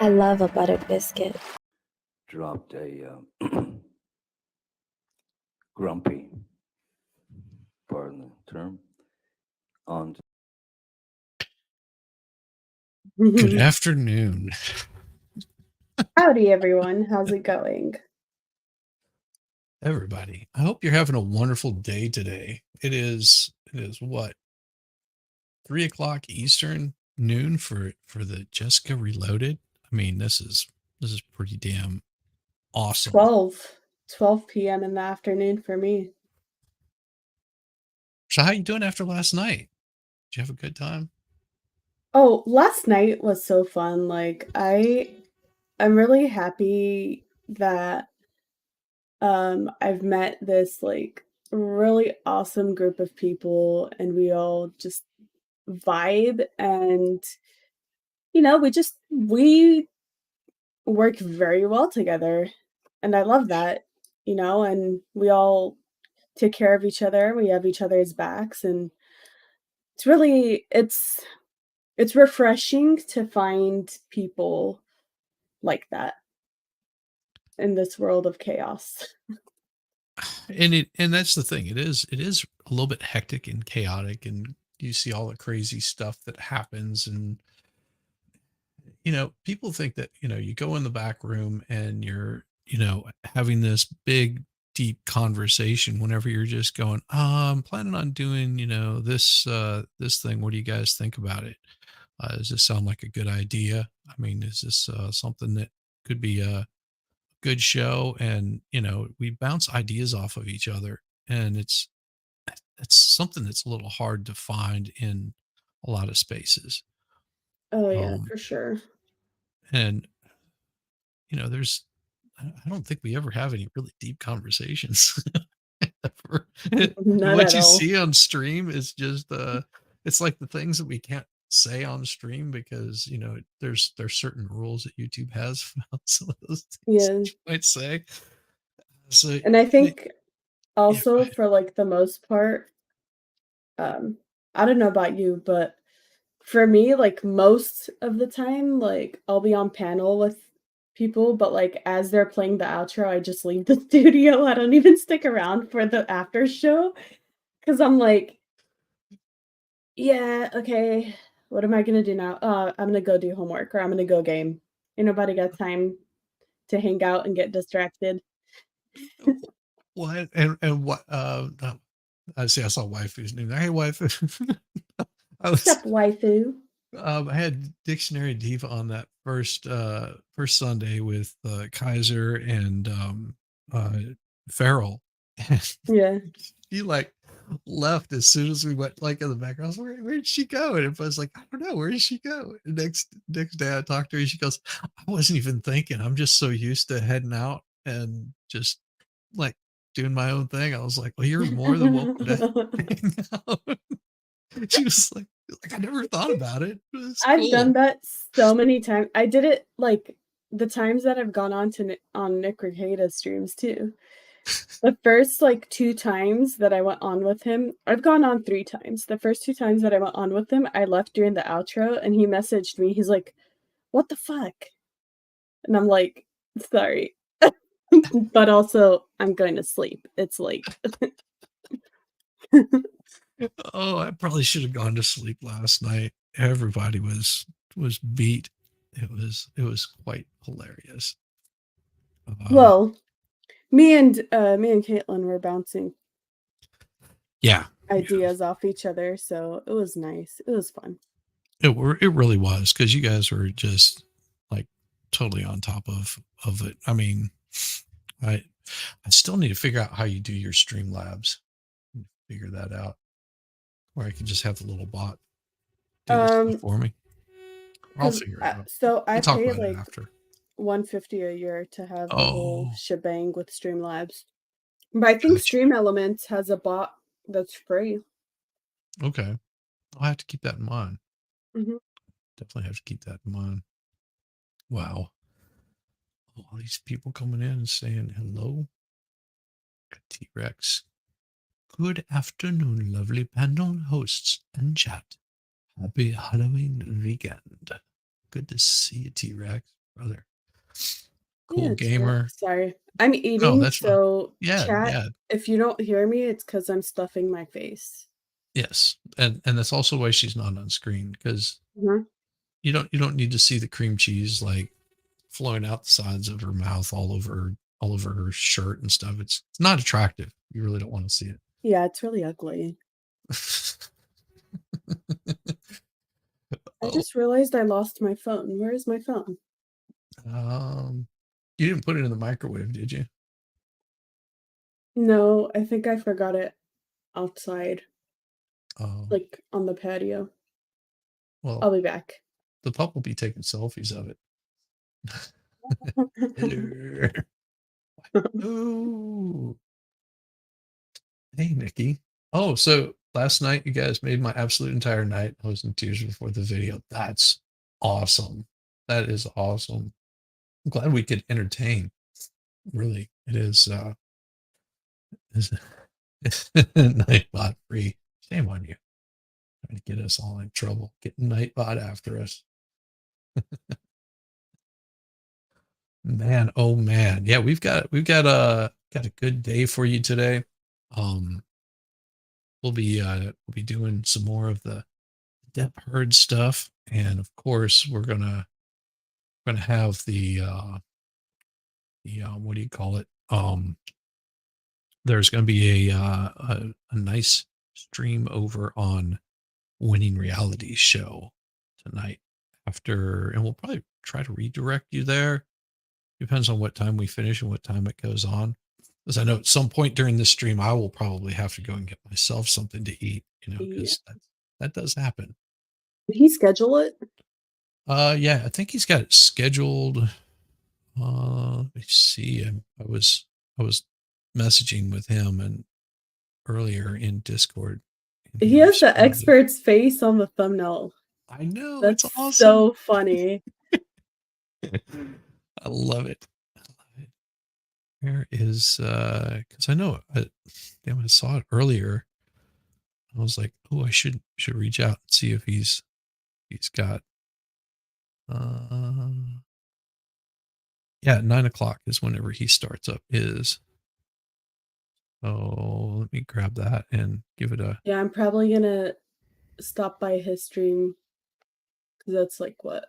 I love a buttered biscuit. Dropped a grumpy, pardon the term, on. Good afternoon. Howdy, everyone. How's it going? Everybody. I hope you're having a wonderful day today. It is what? 3:00 Eastern, noon for the Jessica Reloaded. I mean, this is pretty damn awesome. 12 p.m. in the afternoon for me. So how you doing after last night? Did you have a good time? Oh, last night was so fun. Like I'm really happy that I've met this like really awesome group of people and we all just vibe and we work very well together and I love that, and we all take care of each other. We have each other's backs and it's refreshing to find people like that in this world of chaos. And that's the thing. It is a little bit hectic and chaotic, and you see all the crazy stuff that happens. And people think that you go in the back room and you're having this big deep conversation whenever you're just going, I'm planning on doing this thing. What do you guys think about it? Does this sound like a good idea? I mean, is this something that could be a good show? And we bounce ideas off of each other, and it's something that's a little hard to find in a lot of spaces. Oh yeah, for sure. And there's I don't think we ever have any really deep conversations. Not What at you all. see on stream is just it's like the things that we can't say on stream because there's certain rules that YouTube has about some of those things Yeah. that you might say. So And I think go also ahead. for like the most part, I don't know about you, but for me, like most of the time, like I'll be on panel with people, but like as they're playing the outro, I just leave the studio. I don't even stick around for the after show because I'm like, yeah, okay, what am I gonna do now? I'm gonna go do homework or I'm gonna go game. Ain't nobody got time to hang out and get distracted. What and what I see I saw waifu's name. Hey waifu. What's up, waifu? I had Dictionary Diva on that first Sunday with Kaiser and Farrell. Yeah. He like left as soon as we went like in the background. I was like, where did she go? And it was like, I don't know, where did she go? And next day I talked to her, she goes, I wasn't even thinking. I'm just so used to heading out and just like doing my own thing. I was like, well, you're more than welcome to hang out. She was like I never thought about it. I've done Cool. that so many times. I did it like the times that I've gone on to on Nick Rekida's streams too. The first like 2 times that I went on with him, I've gone on 3 times. The first 2 times that I went on with him, I left during the outro and he messaged me. He's like, "What the fuck?" And I'm like, "Sorry." But also, I'm going to sleep. It's late. Oh, I probably should have gone to sleep last night. Everybody was beat. It was quite hilarious. Well, me and Caitlin were bouncing ideas off each other, so it was nice. It was fun. It really was, because you guys were just like totally on top of it. I mean, I still need to figure out how you do your Streamlabs. Figure that out, where I can just have the little bot do this stuff for me. I'll figure it out. So I We'll talk pay about it like after. $150 a year to have the whole Oh, shebang with Streamlabs. But I think gotcha. Stream Elements has a bot that's free. Okay, I'll have to keep that in mind. Mhm. Definitely have to keep that in mind. Wow. All these people coming in and saying hello. T-Rex. Good afternoon, lovely panel hosts and chat. Happy Halloween weekend. Good to see you, T-Rex. brother. Yeah, Cool chill. gamer. Sorry. I'm Oh, eating, that's fine. so Yeah, chat, yeah. if you don't hear me, it's because I'm stuffing my face. Yes. And that's also why she's not on screen, because Mhm. you don't need to see the cream cheese like flowing out the sides of her mouth all over her shirt and stuff. It's not attractive. You really don't want to see it. Yeah, it's really ugly. I Oh, just realized I lost my phone. Where is my phone? you didn't put it in the microwave, did you? No, I think I forgot it outside, Oh, like on the patio. well, I'll be back. the pup will be taking selfies of it. Hello. Oh, hey, Nikki. Oh, so last night you guys made my absolute entire night. I was in tears before the video. That's awesome. That is awesome. I'm glad we could entertain. Really, it is. Is Nightbot free? Shame on you. Trying to get us all in trouble. Getting Nightbot after us. Man, oh man. Yeah, we've got a good day for you today. Um we'll be doing some more of the Depp herd stuff, and of course we're gonna have the what do you call it? There's gonna be a nice stream over on Winning Reality show tonight after, and we'll probably try to redirect you there. Depends on what time we finish and what time it goes on. Because I know at some point during this stream, I will probably have to go and get myself something to eat, Yeah. because that does happen. Did he schedule it? Yeah, I think he's got it scheduled. Let me see. I was messaging with him and earlier in Discord. And He has the responded. expert's face on the thumbnail. I know, That's it's awesome. so funny. I love it. I love it. Where is because I know damn, I saw it earlier. I was like, oh, I should reach out and see if he's got uh yeah, 9 o'clock is whenever he starts up his. Oh, let me grab that and give it a Yeah, I'm probably gonna stop by his stream because that's like what,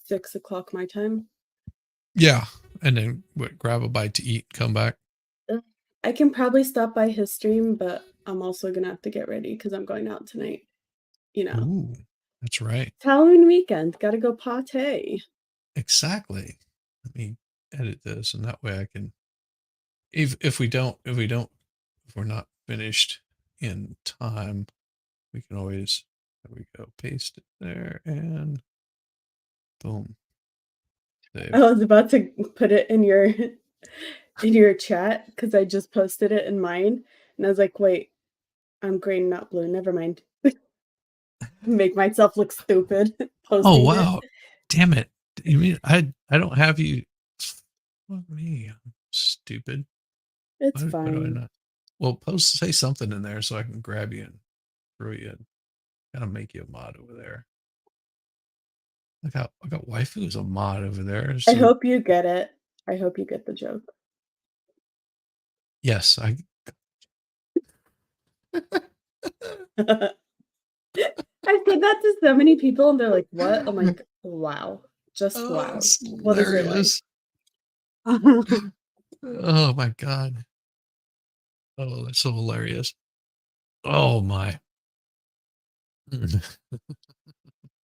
6 o'clock my time. yeah, and then grab a bite to eat, come back. I can probably stop by his stream, but I'm also gonna have to get ready because I'm going out tonight. You know, Ooh, that's right. it's Halloween weekend. Gotta go party. Exactly. Let me edit this, and that way I can, if we're not finished in time, we can always, there we go, paste it there, and boom. Save. I was about to put it in your chat because I just posted it in mine, and I was like, wait, I'm green, not blue. Never mind. Make myself look stupid Oh posting wow. it. Damn it. You mean I don't have you. Fuck me. I'm stupid. It's Why do I fine. not? Well, say something in there so I can grab you and throw you in. Gotta make you a mod over there. I got waifu as a mod over there. I So hope you get it. I hope you get the joke. yes, I I said that to so many people and they're like, "What?" I'm like, "Wow. Just oh, wow. it's What is your life?" hilarious. Oh my god. Oh, that's so hilarious. Oh my.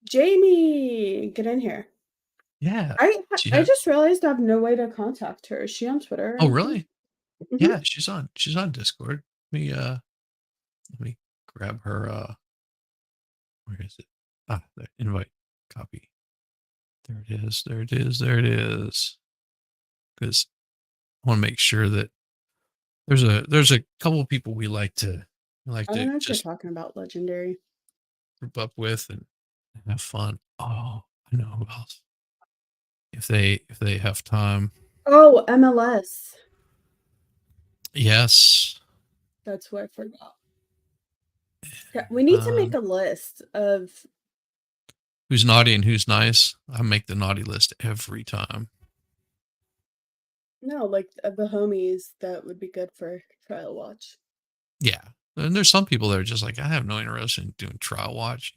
Jamie, get in here. Yeah. I just realized I have no way to contact her. Is she on Twitter? Or Oh, anything? really? Mhm. Yeah, she's on Discord. Let me grab her where is it? Ah, the invite copy. There it is. There it is. There it is. Because I want to make sure that there's a couple of people we like to I don't know if you're just talking about Legendary. group up with and have fun. Oh, I know who else. If they have time. Oh, MLS. Yes. That's what I forgot. Yeah, we need to make Um, a list of who's naughty and who's nice. I make the naughty list every time. No, like the homies that would be good for trial watch. Yeah. And there's some people that are just like, I have no interest in doing trial watch.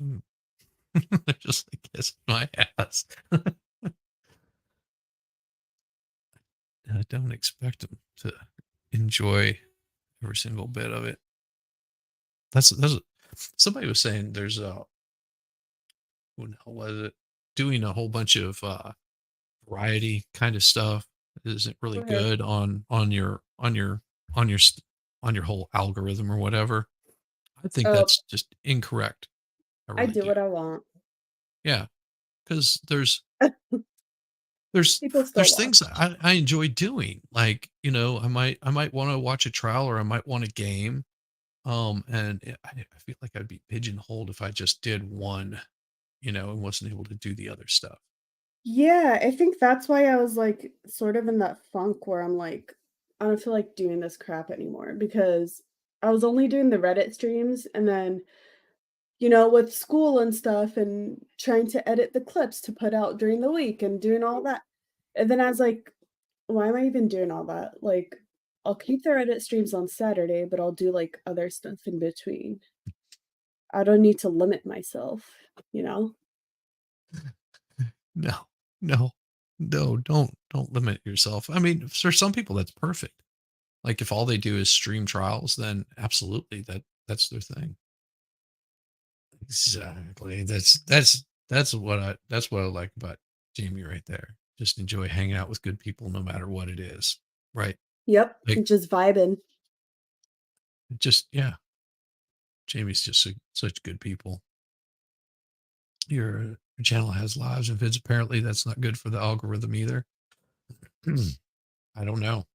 They're just like, kiss my ass. I don't expect them to enjoy every single bit of it. That's somebody was saying there's who the hell was it, doing a whole bunch of variety kind of stuff isn't really Okay. good on your whole algorithm or whatever. I think Oh, that's just incorrect. I I really do do. what I want. Yeah, because there's People still things watch. that I enjoy doing. Like, you know, I might want to watch a trial, or I might want a game. I feel like I'd be pigeonholed if I just did one, you know, and wasn't able to do the other stuff. Yeah, I think that's why I was like sort of in that funk where I'm like, I don't feel like doing this crap anymore because I was only doing the Reddit streams and then, with school and stuff and trying to edit the clips to put out during the week and doing all that. And then I was like, why am I even doing all that? Like, I'll keep the Reddit streams on Saturday, but I'll do like other stuff in between. I don't need to limit myself, you know? No, no, no, don't limit yourself. I mean, for some people that's perfect. Like if all they do is stream trials, then absolutely that's their thing. Exactly. That's what I like about Jamie right there. Just enjoy hanging out with good people no matter what it is. Right. Yep, Like just vibing. just yeah. Jamie's just such good people. Your channel has lives and vids. Apparently that's not good for the algorithm either. I don't know.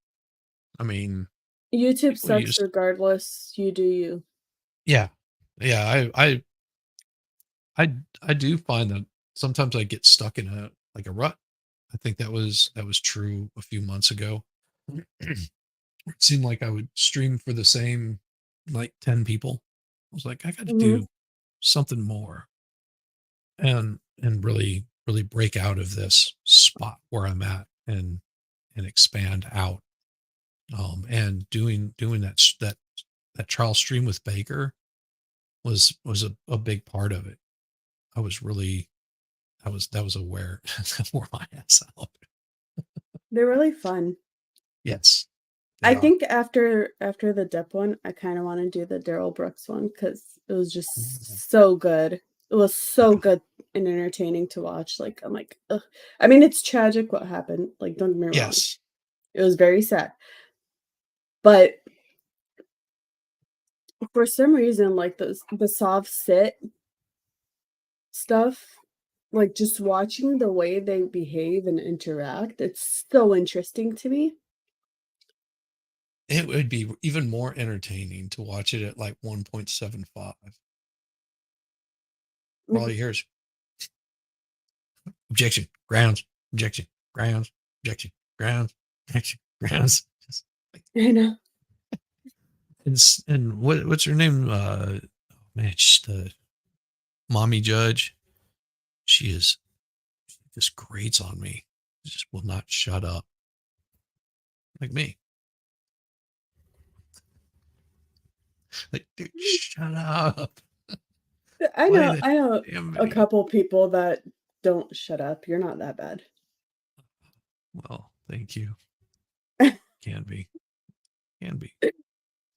I mean, YouTube people sucks use regardless. You do you. yeah. Yeah, I do find that sometimes I get stuck in a rut. I think that was true a few months ago. It seemed like I would stream for the same like 10 people. I was like, I got to Mhm. do something more and really break out of this spot where I'm at and expand out. And doing that trial stream with Baker was a big part of it. I was really that was aware wore my ass out. They're really fun. Yes, they I are. think after the Depp one, I kinda wanna do the Daryl Brooks one because it was Mhm. just so good. It was so Okay. good and entertaining to watch, like, I'm like, "Ugh." I mean, it's tragic what happened, like, don't get me wrong. Yes. It was very sad. But for some reason, like, the soft sit stuff, like, just watching the way they behave and interact, it's so interesting to me. It would be even more entertaining to watch it at like 1.75. Where all Mhm. you hear is objection, grounds, objection, grounds, objection, grounds, objection, grounds. Just like, I know. and what's her name? Man, she's the mommy judge. She just grates on me. She just will not shut up. Like me. Like, dude, shut up. I Play know the I know damn a video. couple people that don't shut up. You're not that bad. Well, thank you. Can be. Can be.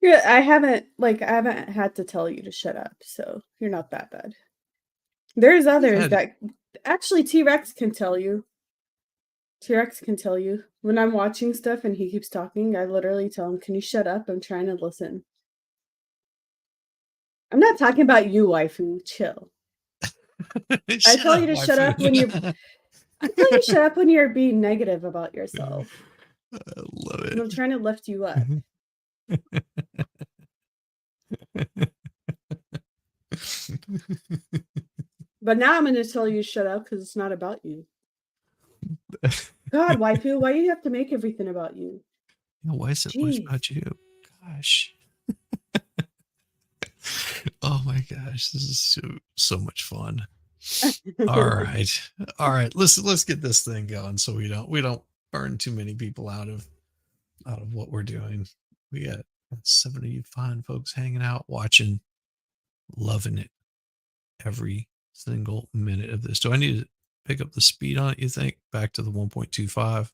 Yeah, I haven't had to tell you to shut up, so you're not that bad. There's You've others had that actually T-Rex can tell you. T-Rex can tell you. When I'm watching stuff and he keeps talking, I literally tell him, "Can you shut up? I'm trying to listen." I'm not talking about you, waifu. Chill. I shut tell you up, to shut up when you're waifu. I tell you to shut up when you're being negative about yourself. I love And it. I'm trying to lift you up. But now I'm gonna tell you to shut up because it's not about you. God, waifu, why do you have to make everything about you? Why is it always Jeez. about you? Gosh. Oh my gosh, this is so much fun. All right. All right. Let's get this thing going so we don't burn too many people out of what we're doing. We got 70 fine folks hanging out, watching, loving it every single minute of this. Do I need to pick up the speed on it, you think? Back to the 1.25?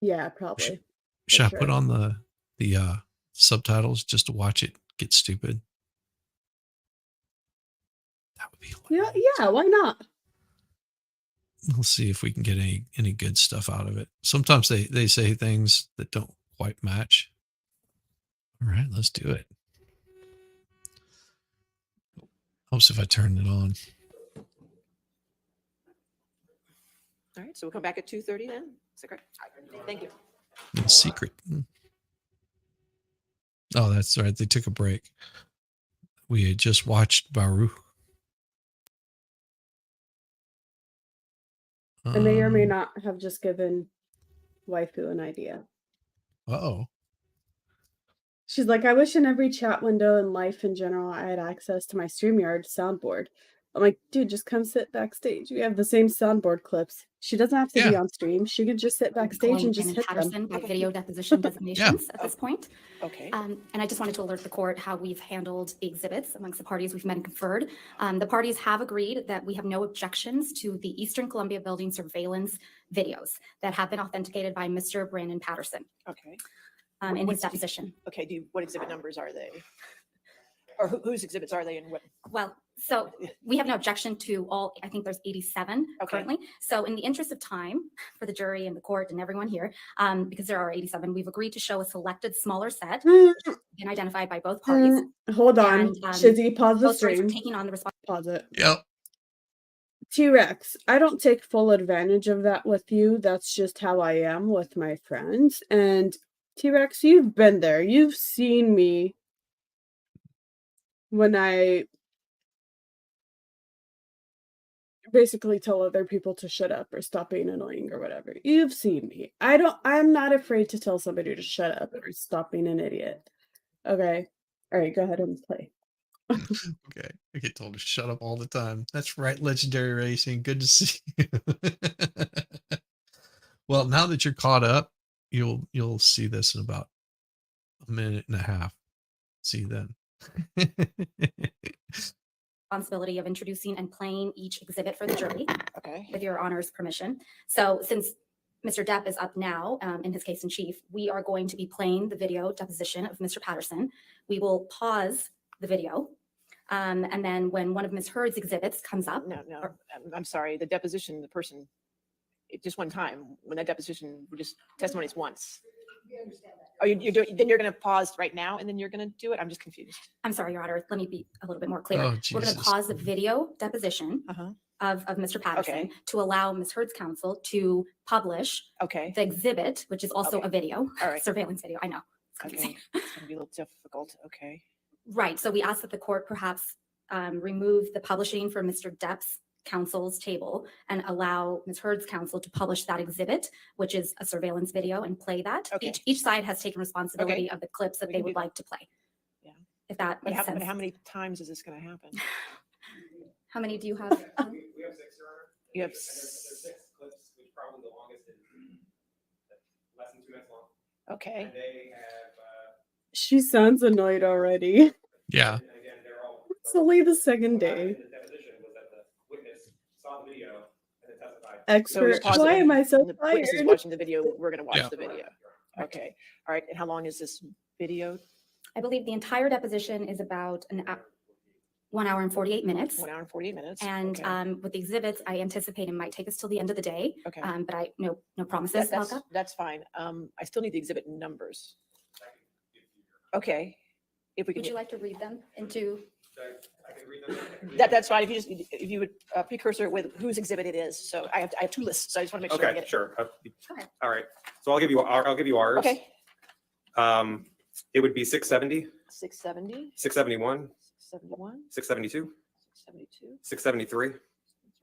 Yeah, probably. Should I sure. put on the subtitles just to watch it get stupid? That would be hilarious. Yeah, why not? We'll see if we can get any good stuff out of it. Sometimes they say things that don't quite match. All right, let's do it. Helps if I turn it on. All right, so we'll come back at 2:30 then. Is that correct? Thank you. In secret. Oh, that's right. They took a break. We had just watched Baruch. I may or may not have just given waifu an idea. Uh-oh. She's like, I wish in every chat window in life in general I had access to my StreamYard soundboard. I'm like, dude, just come sit backstage. We have the same soundboard clips. She doesn't have to be on stream. She could just sit backstage and just hit them. By video deposition designations at this point. Okay. And I just wanted to alert the court how we've handled the exhibits amongst the parties we've met and conferred. The parties have agreed that we have no objections to the Eastern Columbia building surveillance videos that have been authenticated by Mr. Brandon Patterson Okay. in his deposition. Okay. What exhibit numbers are they? Or whose exhibits are they and what? Well, so we have no objection to all, I think there's 87 currently. So in the interest of time for the jury and the court and everyone here, because there are 87, we've agreed to show a selected smaller set and identified by both parties. Hold on. And, Shizzy, pause the Both parties are stream. taking on the Pause it. Yep. T-Rex, I don't take full advantage of that with you. That's just how I am with my friends. And T-Rex, you've been there. You've seen me when I basically tell other people to shut up or stop being annoying or whatever. You've seen me. I'm not afraid to tell somebody to shut up or stop being an idiot. Okay. All right, go ahead and play. Okay. I get told to shut up all the time. That's right, Legendary Racing. Good to see you. Well, now that you're caught up, you'll see this in about a minute and a half. See you then. responsibility of introducing and playing each exhibit for the jury. Okay. With your honor's permission. So since Mr. Depp is up now in his case in chief, we are going to be playing the video deposition of Mr. Patterson. We will pause the video. And then when one of Ms. Heard's exhibits comes up. No, I'm sorry. The deposition, the person, just one time, when that deposition, just testimonies once. Oh, you're doing, then you're going to pause right now and then you're going to do it? I'm just confused. I'm sorry, Your Honor. Let me be a little bit more clear. Oh, We're going to pause the video deposition of Mr. Patterson to allow Ms. Heard's counsel to publish the exhibit, which is also a video, surveillance video. I know. It's going to be a little difficult. Okay. Right. So we ask that the court perhaps remove the publishing from Mr. Depp's counsel's table and allow Ms. Heard's counsel to publish that exhibit, which is a surveillance video, and play that. Each side has taken responsibility of the clips that they would like to play. Yeah. If that makes sense. But how many times is this going to happen? How many do you have? We have 6, Your Honor. You have 6 clips, which probably the longest is less than 2 minutes long. Okay. And they have. She sounds annoyed already. Yeah. And again, they're all. It's only the second day. The deposition was that the witness saw the video and then testified. Expert. Why am I so the witness is tired? watching the video. We're going to watch Yeah. the video. Okay. All right. And how long is this video? I believe the entire deposition is about 1 hour and 48 minutes. 1 hour and 48 minutes. And with the exhibits, I anticipate it might take us till the end of the day. Okay. But I no promises. That's fine. I still need the exhibit numbers. Okay. If we could. Would you like to read them into? I can read them. That's fine. If you would precursor with whose exhibit it is. So I have 2 lists. So I just want to make sure I get it. Sure. Okay. All right. So I'll give you ours. Okay. It would be 670, 670, 671, 671, 672, 672, 673.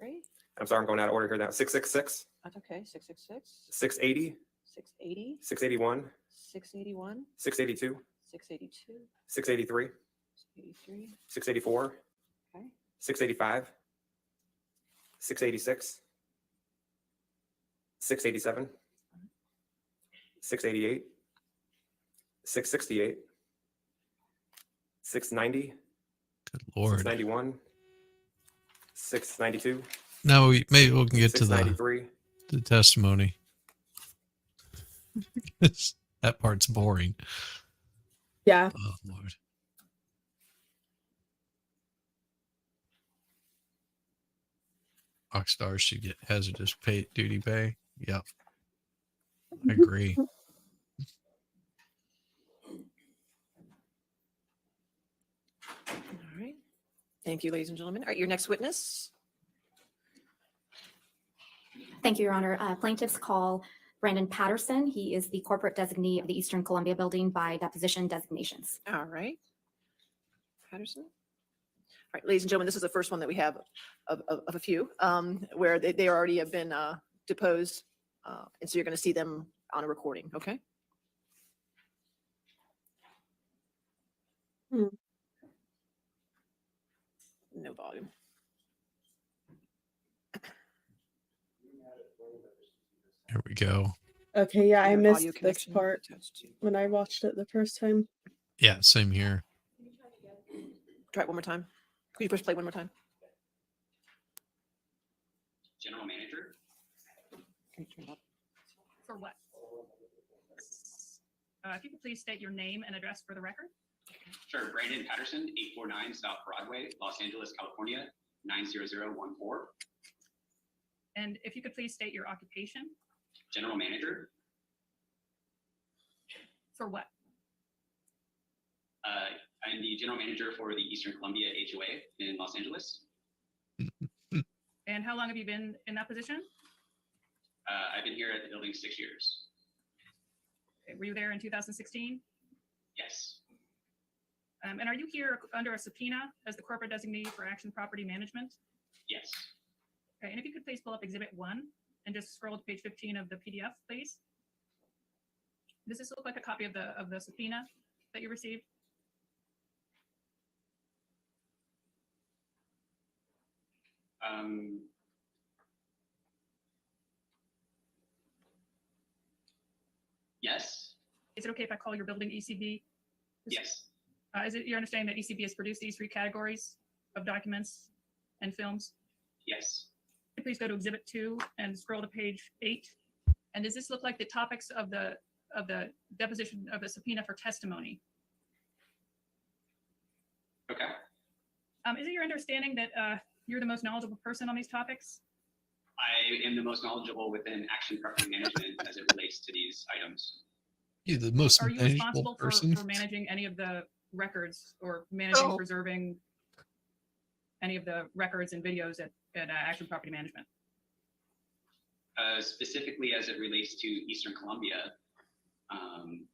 3. I'm sorry, I'm going out of order here now. 666, That's okay. 666, 680, 680, 681, 681, 682, 682, 683, 683. 684, Okay. 685, 686, 687, 688, 668, 690, Good Lord. 691, 692, Now maybe we can get to the 693, testimony. That part's boring. Yeah. Oh Lord. Rockstar should get hazardous duty pay. Yep. I agree. All right. Thank you, ladies and gentlemen. All right, your next witness. Thank you, Your Honor. Plaintiffs call Brandon Patterson. He is the corporate designee of the Eastern Columbia building by deposition designations. All right. Patterson. All right, ladies and gentlemen, this is the first one that we have of a few where they already have been deposed. And so you're going to see them on a recording, okay? No volume. Here we go. Okay, yeah, I Your missed audio this connection part attached to- when I watched it the first time. Yeah, same here. Try it one more time. Could you push play one more time? General Manager. Can you turn it up? For what? If you could please state your name and address for the record. Sure. Brandon Patterson, 849 South Broadway, Los Angeles, California, 90014. And if you could please state your occupation. General Manager. For what? I'm the General Manager for the Eastern Columbia HOA in Los Angeles. And how long have you been in that position? I've been here at the building 6 years. Were you there in 2016? Yes. And are you here under a subpoena as the corporate designee for Action Property Management? Yes. Okay, and if you could please pull up Exhibit 1 and just scroll to page 15 of the PDF, please. Does this look like a copy of the subpoena that you received? Yes. Is it okay if I call your building ECB? Yes. Is it your understanding that ECB has produced these 3 categories of documents and films? Yes. Please go to Exhibit 2 and scroll to page 8. And does this look like the topics of the deposition of the subpoena for testimony? Okay. Is it your understanding that you're the most knowledgeable person on these topics? I am the most knowledgeable within Action Property Management as it relates to these items. You're the most Are you manageable responsible person. for managing any of the records or managing, No. preserving any of the records and videos at Action Property Management? Specifically as it relates to Eastern Columbia,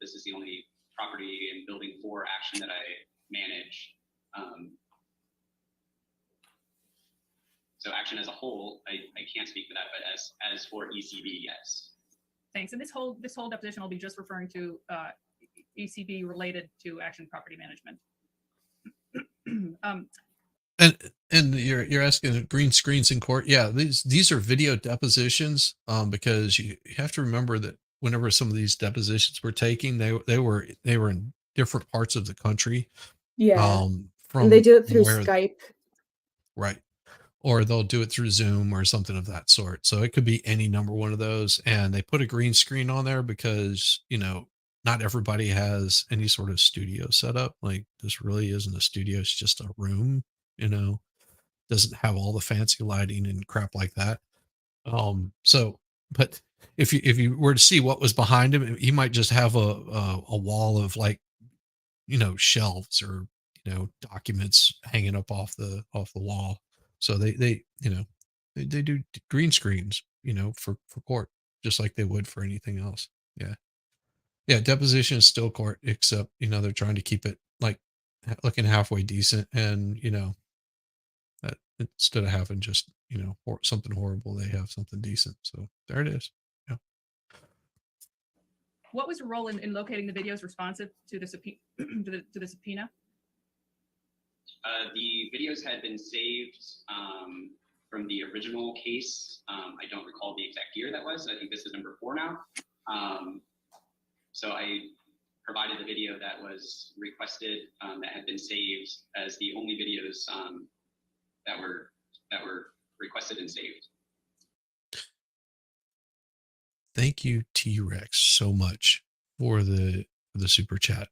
this is the only property and building for Action that I manage. So Action as a whole, I can't speak for that, but as for ECB, yes. Thanks. And this whole deposition will be just referring to ECB related to Action Property Management. And you're asking green screens in court. Yeah, these are video depositions because you have to remember that whenever some of these depositions were taking, they were in different parts of the country. Yeah. From And they do it through where- Skype. Right. Or they'll do it through Zoom or something of that sort. So it could be any number one of those. And they put a green screen on there because, not everybody has any sort of studio setup. Like this really isn't a studio. It's just a room, doesn't have all the fancy lighting and crap like that. But if you were to see what was behind him, he might just have a wall of like, shelves or, documents hanging up off the wall. So they do green screens, for court, just like they would for anything else. Yeah. Yeah. Deposition is still court, except, they're trying to keep it like looking halfway decent and, that instead of having just, something horrible, they have something decent. So there it is. Yeah. What was your role in locating the videos responsive to the subpoena? to the subpoena? The videos had been saved from the original case. I don't recall the exact year that was. I think this is number 4 now. So I provided the video that was requested, that had been saved as the only videos that were requested and saved. Thank you, T-Rex, so much for the super chat.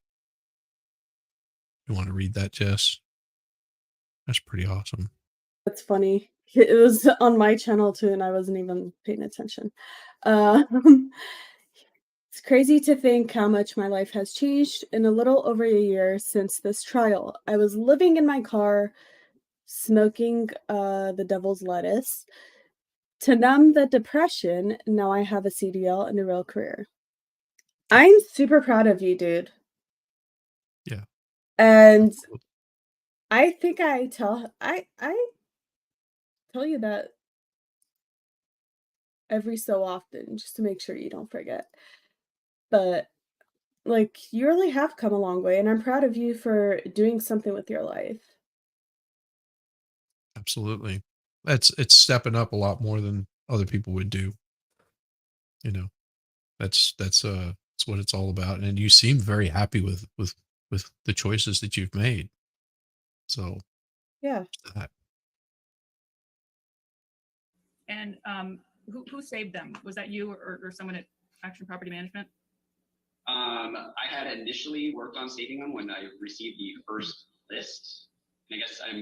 You want to read that, Jess? That's pretty awesome. That's funny. It was on my channel too, and I wasn't even paying attention. It's crazy to think how much my life has changed in a little over a year since this trial. I was living in my car, smoking the devil's lettuce. To numb the depression, now I have a CDL and a real career. I'm super proud of you, dude. Yeah. And I think I tell you that every so often just to make sure you don't forget. But like, you really have come a long way, and I'm proud of you for doing something with your life. Absolutely. It's stepping up a lot more than other people would do. You know, that's what it's all about. And you seem very happy with the choices that you've made. So Yeah. that. And who saved them? Was that you or someone at Action Property Management? I had initially worked on saving them when I received the first list. And I guess I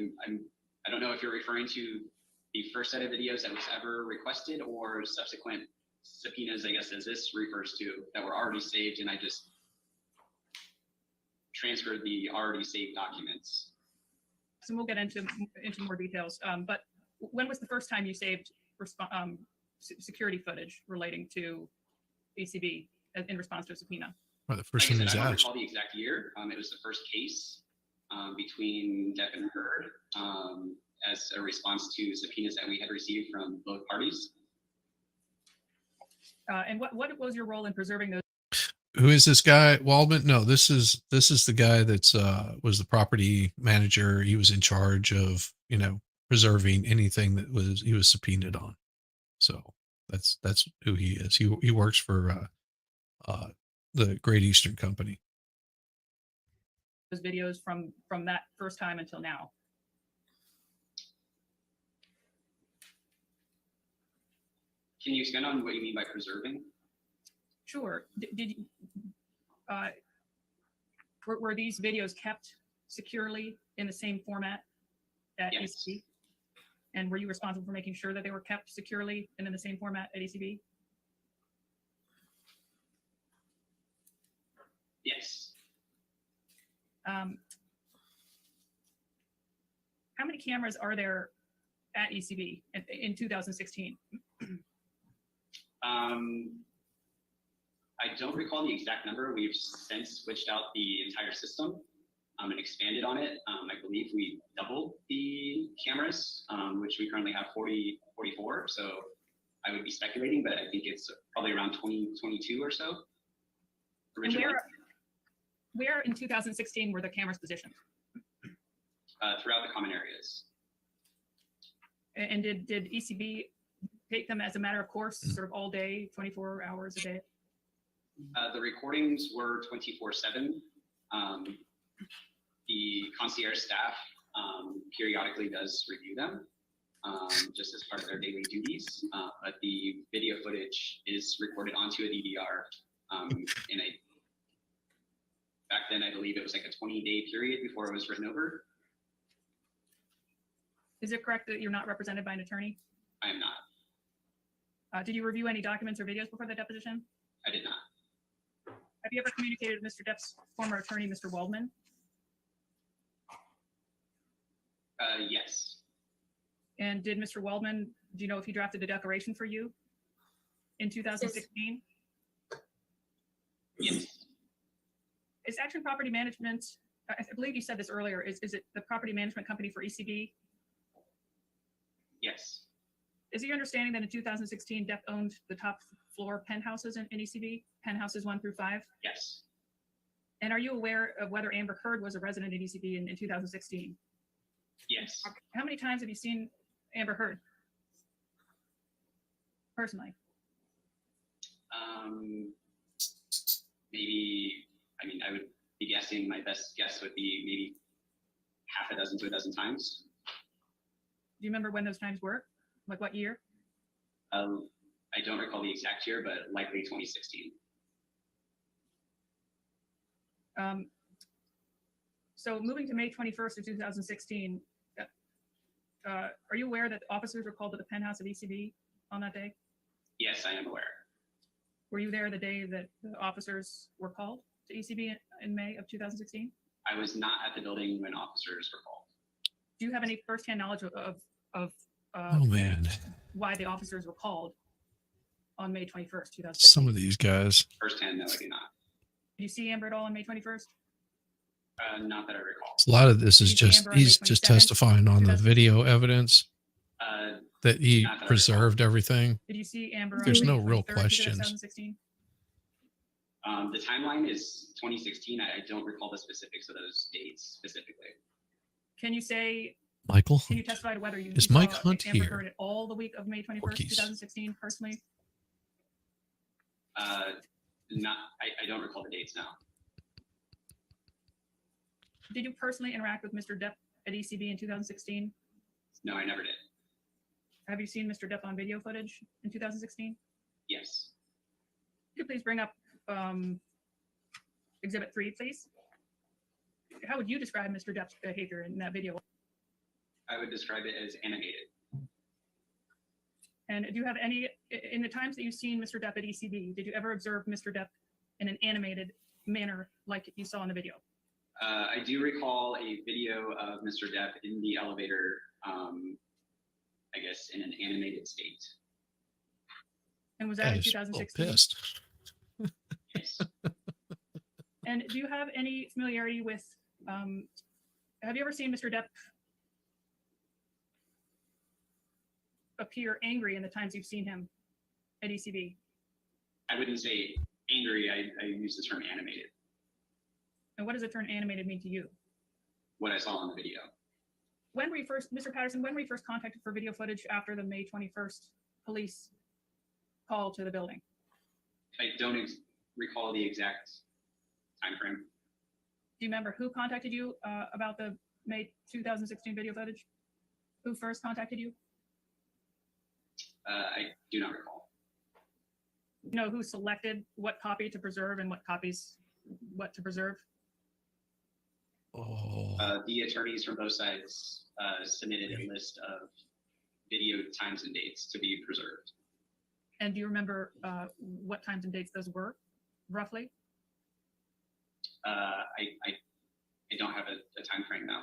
don't know if you're referring to the first set of videos that was ever requested or subsequent subpoenas, I guess, as this refers to, that were already saved, and I just transferred the already saved documents. So we'll get into more details. But when was the first time you saved security footage relating to ECB in response to a subpoena? Or the first Like thing I was said, I don't asked. recall the exact year. It was the first case between Depp and Heard as a response to subpoenas that we had received from both parties. And what was your role in preserving those? Who is this guy? Waldman? No, this is the guy that's was the property manager. He was in charge of, preserving anything that he was subpoenaed on. So that's who he is. He works for the Great Eastern Company. Those videos from that first time until now? Can you expand on what you mean by preserving? Sure. Did you, were these videos kept securely in the same format at Yes. ECB? And were you responsible for making sure that they were kept securely and in the same format at ECB? Yes. How many cameras are there at ECB in 2016? I don't recall the exact number. We've since switched out the entire system and expanded on it. I believe we doubled the cameras, which we currently have 44. So I would be speculating, but I think it's probably around 22 or so. Originally. And where in 2016 were the cameras positioned? Throughout the common areas. And did ECB take them as a matter of course, sort of all day, 24 hours a day? The recordings were 24/7. The concierge staff periodically does review them, just as part of their daily duties. But the video footage is recorded onto a DVR back then, I believe it was like a 20-day period before it was written over. Is it correct that you're not represented by an attorney? I am not. Did you review any documents or videos before the deposition? I did not. Have you ever communicated with Mr. Depp's former attorney, Mr. Waldman? Yes. And did Mr. Waldman, do you know if he drafted a declaration for you in 2016? Yes. Is Action Property Management, I believe you said this earlier, is it the property management company for ECB? Yes. Is it your understanding that in 2016, Depp owned the top floor penthouses in ECB, penthouses 1 through 5? Yes. And are you aware of whether Amber Heard was a resident in ECB in 2016? Yes. How many times have you seen Amber Heard? personally? Maybe, I mean, I would be guessing, my best guess would be maybe half a dozen to a dozen times. Do you remember when those times were? Like what year? I don't recall the exact year, but likely 2016. So moving to May 21st of 2016, are you aware that officers were called to the penthouse of ECB on that day? Yes, I am aware. Were you there the day that the officers were called to ECB in May of 2016? I was not at the building when officers were called. Do you have any firsthand knowledge of Oh man, why the officers were called on May 21st, 2016? some of these guys. Firsthand, no, I do not. Did you see Amber at all on May 21st? Not that I recall. A lot of this is You see just Amber on May he's just 27th, testifying on the 2016? video evidence that he Not that I preserved everything. Did you see Amber on There's May no real 23rd, questions. 2016? The timeline is 2016. I don't recall the specifics of those dates specifically. Can you say, Michael, can you testify to whether you Is saw Mike Hunt Amber here? Heard at all the week of May 21st, Porkies. 2016 personally? I don't recall the dates now. Did you personally interact with Mr. Depp at ECB in 2016? No, I never did. Have you seen Mr. Depp on video footage in 2016? Yes. Could you please bring up Exhibit 3, please? How would you describe Mr. Depp's behavior in that video? I would describe it as animated. And do you have any, in the times that you've seen Mr. Depp at ECB, did you ever observe Mr. Depp in an animated manner like you saw in the video? I do recall a video of Mr. Depp in the elevator, I guess, in an animated state. And was that in guys are so 2016? pissed. Yes. And do you have any familiarity with, have you ever seen Mr. Depp appear angry in the times you've seen him at ECB? I wouldn't say angry. I use the term animated. And what does the term animated mean to you? What I saw on the video. When were you first, Mr. Patterson, when were you first contacted for video footage after the May 21st police call to the building? I don't recall the exact time frame. Do you remember who contacted you about the May 2016 video footage? Who first contacted you? I do not recall. You know who selected what copy to preserve and what copies, what to preserve? Oh, The attorneys from both sides submitted a list of video times and dates to be preserved. And do you remember what times and dates those were, roughly? I don't have a time frame now.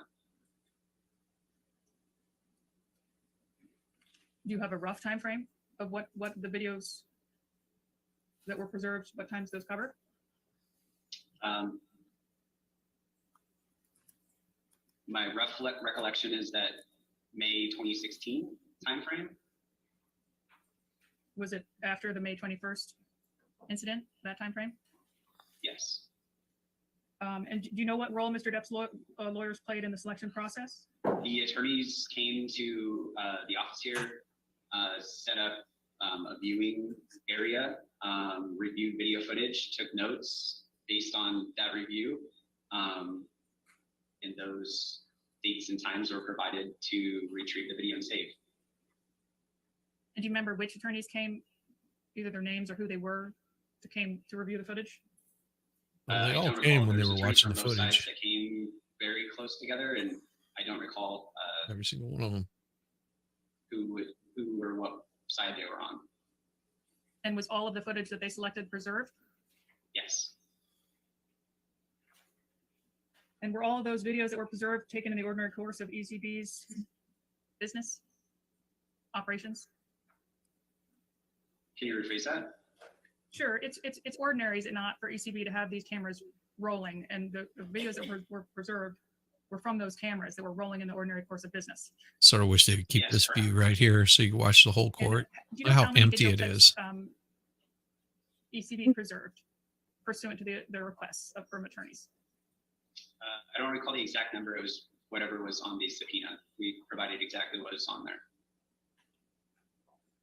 Do you have a rough time frame of what the videos that were preserved, what times those covered? My rough recollection is that May 2016 timeframe. Was it after the May 21st incident, that time frame? Yes. And do you know what role Mr. Depp's lawyers played in the selection process? The attorneys came to the office here, set up a viewing area, reviewed video footage, took notes based on that review. And those dates and times were provided to retrieve the video and save. And do you remember which attorneys came, either their names or who they were, came to review the footage? well, they I all don't came recall. when they There's were attorneys watching from the both sides footage. that came very close together, and I don't recall Every single one of them. who or what side they were on. And was all of the footage that they selected preserved? Yes. And were all of those videos that were preserved taken in the ordinary course of ECB's business operations? Can you rephrase that? Sure, it's ordinary, is it not, for ECB to have these cameras rolling, and the videos that were preserved were from those cameras that were rolling in the ordinary course of business. Sort of wish they could keep Yes, this correct. view right here so you can watch the whole And court. do you Look how many empty video it clips, is. ECB preserved pursuant to the requests from attorneys? I don't recall the exact number. It was whatever was on the subpoena. We provided exactly what is on there.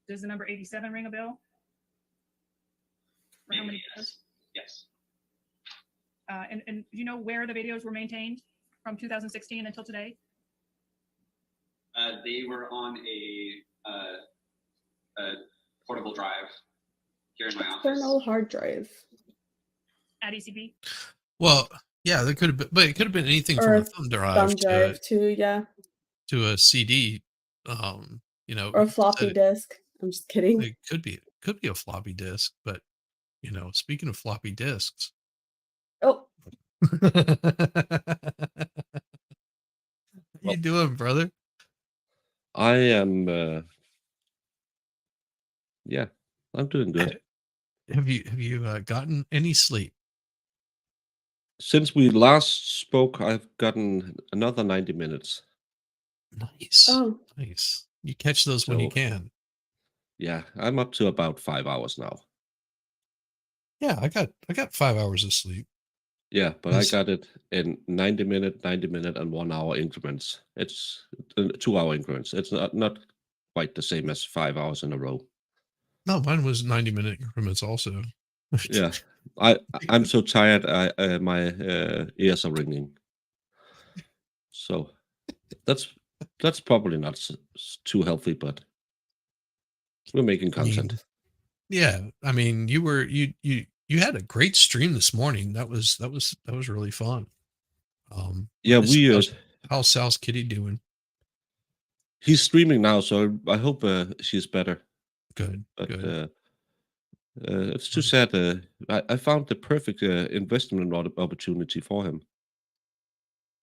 Does the number 87 ring a bell? For how Maybe, many videos? yes. And do you know where the videos were maintained from 2016 until today? They were on a portable drive here in my office. External hard drive At ECB? Well, yeah, there could have been, but it could have been anything or from a a thumb drive, thumb drive too. Yeah, to a CD. You know, or a you said floppy disk. I'm just kidding. it could be a floppy disk, but you know, speaking of floppy disks. Oh, How you doing, brother? I am, yeah, I'm doing good. Have you gotten any sleep? Since we last spoke, I've gotten another 90 minutes. Nice. oh, Nice. You catch those when you So- can. Yeah, I'm up to about 5 hours now. Yeah, I got 5 hours of sleep. Yeah, but I Nice. got it in 90 minute, and 1 hour increments. It's 2 hour increments. It's not quite the same as 5 hours in a row. No, mine was 90-minute increments also. Yeah, I'm so tired. My ears are ringing. So that's probably not too healthy, but we're making I mean, content. yeah, I mean, you had a great stream this morning. That was really fun. Yeah, how's Sal's kitty doing? he's streaming now, so I hope she's better. Good, But good. it's too sad. I found the perfect investment opportunity for him.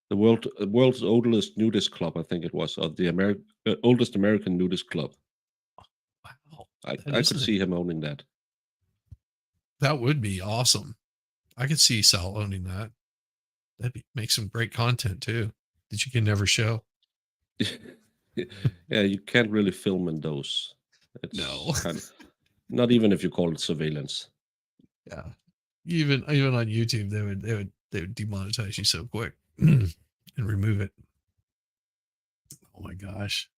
The world's oldest nudist club, I think it was, or the oldest American nudist club. Wow, I that could is see him owning that. that would be awesome. I could see Sal owning that. That'd make some great content too that you can never show. Yeah, you can't really film in those. It's No. kind of, not even if you call it surveillance. Yeah, even on YouTube, they would demonetize you so quick and remove it. Oh my gosh!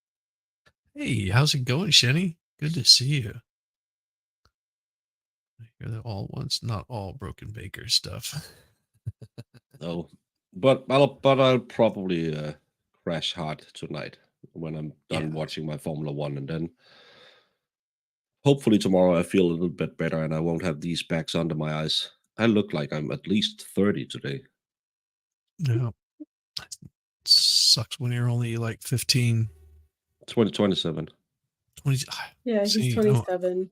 Hey, how's it going, Shenny? Good to see you. You're the all once, not all Broken Baker stuff. No, but I'll probably crash hard tonight when I'm done Yeah. watching my Formula One, and then hopefully tomorrow I feel a little bit better and I won't have these bags under my eyes. I look like I'm at least 30 today. No, sucks when you're only like 15, 27. 20. yeah, See, he's 27.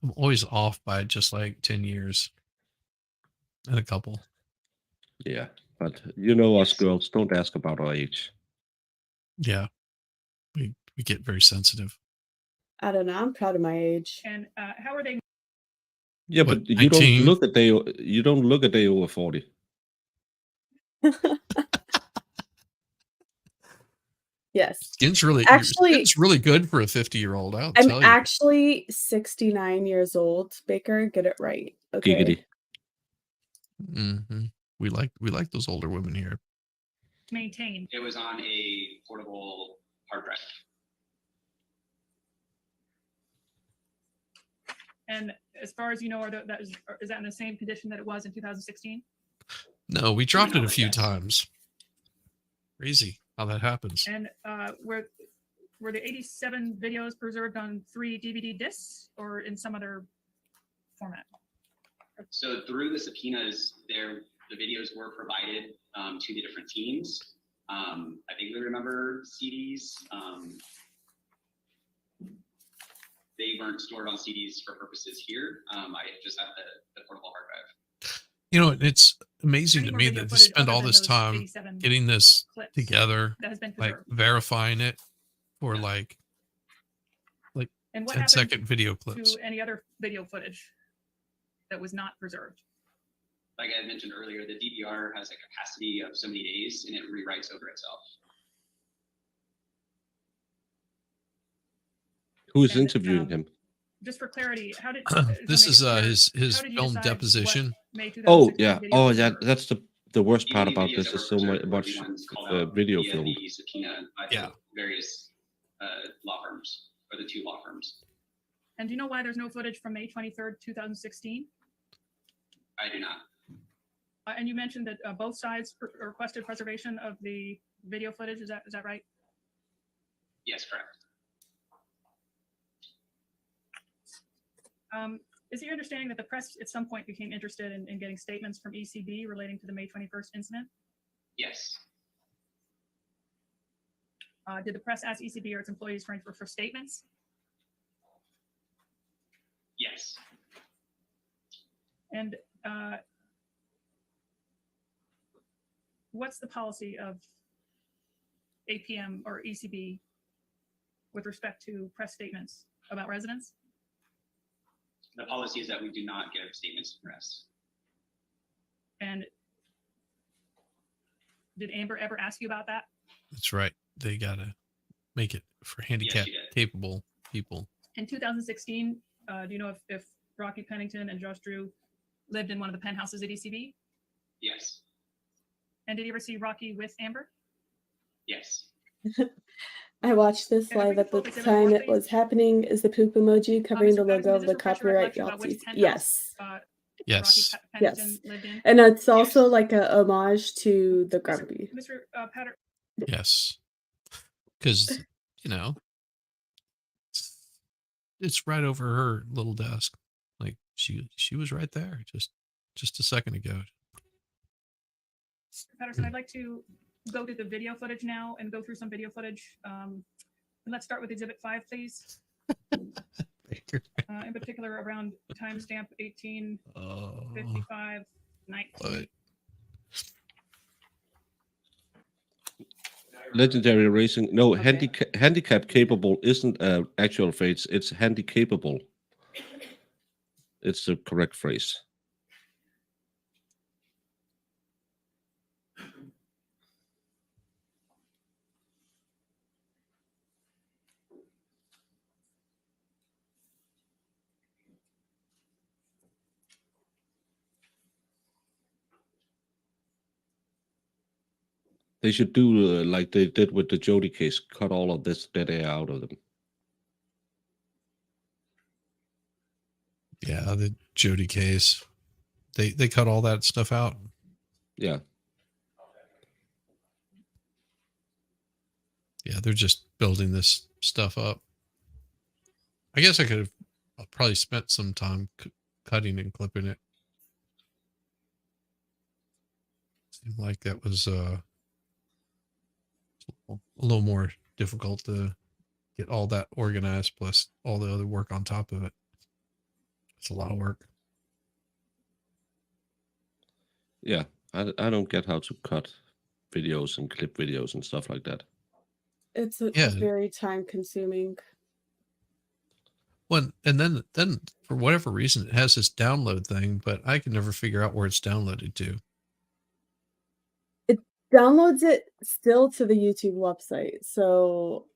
I'm always off by just like 10 years and a couple. Yeah, but you know us girls don't ask about our age. Yeah, we get very sensitive. I don't know. I'm proud of my age. And how are they? Yeah, What, but you 19? don't look a day over 40. Yes. Skin's really Actually- it's really good for a 50-year-old. I'll I'm tell you. actually 69 years old, Baker. Get it right. Okay. Giggity. Mhm. We like those older women here. Maintained. It was on a portable hard drive. And as far as you know, is that in the same condition that it was in 2016? No, we dropped it a No, few yes. times. Crazy how that happens. And were the 87 videos preserved on 3 DVD discs or in some other format? So through the subpoenas, the videos were provided to the different teams. I think we remember CDs. They weren't stored on CDs for purposes here. I just have the portable hard drive. You know, it's amazing Any to more me video that to footage spend other all than this those time 87 getting this clips together, that has been like preserved. verifying it for Yeah. like And what 10 happened second video clips. to any other video footage that was not preserved? Like I mentioned earlier, the DVR has a capacity of so many days and it rewrites over itself. Who is And, interviewing him? Just for clarity, how did This is his how did you film decide deposition. what May Oh 2016 yeah. videos Oh were yeah. preserved? That's the worst part Even about videos this that is were so preserved were much the ones called out video via film. the subpoena by Yeah. the various law firms or the 2 law firms. And do you know why there's no footage from May 23rd, 2016? I do not. And you mentioned that both sides requested preservation of the video footage. Is that right? Yes, correct. Is it your understanding that the press at some point became interested in getting statements from ECB relating to the May 21st incident? Yes. Did the press ask ECB or its employees for statements? Yes. And what's the policy of APM or ECB with respect to press statements about residents? The policy is that we do not give statements to press. And did Amber ever ask you about that? That's right. They got to make it for handicap she did. capable people. In 2016, do you know if Rocky Pennington and Josh Drew lived in one of the penthouses at ECB? Yes. And did you ever see Rocky with Amber? Yes. I watched this And if we live could at the focus in on time more, it was please. happening. Is the poop emoji covering Mr. the Patterson, logo does of this the refresh your copyright recollection about which Yahtzee? penthouse, Yes. Yes. Rocky Pennington Yes. lived in? And it's also Yes. like a homage to the Grumpy. Mr. Patter, Yes. Because, it's right over her little desk. Like she was right there just a second ago. Patterson, I'd like to go to the video footage now and go through some video footage. And let's start with Exhibit 5, please. In particular, around timestamp 1855, 19. Legendary Racing. No, Okay. handicap capable isn't an actual phrase. It's handicapable. It's the correct phrase. They should do like they did with the Jody case, cut all of this dead air out of them. Yeah, the Jody case. They cut all that stuff out. Yeah. Yeah, they're just building this stuff up. I guess I could have probably spent some time cutting and clipping it. Seemed like that was a little more difficult to get all that organized, plus all the other work on top of it. It's a lot of work. Yeah. I don't get how to cut videos and clip videos and stuff like that. It's Yeah. very time consuming. Well, and then for whatever reason, it has this download thing, but I can never figure out where it's downloaded to. It downloads it still to the YouTube website. So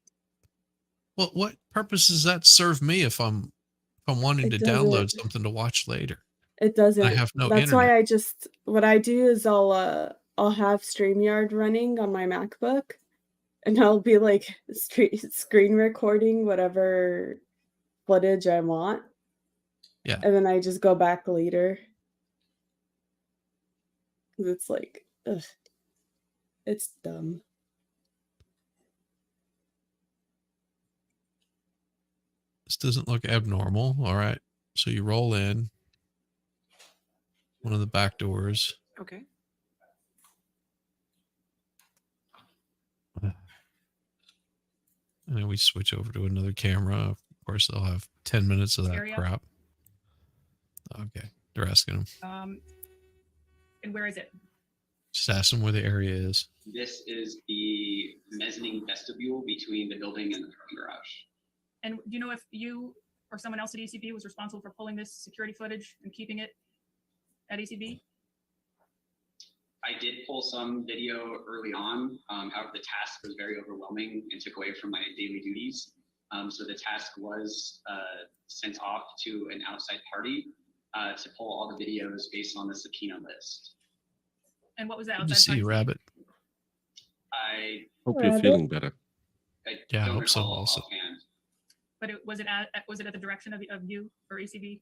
Well, what purpose does that serve me if I'm wanting It to download doesn't. something to watch later? it doesn't. I have no That's internet. why what I do is I'll have StreamYard running on my MacBook, and I'll be like screen recording whatever footage I want. Yeah. And then I just go back later. 'Cause it's like, ugh, it's dumb. This doesn't look abnormal. All right. So you roll in one of the back doors. Okay. And then we switch over to another camera. Of course, they'll have 10 minutes of that Area. crap. Okay. They're asking them. And where is it? Just ask them where the area is. This is the mezzanine vestibule between the building and the parking garage. And do you know if you or someone else at ECB was responsible for pulling this security footage and keeping it at ECB? I did pull some video early on. However, the task was very overwhelming and took away from my daily duties. So the task was sent off to an outside party to pull all the videos based on the subpoena list. And what was that? Good to see you, Rabbit. I Hope you're Rabbit. feeling better. Yeah, I don't hope so recall also. offhand. But was it at the direction of you or ECB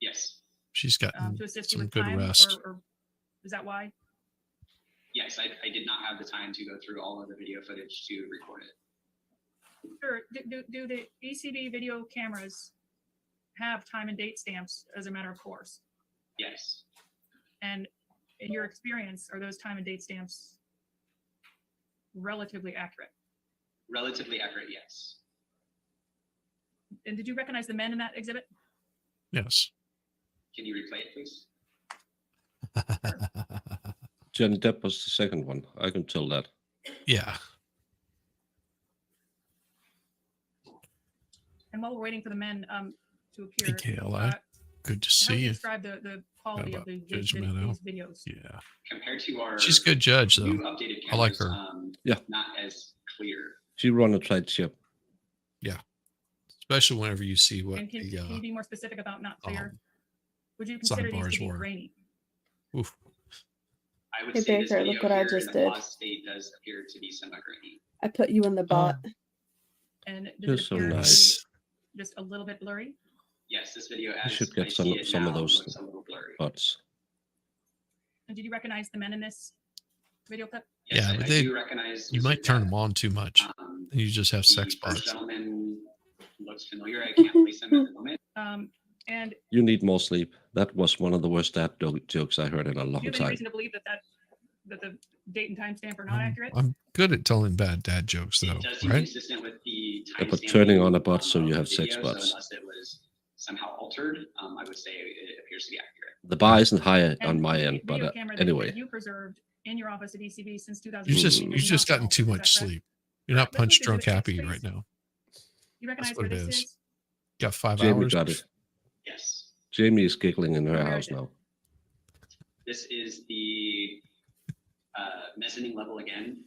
Yes. She's gotten to assist you some with good time, rest. or is that why? Yes, I did not have the time to go through all of the video footage to record it. Sure. Do the ECB video cameras have time and date stamps as a matter of course? Yes. And in your experience, are those time and date stamps relatively accurate? Relatively accurate, yes. And did you recognize the men in that exhibit? Yes. Can you replay it, please? Johnny Depp was the second one. I can tell that. Yeah. And while we're waiting for the men to appear, PKLI. Good to how would see you you. describe the quality of about these Judge Meadow? videos? Yeah. Compared to our She's a good judge, though. new updated cameras, I like her. Yeah. Not as clear. She run a tight ship. Especially whenever you see what And can the you be more specific about not clear? Would you sidebars consider these to be were. grainy? oof. I would Hey, say this Baker, video look what I here just in the did. pause state does appear to be semi-grainy. I put you in the bot. And does You're it so appear to be nice. just a little bit blurry? Yes, this video as should I get see it some of now those looks a little blurry. bots. And did you recognize the men in this video clip? Yes, Yeah, I but do they- recognize You Mr. might turn Depp. them on too much. And you just have The sex first bots. gentleman looks familiar. I can't place him at the moment. And You need more sleep. That was one of the worst dad jokes I heard in a do long you have any time. reason to believe that the date and timestamp are not accurate? I'm good at telling bad dad jokes, though, It does seem right? consistent with the Yeah, but timestamping, turning on a bot so of you the have sex video, bots. So unless it was somehow altered, I would say it appears to be accurate. The bar isn't higher on And my the end, but video camera that anyway. you preserved in your office at ECB since You 2016 just has not gotten been too altered, is much that correct? sleep. You're not Let's punch move to drunk exhibit happy six, right please. now. You recognize what where it this is. is? Got 5 Jamie hours. got it. Yes. Jamie is giggling in her Where house is it? now. This is the mezzanine level again.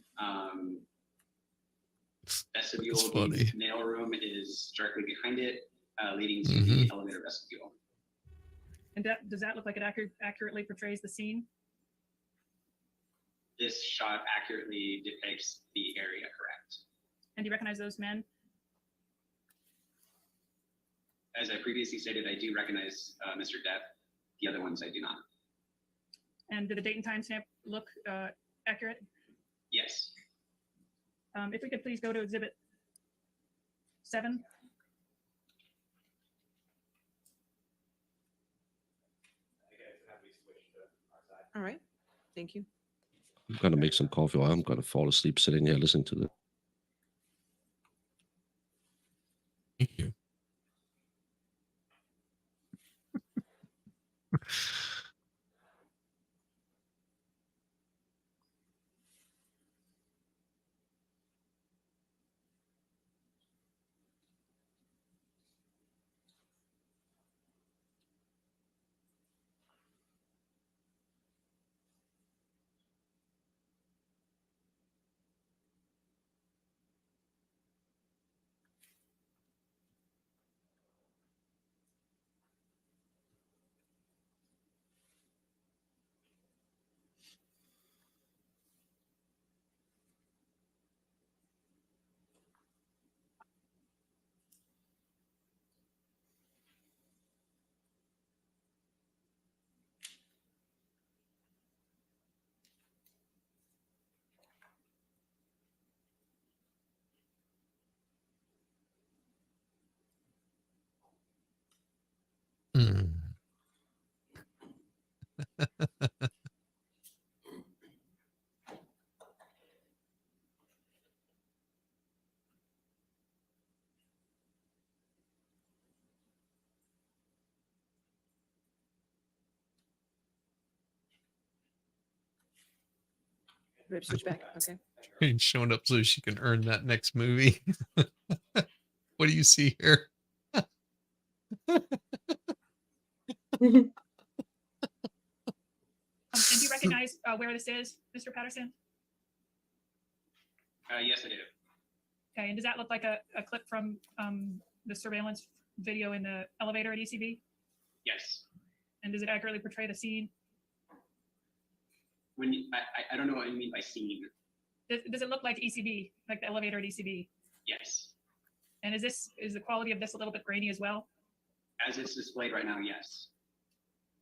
Vestibule, That's the funny. mail room is directly behind it, leading to Mhm. the elevator vestibule. And does that look like it accurately portrays the scene? This shot accurately depicts the area, correct? And do you recognize those men? As I previously stated, I do recognize Mr. Depp. The other ones I do not. And did the date and timestamp look accurate? Yes. If we could please go to exhibit 7. All right. Thank you. I'm gonna make some coffee or I'm gonna fall asleep sitting here listening to this. Thank you. Mm. We have to switch back. Okay. And showing up so she can earn that next movie. What do you see here? And do you recognize where this is, Mr. Patterson? Yes, I do. Okay, and does that look like a clip from the surveillance video in the elevator at ECB? Yes. And does it accurately portray the scene? When you, I don't know what you mean by scene. Does it look like ECB, like the elevator at ECB? Yes. And is the quality of this a little bit grainy as well? As it's displayed right now, yes.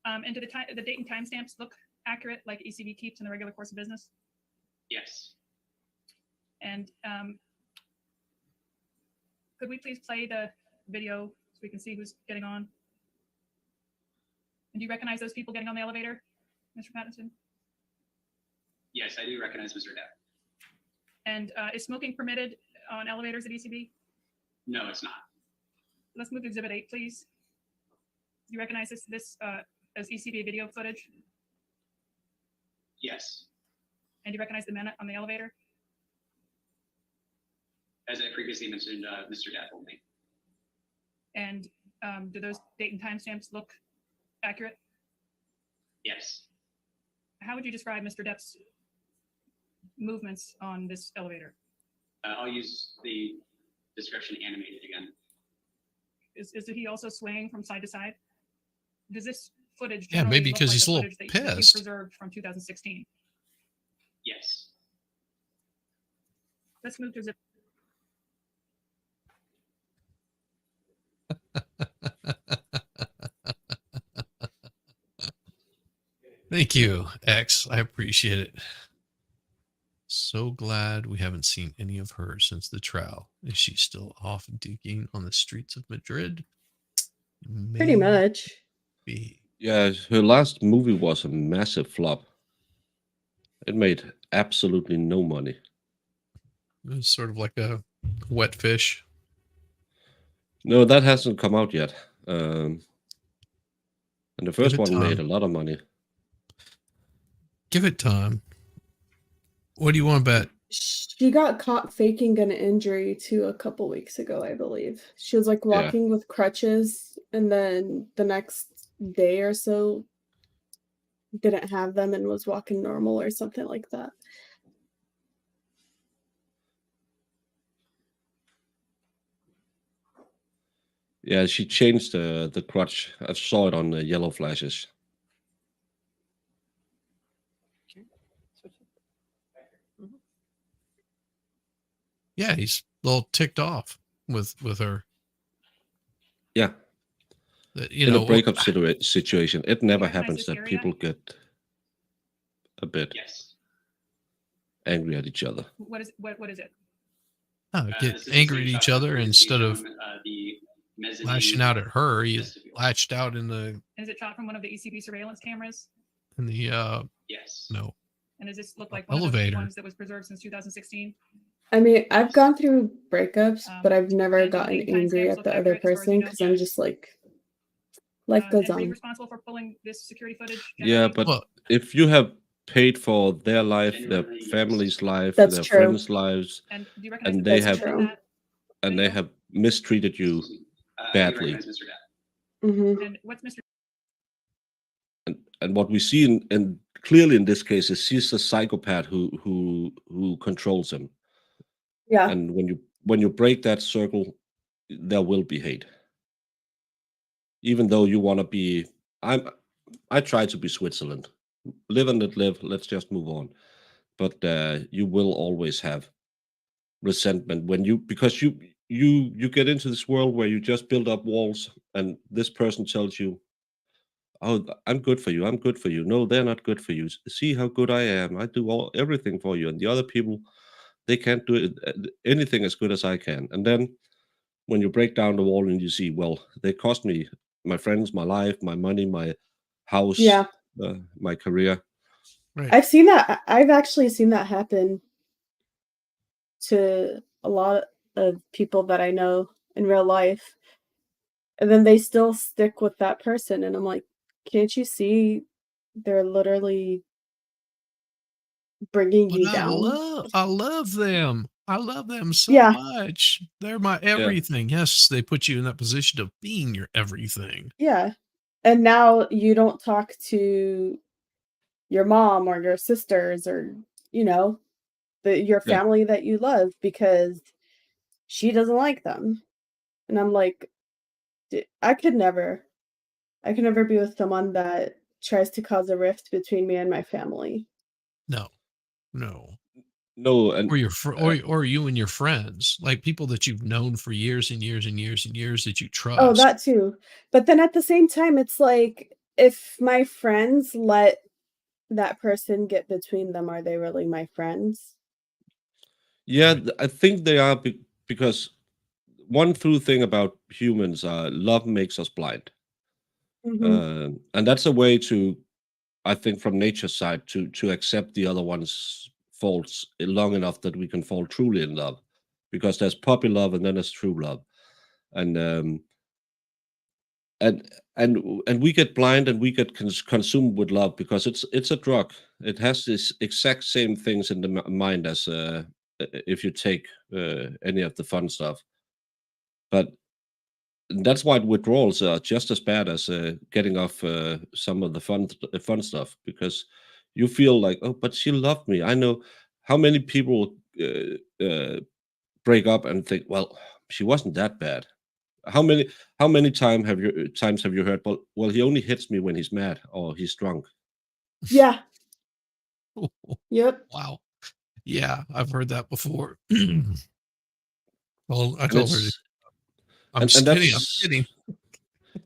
And do the date and timestamps look accurate like ECB keeps in the regular course of business? Yes. And could we please play the video so we can see who's getting on? And do you recognize those people getting on the elevator, Mr. Pattinson? Yes, I do recognize Mr. Depp. And is smoking permitted on elevators at ECB? No, it's not. Let's move to Exhibit 8, please. Do you recognize this as ECB video footage? Yes. And do you recognize the men on the elevator? As I previously mentioned, Mr. Depp only. And do those date and timestamps look accurate? Yes. How would you describe Mr. Depp's movements on this elevator? I'll use the description animated again. Is he also swaying from side to side? Does this footage Yeah, generally maybe look 'cause like he's the a little footage that you pissed. preserved from 2016? Yes. Let's move to Exhibit. Thank you, X. I appreciate it. So glad we haven't seen any of her since the trial. Is she still off digging on the streets of Madrid? Pretty much. Maybe. Yeah, her last movie was a massive flop. It made absolutely no money. It was sort of like a wet fish. No, that hasn't come out yet. And the first it one made a time. lot of money. Give it time. What do you want to bet? She got caught faking an injury too a couple weeks ago, I believe. She was like walking with crutches, and then the next day or so didn't have them and was walking normal or something like that. Yeah, she changed the crutch. I saw it on the yellow flashes. Yeah, he's a little ticked off with her. Yeah. You In know, a breakup situation, it never recognize happens this that area? people get a bit Yes. angry at each other. What is it? get This is angry at the each shot other where you see instead of from, the mezzanine lashing out at her. He vestibule. latched out in the And is it shot from one of the ECB surveillance cameras? Yes. no. And does this look like one of Elevator. the ones that was preserved since 2016? I mean, I've gone through breakups, but I've never and do the gotten date and angry timestamps at look the other accurate as far as you person know? because I'm Yes. just like, life goes And were you on. responsible for pulling this security footage? Yeah, generally? but Well, if you have paid for their life, their Genuinely, yes. family's life, That's their true. friends' lives, And do you recognize and the they person have in that and they video? have mistreated you Excuse me. I do badly. recognize Mr. Depp. Hmm. And what's Mr. And what we see in clearly in this case is she's a psychopath who controls him. Yeah. And when you break that circle, there will be hate. Even though you want to be, I try to be Switzerland, live and let live. Let's just move on. But you will always have resentment because you get into this world where you just build up walls, and this person tells you, "Oh, I'm good for you. I'm good for you." No, they're not good for you. See how good I am. I do everything for you, and the other people, they can't do anything as good as I can. And then when you break down the wall and you see, well, they cost me my friends, my life, my money, my house, Yeah. my career. right. I've seen that. I've actually seen that happen to a lot of people that I know in real life. And then they still stick with that person. And I'm like, can't you see they're literally bringing But you down? I love them. I love them so Yeah. much. They're my everything. Yes, they put you in that position of being your everything. Yeah. And now you don't talk to your mom or your sisters or, your Yeah. family that you love because she doesn't like them. And I'm like, I could never be with someone that tries to cause a rift between me and my family. No. No, and or or you and your friends, like people that you've known for years and years and years and years that you Oh, trust. that too. But then at the same time, it's like if my friends let that person get between them, are they really my friends? yeah, Right. I think they are because one true thing about humans, love makes us blind. Mhm. And that's a way to, I think, from nature's side, to accept the other one's faults long enough that we can fall truly in love, because there's puppy love and then there's true love, and and and we get blind and we get consumed with love because it's a drug. It has this exact same things in the mind as if you take any of the fun stuff, but that's why withdrawals are just as bad as getting off some of the fun stuff, because you feel like, oh, but she loved me. I know how many people break up and think, well, she wasn't that bad. How many times have you heard? Well, he only hits me when he's mad or he's drunk. Yeah. Yep. Wow. Yeah, I've heard that before. Well, I And told her to, it's I'm and just kidding. I'm that's kidding.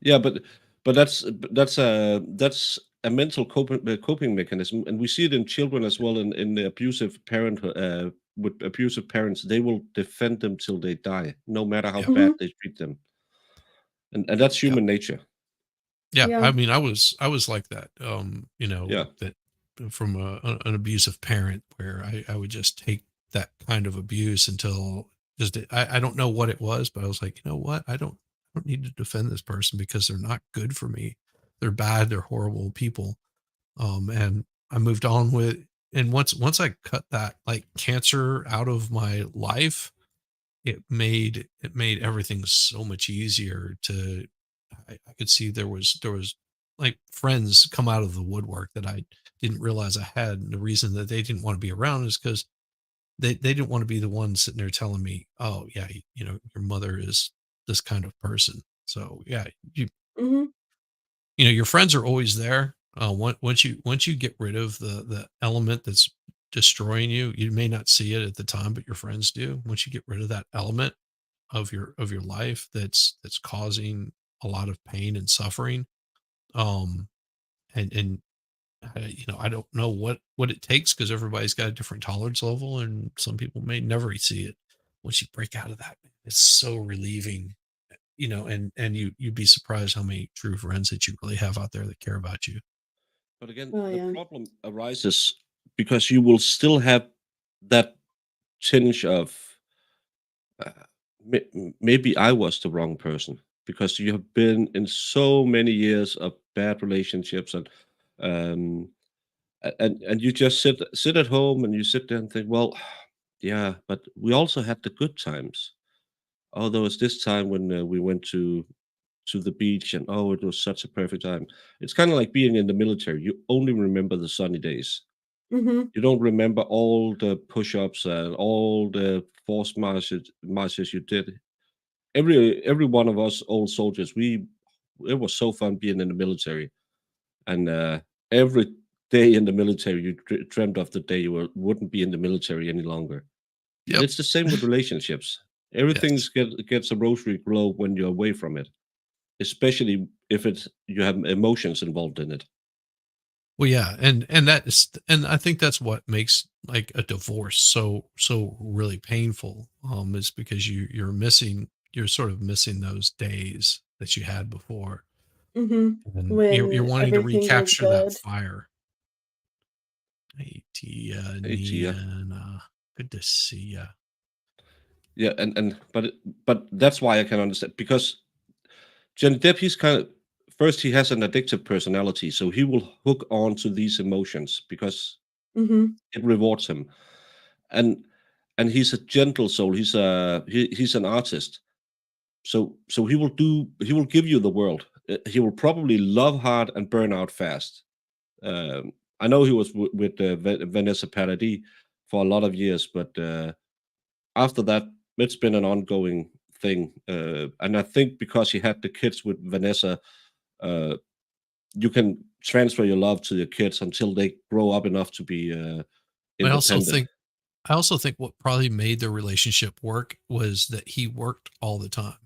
yeah, but that's a mental coping mechanism, and we see it in children as well. In the abusive parent with abusive parents, they will defend them till they die, no matter how Yep. bad Mhm. they treat them, and that's Yeah. human nature. Yeah. Yeah. I mean, I was like that. Yeah, That from an abusive parent where I would just take that kind of abuse until just I don't know what it was, but I was like, you know what? I don't need to defend this person because they're not good for me. They're bad, they're horrible people. And I moved on with, and once I cut that like cancer out of my life, it made everything so much easier to I could see there was like friends come out of the woodwork that I didn't realize I had. And the reason that they didn't want to be around is because they didn't want to be the ones sitting there telling me, oh yeah, your mother is this kind of person. So yeah, Mhm. your friends are always there. Once you get rid of the element that's destroying you, you may not see it at the time, but your friends do. Once you get rid of that element of your life that's causing a lot of pain and suffering, um, and I don't know what it takes because everybody's got a different tolerance level, and some people may never see it. Once you break out of that, it's so relieving, and you'd be surprised how many true friends that you really have out there that care about you. but again, Oh, the yeah. problem arises because you will still have that tinge of uh, maybe I was the wrong person, because you have been in so many years of bad relationships, um and you just sit at home and you sit there and think, well, yeah, but we also had the good times. Oh, there was this time when we went to the beach, and oh, it was such a perfect time. It's kind of like being in the military. You only remember the sunny days. Mhm. You don't remember all the push-ups and all the force marches you did. Every one of us old soldiers, we it was so fun being in the military, and every day in the military, you dreamt of the day you wouldn't be in the military any longer. And Yep. it's the same with relationships. Everything Yes. gets a rosary glow when you're away from it, especially if it's you have emotions involved in it. Well, yeah, and I think that's what makes like a divorce so really painful. Is because you're sort of missing those days that you had before, Mhm. and you're When wanting to everything goes recapture that good. fire. Hey, Tia, Hey, Tia. Nian, good to see you. Yeah, but that's why I can understand, because Johnny Depp, he's kind of, first he has an addictive personality, so he will hook on to these emotions because Mhm. it rewards him, and he's a gentle soul. He's an artist, so he will give you the world. He will probably love hard and burn out fast. I know he was with Vanessa Paradis for a lot of years, but after that, it's been an ongoing thing. And I think because he had the kids with Vanessa, uh, you can transfer your love to your kids until they grow up enough to be I also independent. I also think what probably made their relationship work was that he worked all the time.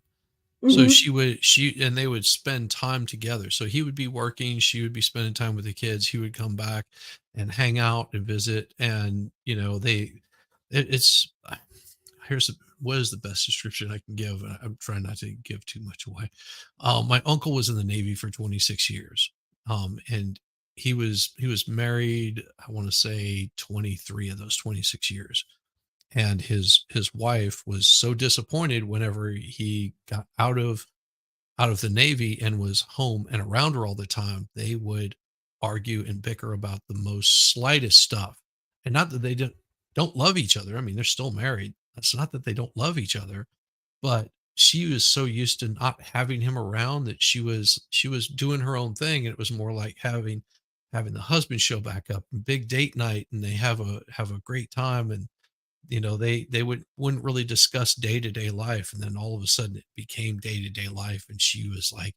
So Mhm. and they would spend time together. So he would be working, she would be spending time with the kids. He would come back and hang out and visit. And, it's, what is the best description I can give? I'm trying not to give too much away. My uncle was in the Navy for 26 years. And he was married, I want to say 23 of those 26 years. And his wife was so disappointed whenever he got out of the Navy and was home and around her all the time. They would argue and bicker about the most slightest stuff. And not that they don't love each other. I mean, they're still married. It's not that they don't love each other, but she was so used to not having him around that she was doing her own thing. And it was more like having the husband show back up and big date night, and they have a great time. And they wouldn't really discuss day-to-day life, and then all of a sudden it became day-to-day life, and she was like,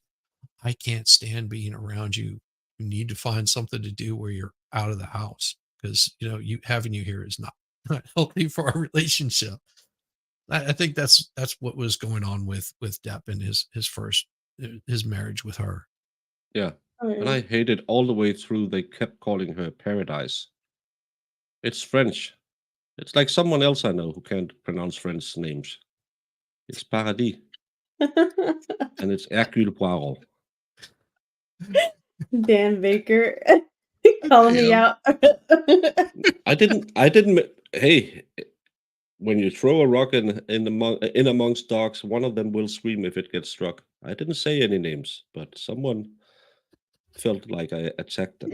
I can't stand being around you. You need to find something to do where you're out of the house, because you having you here is not healthy for our relationship. I think that's what was going on with Depp and his marriage with her. Yeah. Oh, And yeah. I hated all the way through they kept calling her Paradise. It's French. It's like someone else I know who can't pronounce French names. It's Paradis, and it's Hercule Poirot. Dan Baker calling me Yeah. out. Hey, when you throw a rock in amongst dogs, one of them will scream if it gets struck. I didn't say any names, but someone felt like I attacked them.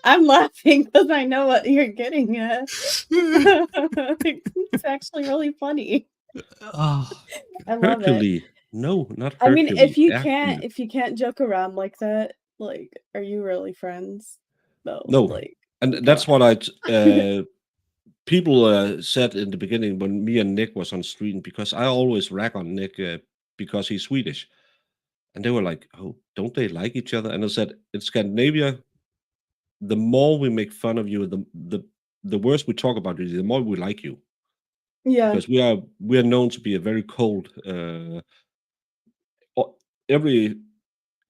I'm laughing because I know what you're getting at. It's actually really funny. Oh, I love it. Hercule. No, not I mean, Hercule. Hercule. if you can't joke around like that, like, are you really friends? No, No. like, And come that's what people said in the beginning when me and Nick was on stream, because I always rag on Nick because he's Swedish. And they were like, "Oh, don't they like each other?" And I said, "In Scandinavia, the more we make fun of you, the worse we talk about you, the more we like you, yeah, because we are known to be a very cold. O- every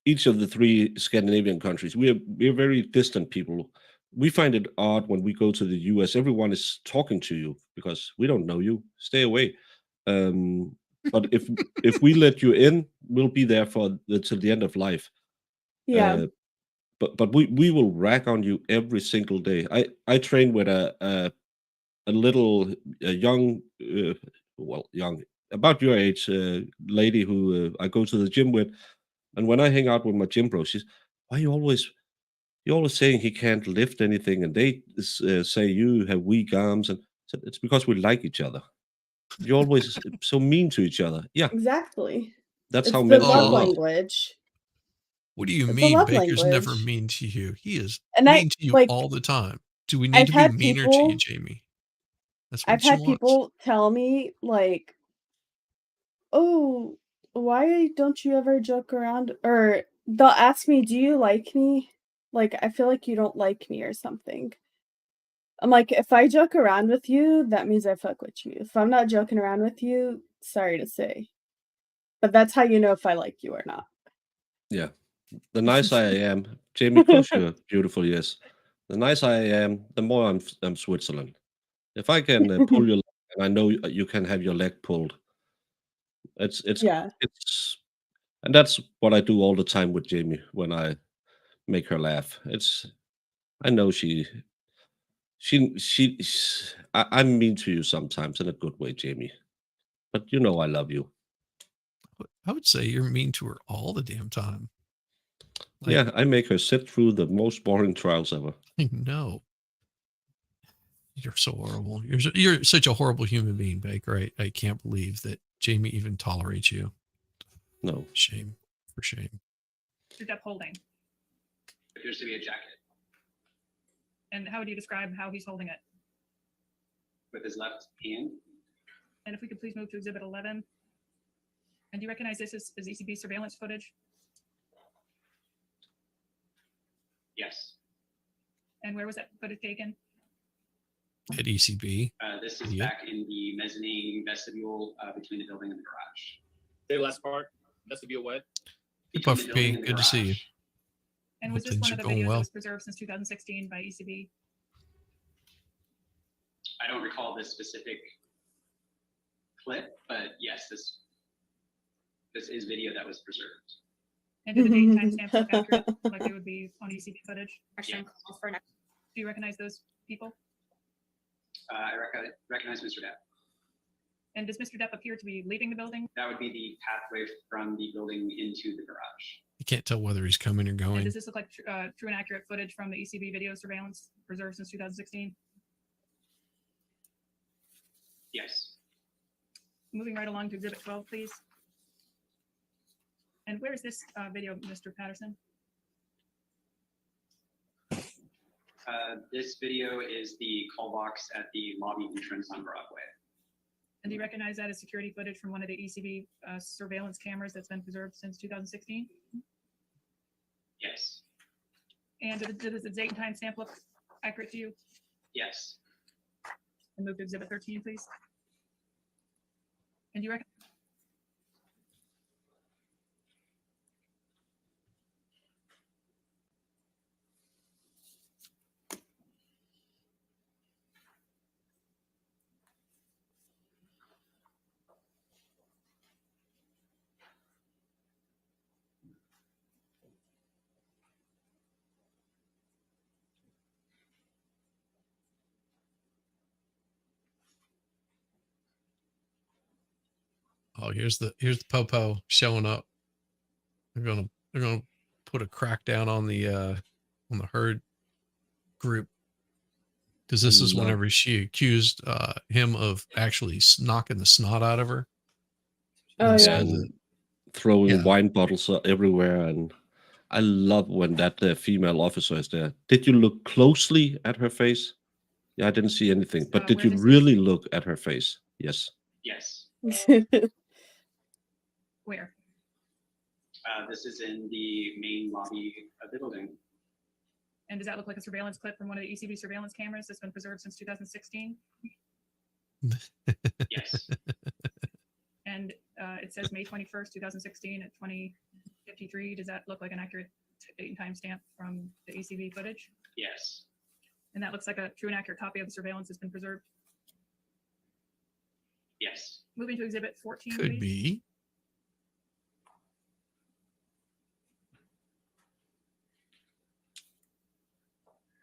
each of the three Scandinavian countries, we're very distant people. We find it odd when we go to the US. Everyone is talking to you because we don't know you. Stay away. Um, but if we let you in, we'll be there till the end of life. yeah, Uh, but we will rag on you every single day. I train with a little a young young about your age lady who I go to the gym with, and when I hang out with my gym bro, she's, why you always saying he can't lift anything, and they say you have weak arms, and so it's because we like each other. You're always so mean to each other. Yeah, exactly. that's how It's the men love show love. oh, language. what do you It's a mean? love Baker's never language. mean to you. He is And mean to you like, all the time. Do we need I've to be had meaner to you, people Jamie? That's I've what she had wants. people tell me, like, "Oh, why don't you ever joke around?" Or they'll ask me, "Do you like me? Like, I feel like you don't like me or something." I'm like, "If I joke around with you, that means I fuck with you. If I'm not joking around with you, sorry to say. But that's how you know if I like you or not." Yeah, the nicer I am, Jamie, close your beautiful ears. The nicer I am, the more I'm Switzerland. If I can pull your leg, and I know you can have your leg pulled, it's it's Yeah. it's and that's what I do all the time with Jamie when I make her laugh. I know I'm mean to you sometimes in a good way, Jamie, but you know I love you. I would say you're mean to her all the damn time. Like, Yeah, I make her sit through the most boring trials ever. I know. You're so horrible. You're such a horrible human being, Baker. I can't believe that Jamie even tolerates you. No, Shame. For shame. Mr. Depp holding? Appears to be a jacket And how would you describe how he's holding it? with his left hand. And if we could please move to Exhibit 11. And do you recognize this as ECB surveillance footage? Yes. And where was that footage taken? at ECB. This is Yeah. back in the mezzanine vestibule between the building and the garage. Say the last part. Vestibule what? Hey, Between the Puffer building P, and the good to see you. garage. And Hope was this things one are of the going videos that well. was preserved since 2016 by ECB? I don't recall this specific clip, but yes, this is video that was preserved. And do the date timestamps look accurate, like they would be on ECB footage? Action calls for next. Do you recognize those people? I recognize Mr. Depp. And does Mr. Depp appear to be leaving the building? That would be the pathway from the building into the garage. You can't tell whether he's coming or And going. does this look like true and accurate footage from the ECB video surveillance preserved since 2016? Yes. Moving right along to Exhibit 12, please. And where is this video, Mr. Patterson? This video is the call box at the lobby entrance on Broadway. And do you recognize that as security footage from one of the ECB surveillance cameras that's been preserved since 2016? Yes. And does the date and time stamp look accurate to you? Yes. And move to Exhibit 13, please. And do you recognize? Oh, here's the popo showing up. They're gonna put a crackdown on the herd group, because this is Love- whenever she accused him of actually knocking the snot out of her. Oh, And yeah. said and that- throwing Yeah. wine bottles everywhere. And I love when that female officer is there. Did you look closely at her face? Yeah, I didn't see anything. But did where you this is? really look at her face? Yes. Yes. Where? This is in the main lobby of the building. And does that look like a surveillance clip from one of the ECB surveillance cameras that's been preserved since 2016? Yes. And it says May 21st, 2016 at 20:53. Does that look like an accurate date and time stamp from the ECB footage? Yes. And that looks like a true and accurate copy of the surveillance that's been preserved. Yes. Moving to Exhibit 14, Could please. be.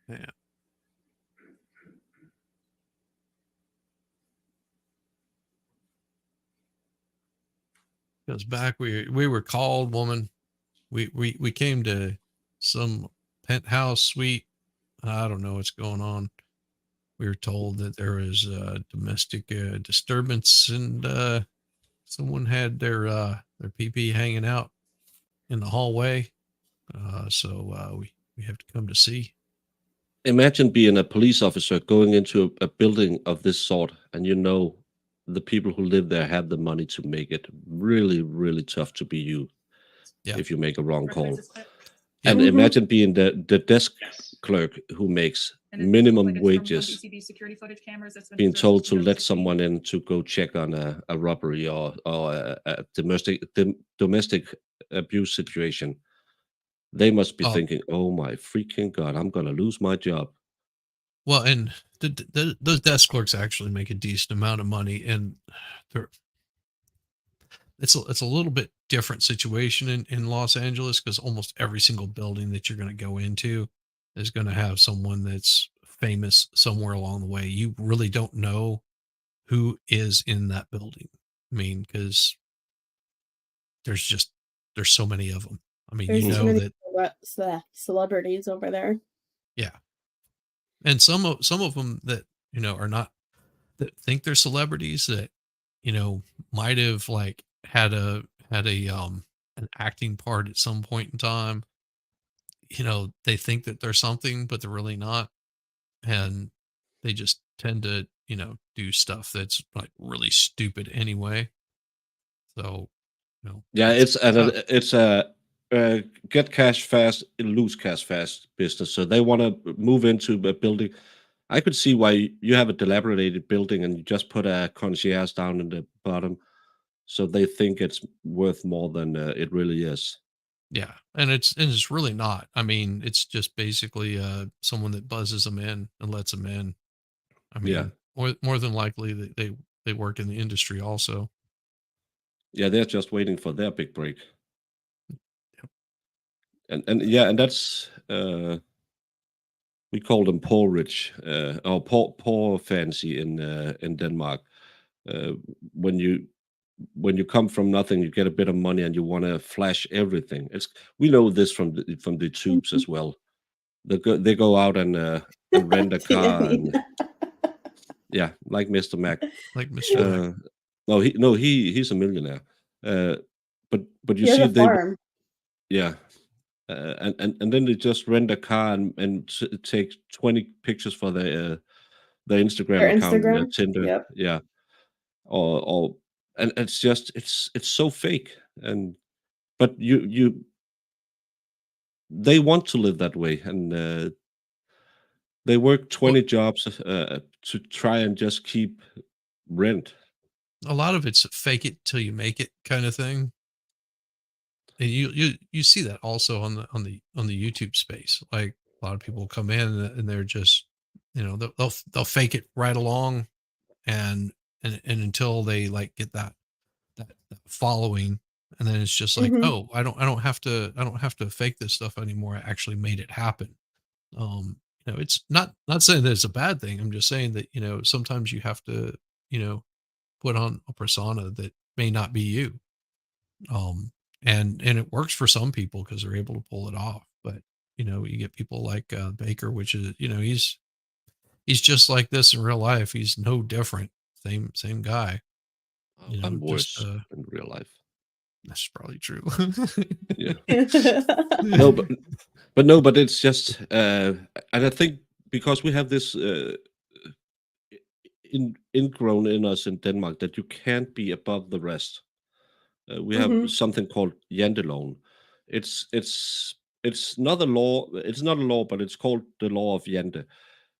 Yeah. Because back we were called, woman. We came to some penthouse suite. I don't know what's going on. We were told that there was a domestic disturbance, and someone had their PP hanging out in the hallway. So we have to come to see. Imagine being a police officer going into a building of this sort, and you know the people who live there have the money to make it really, really tough to be you Yeah. if you make a wrong Recognize call. this clip? And Mhm. imagine being the desk Yes. clerk who makes And does this look minimum like it's from one of the wages ECB security footage cameras that's been being preserved told since to let 2016? someone in to go check on a robbery or a domestic abuse situation. They must be Oh. thinking, "Oh my freaking God, I'm gonna lose my job." Well, and those desk clerks actually make a decent amount of money, and it's a little bit different situation in Los Angeles, because almost every single building that you're going to go into is going to have someone that's famous somewhere along the way. You really don't know who is in that building. I mean, because there's so many of them. I mean, There's you too know many that. celebrities over there. Yeah. And some of them that, are not, that think they're celebrities, that, might have like had an acting part at some point in time. They think that they're something, but they're really not. And they just tend to, do stuff that's like really stupid anyway. So, Yeah, it's tough. a get cash fast, lose cash fast business. So they want to move into a building. I could see why you have a dilapidated building and you just put a concierge down in the bottom, so they think it's worth more than it really is. Yeah, and it's really not. I mean, it's just basically someone that buzzes them in and lets them in. I Yeah, mean, more than likely they work in the industry also. yeah, they're just waiting for their big break. And yeah, and that's we call them poor rich or poor fancy in Denmark. Uh, when you come from nothing, you get a bit of money and you want to flash everything. It's we know this from the tubes Mhm. as well. They go out and rent a car and yeah, like Mr. Mac. Like Mr. Mac. He's a millionaire. Uh, but you He has see a they farm. yeah. And then they just rent a car and take 20 pictures for their Instagram Their account and their Instagram. Tinder. Yep. Yeah. Or and it's just it's so fake. And but they want to live that way and they work Well, 20 jobs to try and just keep rent. a lot of it's fake it till you make it kind of thing. And you see that also on the YouTube space. Like a lot of people come in and they're just, they'll fake it right along and until they like get that following, and then it's just like, Mhm. oh, I don't have to fake this stuff anymore. I actually made it happen. It's not saying that it's a bad thing. I'm just saying that, sometimes you have to, you know, put on a persona that may not be you. And it works for some people because they're able to pull it off. But you get people like Baker, which is, he's just like this in real life. He's no different. Same guy. I'm Just worse in real life. that's probably true. Yeah. No, but it's just and I think because we have this ingrown in us in Denmark that you can't be above the rest. We have Mhm. something called janteloven. It's not a law. It's not a law, but it's called the law of Jante,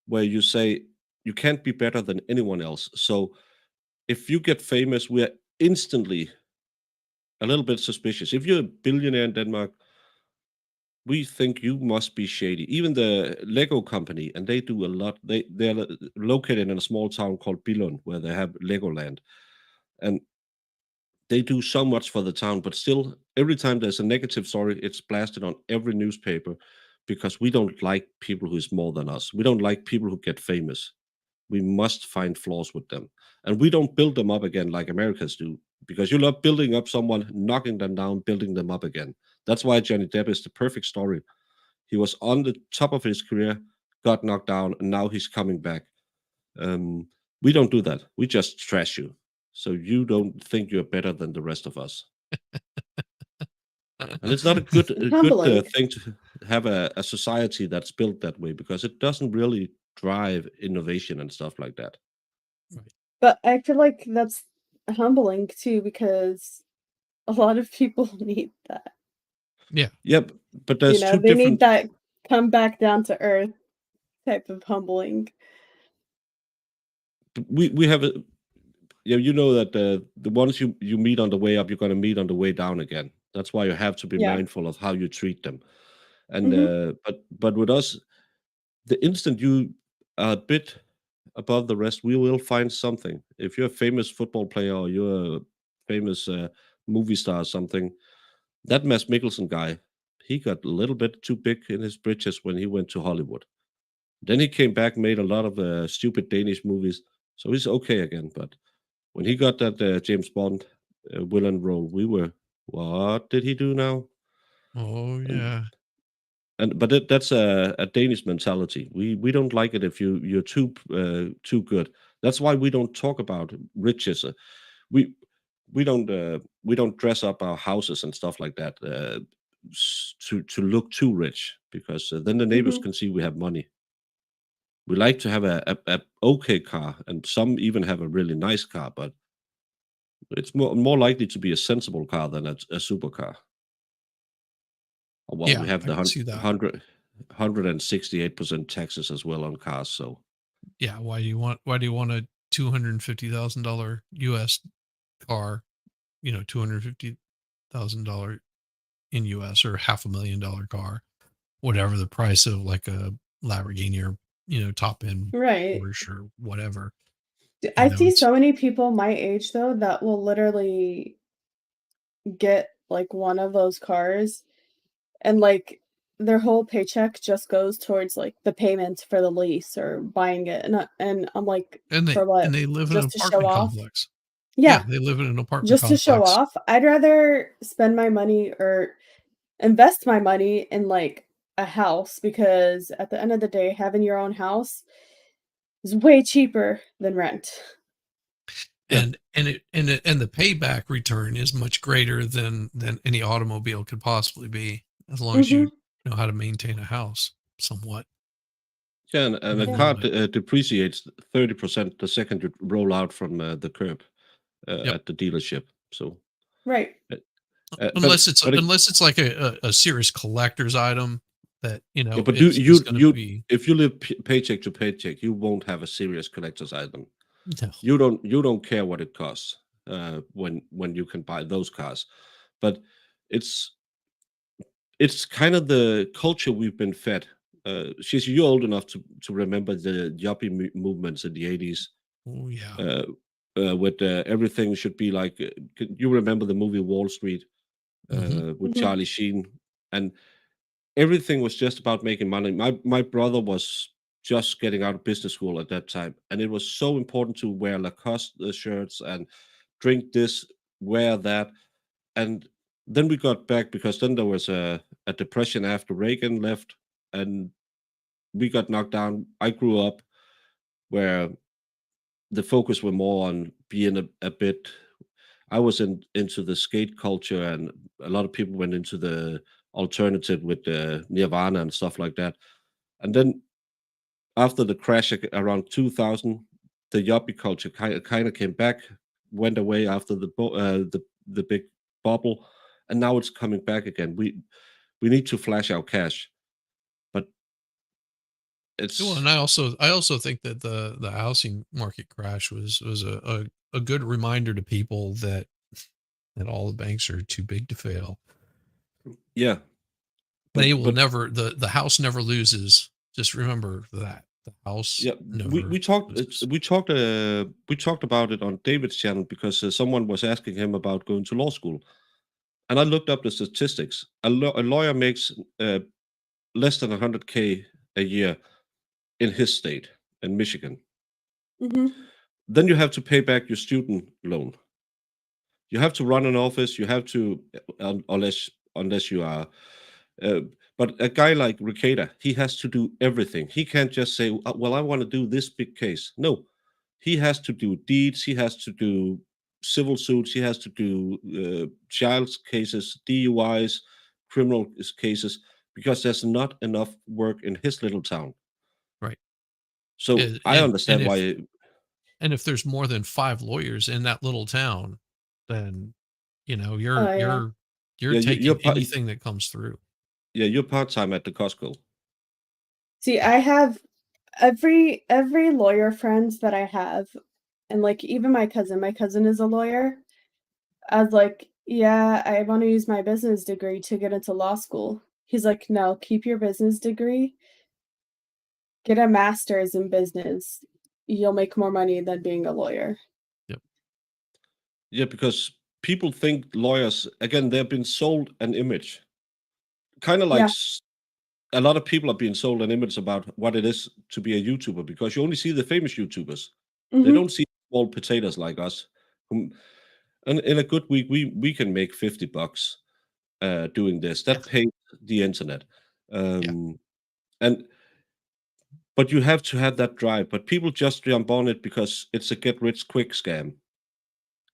where you say you can't be better than anyone else. So if you get famous, we are instantly a little bit suspicious. If you're a billionaire in Denmark, we think you must be shady. Even the Lego company, and they do a lot. They're located in a small town called Billund, where they have Legoland, and they do so much for the town. But still, every time there's a negative story, it's blasted on every newspaper because we don't like people who's more than us. We don't like people who get famous. We must find flaws with them, and we don't build them up again like Americans do. Because you love building up someone, knocking them down, building them up again. That's why Johnny Depp is the perfect story. He was on the top of his career, got knocked down, and now he's coming back. Um, we don't do that. We just trash you, so you don't think you're better than the rest of us. And it's not a good Humbling. thing to have a society that's built that way because it doesn't really drive innovation and stuff like that. But I feel like that's humbling too because a lot of people need that. Yeah. Yep, but there's two They need different. that come back down to earth type of humbling. We have a. Yeah, you know that the ones you meet on the way up, you're going to meet on the way down again. That's why you have to be Yeah. mindful of how you treat them. And Mhm. but with us, the instant you are a bit above the rest, we will find something. If you're a famous football player or you're a famous movie star or something, that Mads Mikkelsen guy, he got a little bit too big in his britches when he went to Hollywood. Then he came back, made a lot of stupid Danish movies, so he's okay again. But when he got that James Bond villain role, we were, what did he do now? Oh yeah. And but that's a Danish mentality. We don't like it if you're too good. That's why we don't talk about riches. We we don't dress up our houses and stuff like that to look too rich because then the neighbors Mhm. can see we have money. We like to have a okay car, and some even have a really nice car, but it's more likely to be a sensible car than a supercar. Well, Yeah, we have I the can see that. 168% taxes as well on cars, so Yeah, why do you want a $250,000 US car, $250,000 in US, or $500,000 car, whatever the price of like a Lamborghini or, top end Right. Porsche or whatever. I see It's so many people my age though that will literally get like one of those cars and like their whole paycheck just goes towards like the payments for the lease or buying it. And I'm like, and for what? they live in an Just to show apartment off? complex. Yeah, Yeah, they live in an apartment just to show complex. off. I'd rather spend my money or invest my money in like a house because at the end of the day, having your own house is way cheaper than rent. Yeah. And the payback return is much greater than any automobile could possibly be, as long as you Mhm. know how to maintain a house somewhat Yeah, and a Yeah. car minimally. depreciates 30% the second you roll out from the curb Yep. at the dealership. So, Right. uh, Unless it's but like a serious collector's item that, yeah, but is going to you be. if you live paycheck to paycheck, you won't have a serious collector's item. No. You don't care what it costs when you can buy those cars, but it's it's kind of the culture we've been fed. You're old enough to remember the yuppie movements in the 80s, Oh yeah. with everything should be like. You remember the movie Wall Street Hmm. with Mhm. Charlie Sheen, and everything was just about making money. My brother was just getting out of business school at that time, and it was so important to wear Lacoste shirts and drink this, wear that, and then we got back because then there was a depression after Reagan left, and we got knocked down. I grew up where the focus were more on being a bit. I was into the skate culture, and a lot of people went into the alternative with Nirvana and stuff like that. And then after the crash around 2000, the yuppie culture kind of came back, went away after the big bubble, and now it's coming back again. We need to flash our cash, but Well, and it's I also think that the housing market crash was a good reminder to people that all the banks are too big to fail. yeah, They but will never, the house never loses. Just remember that the house yeah, never loses. we talked about it on David's channel because someone was asking him about going to law school, and I looked up the statistics. A lawyer makes less than 100K a year in his state, in Michigan. Mhm. Then you have to pay back your student loan. You have to run an office. You have to, unless you are. Uh, but a guy like Ricada, he has to do everything. He can't just say, "Well, I want to do this big case." No, he has to do deeds. He has to do civil suits. He has to do child's cases, DUIs, criminal cases, because there's not enough work in his little town. Right. So And I and understand if why. and if there's more than 5 lawyers in that little town, then, Oh, you're yeah. you're Yeah, taking anything that comes through. you're part time at the Costco. See, I have every lawyer friends that I have, and, like, even my cousin is a lawyer. I was like, "Yeah, I wanna use my business degree to get into law school." He's like, "No, keep your business degree, get a master's in business. You'll make more money than being a lawyer." Yep. Yeah, because people think lawyers, again, they've been sold an image. Kind of like Yeah. a lot of people are being sold an image about what it is to be a YouTuber because you only see the famous YouTubers. They Mhm. don't see small potatoes like us. Whom, and in a good week, we can make $50 doing this. Yeah. That pays the internet. Yeah. And but you have to have that drive. But people just jump on it because it's a get rich quick scam.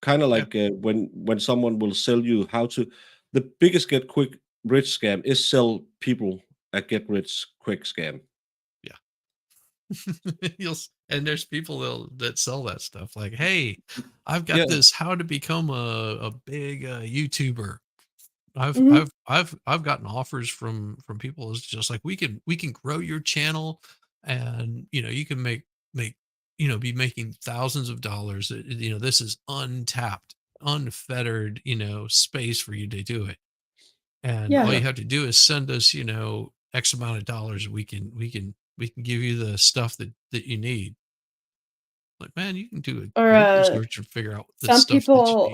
Kind of Yeah. like when someone will sell you how to. The biggest get quick rich scam is sell people a get rich quick scam. And there's people that sell that stuff like, hey, I've got Yeah, this how to become a big YouTuber. Mhm. I've gotten offers from people. It's just like, we can grow your channel, and you can make make, be making thousands of dollars. This is untapped, unfettered, space for you to do it. And all Yeah. you have to do is send us, X amount of dollars. We can give you the stuff that you need. Like, man, you can do a Or Google search and figure out the some stuff that you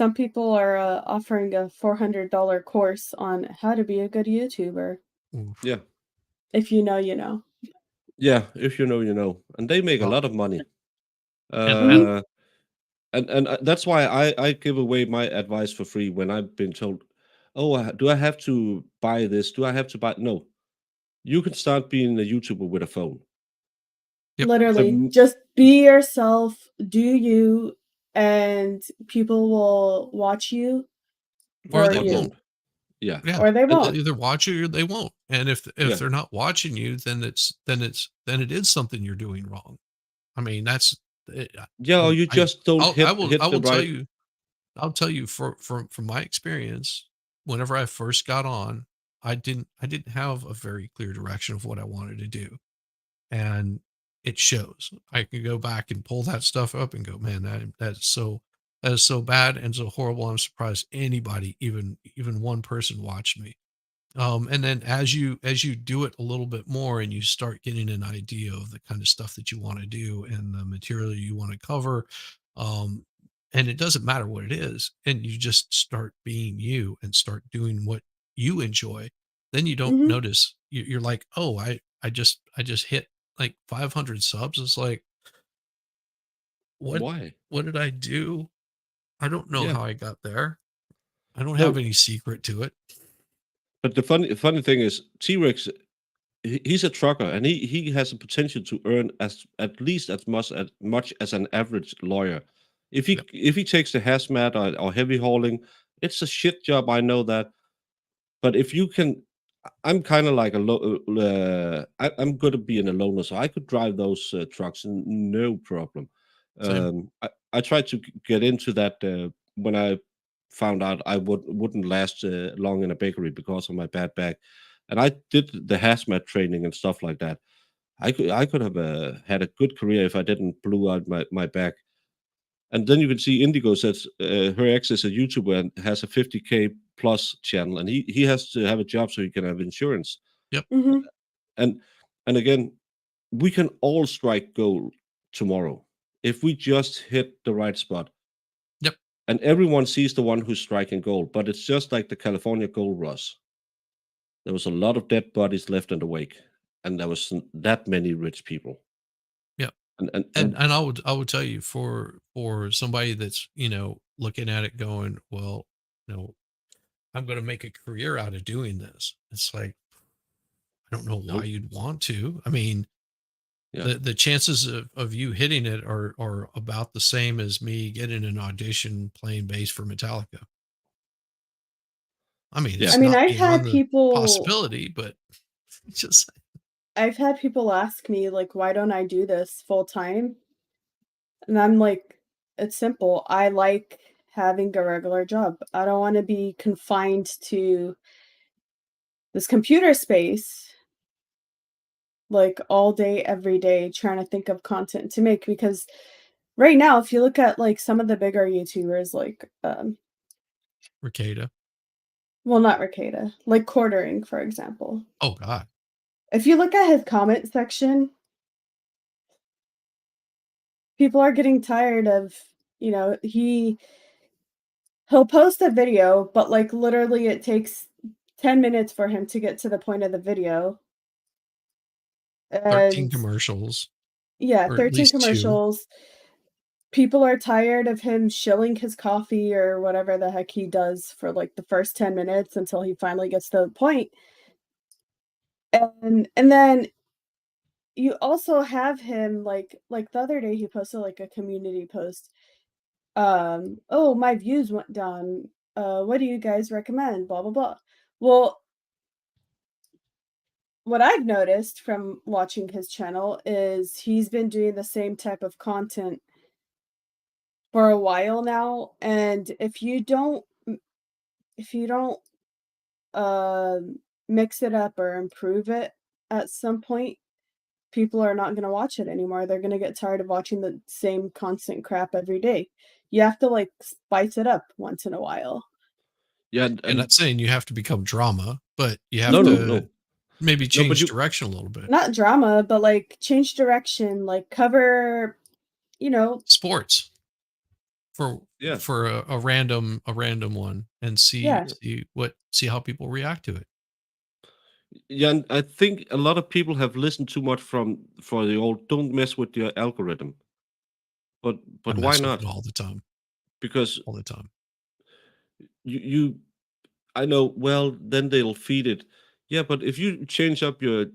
need. people are offering a $400 course on how to be a good YouTuber. Oof. Yeah. If you know, you know. Yeah, if you know, you know. And they make a Well, lot of money. and And that's why I give away my advice for free when I've been told, "Oh, do I have to buy this? Do I have to buy?" No, you can start being a YouTuber with a phone. Yep. Literally, The- just be yourself, do you, and people will watch you Or for they or you, won't. don't. Yeah, Yeah. or they They'll won't. either watch you or they won't. And if yeah, they're not watching you, then it is something you're doing wrong. I mean, that's yeah. Or you just don't I hit the will tell right. you, from my experience, whenever I first got on, I didn't have a very clear direction of what I wanted to do. And it shows. I can go back and pull that stuff up and go, man, that is so bad and so horrible. I'm surprised anybody, even one person, watched me. And then as you do it a little bit more and you start getting an idea of the kind of stuff that you want to do and the material you want to cover, um, and it doesn't matter what it is, and you just start being you and start doing what you enjoy, then you don't Mhm. notice. You're like, oh, I just hit like 500 subs. It's like, what Why? what did I do? I don't know Yeah. how I got there. I don't have No, any secret to it. but the funny thing is, T-Rex, he's a trucker, and he has a potential to earn at least as much as an average lawyer. Yep. If he takes the hazmat or heavy hauling, it's a shit job. I know that. But if you can, I'm kind of like I'm good at being a loner, so I could drive those trucks no problem. Same. I tried to get into that when I found out I wouldn't last long in a bakery because of my bad back, and I did the hazmat training and stuff like that. I could have had a good career if I didn't blew out my back. And then you can see Indigo says her ex is a YouTuber and has a 50K plus channel, and he has to have a job so he can have insurance. Yep. Mhm. And and again, we can all strike gold tomorrow if we just hit the right spot. Yep. And everyone sees the one who's striking gold, but it's just like the California gold rush. There was a lot of dead bodies left in the wake, and there was that many rich people. Yep. And and And and I would tell you, for somebody that's, looking at it going, well, I'm going to make a career out of doing this. It's like, I don't know why nope, you'd want to. I mean, yeah, the chances of you hitting it are about the same as me getting an audition playing bass for Metallica. I mean, yeah, I it's mean, not beyond the possibility, but it's just, I've had people ask me like, why don't I do this full time? And I'm like, it's simple. I like having a regular job. I don't want to be confined to this computer space like all day, every day, trying to think of content to make. Because right now, if you look at like some of the bigger YouTubers, like, Ricada. well, not Ricada, like Quartering, for example. Oh God. If you look at his comment section, people are getting tired of, he'll post a video, but like literally it takes 10 minutes for him to get to the point of the video. 13 And commercials, yeah, or at 13 least two. commercials. People are tired of him shilling his coffee or whatever the heck he does for like the first 10 minutes until he finally gets to the point. And then you also have him like the other day he posted like a community post. Oh, my views went down. What do you guys recommend? Blah blah blah. Well, what I've noticed from watching his channel is he's been doing the same type of content for a while now, and if you don't mix it up or improve it at some point, people are not going to watch it anymore. They're going to get tired of watching the same constant crap every day. You have to like spice it up once in a while. Yeah, I'm not saying you have to become drama, but you have no, to no, no. maybe No, but change you- direction a little bit. Not drama, but like change direction, like cover, you know, Sports for Yeah. for a random one and see Yeah. see how people react to it. Yeah, and I think a lot of people have listened too much for the old "don't mess with your algorithm." But I why mess with not? it all the time. Because All the time. you I know, well, then they'll feed it. Yeah, but if you change up your,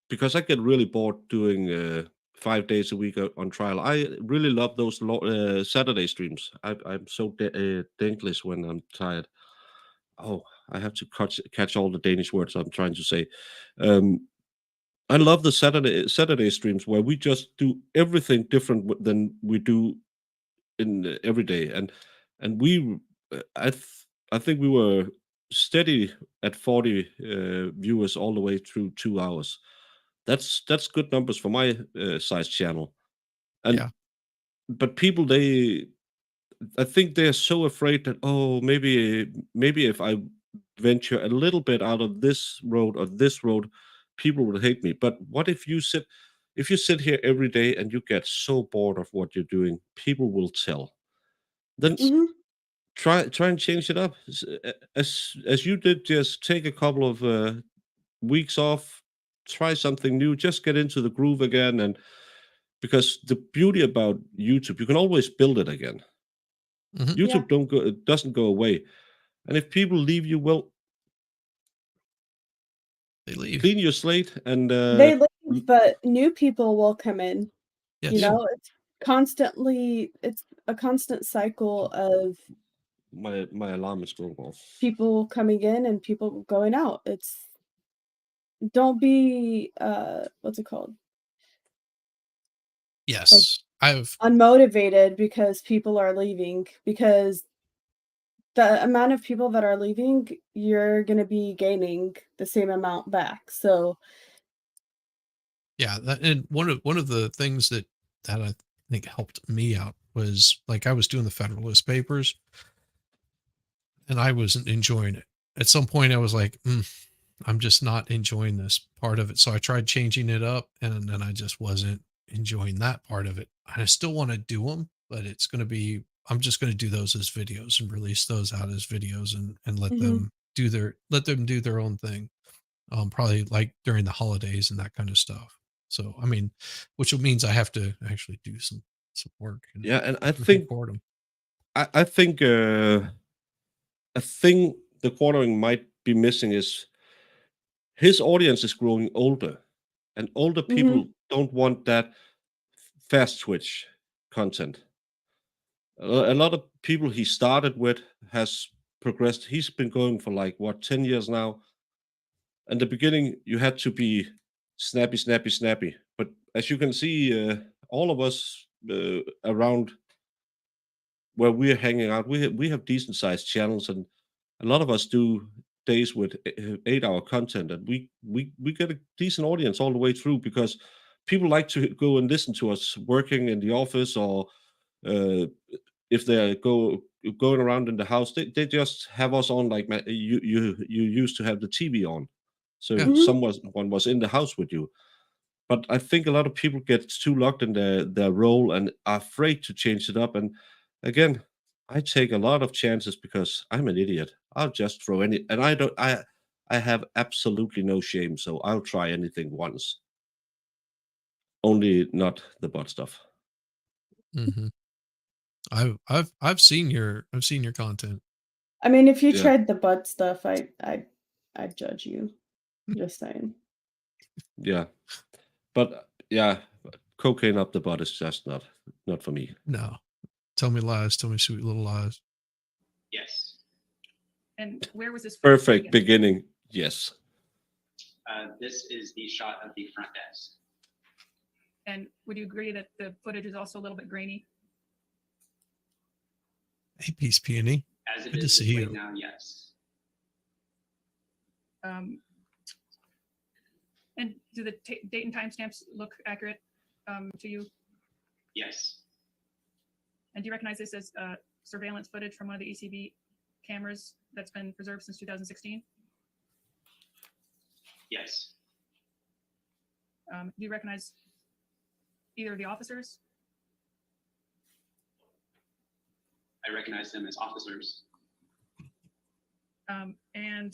because I get really bored doing 5 days a week on trial. I really love those Saturday streams. I'm so dankless when I'm tired. Oh, I have to catch all the Danish words I'm trying to say. I love the Saturday streams where we just do everything different than we do in every day, and we I think we were steady at 40 viewers all the way through 2 hours. That's good numbers for my size channel. And Yeah. but people, I think they're so afraid that, oh, maybe if I venture a little bit out of this road or this road, people will hate me. But what if you sit here every day and you get so bored of what you're doing, people will tell. Then mhm. try and change it up. As you did, just take a couple of weeks off, try something new, just get into the groove again. And because the beauty about YouTube, you can always build it again. Mhm. YouTube doesn't go away. And if people leave you, well, They leave. clean your slate and They leave, but new people will come in. Yes. You know, it's a constant cycle of my alarm is going off. people coming in and people going out. Don't be what's it called? Yes. I've Unmotivated because people are leaving, because the amount of people that are leaving, you're going to be gaining the same amount back. So, yeah, and one of the things that I think helped me out was like I was doing the Federalist Papers and I wasn't enjoying it. At some point I was like, I'm just not enjoying this part of it. So I tried changing it up and then I just wasn't enjoying that part of it. I still want to do them, but I'm just going to do those as videos and release those out as videos and let Mhm. them do their own thing. Probably like during the holidays and that kind of stuff. So, I mean, which means I have to actually do some work and Yeah, and I think record them. I think a thing the quartering might be missing is his audience is growing older, and older people don't want that fast twitch content. A lot of people he started with has progressed. He's been going for like what 10 years now. In the beginning, you had to be snappy, snappy, snappy. But as you can see, all of us around where we're hanging out, we have decent sized channels, and a lot of us do days with 8-hour content, and we get a decent audience all the way through because people like to go and listen to us working in the office, or if they're going around in the house, they just have us on like you used to have the TV on, so Yeah. someone was in the house with you. But I think a lot of people get too locked in their role and are afraid to change it up. And again, I take a lot of chances because I'm an idiot. I'll just throw any, and I have absolutely no shame, so I'll try anything once. Only not the butt stuff. Mm-hmm. I've seen your content. I mean, if you Yeah. tried the butt stuff, I'd judge you. Just saying. Yeah, but yeah, cocaine up the butt is just not for me. No, tell me lies. Tell me sweet little lies. Yes. And where was this? footage Perfect taken? beginning. Yes. This is the shot of the front desk. And would you agree that the footage is also a little bit grainy? Hey, Peace Peony. As it Good to is see displayed you. now, yes. And do the date and timestamps look accurate to you? Yes. And do you recognize this as surveillance footage from one of the ECB cameras that's been preserved since 2016? Yes. Do you recognize either of the officers? I recognize them as officers. And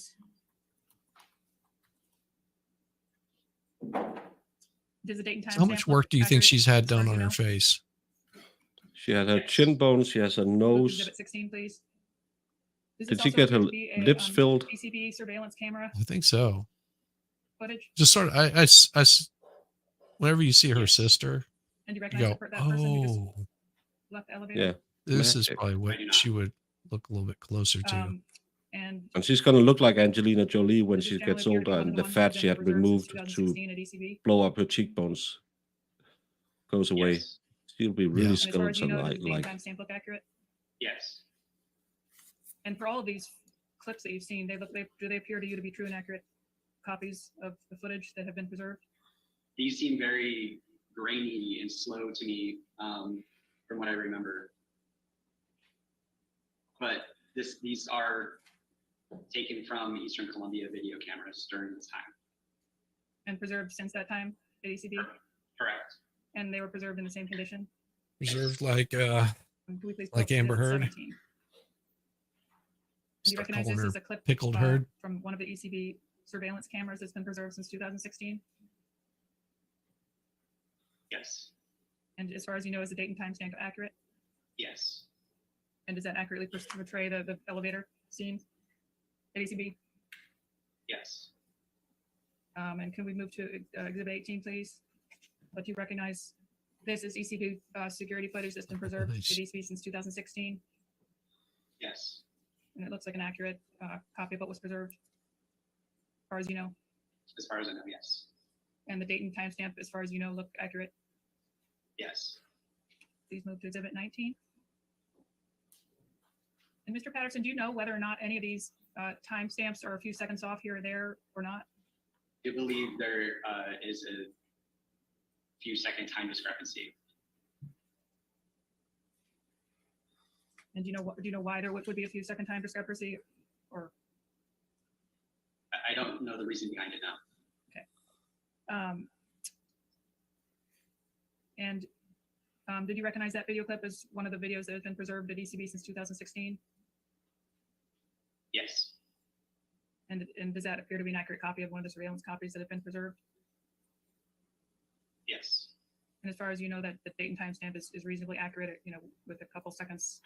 does the date and time? How much work do you think she's had done on her face? She had her Yes. chin bones. She has a nose. Exhibit 16, please. Does Did this she also get her appear to be a, lips filled? ECB surveillance camera I think so. footage? Just sort of, whenever you see her Yes. sister, And do you you recognize go, that person who just oh, left the elevator? Yeah. this is Magic. probably what I do not. she would look a little bit closer to. And And she's gonna look like Angelina Jolie when does this she generally gets appear to be older, one of and the the ones that have fat she been had preserved removed since to 2016 at ECB? blow up her cheekbones goes away. Yes. She'll be really Yeah. And as far as you skeleton know, does the date and like. timestamp look accurate? Yes. And for all of these clips that you've seen, do they appear to you to be true and accurate copies of the footage that have been preserved? These seem very grainy and slow to me, from what I remember. But these are taken from Eastern Columbia video cameras during this time. And preserved since that time at ECB? Correct. And they were preserved in the same condition? Preserved like Can we please pull Like up exhibit Amber Heard? 17? And you Start recognize calling this her as a clip Pickled Heard. from one of the ECB surveillance cameras that's been preserved since 2016? Yes. And as far as you know, is the date and timestamp accurate? Yes. And does that accurately portray the elevator scene at ECB? Yes. And can we move to exhibit 18, please? But you recognize this is ECB security footage that's been preserved at Nice. ECB since 2016, Yes. and it looks like an accurate copy of what was preserved, as far as you know. As far as I know, yes. And the date and timestamp, as far as you know, look accurate. Yes. Please move to exhibit 19. And Mr. Patterson, do you know whether or not any of these timestamps are a few seconds off here or there or not? I believe there is a few second time discrepancy. And do you know why there would be a few second time discrepancy? Or I don't know the reason behind it now. And did you recognize that video clip as one of the videos that has been preserved at ECB since 2016? Yes. And does that appear to be an accurate copy of one of the surveillance copies that have been preserved? Yes. And as far as you know, that the date and timestamp is reasonably accurate, with a couple seconds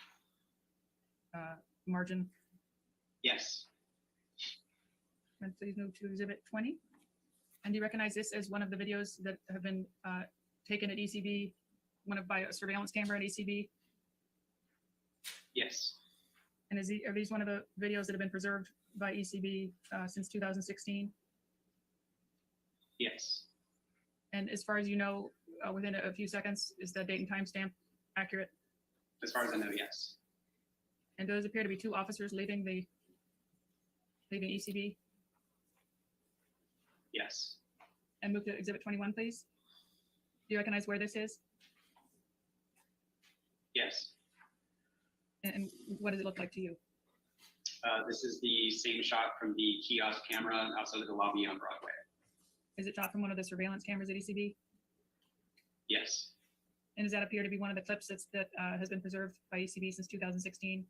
margin? Yes. And please move to exhibit 20. And do you recognize this as one of the videos that have been taken at ECB, by a surveillance camera at ECB? Yes. And are these one of the videos that have been preserved by ECB since 2016? Yes. And as far as you know, within a few seconds, is the date and timestamp accurate? As far as I know, yes. And does appear to be two officers leaving ECB? Yes. And move to exhibit 21, please. Do you recognize where this is? Yes. And what does it look like to you? This is the same shot from the kiosk camera outside of the lobby on Broadway. Is it shot from one of the surveillance cameras at ECB? Yes. And does that appear to be one of the clips that has been preserved by ECB since 2016?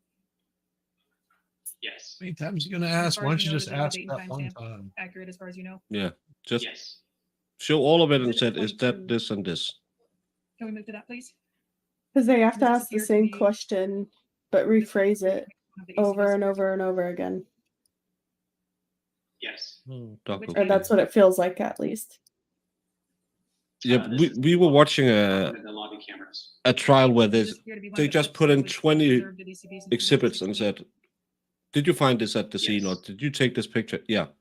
Yes. How many times are you going to As ask? far Why as don't you you know, just does it have a ask date and that one timestamp? time? Accurate as far as you know? Yeah, just Yes. show all of it and Exhibit said, "Is that 22. this and this?" Can we move to that, please? Because they have to Does this ask the appear to same be- question, but rephrase it One of the over ECB and over and over again. Yes. Dr. Which Or that's what it feels like, at least. Yeah, This we, is we were watching one of the lobby cameras. a trial where Does this there's appear to be one they of the just clips put that in was 20 preserved at ECB since exhibits and 2016? said, "Did you find this at the scene, or Yes. did you take this picture?" Yeah,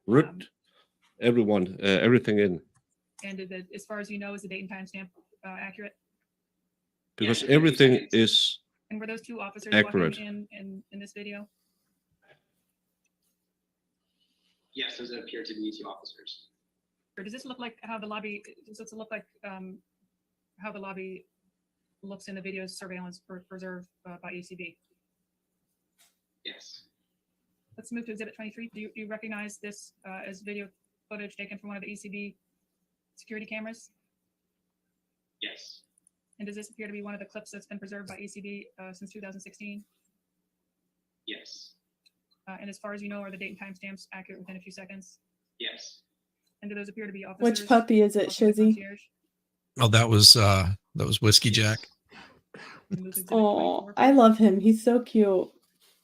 ripped everyone everything in And as far as you know, is the date and timestamp accurate? because it's 30 everything seconds. is And were those two officers Accurate. walking in this video? Yes, those appear to be two officers. Or does this look like how the lobby, does this look like how the lobby looks in the videos surveillance preserved by ECB? Yes. Let's move to exhibit 23. Do you recognize this as video footage taken from one of the ECB security cameras? Yes. And does this appear to be one of the clips that's been preserved by ECB since 2016? Yes. And as far as you know, are the date and timestamps accurate within a few seconds? Yes. And do those appear to be officers? Which puppy is it, also the Shizzy? concierge? Oh, that was Whiskey Jack. And move to exhibit Oh, 24. I love him. He's so cute.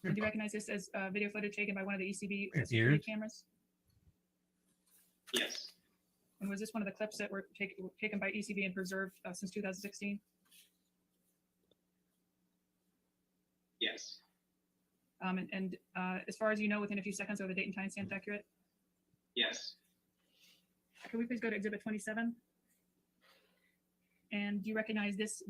And do you recognize this as video footage taken by one of the ECB Right security here. cameras? Yes. And was this one of the clips that were taken by ECB and preserved since 2016? Yes. And as far as you know, within a few seconds, are the date and timestamps accurate? Yes. Can we please go to exhibit 27? And do you recognize this?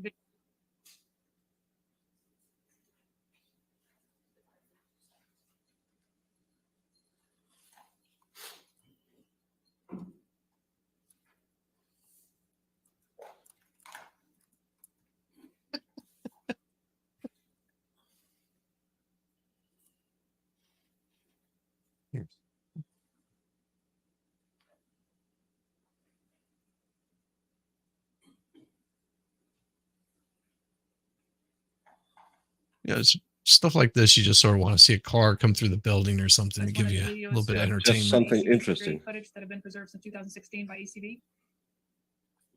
Yeah, it's stuff like this. You just sort of want to see a car come through the building or something to That's one give of you the a little bit of videos, entertainment. Just something ECB security interesting. Footage that have been preserved since 2016 by ECB.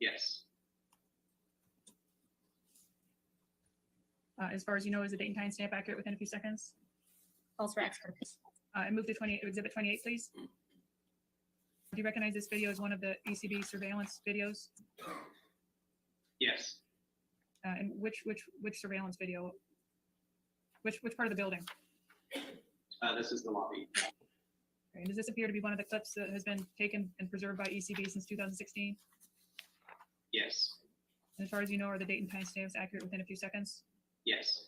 Yes. As far as you know, is the date and timestamp accurate within a few seconds? Calls for expert. And move to exhibit 28, please. Do you recognize this video as one of the ECB surveillance videos? Yes. And which surveillance video? Which part of the building? This is the lobby. And does this appear to be one of the clips that has been taken and preserved by ECB since 2016? Yes. And as far as you know, are the date and timestamps accurate within a few seconds? Yes.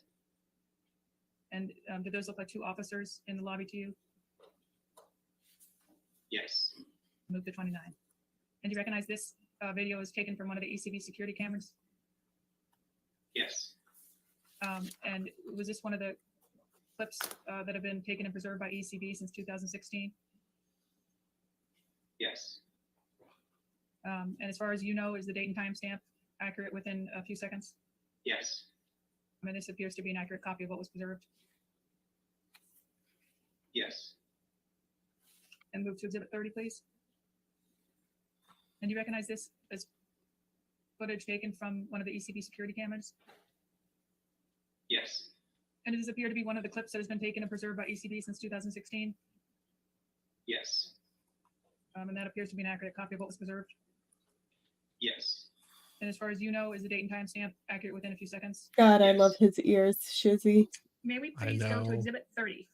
And do those look like two officers in the lobby to you? Yes. Move to 29. And do you recognize this video is taken from one of the ECB security cameras? Yes. And was this one of the clips that have been taken and preserved by ECB since 2016? Yes. And as far as you know, is the date and timestamp accurate within a few seconds? Yes. I mean, this appears to be an accurate copy of what was preserved. Yes. And move to exhibit 30, please. And do you recognize this as footage taken from one of the ECB security cameras? Yes. And does this appear to be one of the clips that has been taken and preserved by ECB since 2016? Yes. And that appears to be an accurate copy of what was preserved. Yes. And as far as you know, is the date and timestamp accurate within a few seconds? God, I Yes. love his ears, Shizzy. May we I please go to know. exhibit 30?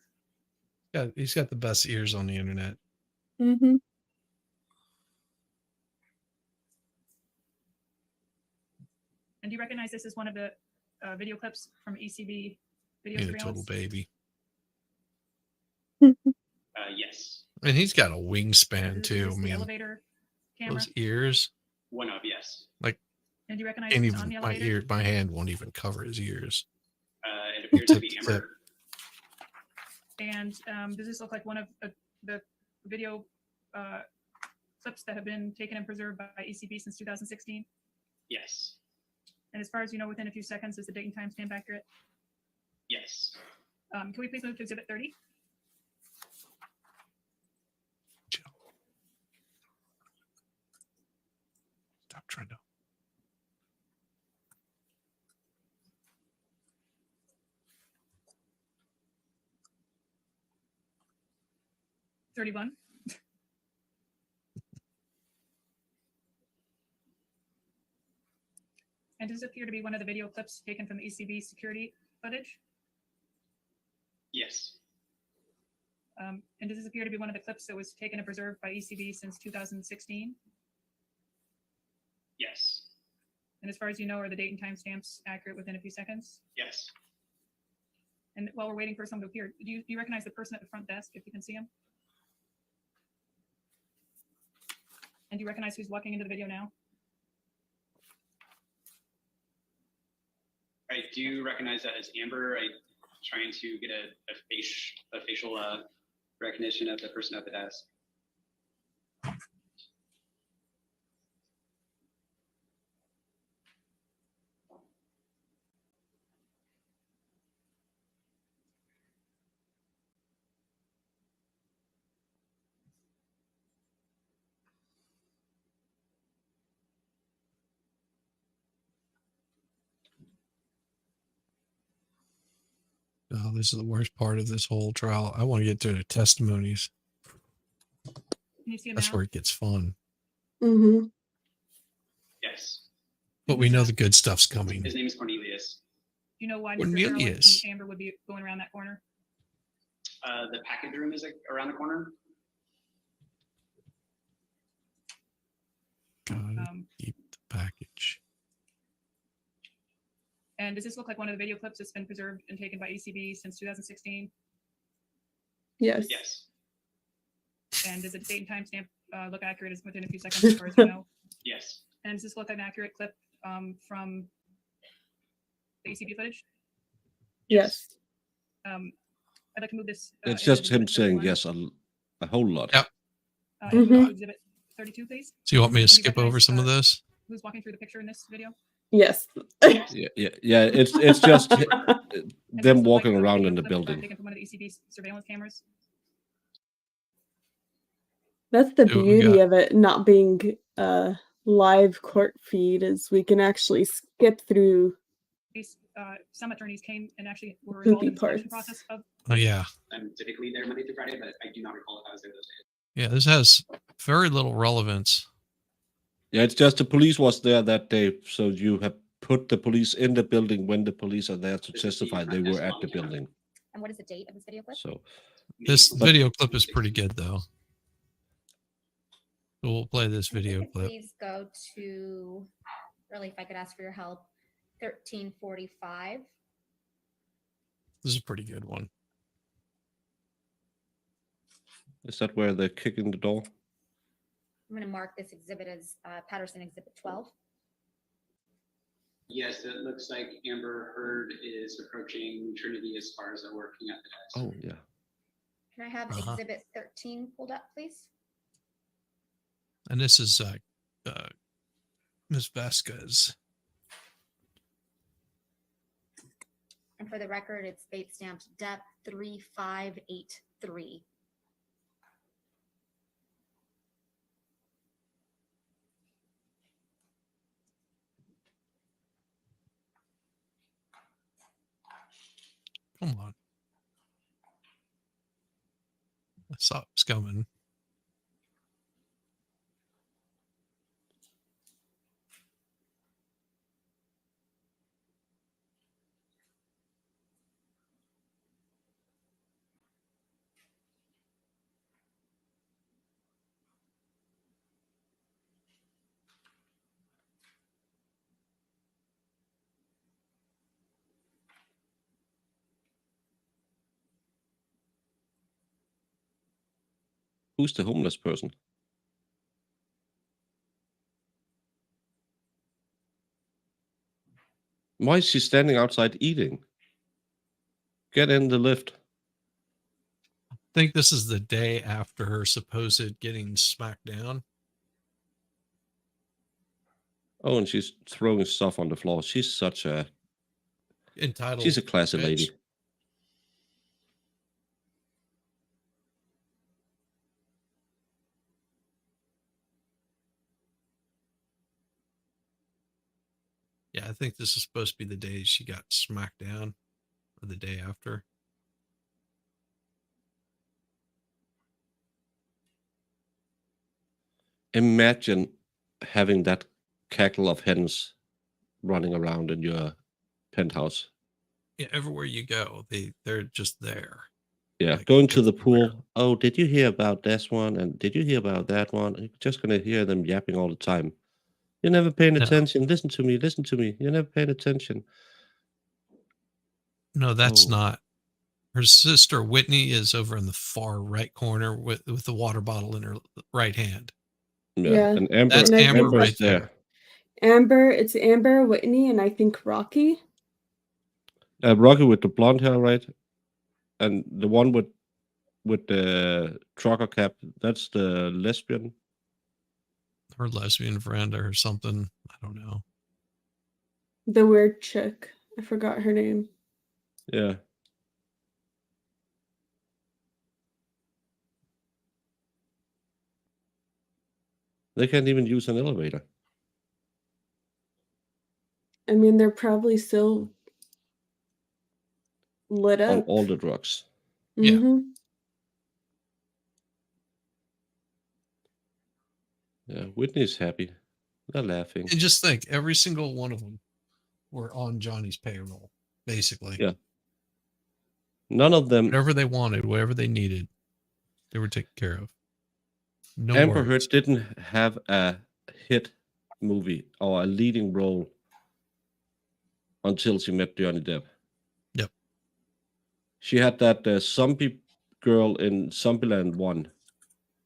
Yeah, he's got the best ears on the internet. Mm-hmm. And do you recognize this as one of the video clips from ECB video He's a total surveillance? baby. Yes. And he's got a wingspan Is too. this I the mean, elevator camera? those ears. One of yes. And do you recognize And this on the even my elevator? my hand won't even cover his ears. It appears to be Tip, Amber. And does this look like one of the video clips that have been taken and preserved by ECB since 2016? Yes. And as far as you know, within a few seconds, is the date and timestamp accurate? Yes. Can we please move to exhibit 30? Stop trying to. '31. And does it appear to be one of the video clips taken from the ECB security footage? Yes. And does this appear to be one of the clips that was taken and preserved by ECB since 2016? Yes. And as far as you know, are the date and timestamps accurate within a few seconds? Yes. And while we're waiting for someone to appear, do you recognize the person at the front desk, if you can see him? And do you recognize who's walking into the video now? I do recognize that as Amber. I'm trying to get a facial recognition of the person at the desk. Oh, this is the worst part of this whole trial. I want to get to the testimonies. Can you see him That's now? where it gets fun. Mm-hmm. Yes, But we know the good stuff's coming. his name is Cornelius. Do you know why Mr. Sherwood and Cornelius. Amber would be going around that corner? The package room is around the corner. Gotta Um, keep the package. And does this look like one of the video clips that's been preserved and taken by ECB since 2016? Yes. Yes, And does the date and timestamp look accurate as within a few seconds as far as you know? yes, And does this look like an accurate clip from the ECB footage? Yes. I'd like to move this. It's into just him Exhibit saying 31. yes a whole lot. Yep. Mhm. Exhibit 32, please. So you want me to And you skip recognize, over some of this? Who's walking through the picture in this video? Yes. Yeah. It's just And does this them look walking like a around video in the clip, building. taken from one of the ECB surveillance cameras. That's the See what we beauty got. of it not being a live court feed is we can actually skip through. These some attorneys came and actually were Goofy involved in the selection parts. process of. Oh, yeah. I'm typically there Monday through Friday, but I do not recall if I was there those days. Yeah, this has very little relevance. Yeah, it's just the police was there that day, so you have put the police in the building when the police are there to This is the testify. They front were desk at on the camera. building. And what is the date of this video clip? So This But- video clip is pretty good, though. So we'll play this If you video could clip. Please go to, really, if I could ask for your help, 1345. This is a pretty good one. is that where they're kicking the door? I'm going to mark this exhibit as Patterson Exhibit 12. Yes, it looks like Amber Heard is approaching Trinity as far as they're working at the desk. Oh yeah. Can I have Uh-huh. Exhibit 13 pulled up, please? And this is Ms. Vasquez. And for the record, it's date stamped Depp 3583. Come on. I saw it was coming. Who's the homeless person? Why is she standing outside eating? Get in the lift. I think this is the day after her supposed getting smacked down. Oh, and she's throwing stuff on the floor. She's such a Entitled. she's a classy bitch. lady. Yeah, I think this is supposed to be the day she got smacked down, or the day after. Imagine having that cackle of hens running around in your penthouse. Yeah, everywhere you go, they're just there. Yeah, Like, going to the everywhere. pool. Oh, did you hear about this one? And did you hear about that one? You're just gonna hear them yapping all the time. You're never paying No. attention. Listen to me. Listen to me. You're never paying attention. No, that's Oh. not. Her sister Whitney is over in the far right corner with the water bottle in her right hand. Yeah. And Amber, That's And I think Amber Amber's right there. Amber, it's Amber, Whitney, and I think Rocky. Rocky with the blonde hair, right? And the one with the trucker cap, that's the lesbian. Her lesbian friend or something. I don't know. The weird chick. I forgot her name. Yeah. They can't even use an elevator. I mean, they're probably still lit On up. all the drugs. Yeah. Mhm. Yeah, Whitney's happy. They're laughing. And just think, every single one of them were on Johnny's payroll, basically. Yeah. None of them. Whatever they wanted, whatever they needed, they were taken care of. No Amber worries. Heard didn't have a hit movie or a leading role until she met Johnny Depp. Yep. She had that zombie girl in Zombieland 1.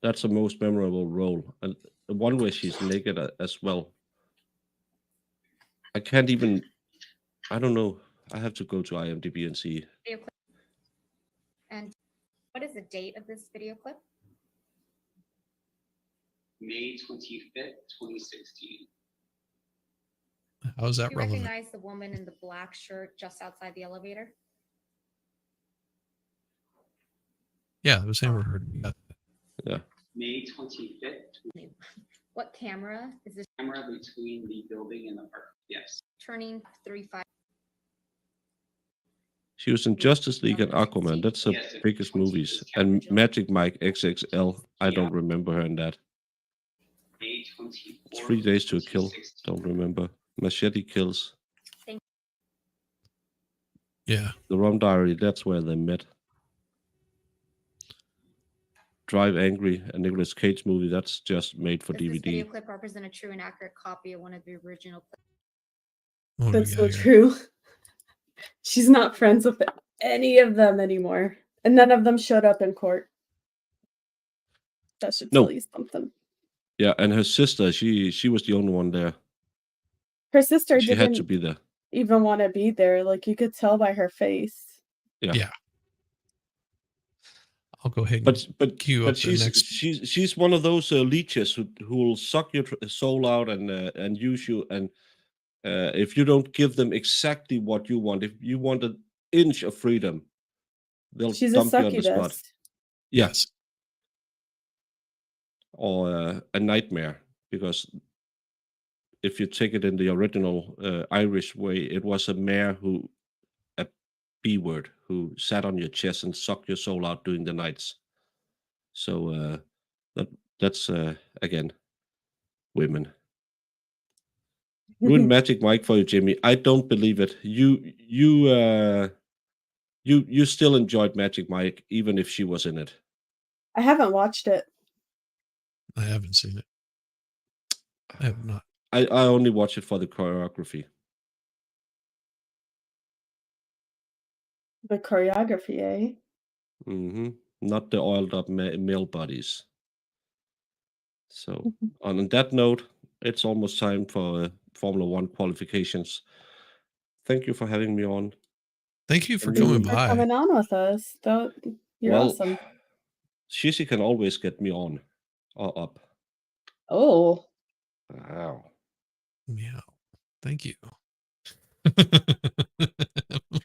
That's the most memorable role. And the one where she's naked as well. I can't even, I don't know. I have to go to IMDb and see. Video clip. And what is the date of this video clip? May 25th, 2016. How is that Do you relevant? recognize the woman in the black shirt just outside the elevator? Yeah, it was Amber Heard. Yeah. May 25th, What camera is this camera between the building and the park. Yes. turning 35? She was in Justice League and Aquaman. That's the Yes, biggest movies. And Magic Mike XXL. I don't remember her in that. May 24th, 3 Days to a Kill. 2016. Don't remember. Machete Kills. Yeah. The Rum Diary. That's where they met. Drive Angry, a Nicolas Cage movie. That's just made for Does this video DVD. clip represent a true and accurate copy of one of the original clips? What do we That's got so here? true. She's not friends with any of them anymore. And none of them showed up in court. That should No. tell you something. Yeah, and her sister, she was the only one there. Her sister She had to didn't be there. even want to be there. Like, you could tell by her face. Yeah. Yeah. I'll go ahead and But queue up the next. she's one of those leeches who will suck your soul out and use you. And if you don't give them exactly what you want, if you want an inch of freedom, they'll She's a dump you on the spot. succubus. Yes. Or a nightmare, because if you take it in the original Irish way, it was a mare a B word, who sat on your chest and sucked your soul out during the nights. So that's again, women. Ruined Magic Mike for you, Jimmy. I don't believe it. You still enjoyed Magic Mike even if she was in it. I haven't watched it. I haven't seen it. I have not. I only watch it for the choreography. The choreography, eh? Not the oiled up male bodies. So on that note, it's almost time for Formula One qualifications. Thank you for having me on. Thank you for And Thank coming you for by. coming on with us. You're awesome. Shishi can always get me on or up. Oh, Wow. Meow. Thank you.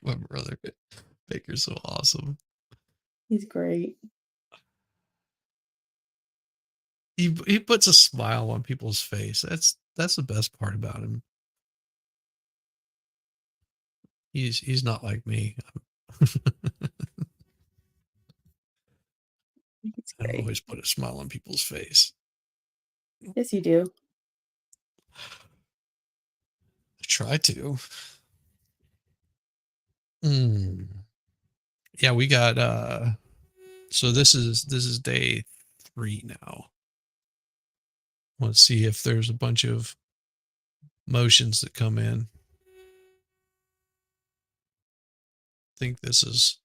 My brother Baker's so awesome. he's great. He puts a smile on people's face. That's the best part about him. He's not like me. He's I don't great. always put a smile on people's face. Yes, you do. I try to. Yeah, we got so this is day 3 now. Let's see if there's a bunch of motions that come in. I think this is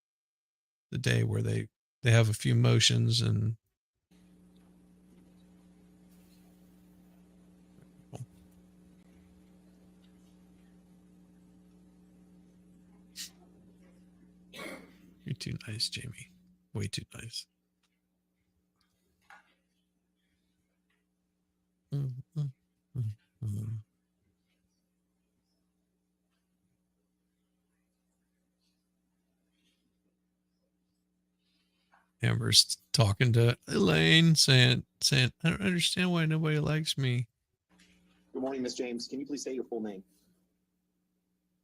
the day where they have a few motions, and too nice, Jamie. Way too nice. Amber's talking to Elaine, saying, I don't understand why nobody likes me. Good morning, Miss James. Can you please state your full name?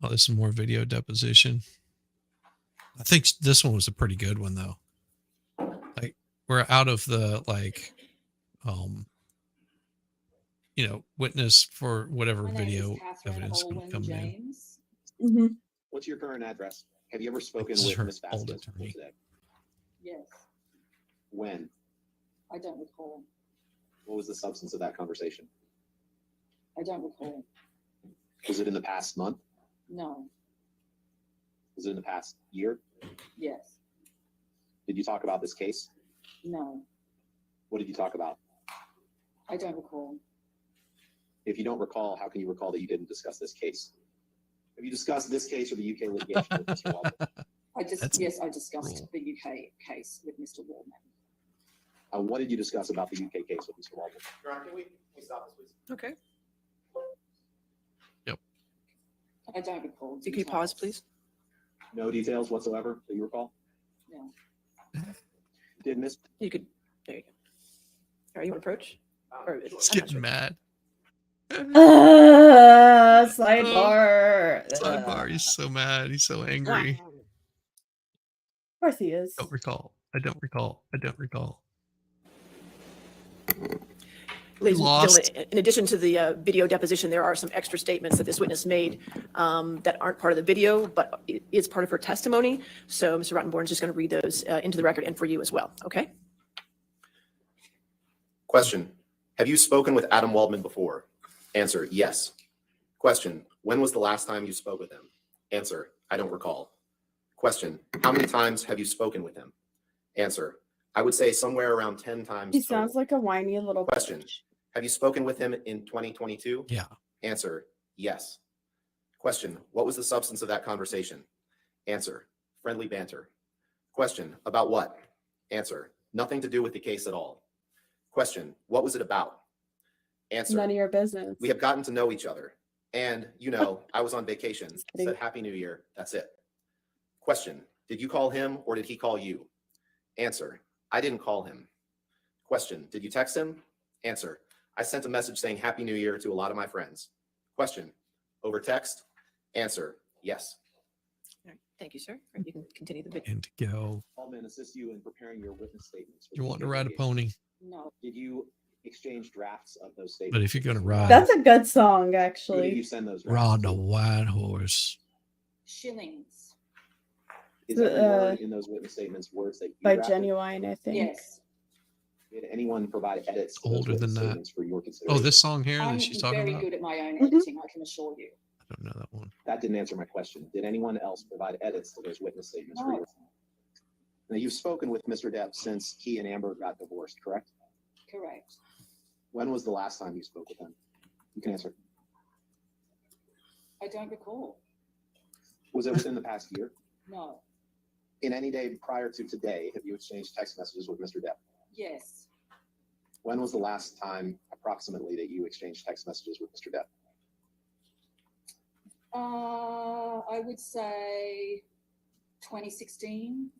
Oh, there's some more video deposition. I think this one was a pretty good one though. Like we're out of the witness for whatever My name is video Catherine evidence going to Olwen come in. James. Hmm. What's your current address? Have you ever spoken This is with her Miss old Vasquez before attorney. today? Yes, When? I don't recall. What was the substance of that conversation? I don't recall. Was it in the past month? No. Was it in the past year? Yes. Did you talk about this case? No. What did you talk about? I don't recall. If you don't recall, how can you recall that you didn't discuss this case? Have you discussed this case or the UK litigation with Mr. Waldman? I That's yes, I discussed cool. the UK case with Mr. Waldman. What did you discuss about the UK case with Mr. Waldman? Your Honor, can we stop this, please? Okay. I don't recall. Can you pause, please? No details whatsoever that you recall? No. Did Miss You could, there you go. All right, you want to approach? Or He's I'm not getting sure. mad. Sidebar. Sidebar. He's so mad. He's so angry. Of course he is. Don't recall. I don't recall. I don't recall. Ladies and Lost. gentlemen, in addition to the video deposition, there are some extra statements that this witness made that aren't part of the video, but it is part of her testimony. So Mr. Rottenborn is just going to read those into the record and for you as well. Okay? Question: have you spoken with Adam Waldman before? Answer: yes. Question: when was the last time you spoke with him? Answer: I don't recall. Question: how many times have you spoken with him? Answer: I would say somewhere around 10 times. He total. sounds like a whiny little Question: bitch. have you spoken with him in 2022? Yeah. Answer: yes. Question: what was the substance of that conversation? Answer: friendly banter. Question: about what? Answer: nothing to do with the case at all. Question: what was it about? Answer: None of your business. we have gotten to know each other. And, I was on vacation. kidding. Said Happy New Year. That's it. Question: did you call him or did he call you? Answer: I didn't call him. Question: did you text him? Answer: I sent a message saying Happy New Year to a lot of my friends. Question: over text? Answer: yes. All right. Thank you, sir. All right, you can continue the video. And to go. Waldman assist you in preparing your witness statements. for You the want to UK ride a litigation. pony, No. Did you exchange drafts of those statements? but if you're going to ride, That's a good song, Who did you actually. send those drafts ride a to? white horse. Shillings. Is every word in those witness statements words that you By drafted? Genuine, I think. Yes. Did anyone provide edits to those Older than witness that. statements for your Oh, consideration? this song here I'm that she's talking very about? good at my own Mhm. editing, I can assure you. I don't know that one. That didn't answer my question. Did anyone else provide edits to those witness statements for No. you? Now, you've spoken with Mr. Depp since he and Amber got divorced, correct? Correct. When was the last time you spoke with him? You can answer. I don't recall. Was it within the past year? No. In any day prior to today, have you exchanged text messages with Mr. Depp? Yes. When was the last time, approximately, that you exchanged text messages with Mr. Depp? I would say 2016.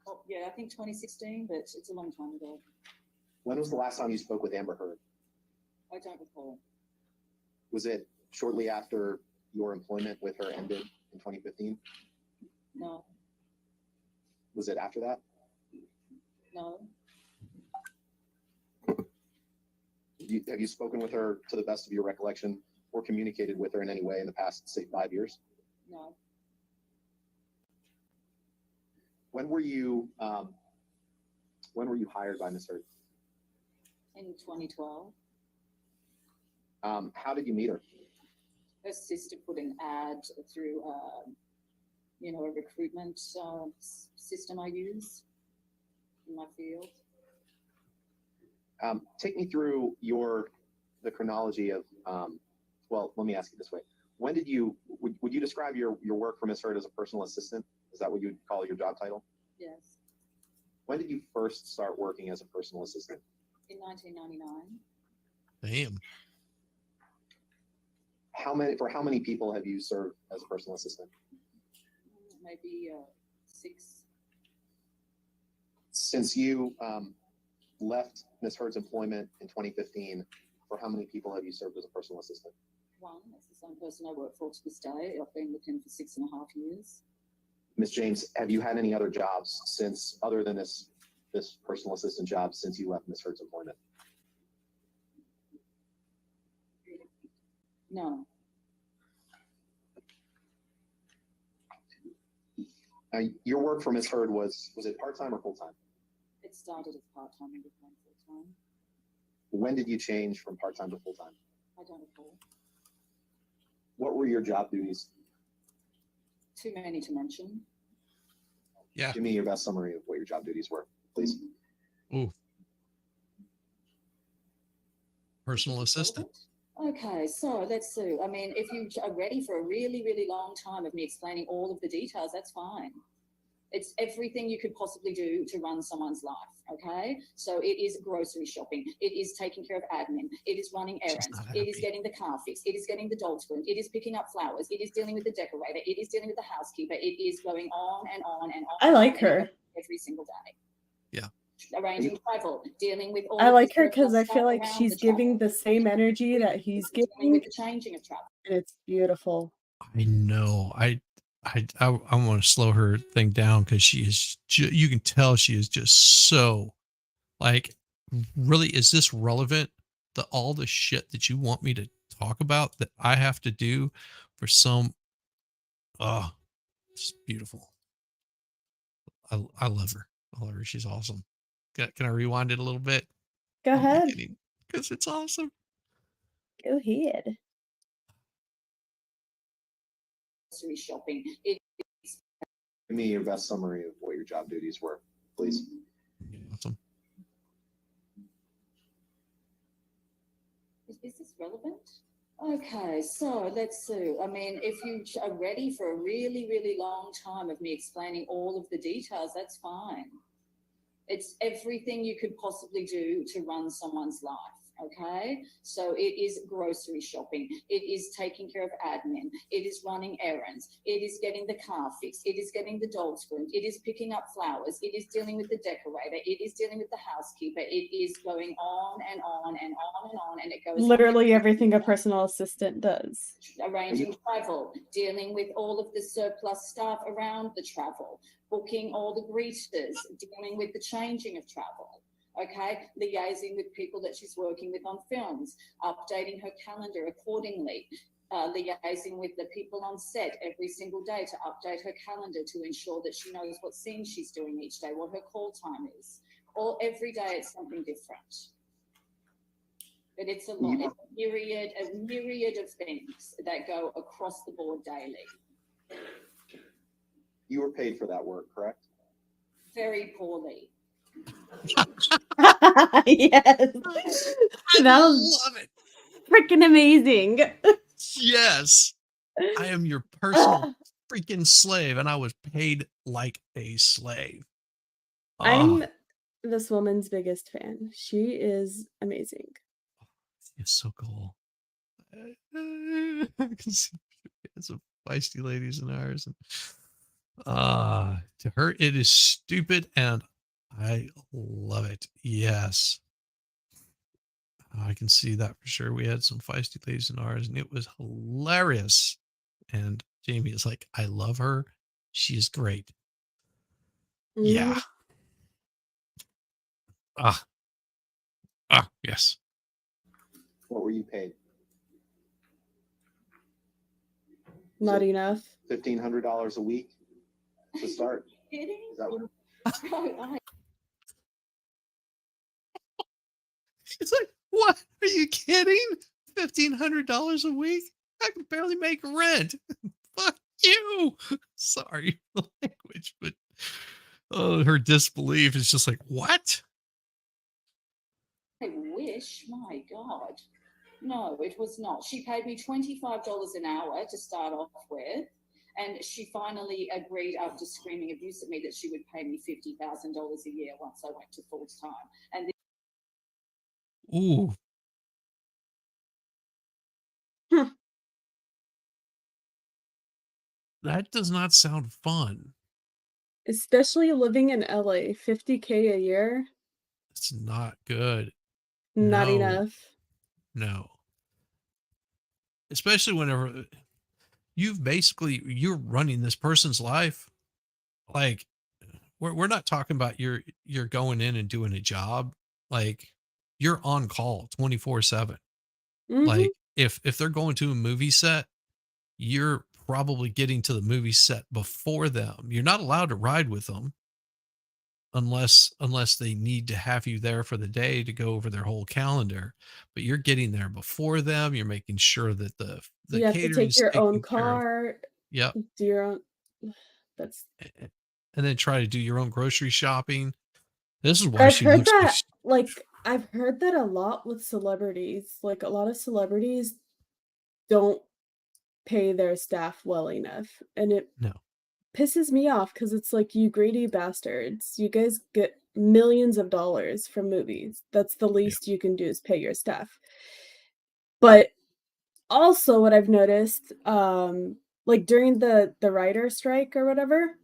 Oh, yeah, I think 2016, but it's a long time ago. When was the last time you spoke with Amber Heard? I don't recall. Was it shortly after your employment with her ended in 2015? No. Was it after that? No. Have you spoken with her to the best of your recollection or communicated with her in any way in the past, say, 5 years? No. When were you hired by Ms. Heard? In 2012, How did you meet her? her sister put an ad through, a recruitment system I use in my field. Take me through the chronology of, well, let me ask you this way. When did would you describe your work for Ms. Heard as a personal assistant Is that what you would call your job title? Yes, When did you first start working as a personal assistant? in 1999. Damn. For how many people have you served as a personal assistant? Maybe 6. Since you left Ms. Heard's employment in 2015, for how many people have you served as a personal assistant? 1. That's the same person I work for to this day. I've been with him for 6.5 years. Ms. James, have you had any other jobs since, other than this personal assistant job, since you left Ms. Heard's employment? No, Now, your work for Ms. Heard was it part-time or full-time? it started as part-time and became full-time. When did you change from part-time to full-time? I don't recall. What were your job duties? Too many to mention. Yeah. Give me your best summary of what your job duties were, please. Ooh. Personal assistant. Okay, so let's see. I mean, if you are ready for a really, really long time of me explaining all of the details, that's fine. It's everything you could possibly do to run someone's life, okay? So it is grocery shopping. It is taking care of admin. It is running errands. not It is happy. getting the car fixed. It is getting the dogs groomed. It is picking up flowers. It is dealing with the decorator. It is dealing with the housekeeper. It is going on and on and on. I like and on her. every single day. Yeah. Arranging travel, dealing with all I of like the her because I stuff feel like around she's the travel, giving the same energy that he's dealing giving, with the changing of travel. and it's beautiful. I know. I want to slow her thing down because she is. You can tell she is just so, like, really. Is this relevant to all the shit that you want me to talk about that I have to do for some? Oh, it's beautiful. I love her. I love her. She's awesome. Can I rewind it a little bit? Go ahead. Because it's awesome. Go ahead. Grocery shopping. It Give me your best summary of what your job duties were, please. Awesome. is this relevant? Okay, so let's see. I mean, if you are ready for a really, really long time of me explaining all of the details, that's fine. It's everything you could possibly do to run someone's life. Okay, so it is grocery shopping, it is taking care of admin, it is running errands, it is getting the car fixed, it is getting the dogs groomed, it is picking up flowers, it is dealing with the decorator, it is dealing with the housekeeper, it is going on and on and on and on, and it goes Literally everything a personal assistant does. arranging travel, dealing with all of the surplus staff around the travel, booking all the greeters, dealing with the changing of travel. Okay, liaising with people that she's working with on films, updating her calendar accordingly, liaising with the people on set every single day to update her calendar to ensure that she knows what scene she's doing each day, what her call time is. Or every day it's something different. But it's a lot, it's a myriad of things that go across the board daily. You were paid for that work, correct? Very poorly. Yes. That was love it. freaking amazing. Yes. I am your personal freaking slave, and I was paid like a slave. I'm this woman's biggest fan. She is amazing. It's so cool. I can see some feisty ladies in ours, and to her it is stupid, and I love it. Yes, I can see that for sure. We had some feisty ladies in ours, and it was hilarious. And Jamie is like, I love her. She is great. Yeah. Yes. What were you paid? Not enough. $1,500 a week to start. Kidding? Is that what? It's like, what? Are you kidding? $1,500 a week? I can barely make rent. Fuck you. Sorry for the language, but her disbelief is just like, what? I wish, my God. No, it was not. She paid me $25 an hour to start off with. And she finally agreed after screaming abuse at me that she would pay me $50,000 a year once I went to full time. And Ooh. Huh. That does not sound fun. Especially living in LA, 50K a year, It's not good. not No. enough. No. Especially whenever you're running this person's life. Like we're not talking about you're going in and doing a job. Like you're on call 24/7. Mhm. Like if they're going to a movie set, you're probably getting to the movie set before them. You're not allowed to ride with them unless they need to have you there for the day to go over their whole calendar. But you're getting there before them. You're making sure that the You have to take catering's your own taken care of. car, Yep. do your own. That's. And then try to do your own grocery shopping. This is But why I've she heard looks that, like, I've heard that a lot with celebrities. Like, a lot of celebrities don't pay their staff well enough, and it no. pisses me off because it's like, you greedy bastards. You guys get millions of dollars from movies. That's the least you can do is pay your staff. But also what I've noticed, like during the writer strike or whatever,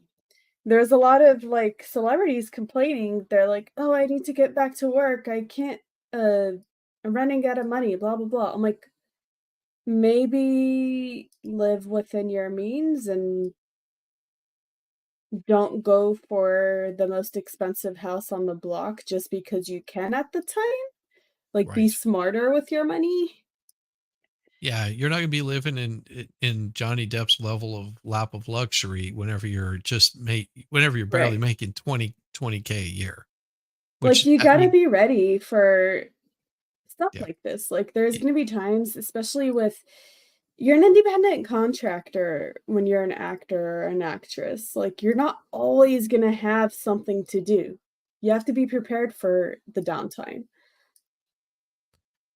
there's a lot of like celebrities complaining. They're like, "Oh, I need to get back to work. I can't I'm running out of money, blah blah blah." I'm like, maybe live within your means and don't go for the most expensive house on the block just because you can at the time. Like, be Right. smarter with your money. Yeah, you're not going to be living in Johnny Depp's level of lap of luxury whenever you're barely Right. making 20K a year. Like, Which you I gotta mean, be ready for stuff yeah. like this. Like, there's Y- gonna be times, especially with you're an independent contractor when you're an actor or an actress. Like, you're not always gonna have something to do. You have to be prepared for the downtime.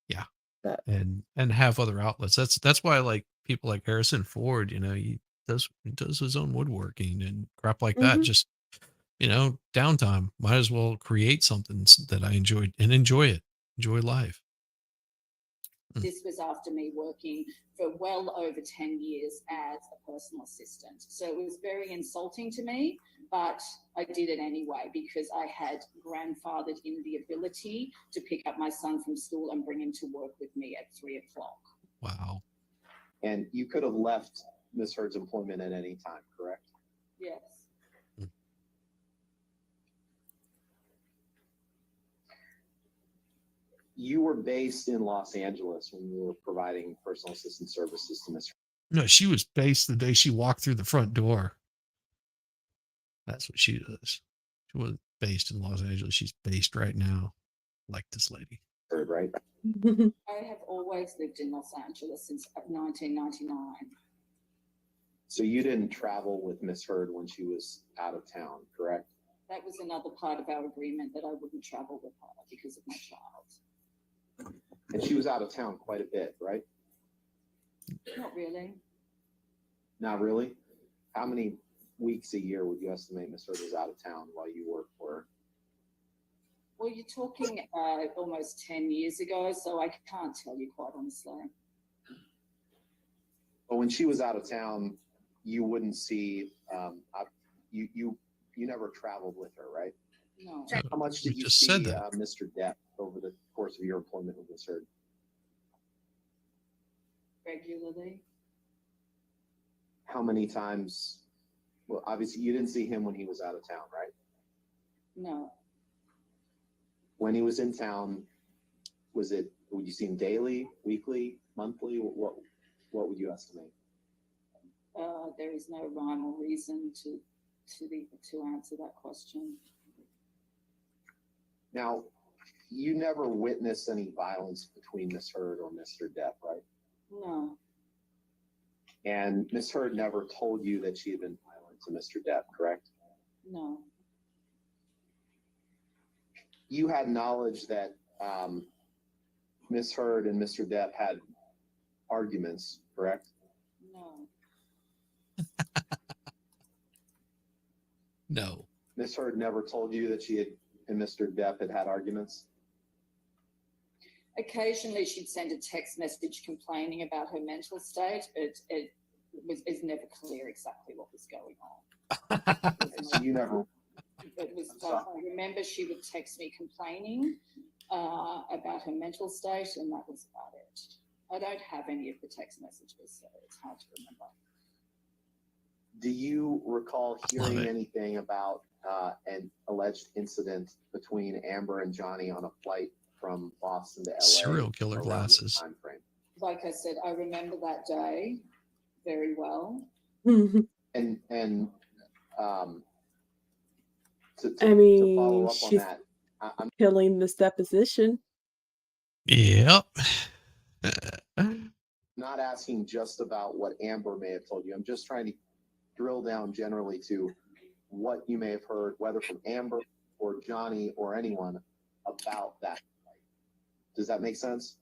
Yeah. But And have other outlets. That's why I like people like Harrison Ford, he does his own woodworking and crap like that. Mhm. Just, downtime. Might as well create something that I enjoyed and enjoy it. Enjoy life. this was after me working for well over 10 years as a personal assistant. So it was very insulting to me, but I did it anyway because I had grandfathered in the ability to pick up my son from school and bring him to work with me at 3 o'clock. Wow. And you could have left Ms. Heard's employment at any time, correct? Yes. You were based in Los Angeles when you were providing personal assistant services to Ms. No, she was based the day she walked through the front door. That's what she does. She was based in Los Angeles. She's based right now. Like this lady. Heard, right? I have always lived in Los Angeles since 1999. So you didn't travel with Ms. Heard when she was out of town, correct? That was another part of our agreement that I wouldn't travel with her because of my child. And she was out of town quite a bit, right? Not really. Not really? How many weeks a year would you estimate Ms. Heard was out of town while you worked for her? Well, you're talking almost 10 years ago, so I can't tell you quite honestly. But when she was out of town, you wouldn't see, you never traveled with her, right? No. How much did You you just see said that. Mr. Depp over the course of your employment with Ms. Heard? Regularly. How many times? Well, obviously you didn't see him when he was out of town, right? No. When he was in town, would you see him daily, weekly, monthly? What would you estimate? There is no rhyme or reason to answer that question. Now, you never witnessed any violence between Ms. Heard or Mr. Depp, right? No. And Ms. Heard never told you that she had been violent to Mr. Depp, correct? No. You had knowledge that Ms. Heard and Mr. Depp had arguments, correct? No. No. Miss Heard never told you that she and Mr. Depp had arguments? Occasionally, she'd send a text message complaining about her mental state, but it's never clear exactly what was going on. So you never, It was, I remember she would text me complaining about her mental state, and that was about it. I don't have any of the text messages, so it's hard to remember. do you recall Love hearing it. anything about an alleged incident between Amber and Johnny on a flight from Boston to LA? Serial killer around this glasses. time frame? Like I said, I remember that day very well. And to I follow mean, up on she's that, I'm killing this deposition. Yep. not asking just about what Amber may have told you. I'm just trying to drill down generally to what you may have heard, whether from Amber or Johnny or anyone about that. Does that make sense?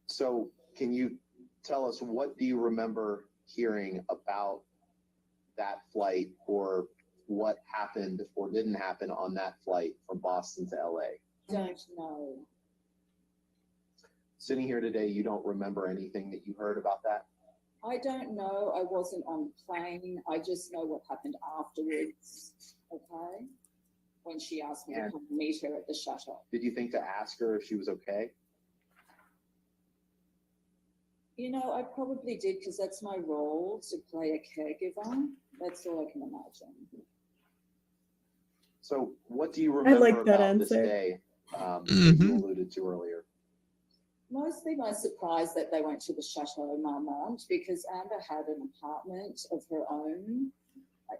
So can you tell us, what do you remember hearing about that flight, or what happened or didn't happen on that flight from Boston to LA? Don't know. Sitting here today, you don't remember anything that you heard about that? I don't know. I wasn't on the plane. I just know what happened afterwards. Okay. When she asked me to come meet her at the shuttle. Did you think to ask her if she was okay? You know, I probably did, because that's my role, to play a caregiver. That's all I can imagine. So what do you I remember like that about this answer. day that Mhm. you alluded to earlier? Mostly my surprise that they went to the Chateau Marmont, because Amber had an apartment of her own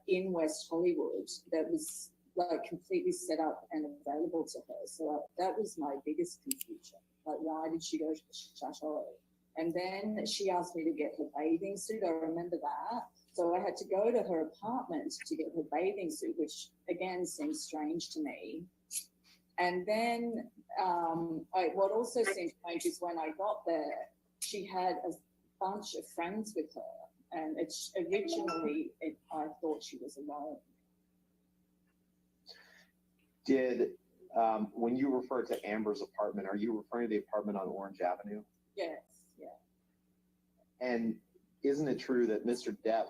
in West Hollywood that was like completely set up and available to her. So that was my biggest confusion. Like, why did she go to the Chateau? And then she asked me to get her bathing suit. I remember that. So I had to go to her apartment to get her bathing suit, which again seems strange to me. And then what also seemed strange is when I got there, she had a bunch of friends with her. And originally I thought she was alone. Did, when you refer to Amber's apartment, are you referring to the apartment on Orange Avenue? Yes, yeah. And isn't it true that Mr. Depp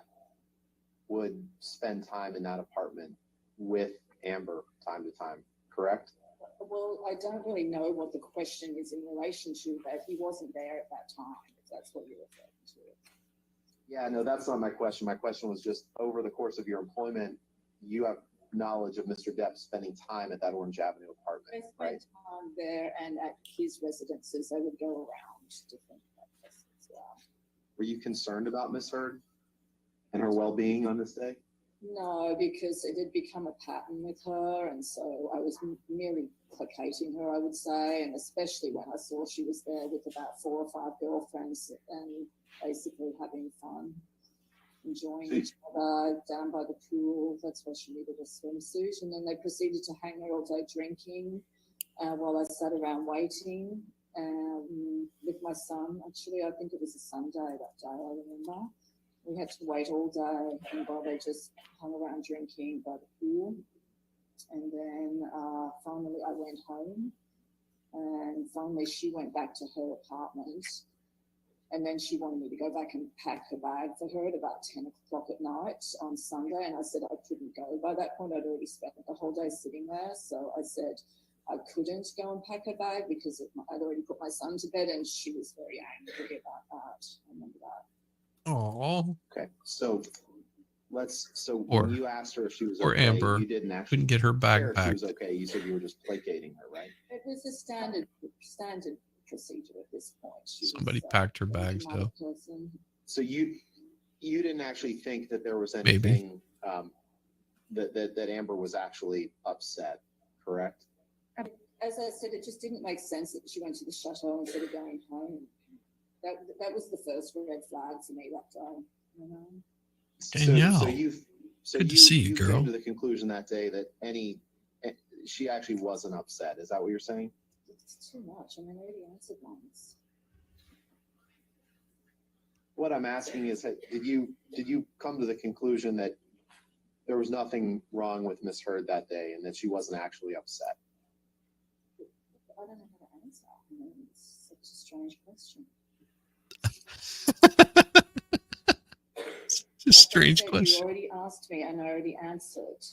would spend time in that apartment with Amber time to time, correct? Well, I don't really know what the question is in relation to that. He wasn't there at that time, if that's what you're referring to. Yeah, no, that's not my question. My question was just, over the course of your employment, you have knowledge of Mr. Depp spending time at that Orange Avenue I apartment, spent right? time there, and at his residences, I would go around different places as well. Were you concerned about Miss Heard and her well-being on this day? No, because it had become a pattern with her, and so I was merely placating her, I would say, and especially when I saw she was there with about 4 or 5 girlfriends and basically having fun, enjoying each other down by the pool. That's why she needed a swimsuit. And then they proceeded to hang there all day drinking while I sat around waiting with my son. Actually, I think it was a Sunday that day, I remember. We had to wait all day, and while they just hung around drinking by the pool. And then finally I went home, and finally she went back to her apartment. And then she wanted me to go back and pack her bag for her at about 10 o'clock at night on Sunday. And I said I couldn't go. By that point, I'd already spent the whole day sitting there. So I said I couldn't go and pack her bag because I'd already put my son to bed, and she was very angry about that. I remember that. Oh, Okay, so Or- when you asked her if she was or okay, Amber you didn't actually couldn't get her care bag if she back. was okay. You said you were just placating her, right? It was a standard procedure at this point. She Somebody was, packed her a bags, dramatic though. person. So you didn't actually think that there was Maybe. anything that Amber was actually upset, correct? As I said, it just didn't make sense that she went to the chateau instead of going home. That was the first red flag for me that day. You know? Danielle, So good to see you, girl. came to the conclusion that day that she actually wasn't upset. Is that what you're saying? It's too much. I mean, I already answered once. What I'm asking is, did you come to the conclusion that there was nothing wrong with Miss Heard that day and that she wasn't actually upset? I don't know how to answer. I mean, it's such a strange question. It's Like a I strange said, question. You already asked me and I already answered.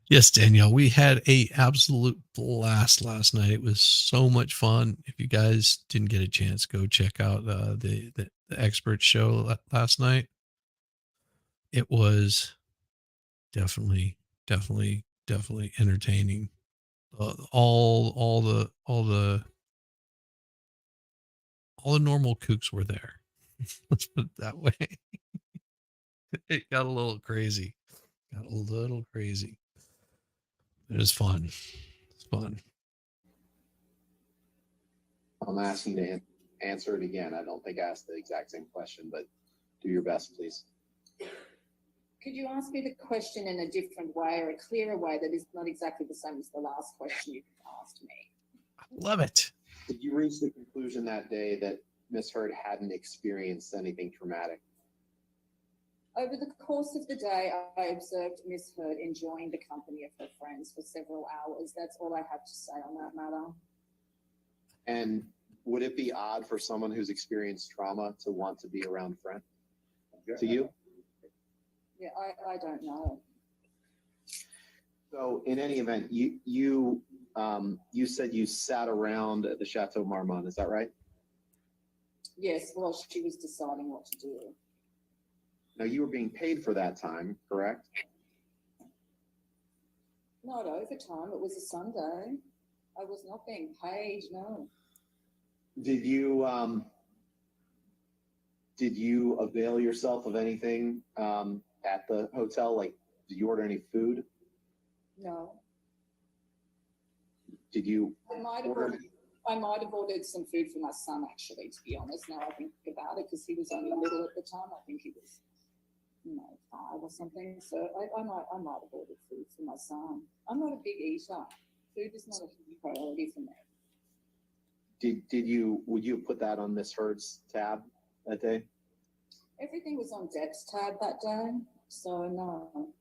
Yes, Danielle, we had a absolute blast last night. It was so much fun. If you guys didn't get a chance, go check out the expert show last night. It was definitely entertaining. All the normal kooks were there. Let's put it that way. It got a little crazy. Got a little crazy. It was fun. It's fun. I'm asking you to answer it again. I don't think I asked the exact same question, but do your best, please. Could you ask me the question in a different way or a clearer way that is not exactly the same as the last question you asked me? I love it. Did you reach the conclusion that day that Miss Heard hadn't experienced anything traumatic? Over the course of the day, I observed Miss Heard enjoying the company of her friends for several hours. That's all I have to say on that matter. And would it be odd for someone who's experienced trauma to want to be around friends? To you? Yeah, I don't know. So in any event, you said you sat around at the Chateau Marmont, is that right? Yes, well, she was deciding what to do. Now you were being paid for that time, correct? Not overtime, it was a Sunday. I was not being paid, no. Did you avail yourself of anything at the hotel? Like, did you order any food? No. Did you I might have ordered some food for my son, actually, to be honest, now I think about it, because he was only little at the time. I think he was, 5 or something. So I might have ordered food for my son. I'm not a big eater. Food is not a huge priority for me. Would you have put that on Miss Heard's tab that day? Everything was on Depp's tab that day, so no.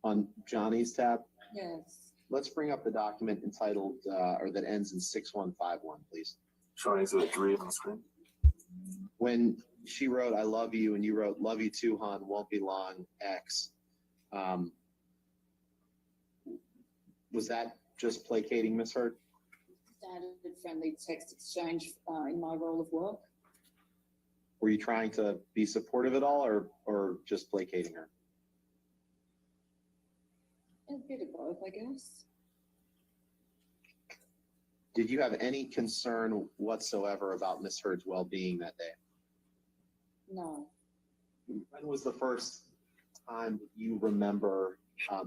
On Johnny's tab? Yes. Let's bring up the document entitled, or that ends in 6151, please. Showing the 3 on the screen. When she wrote, "I love you," and you wrote, "Love you too, hon, won't be long, X." Was that just placating Miss Heard? Standard friendly text exchange in my role of work. Were you trying to be supportive at all, or just placating her? A bit of both, I guess. Did you have any concern whatsoever about Miss Heard's well-being that day? No. When was the first time you remember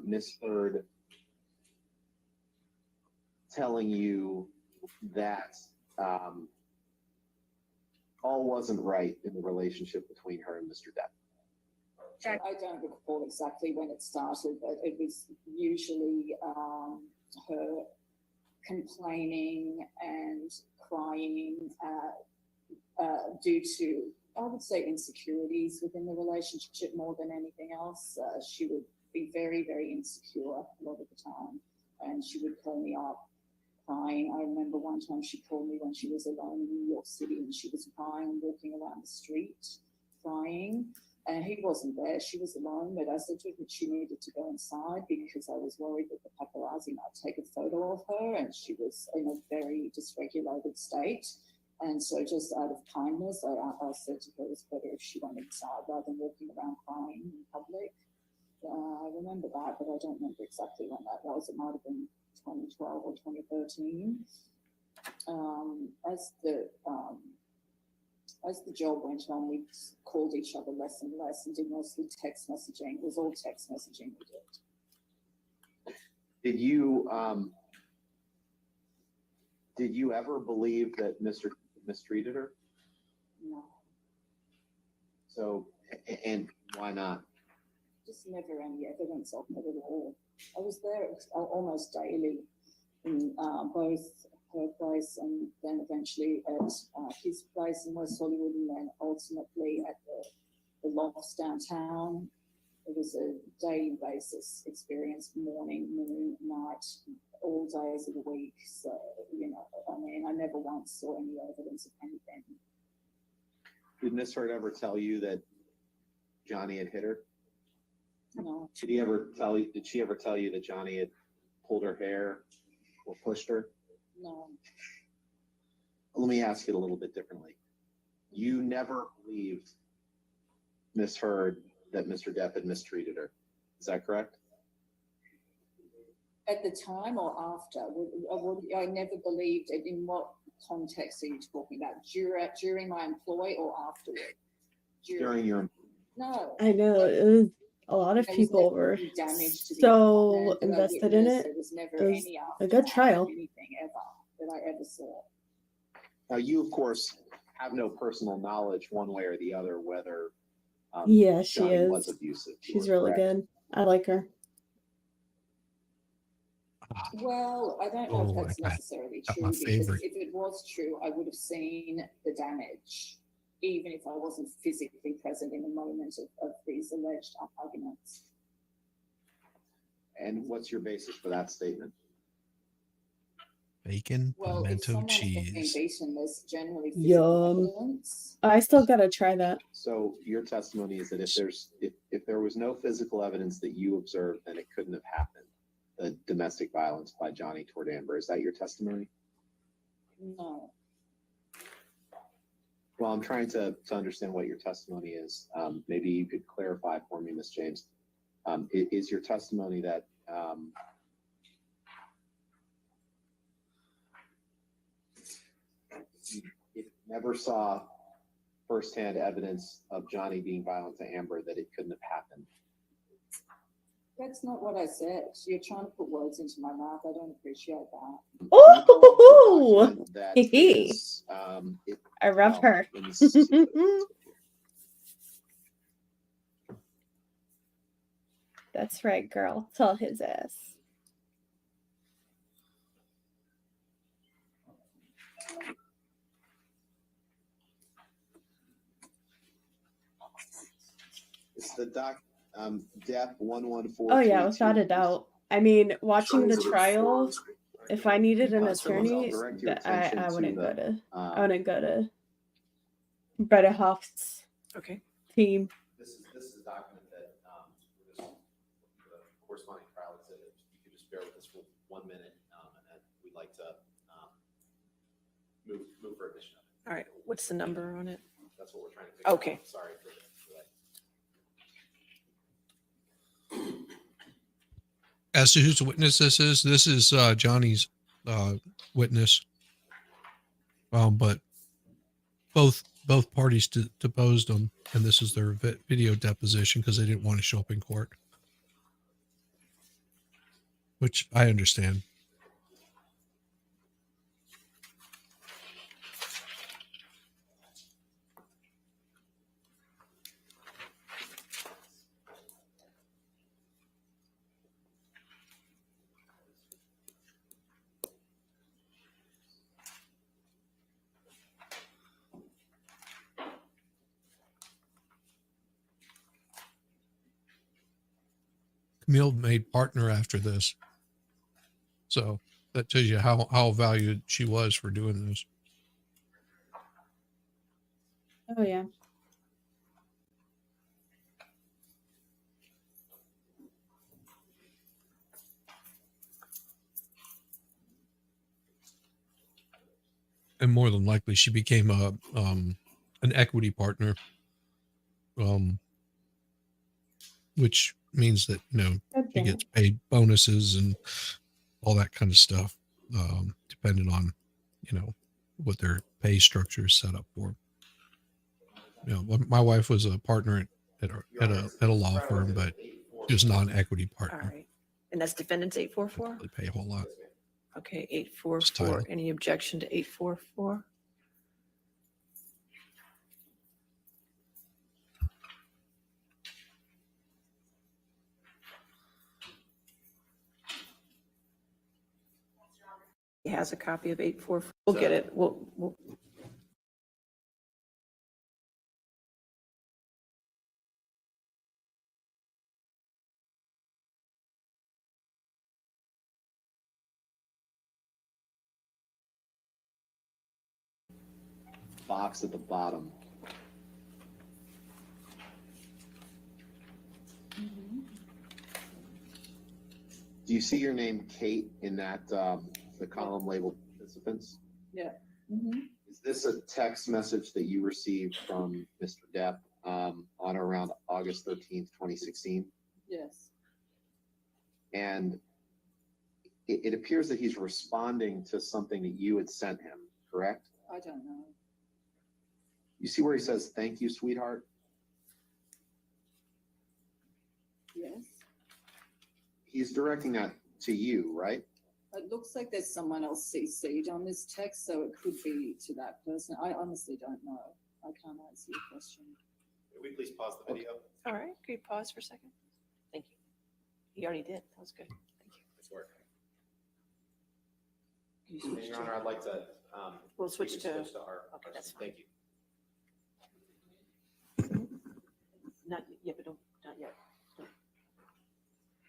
Miss Heard telling you that all wasn't right in the relationship between her and Mr. Depp? I don't recall exactly when it started, but it was usually her complaining and crying due to, I would say, insecurities within the relationship more than anything else. She would be very, very insecure a lot of the time, and she would call me up crying. I remember one time she called me when she was alone in New York City, and she was crying and walking around the street crying. And he wasn't there. She was alone, but I said to her that she needed to go inside because I was worried that the paparazzi might take a photo of her, and she was in a very dysregulated state. And so just out of kindness, I said to her it was better if she went inside rather than walking around crying in public. I remember that, but I don't remember exactly when that was. It might have been 2012 or 2013. As the job went on, we called each other less and less and did mostly text messaging. It was all text messaging we did. Did you ever believe that Mr. mistreated her? No. So And why not? Just never any evidence of it at all. I was there almost daily in both her place and then eventually at his place in West Hollywood, and then ultimately at the lofts downtown. It was a daily basis experience, morning, noon, night, all days of the week. So, you know, I mean, I never once saw any evidence of anything. Did Miss Hurd ever tell you that Johnny had hit her? No, Did she ever tell you that Johnny had pulled her hair or pushed her? no, Let me ask it a little bit differently. You never believed Miss Hurd that Mr. Depp had mistreated her. Is that correct? at the time or after? I never believed it. In what context are you talking about? During my employ or afterward? During your No. I know it was, a lot of There was people never were any damage to the so equipment that I invested in witnessed. it. There was never It was any a good aftermath of trial. anything ever that I ever saw. now, you of course have no personal knowledge one way or the other whether Yeah, she Johnny is. was abusive. to She's her, really correct? good. I like her. Well, I don't know Oh, if that's I necessarily got true, my because favorite. if it was true, I would have seen the damage, even if I wasn't physically present in the moment of these alleged arguments. And what's your basis for that statement? Bacon, Well, if pimento someone's being cheese. beaten, there's generally physical Yum. evidence. I still gotta try that. So your testimony is that if there was no physical evidence that you observed, then it couldn't have happened. The domestic violence by Johnny toward Amber. Is that your testimony? No. Well, I'm trying to understand what your testimony is. Maybe you could clarify for me, Ms. James. Is your testimony that you never saw firsthand evidence of Johnny being violent to Amber, that it couldn't have happened? That's not what I said. You're trying to put words into my mouth. I don't appreciate that. Oh, That hee. is, I love well, her. let me see what it is. That's right, girl. Tell his ass. It's the Depp 114. Oh yeah, without a doubt. I mean, watching the trial, if I needed an So I'll attorney, direct your I attention wouldn't to go to I the, wouldn't go to Bretta Hoff's Okay. team. This is a document that, the corresponding trial exhibit. You could just bear with us for 1 minute, and then we'd like to, move for admission of it. All right. What's the number on it? That's what we're trying to figure out. Okay. Sorry for the delay. As to whose witness this is Johnny's witness. But both parties deposed him, and this is their video deposition because they didn't want to show up in court, which I understand. Camille made partner after this. So that tells you how valued she was for doing this. Oh yeah. And more than likely she became an equity partner. Which means that, God she damn gets it. paid bonuses and all that kind of stuff, depending on, what their pay structure is set up for. My wife was a partner at a law firm, but she was non-equity All partner. right. And that's defendants 844? They pay a whole lot. Okay, It's 844. title. Any objection to 844? He has a copy of 844. We'll get it. We'll box at the bottom. Do you see your name, Kate, in that, the column labeled participants? Yeah. Is this a text message that you received from Mr. Depp on or around August 13th, 2016? Yes. And it appears that he's responding to something that you had sent him, correct? I don't know. You see where he says, "Thank you, sweetheart"? Yes. He's directing that to you, right? It looks like there's someone else CC'd on this text, so it could be to that person. I honestly don't know. I can't answer your question. Can we please pause the video? All right, could you pause for a second? Thank you. He already did. That was good. Thank you. It's working. Can you switch Your Honor, to- I'd like to. We'll we switch can to- our okay, that's person. Thank you. Not yet, but don't, not yet. Don't.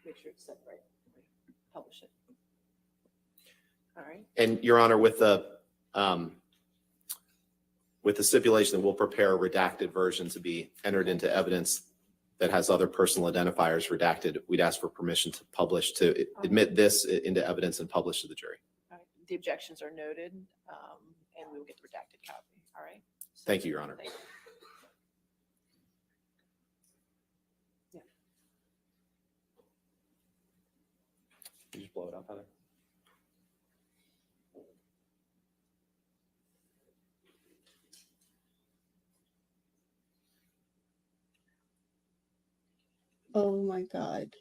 Make sure it's set right. Publish it. All right. And Your Honor, with the stipulation that we'll prepare a redacted version to be entered into evidence that has other personal identifiers redacted, we'd ask for permission to publish, to admit this into evidence and publish to the jury. All right. The objections are noted, and we will get the redacted copy. All right. So- Thank you, Your Honor. Thank you. Yeah. Can you just blow it up, Heather? Oh my God.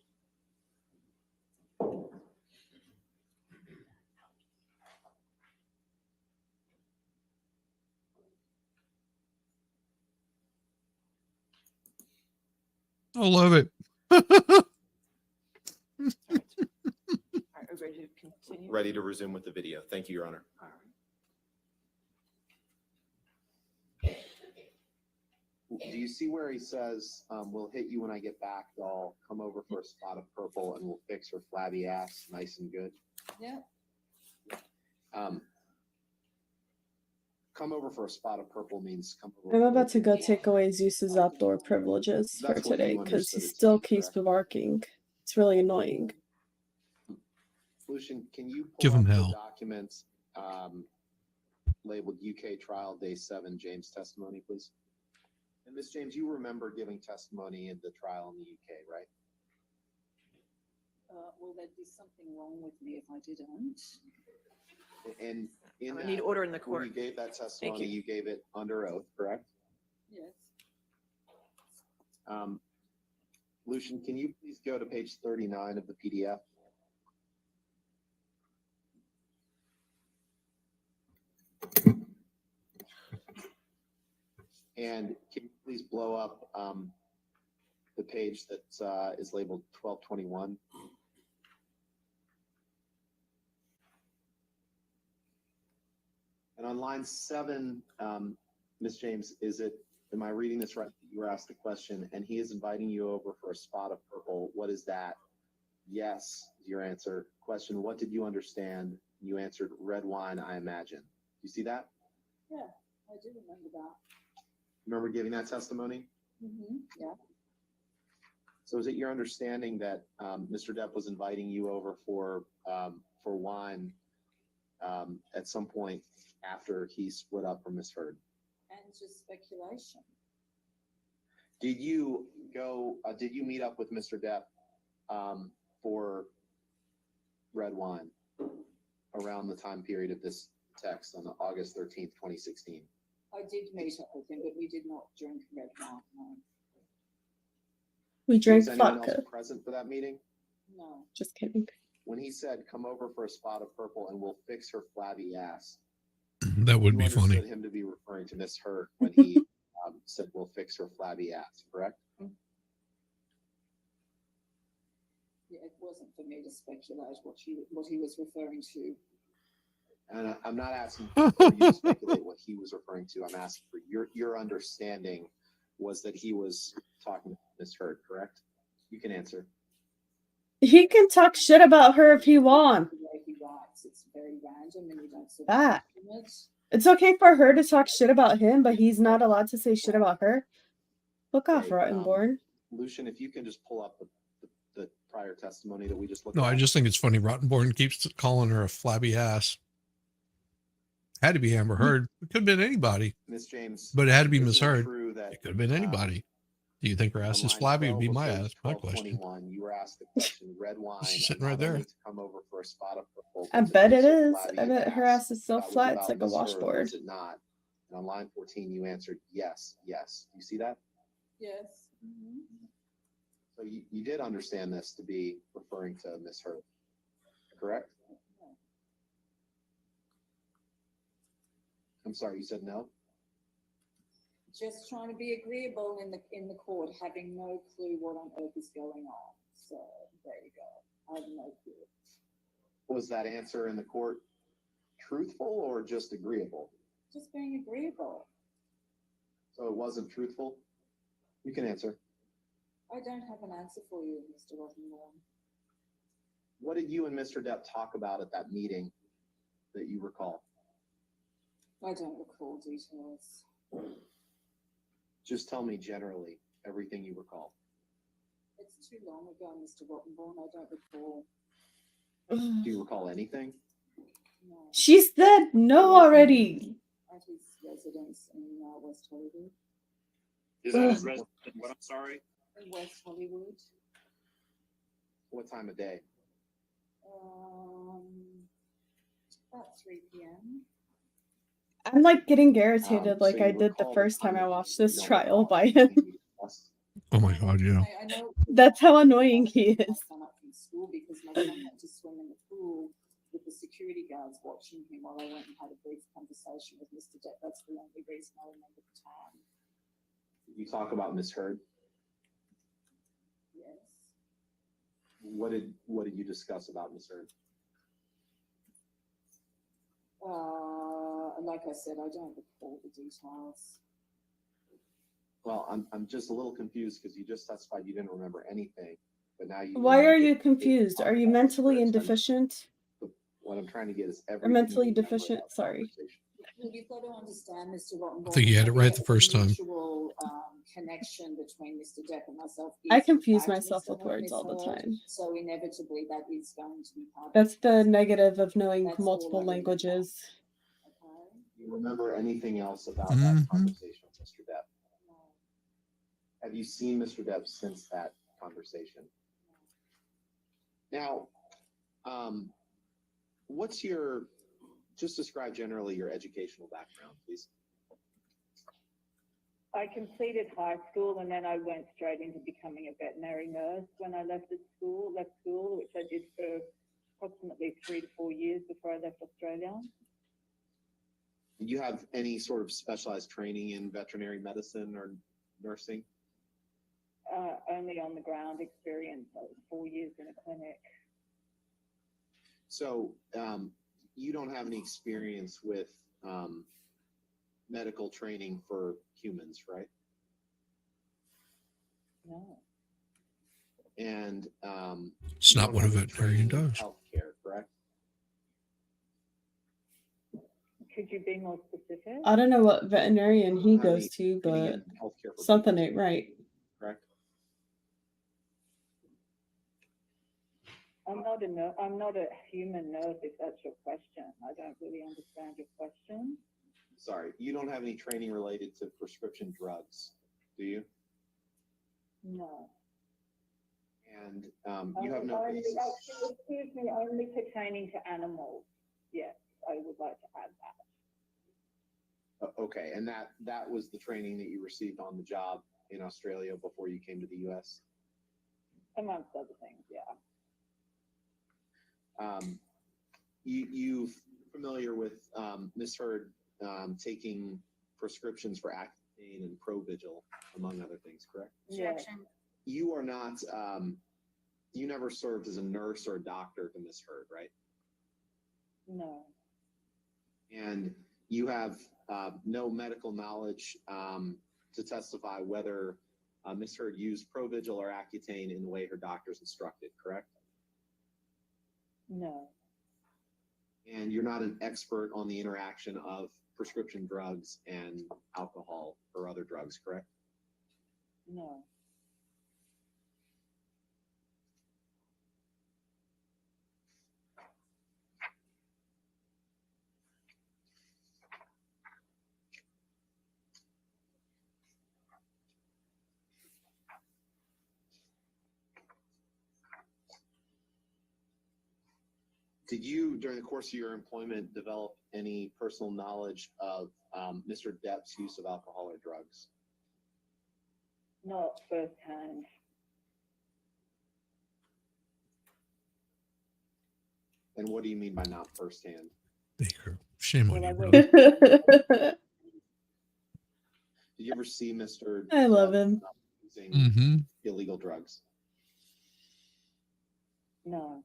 I love it. All right. Are we ready to continue? Ready to resume with the video. Thank you, Your Honor. All right. Do you see where he says, "We'll hit you when I get back, doll. Come over for a spot of purple and we'll fix her flabby ass nice and good"? Yeah. Come over for a spot of purple means come over. I'm for- about to go take away Zeus's outdoor privileges for That's what you today because he understood it to still be, keeps correct? barking. It's really annoying. Lucian, can you pull Give him up the hell. document labeled UK trial day 7 James testimony, please? And Ms. James, you remember giving testimony in the trial in the UK, right? Well, there'd be something wrong with me if I didn't. And in I need that, order in the when court. you gave that testimony, you. you gave it under oath, correct? Yes. Lucian, can you please go to page 39 of the PDF? And can you please blow up the page that is labeled 1221? And on line 7, Ms. James, am I reading this right? You were asked the question, and he is inviting you over for a spot of purple. What is that? Yes, is your answer. Question, what did you understand? You answered red wine, I imagine. You see that? Yeah, I do remember that. Remember giving that testimony? Yeah. So is it your understanding that Mr. Depp was inviting you over for wine at some point after he split up from Miss Heard? And just speculation. Did you meet up with Mr. Depp for red wine around the time period of this text on August 13th, 2016? I did meet up with him, but we did not drink red wine. No. We drank Was anyone vodka. else present for that meeting? No. Just kidding. When he said, "Come over for a spot of purple and we'll fix her flabby ass," That would you be funny. understood him to be referring to Miss Hurt when he said, "We'll fix her flabby ass," correct? Yeah, it wasn't for me to speculate what he was referring to. And I'm not asking for you to speculate what he was referring to. I'm asking for your understanding was that he was talking to Ms. Heard, correct? You can answer. He can talk shit about her if he wants. The way he writes, it's very random and you don't sort of That. question it. It's okay for her to talk shit about him, but he's not allowed to say shit about her. Fuck off, Okay, Rottenborn. Lucian, if you can just pull up the prior testimony that we just looked No, at. I just think it's funny. Rottenborn keeps calling her a flabby ass. Had to be Amber Heard. It could have been anybody, Miss James. but it had to be is Miss it Heard. true that, It could have been anybody. Do you think her ass on is line flabby? Would 12 be of my page ass. My question. 1221, you were asked the question, red wine She's sitting not right there. only to come over for a spot of purple, I but to bet fix it your is. flabby I bet her ass is so That was flat, about it's like a Miss Heard, washboard. was it not? And on line 14, you answered yes, yes. You see that? Yes. Mhm. So you did understand this to be referring to Miss Heard, correct? I'm sorry, you said no? Just trying to be agreeable in the court, having no clue what on earth is going on. So there you go. I have no clue. Was that answer in the court truthful or just agreeable? Just being agreeable. So it wasn't truthful? You can answer. I don't have an answer for you, Mr. Rottenborn. What did you and Mr. Depp talk about at that meeting that you recall? I don't recall details. Just tell me generally everything you recall. It's too long ago, Mr. Rottenborn. I don't recall. Do you recall anything? No. She said no already. At his residence in West Hollywood. Is that his residence? What, I'm sorry? In West Hollywood. What time of day? About 3 p.m. I'm like getting irritated like So I you did the recall first time time I of day, watched you this don't trial recall by him. anything you discussed? Oh my God, yeah. I know That's how annoying he my is. son up from school because my son went to swim in the pool with the security guards watching him while I went and had a brief conversation with Mr. Depp. That's the only reason I remember the time. You talk about Miss Heard. Yes. What did you discuss about Miss Heard? Like I said, I don't recall the details. Well, I'm just a little confused because you just testified you didn't remember anything, but now you. Why are you did confused? talk Are you about Miss mentally Heard's indeficient? What I'm trying to get is Or everything. mentally you remember deficient? about the Sorry. conversation. Well, you've got to understand, Mr. Rottenborn. I think you had it right the first time. Mutual connection between Mr. Depp and myself. I is confuse in fact myself with words Miss all the Heard, time. So inevitably that is going to be part of That's it. the negative of knowing That's all multiple I remember. languages. Okay. Do you remember anything else about Mhm. that conversation with Mr. Depp? No. Have you seen Mr. Depp since that conversation? Now, what's just describe generally your educational background, please. I completed high school and then I went straight into becoming a veterinary nurse when I left school, which I did for approximately 3 to 4 years before I left Australia. Do you have any sort of specialized training in veterinary medicine or nursing? Only on the ground experience, 4 years in a clinic. So you don't have any experience with medical training for humans, right? No. And It's you not don't what a have any veterinarian training in does. Healthcare, correct? Could you be more specific? I don't know what veterinarian he You don't have goes any to, training but in healthcare for something people, ain't right. correct? I'm not a human nurse, if that's your question. I don't really understand your question. Sorry, you don't have any training related to prescription drugs, do you? No. And you have no Only, basis. excuse me, only pertaining to animals. Yes, I would like to add that. Okay, and that was the training that you received on the job in Australia before you came to the U.S.? Amongst other things, yeah. You familiar with Ms. Heard taking prescriptions for Accutane and Provigil, among other things, correct? Yes. You are not, you never served as a nurse or a doctor to Ms. Heard, right? No. And you have no medical knowledge to testify whether Ms. Heard used Provigil or Accutane in the way her doctors instructed, correct? No, And you're not an expert on the interaction of prescription drugs and alcohol or other drugs, correct? no, Did you, during the course of your employment, develop any personal knowledge of Mr. Depp's use of alcohol or drugs? not firsthand. And what do you mean by not firsthand? Baker, shame on Well, I you, went- brother. Did you ever see Mr. I love Depp him. using Mm-hmm. illegal drugs? No,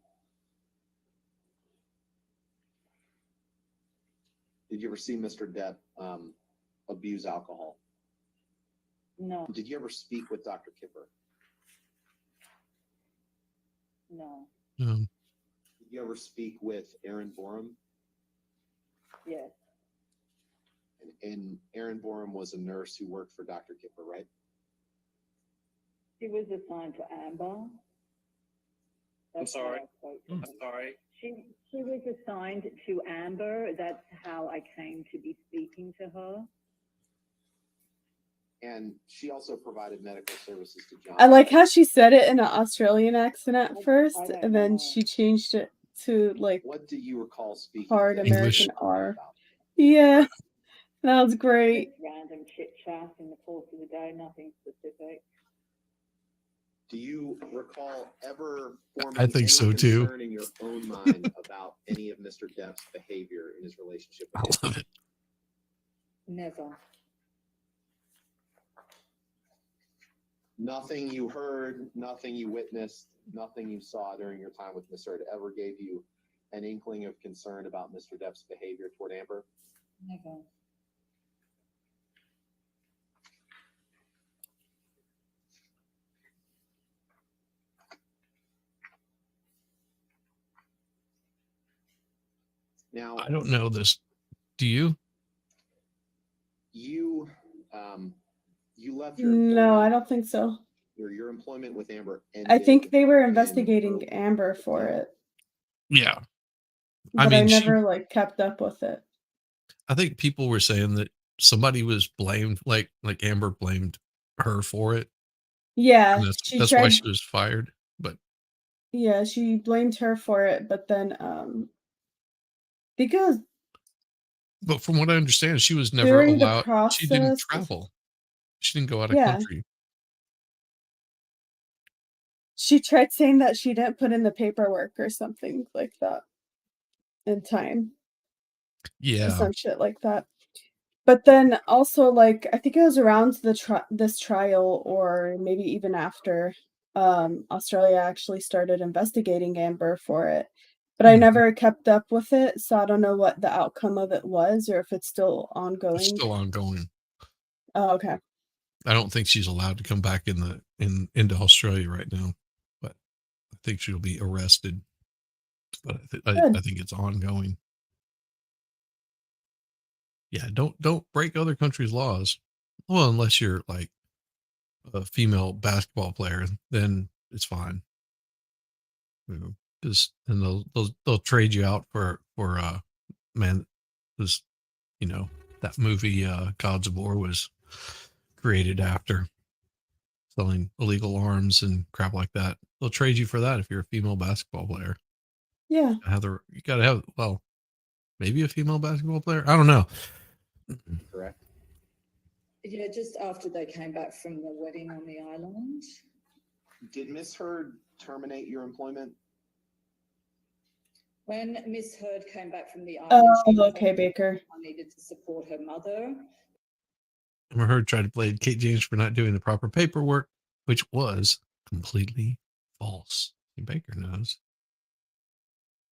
Did you ever see Mr. Depp abuse alcohol? no, Did you ever speak with Dr. Kipper? no, Um, Did you ever speak with Aaron Borum? yes, And Aaron Borum was a nurse who worked for Dr. Kipper, right? she was assigned to Amber. That's how sorry. I spoke to I'm her. sorry. She was assigned to Amber. That's how I came to be speaking to her. And she also provided medical services to John. I like how she said it in an Australian accent at I first, don't and then know. she changed it to like What do you recall speaking hard to English. American R. about? Yeah, that was great. Just random chit chat in the course of the day, nothing specific. Do you recall ever forming I think any so, too. concern in your own mind about any of Mr. Depp's behavior in his relationship I with you? love it. Never. Nothing you heard, nothing you witnessed, nothing you saw during your time with Ms. Heard ever gave you an inkling of concern about Mr. Depp's behavior toward Amber? Never. Now, I don't know this. Do you? you you left your No, employment, I don't think so. your employment with Amber I think ended they were in investigating early Amber for 2015. it, Yeah. I but I mean, never like kept up with it. I think people were saying that somebody was blamed, like Amber blamed her for it, Yeah, and she that's why tried. she was fired. But Yeah, she blamed her for it, but then because from what I understand, she was never during the allowed. She didn't process, travel. She didn't go out of yeah, country. she tried saying that she didn't put in the paperwork or something like that in time, or Yeah. some shit like that. But then also, like, I think it was around this trial, or maybe even after, Australia actually started investigating Amber for it. But I Mhm. never kept up with it, so I don't know what the outcome of it was, or if it's still It's ongoing. still ongoing. Oh, okay. I don't think she's allowed to come back into Australia right now, but I think she'll be arrested. But I Good. think it's ongoing. Yeah, don't break other countries' laws. Well, unless you're like a female basketball player, then it's fine. You know, because then they'll trade you out for man, because you know that movie Gods of War was created after selling illegal arms and crap like that. They'll trade you for that if you're a female basketball player. Yeah. You gotta have, well, maybe a female basketball player. I don't know. Correct. Yeah, just after they came back from the wedding on the island. Did Ms. Heard terminate your employment? When Miss Heard came back from the island, she Oh, okay, told me Baker. I needed to support her mother. I heard tried to blame Kate James for not doing the proper paperwork, which was completely false. Baker knows.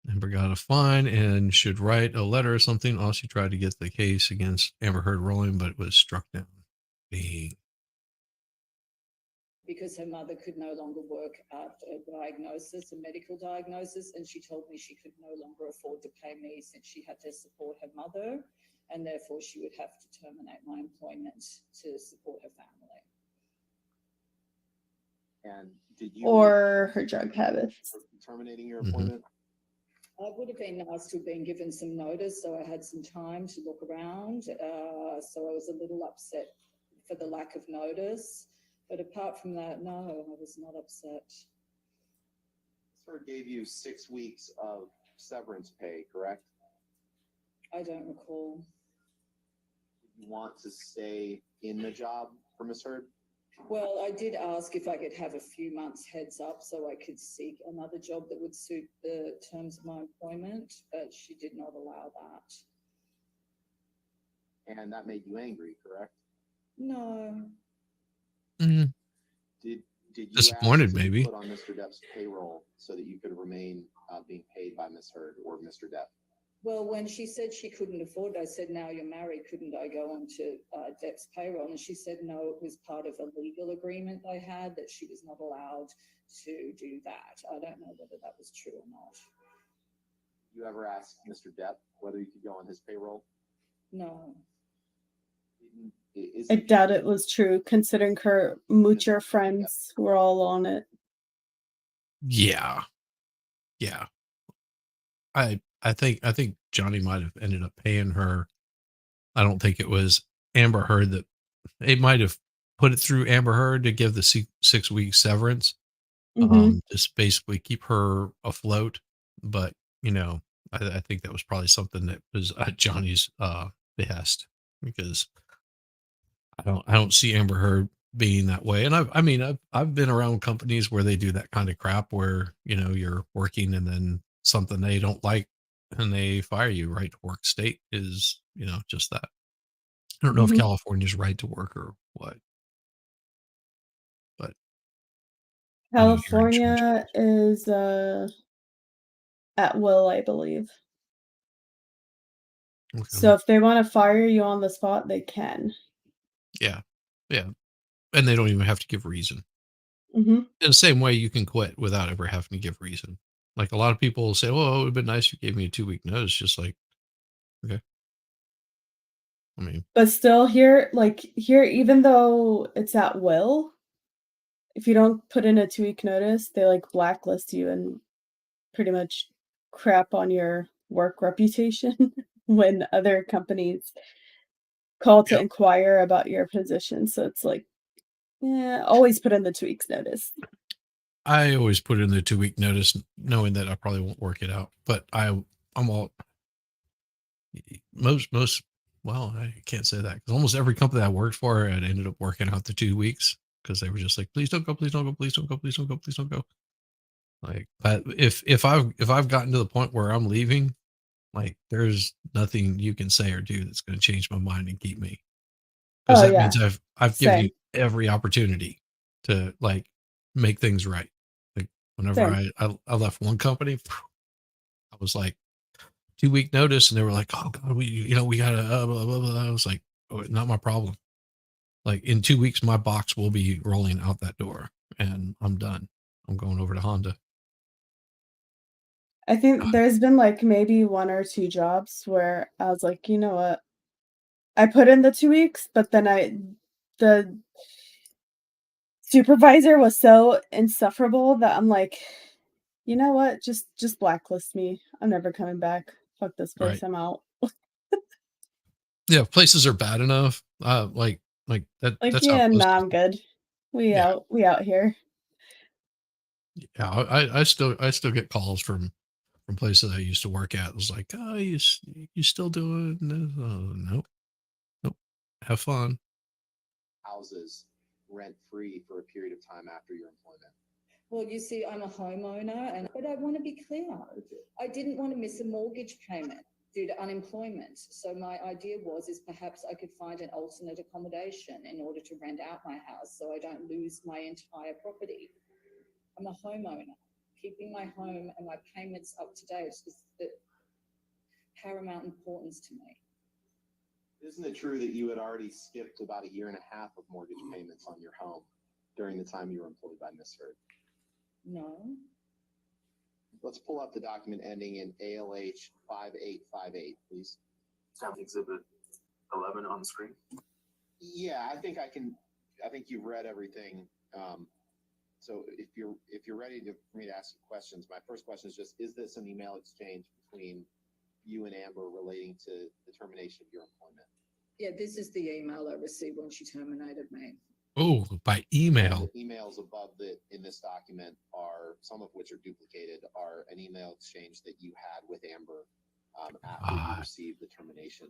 Amber got a fine and should write a letter or something. Also tried to get the case against Amber Heard rolling, but it was struck down. Dang. Because her mother could no longer work after a diagnosis, a medical diagnosis, and she told me she could no longer afford to pay me since she had to support her mother, and therefore she would have to terminate my employment to support her family. And did you? Or her drug habits. Terminating your Mhm. employment? I would have been nice to have been given some notice, so I had some time to look around. So I was a little upset for the lack of notice. But apart from that, no, I was not upset. Sir gave you 6 weeks of severance pay, correct? I don't recall. You want to stay in the job for Ms. Heard? Well, I did ask if I could have a few months heads up so I could seek another job that would suit the terms of my employment, but she did not allow that. And that made you angry, correct? No. Mhm. Did you Disappointed, ask to be maybe. put on Mr. Depp's payroll so that you could remain being paid by Ms. Heard or Mr. Depp? Well, when she said she couldn't afford it, I said, now you're married, couldn't I go on to Depp's payroll? And she said, no, it was part of a legal agreement I had that she was not allowed to do that. I don't know whether that was true or not. You ever asked Mr. Depp whether you could go on his payroll? No. Is I it doubt it was true, considering her moocher friends were all on it. Yeah. Yeah. I think Johnny might have ended up paying her. I don't think it was Amber Heard that it might have put it through Amber Heard to give the 6 week severance. Just basically keep her afloat. But I think that was probably something that was at Johnny's behest, because I don't see Amber Heard being that way. And I've been around companies where they do that kind of crap where you're working and then something they don't like and they fire you. Right to work state is just that. I don't know if Mhm. California's right to work or what, but I know your insurance. California is at will, I believe. Okay. So if they want to fire you on the spot, they can. Yeah, yeah, and they don't even have to give reason. Hmm In the same way, you can quit without ever having to give reason. Like a lot of people say, "Well, it would have been nice if you gave me a 2 week notice." Just like, okay. I mean, But still, here, even though it's at will, if you don't put in a 2-week notice, they blacklist you and pretty much crap on your work reputation when other companies call to yeah, inquire about your position. So it's yeah, always put in the 2 weeks notice. I always put in the 2 week notice, knowing that I probably won't work it out. But I'm all most. Well, I can't say that because almost every company I worked for, had ended up working out the 2 weeks because they were just like, "Please don't go, please don't go, please don't go, please don't go, please don't go." Like, but if I've gotten to the point where I'm leaving, like, there's nothing you can say or do that's going to change my mind and keep me, because Oh that yeah, means I've given you same, every opportunity to make things right. Like whenever same. I left one company, I was like 2 week notice, and they were like, "Oh God, we gotta blah, blah, blah." I was like, "Oh, not my problem." Like in 2 weeks, my box will be rolling out that door, and I'm done. I'm going over to Honda. I think there's been maybe 1 or 2 jobs where I was like, you know what? I put in the 2 weeks, but then the supervisor was so insufferable that I'm like, you know what? Just blacklist me. I'm never coming back. Fuck this place. Right? I'm out. Yeah, if places are bad enough. Like that. That's how Yeah, close. nah, I'm good. Yeah, We out here. yeah. I still get calls from places I used to work at. It was like, "Oh, you still doing this?" Oh, nope, nope. Have fun. Houses rent free for a period of time after your employment. Well, you see, I'm a homeowner, but I want to be clear. I didn't want to miss a mortgage payment due to unemployment. So my idea is perhaps I could find an alternate accommodation in order to rent out my house so I don't lose my entire property. I'm a homeowner. keeping my home and my payments up to date is the paramount importance to me. Isn't it true that you had already skipped about 1.5 years of mortgage payments on your home during the time you were employed by Ms. Hurd? No. Let's pull up the document ending in ALH 5858, please. Exhibit 11 on the screen. Yeah, I think you've read everything. So if you're ready for me to ask you questions, my first question is just, is this an email exchange between you and Amber relating to the termination of your employment? Yeah, this is the email I received when she terminated me. Oh, by And email. the emails above in this document are, some of which are duplicated, are an email exchange that you had with Amber after you received the termination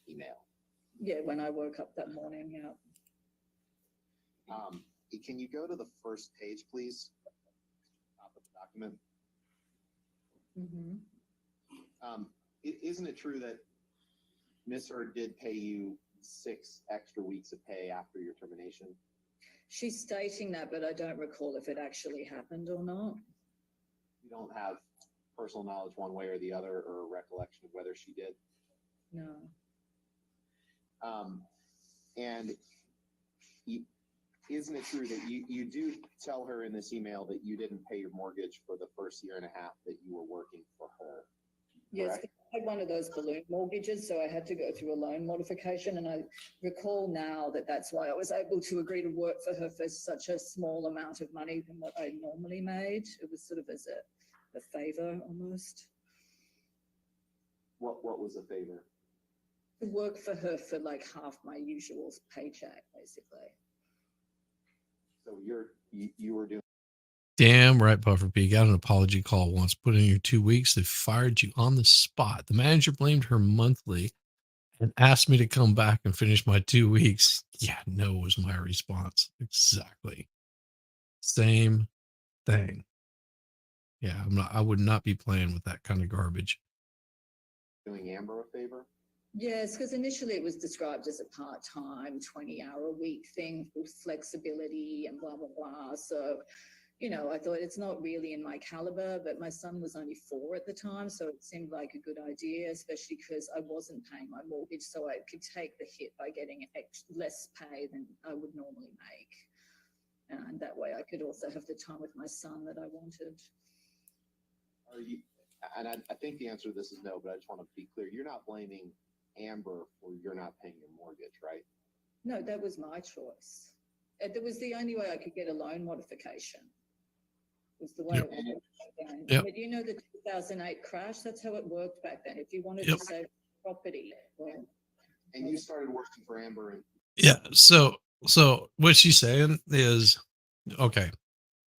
email. Yeah, when I woke up that morning, yeah. Can you go to the first page, please? Top of the document. Isn't it true that Ms. Hurd did pay you 6 extra weeks of pay after your termination? She's stating that, but I don't recall if it actually happened or not. You don't have personal knowledge one way or the other, or a recollection of whether she did? No. And isn't it true that you do tell her in this email that you didn't pay your mortgage for the first 1.5 years that you were working for her? Yes, Correct? I had one of those balloon mortgages, so I had to go through a loan modification, and I recall now that that's why I was able to agree to work for her for such a small amount of money than what I normally made. It was sort of as a favor almost. What was the favor? To work for her for like half my usual paycheck, basically. So you were doing. Damn right, Puffer P. Got an apology call once. Put in your 2 weeks. They fired you on the spot. The manager blamed her monthly and asked me to come back and finish my 2 weeks. Yeah, no was my response. Exactly. Same thing. Yeah, I would not be playing with that kind of garbage. Doing Amber a favor? Yes, because initially it was described as a part-time, 20-hour-a-week thing with flexibility and blah, blah, blah. So, you know, I thought it's not really in my caliber, but my son was only 4 at the time, so it seemed like a good idea, especially because I wasn't paying my mortgage, so I could take the hit by getting less pay than I would normally make. And that way I could also have the time with my son that I wanted. Are you? And I think the answer to this is no, but I just want to be clear. You're not blaming Amber for you're not paying your mortgage, right? No, that was my choice. That was the only way I could get a loan modification. Was the way Yep. it worked back then. Yep. But you know the 2008 crash, that's how it worked back then. If you wanted Yep. to save property. Well, And you started working for Amber and Yeah. So what she's saying is, okay,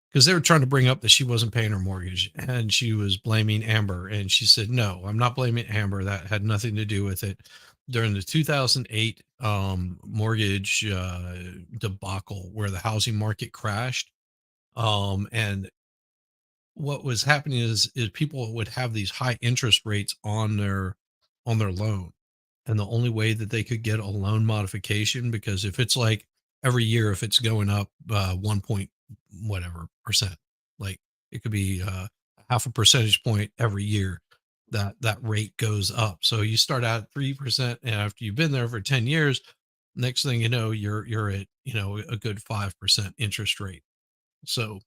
because they were trying to bring up that she wasn't paying her mortgage and she was blaming Amber. And she said, no, I'm not blaming Amber. That had nothing to do with it. During the 2008 mortgage debacle where the housing market crashed, and what was happening is people would have these high interest rates on their loan, and the only way that they could get a loan modification, because if it's like every year, if it's going up 1 point whatever percent, like it could be half a percentage point every year, that rate goes up. So you start out at 3%, and after you've been there for 10 years, next thing you know, you're at, you know, a good 5% interest rate. So,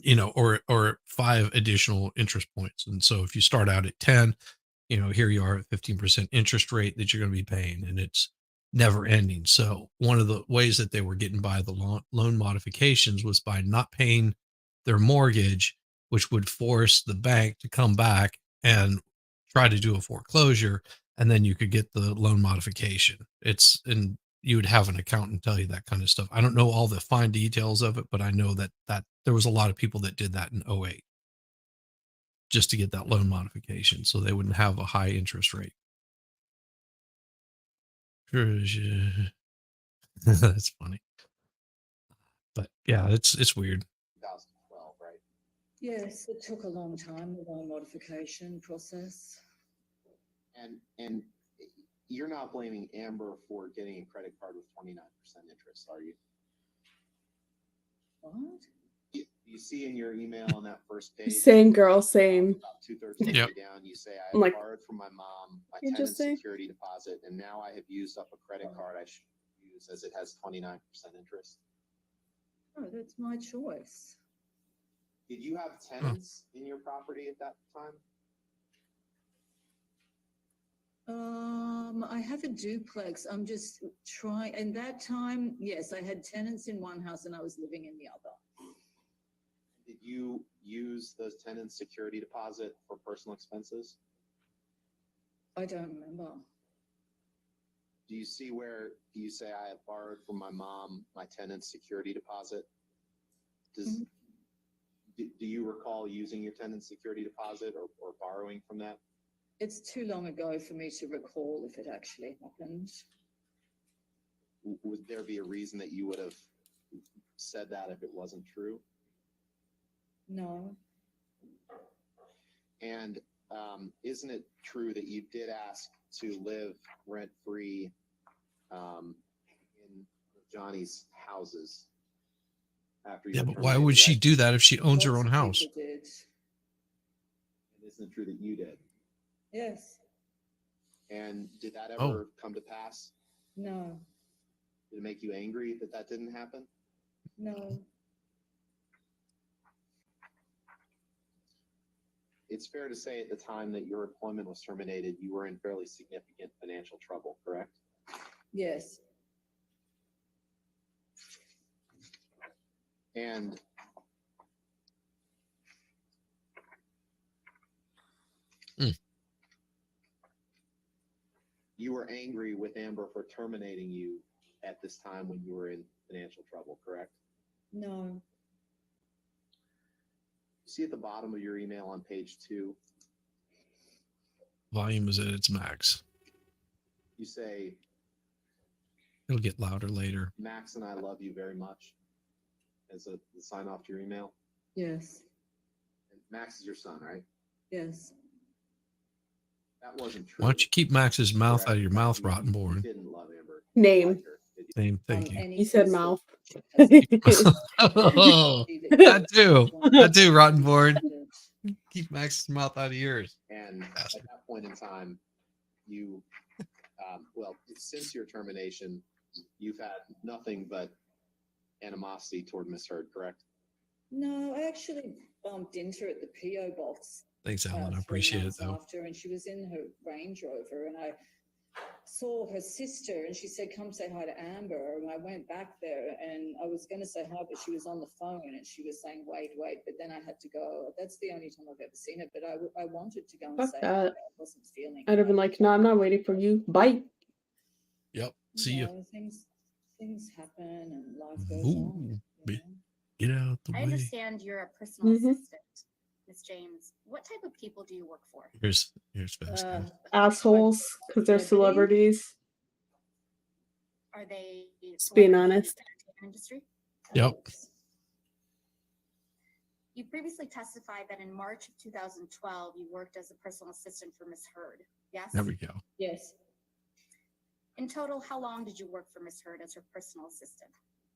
you know, or 5 additional interest points. And so if you start out at 10, you know, here you are at 15% interest rate that you're going to be paying, and it's never ending. So one of the ways that they were getting by the loan modifications was by not paying their mortgage, which would force the bank to come back and try to do a foreclosure, and then you could get the loan modification. And you would have an accountant tell you that kind of stuff. I don't know all the fine details of it, but I know that there was a lot of people that did that in 2008 just to get that loan modification, so they wouldn't have a high interest rate. That's funny. But yeah, it's weird. 2012, right? yes, it took a long time, the loan modification process. And you're not blaming Amber for getting a credit card with 29% interest, are you? What? The You see in your email on that first page. Same girl, same. About 2/3 of the Yep. way down, you say, I I'm like, have borrowed from my mom, my you tenant just say? security deposit, and now I have used up a credit card I should use as it has 29% interest. Oh, that's my choice. Did you have tenants in your property at that time? I have a duplex. I'm just trying, and that time, yes, I had tenants in one house and I was living in the other. Did you use those tenants' security deposit for personal expenses? I don't remember. Do you see where you say I have borrowed from my mom my tenant's security deposit? Does do you recall using your tenant's security deposit or borrowing from that? It's too long ago for me to recall if it actually happened. Would there be a reason that you would have said that if it wasn't true? No. And isn't it true that you did ask to live rent-free in Johnny's houses after you Yeah, were but why would she terminated, do that if she owns her Lots own of house? people did. right? Isn't it true that you did? Yes. And did that Oh. ever come to pass? No. Did it make you angry that that didn't happen? No. It's fair to say at the time that your employment was terminated, you were in fairly significant financial trouble, correct? Yes. And you were angry with Amber for terminating you at this time when you were in financial trouble, correct? No. See at the bottom of your email on page 2, Volume is at its max. you say, It'll get louder later. Max and I love you very much, as a sign off to your email. Yes. And Max is your son, right? Yes. That wasn't true. Why don't you keep Max's mouth correct? out of your In fact, mouth, you Rottenborn? didn't love Amber. Name. Liked her, did you? Same, thank you. Any You said peaceful- Oh, that that too. That too, Rottenborn. Keep Max's mouth out of yours. And Bastard. at that point in time, you, well, since your termination, you've had nothing but animosity toward Miss Heard, correct? No, I actually bumped into her at the PO box. Thanks, Alan. I 3 appreciate it, months though. After, and she was in her Range Rover, and I saw her sister, and she said, "Come say hi to Amber." And I went back there, and I was going to say hi, but she was on the phone, and she was saying, "Wait, wait." But then I had to go. That's the only time I've ever seen her. But I wanted to go and Fuck say that. hi. I wasn't feeling. I'd have been like, no, I'm not waiting for you. Bye. Yep. See you. know, things happen, and life goes Ooh, on. be- You know? Get out the I way. understand you're a personal Mhm. assistant, Ms. James. What type of people do you work for? Here's fast. Uh, guys. Assholes, because they're celebrities. Are they Just being celebrities in the honest. entertainment industry? Yep. You previously testified that in March of 2012, you worked as a personal assistant for Ms. Heard. Yes? There we go. Yes. In total, how long did you work for Ms. Heard as her personal assistant?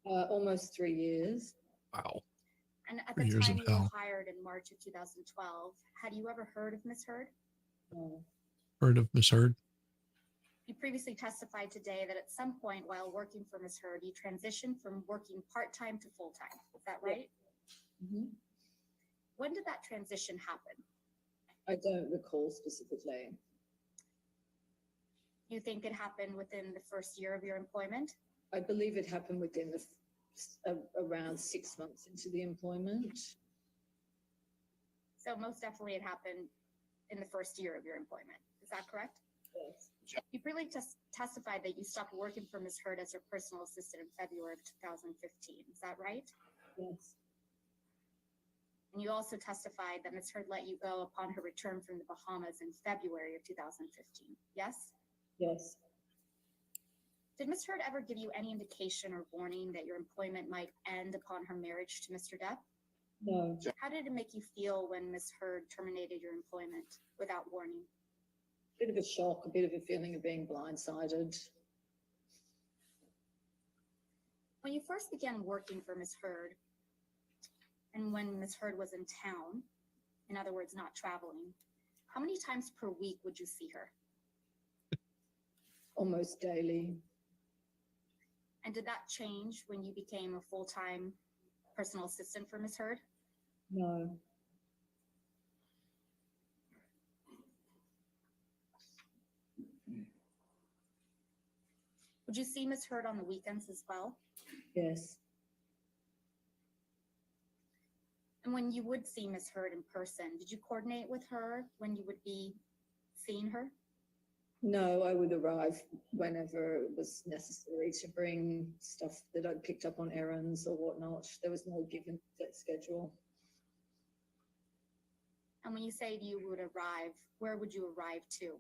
Almost 3 years. Wow. And at 3 the years time of you were hell. hired in March of 2012, had you ever heard of Ms. Heard? No. Heard of Miss Heard? You previously testified today that at some point while working for Ms. Heard, you transitioned from working part-time to full-time. Is that right? Mhm. When did that transition happen? I don't recall specifically. You think it happened within the first year of your employment? I believe it happened within around 6 months into the employment. So most definitely it happened in the first year of your employment. Is that correct? Yes. You previously testified that you stopped working for Ms. Heard as her personal assistant in February of 2015. Is that right? Yes. And you also testified that Ms. Heard let you go upon her return from the Bahamas in February of 2015. Yes? Yes. Did Ms. Heard ever give you any indication or warning that your employment might end upon her marriage to Mr. Depp? No. How did it make you feel when Ms. Heard terminated your employment without warning? Bit of a shock, a bit of a feeling of being blindsided. When you first began working for Ms. Heard, And when Ms. Heard was in town, in other words, not traveling, how many times per week would you see her? Almost daily. And did that change when you became a full-time personal assistant for Ms. Heard? No. Would you see Ms. Heard on the weekends as well? Yes. And when you would see Ms. Heard in person, did you coordinate with her when you would be seeing her? No, I would arrive whenever it was necessary to bring stuff that I'd picked up on errands or whatnot. There was no given set schedule. And when you say you would arrive, where would you arrive to?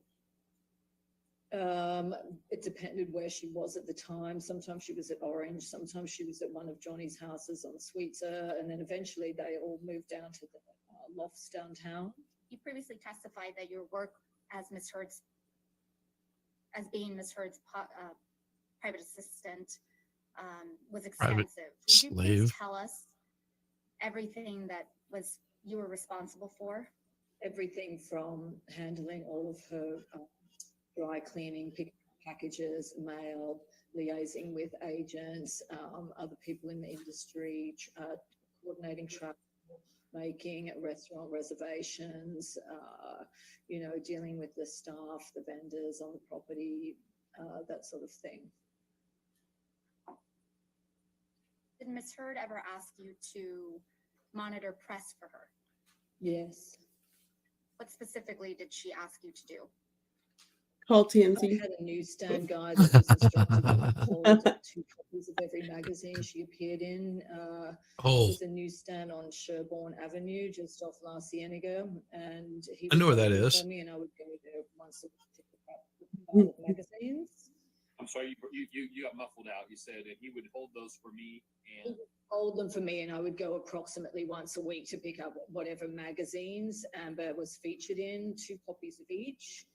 It depended where she was at the time. Sometimes she was at Orange, sometimes she was at one of Johnny's houses on Sweetser, and then eventually they all moved down to the lofts downtown. You previously testified that your work as Ms. Heard's, as being Ms. Heard's private assistant was Private extensive. Would you please slave. tell us everything that was you were responsible for? Everything from handling all of her dry cleaning, picking up packages, mail, liaising with agents, other people in the industry, coordinating travel, making restaurant reservations, dealing with the staff, the vendors on the property, that sort of thing. Did Ms. Heard ever ask you to monitor press for her? Yes. What specifically did she ask you to do? Call I TMZ. had a newsstand guide that was instructed to hold 2 copies of every magazine she appeared in. There Oh, was a newsstand on Sherbourne Avenue, just off La Cienega, and he I know where would that hold it is. for me, and I would go there once a week to pick up magazines. I'm sorry, you got muffled out. You said that he would hold those for me and. Hold them for me, and I would go approximately once a week to pick up whatever magazines Amber was featured in, 2 copies of each,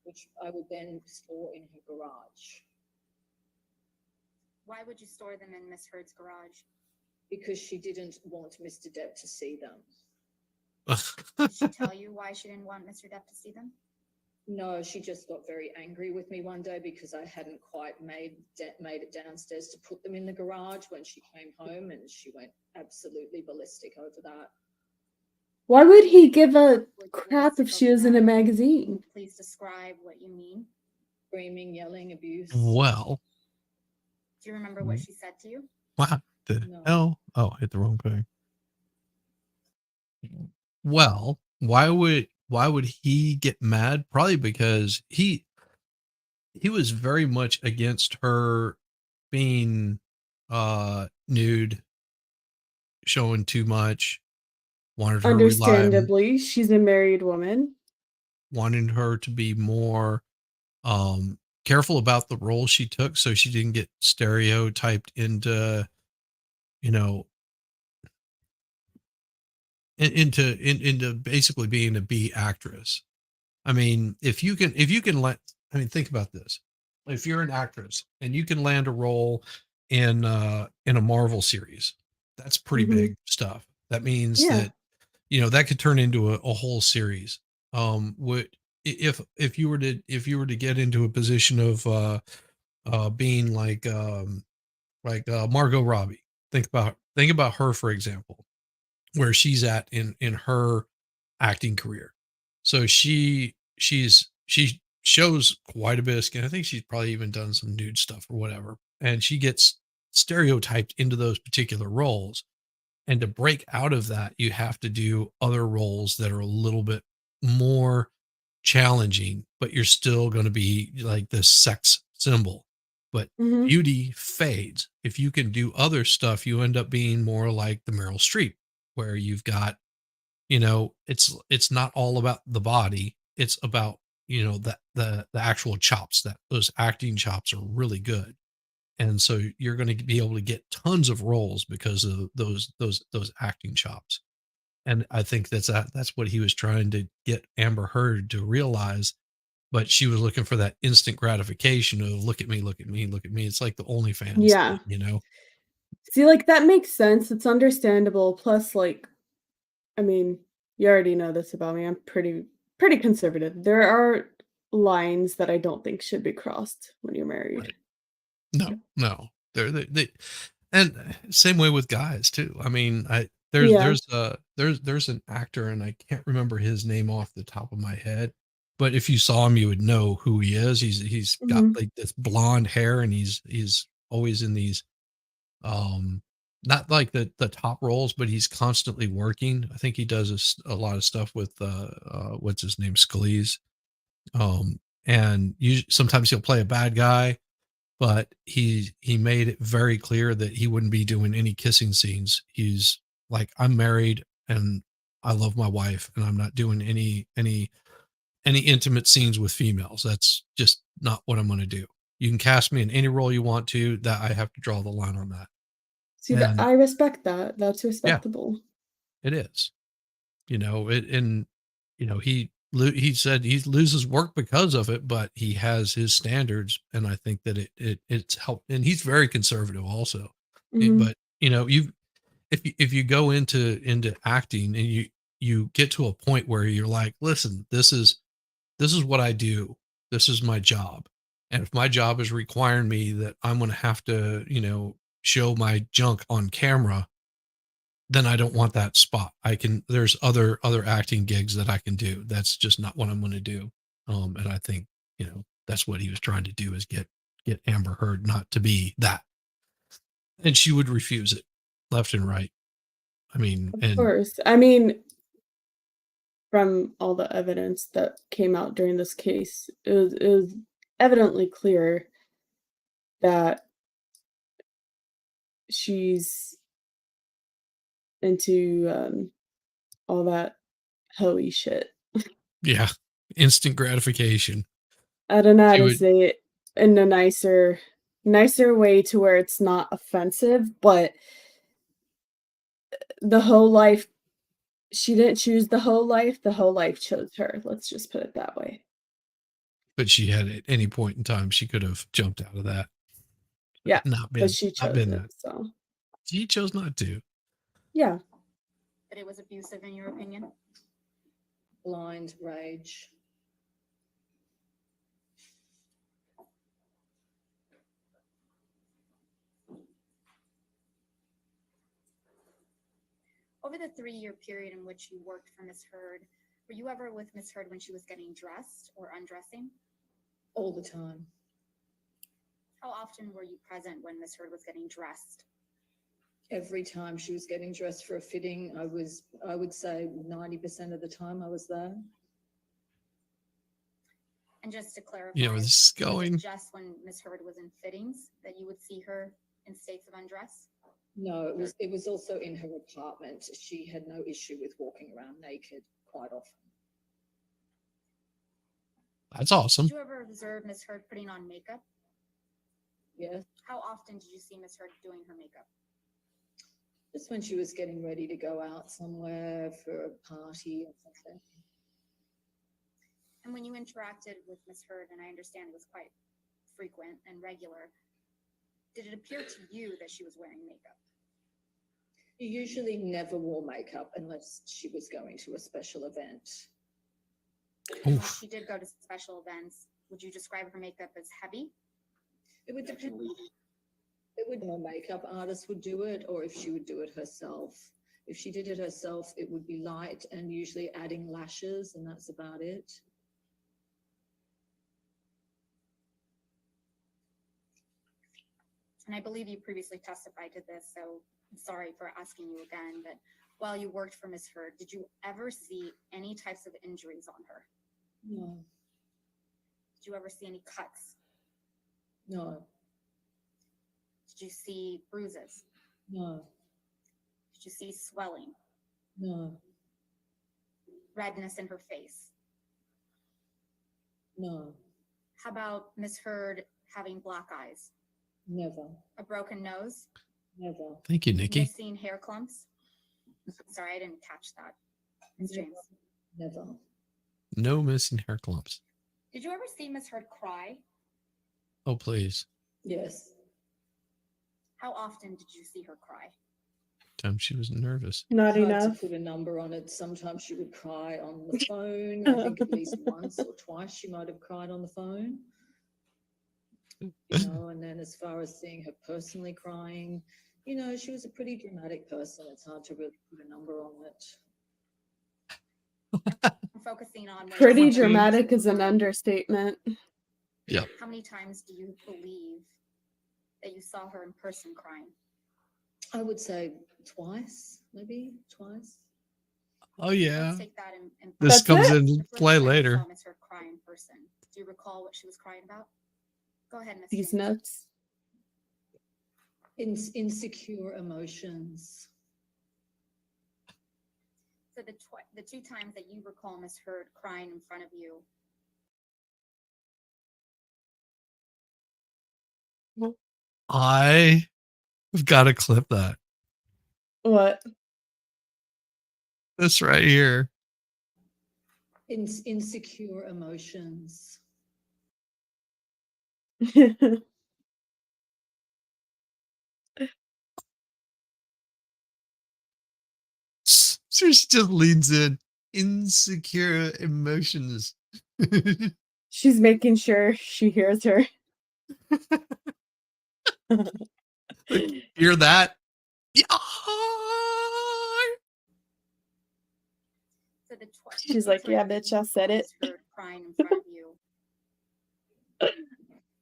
which I would then store in her garage. Why would you store them in Ms. Heard's garage? Because she didn't want Mr. Depp to see them. Did she tell you why she didn't want Mr. Depp to see them? No, she just got very angry with me one day because I hadn't quite made it downstairs to put them in the garage when she came home, and she went absolutely ballistic over that. Why would he give a crap if she was in a magazine? Please describe what you mean. Screaming, yelling, abuse. well, Do you remember what she said to you? what the No. hell? Oh, hit the wrong thing. Well, why would he get mad? Probably because he was very much against her being nude, showing too much, wanted her reliable, Understandably, she's a married woman. wanted her to be more careful about the role she took so she didn't get stereotyped into, into basically being a B actress. I mean, if you can think about this. If you're an actress and you can land a role in a Marvel series, that's pretty big stuff. That means Yeah. that, that could turn into a whole series. What if you were to get into a position of being like Margot Robbie, think about her, for example, where she's at in her acting career. So she shows quite a bit of skin. I think she's probably even done some nude stuff or whatever. And she gets stereotyped into those particular roles. And to break out of that, you have to do other roles that are a little bit more challenging, but you're still going to be like this sex symbol. But beauty fades. If you can do other stuff, you end up being more like the Meryl Streep, where you've got, it's not all about the body. It's about, the actual chops. That those acting chops are really good. And so you're going to be able to get tons of roles because of those acting chops. And I think that's what he was trying to get Amber Heard to realize, but she was looking for that instant gratification of look at me, look at me, look at me. It's like the OnlyFans Yeah. thing, See, like, that makes sense. It's understandable. Plus, like, I mean, you already know this about me. I'm pretty conservative. There are lines that I don't think should be crossed when you're married. Right. No. They and same way with guys too. I mean, Yeah. there's an actor and I can't remember his name off the top of my head, but if you saw him, you would know who he is. He's got Mhm. like this blonde hair and he's always in these not like the top roles, but he's constantly working. I think he does a lot of stuff with what's his name, Scalise. And sometimes he'll play a bad guy, but he made it very clear that he wouldn't be doing any kissing scenes. He's like, I'm married and I love my wife and I'm not doing any intimate scenes with females. That's just not what I'm going to do. You can cast me in any role you want to, that I have to draw the line on that. See, that And I respect that. That's yeah, respectable. it is. He said he loses work because of it, but he has his standards, and I think that it's helped. And he's very conservative, also. Mhm. But if you go into acting and you get to a point where you're like, listen, this is what I do. This is my job, and if my job is requiring me that I'm going to have to show my junk on camera, then I don't want that spot. There's other acting gigs that I can do. That's just not what I'm going to do. And I think, that's what he was trying to do, is get Amber Heard not to be that. And she would refuse it left and right. I mean, Of and course. I mean, from all the evidence that came out during this case, it was evidently clear that she's into all that hoey shit. yeah, instant gratification. I don't know how She to would, say it in a nicer way to where it's not offensive, but the whole life, she didn't choose the whole life chose her. Let's just put it that way. but she had at any point in time, she could have jumped out of that. Yeah, Not but been, she not chose been it, that. so She chose not to. yeah. That it was abusive in your opinion? Blind rage. Over the 3-year period in which you worked for Ms. Heard, were you ever with Ms. Heard when she was getting dressed or undressing? All the time. How often were you present when Ms. Heard was getting dressed? Every time she was getting dressed for a fitting, I would say 90% of the time I was there. And just to clarify, This is was going. it just when Ms. Heard was in fittings that you would see her in states of undress? No, it was also in her apartment. She had no issue with walking around naked quite often. That's awesome. Did you ever observe Ms. Heard putting on makeup? Yes, How often did you see Ms. Heard doing her makeup? just when she was getting ready to go out somewhere for a party or something. And when you interacted with Ms. Heard, and I understand it was quite frequent and regular, did it appear to you that she was wearing makeup? She usually never wore makeup unless she was going to a special event. And when she did go to special events, would you describe her makeup as heavy? It would depend. It would, a makeup artist would do it, or if she would do it herself. If she did it herself, it would be light and usually adding lashes, and that's about it. And I believe you previously testified to this, so I'm sorry for asking you again, but while you worked for Ms. Heard, did you ever see any types of injuries on her? No, Did you ever see any cuts? no, Did you see bruises? no, Did you see swelling, no, redness in her face? no, How about Ms. Heard having black eyes, never, a broken nose, never, Thank you, Nikki. missing hair clumps? Sorry, I didn't catch that. Ms. James, never. No missing hair clumps. did you ever see Ms. Heard cry? Oh, please. Yes, How often did you see her cry? Time she was nervous. Not Hard enough. to put a number on it. Sometimes she would cry on the phone. I think at least once or twice she might have cried on the phone. You know, and then as far as seeing her personally crying, you know, she was a pretty dramatic person. It's hard to really put a number on it. I'm focusing on when you Pretty saw her dramatic is an crying. understatement. Yeah. How many times do you believe that you saw her in person crying? I would say twice, maybe twice. Oh yeah. Let's take that and This That's comes it? into The first play time you later. saw Miss Heard cry in person. Do you recall what she was crying about? Go ahead, Miss. These James. nuts. Insecure emotions. So the two times that you recall Miss Heard crying in front of you, I've got to clip that. What? This right here. Insecure emotions. She just leans in. Insecure emotions. She's making sure she hears her. Hear that? Yeah. so the She's two like, yeah, times that bitch, you I said recall it. Miss Heard crying in front of you,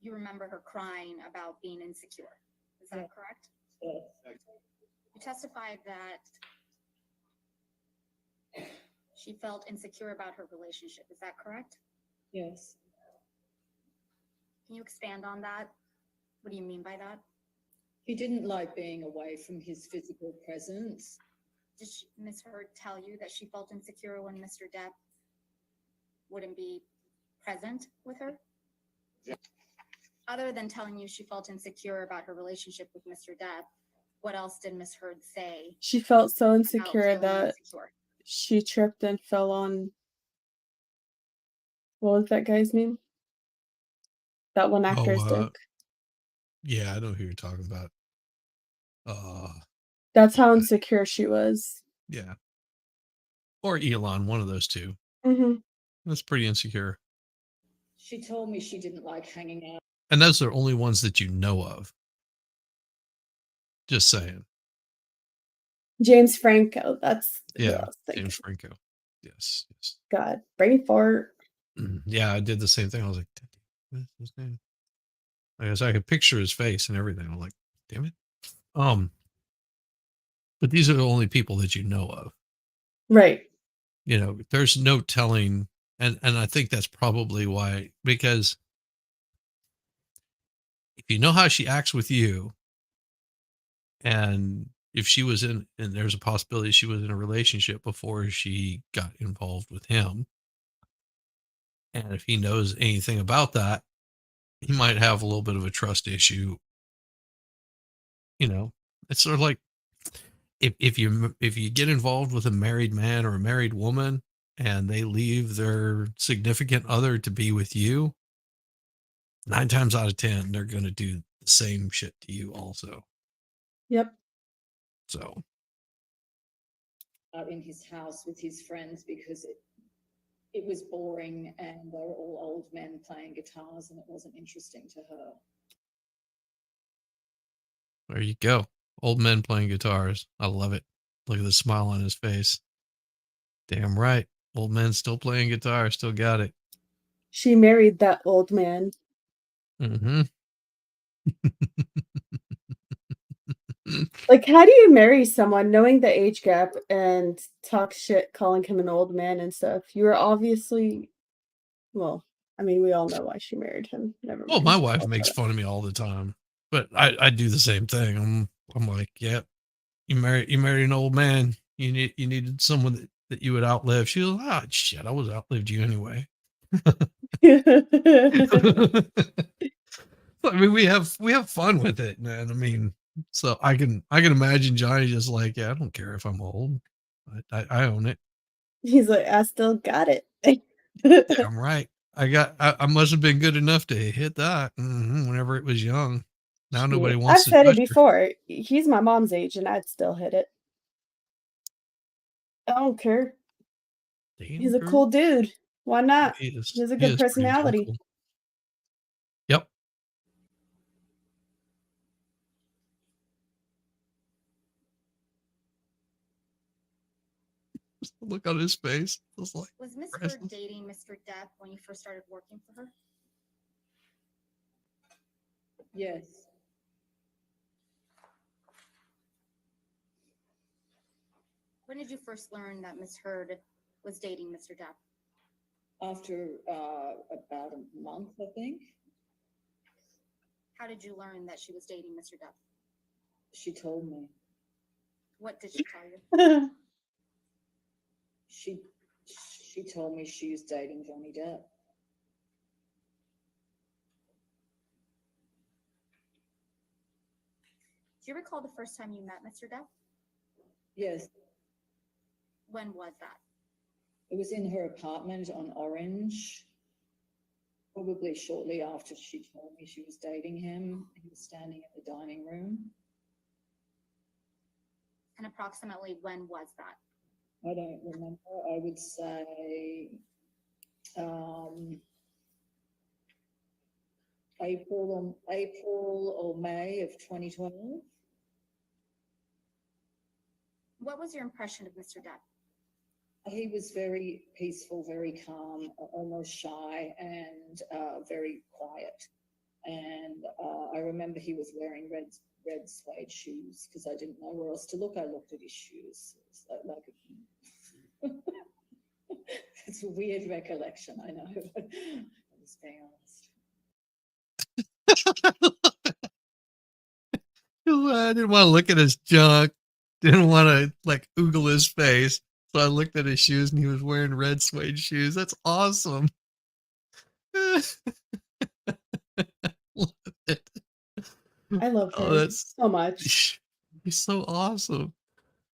you remember her crying about being insecure. Is that correct? Yes. You testified that she felt insecure about her relationship. Is that correct? Yes. Can you expand on that? What do you mean by that? He didn't like being away from his physical presence. Did Miss Heard tell you that she felt insecure when Mr. Depp wouldn't be present with her? Yeah. Other than telling you she felt insecure about her relationship with Mr. Depp, what else did Miss Heard say She felt so about insecure feeling that insecure? she tripped and fell on. What was that guy's name? That one actor's dick. Yeah, I know who you're talking about. That's how insecure she was. Yeah. Or Elon, one of those two. Hmm That's pretty insecure. She told me she didn't like hanging out. And those are only ones that you know of. Just saying. James Franco. That's who Yeah, I was thinking. James Franco. Yes. God, brain fart. Yeah, I did the same thing. I was like, what's his name? I guess I could picture his face and everything. I'm like, damn it. But these are the only people that you know of. Right. You know, there's no telling, and I think that's probably why, because if you know how she acts with you, and if she was in, and there's a possibility she was in a relationship before she got involved with him, and if he knows anything about that, he might have a little bit of a trust issue. You know, it's sort of like if you get involved with a married man or a married woman and they leave their significant other to be with you, 9 times out of 10 they're going to do the same shit to you also. Yep. So In his house with his friends because it was boring and they were all old men playing guitars and it wasn't interesting to her. there you go. Old men playing guitars. I love it. Look at the smile on his face. Damn right. Old men still playing guitar. Still got it. She married that old man. Mm-hmm. Like, how do you marry someone knowing the age gap and talk shit, calling him an old man and stuff? You were obviously, well, I mean, we all know why she married him. Never Well, mind. my wife I'll makes shut up. fun of me all the time, but I do the same thing. I'm like, yeah, you married an old man. You needed someone that you would outlive. She was, ah, shit, I was outlived you anyway. I mean, we have fun with it, man. I mean, so I can imagine Johnny just like, yeah, I don't care if I'm old. I own it. He's like, I still got it. Damn right. I must have been good enough to hit that whenever it was young. Now nobody I've wants to said it touch her. before. He's my mom's age, and I'd still hit it. I don't care. He's a Danger. cool dude. Why not? He is. He has a He good is pretty damn personality. cool. Yep. Just the look on his face. It's like Was Miss priceless. Heard dating Mr. Depp when you first started working for her? Yes. When did you first learn that Miss Heard was dating Mr. Depp? After about a month, I think. How did you learn that she was dating Mr. Depp? She told me. What did she tell you? She told me she was dating Johnny Depp. Do you recall the first time you met Mr. Depp? Yes, When was that? it was in her apartment on Orange. Probably shortly after she told me she was dating him. He was standing in the dining room. And approximately when was that? I don't remember. I would say April or May of 2012. What was your impression of Mr. Depp? He was very peaceful, very calm, almost shy, and very quiet. And I remember he was wearing red suede shoes because I didn't know where else to look. I looked at his shoes. It's it's a weird recollection, I know, but I'm just being honest. I didn't want to look at his junk. Didn't want to like oogle his face. So I looked at his shoes and he was wearing red suede shoes. That's awesome. Love it. I love her Oh, that's so much. he's so awesome.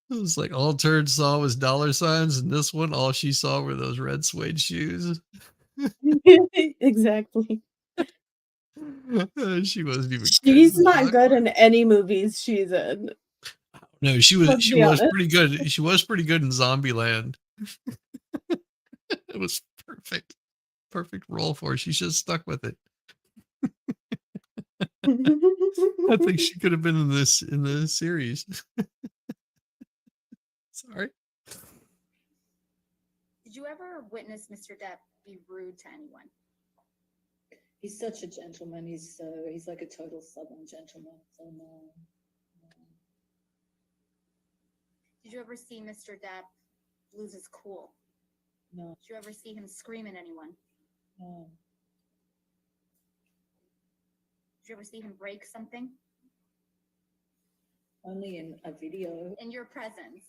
It was like all Turd saw was dollar signs, and this one, all she saw were those red suede shoes. Exactly. She wasn't even. She's not good in any movies she's in. No, she was. Let's She be was honest. pretty good. She was pretty good in Zombieland. It was perfect. Perfect role for her. She should have stuck with it. I think she could have been in the series. Sorry. Did you ever witness Mr. Depp be rude to anyone? He's such a gentleman. He's like a total Southern gentleman. So no. Did you ever see Mr. Depp lose his cool? No. Did you ever see him scream at anyone? No. Did you ever see him break something? Only in a video. In your presence,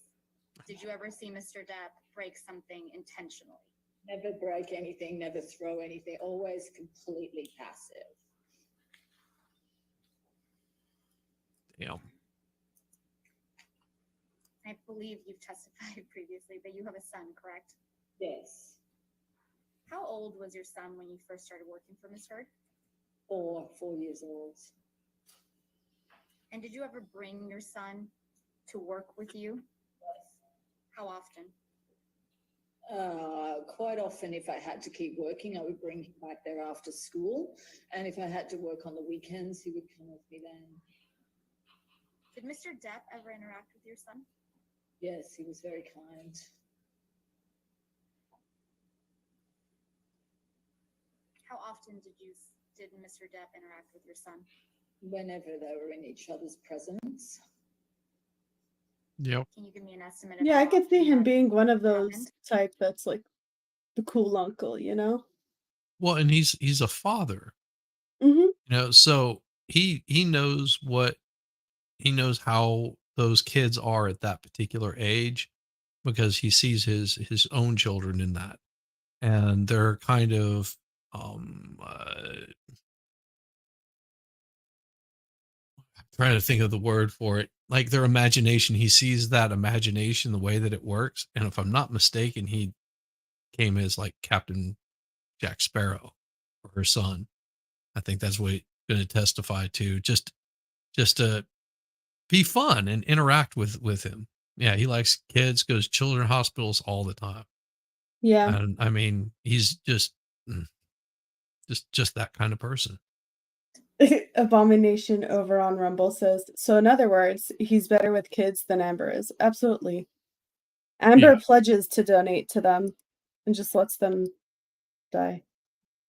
did you ever see Mr. Depp break something intentionally? Never break anything, never throw anything, always completely passive. Damn. I believe you've testified previously that you have a son, correct? Yes. How old was your son when you first started working for Ms. Heard? 4 years old. And did you ever bring your son to work with you? Yes. How often? Quite often, if I had to keep working, I would bring him back there after school. And if I had to work on the weekends, he would come with me then. Did Mr. Depp ever interact with your son? Yes, he was very kind. How often did Mr. Depp interact with your son? Whenever they were in each other's presence. Yep. Can you give me an estimate? Of Yeah, how I could see often him that being one of those happened? type that's like the cool uncle, you know? Well, and he's a father, Mm-hmm. so he knows how those kids are at that particular age because he sees his own children in that, and they're kind of trying to think of the word for it, like their imagination. He sees that imagination, the way that it works, and if I'm not mistaken, he came as like Captain Jack Sparrow for her son. I think that's what he's going to testify to. Just just to be fun and interact with him. Yeah, he likes kids, goes to children's hospitals all the time. Yeah. And I mean, he's just that kind of person. Abomination over on Rumble says, so in other words, he's better with kids than Amber is. Absolutely. Amber pledges to donate to them and just lets them die.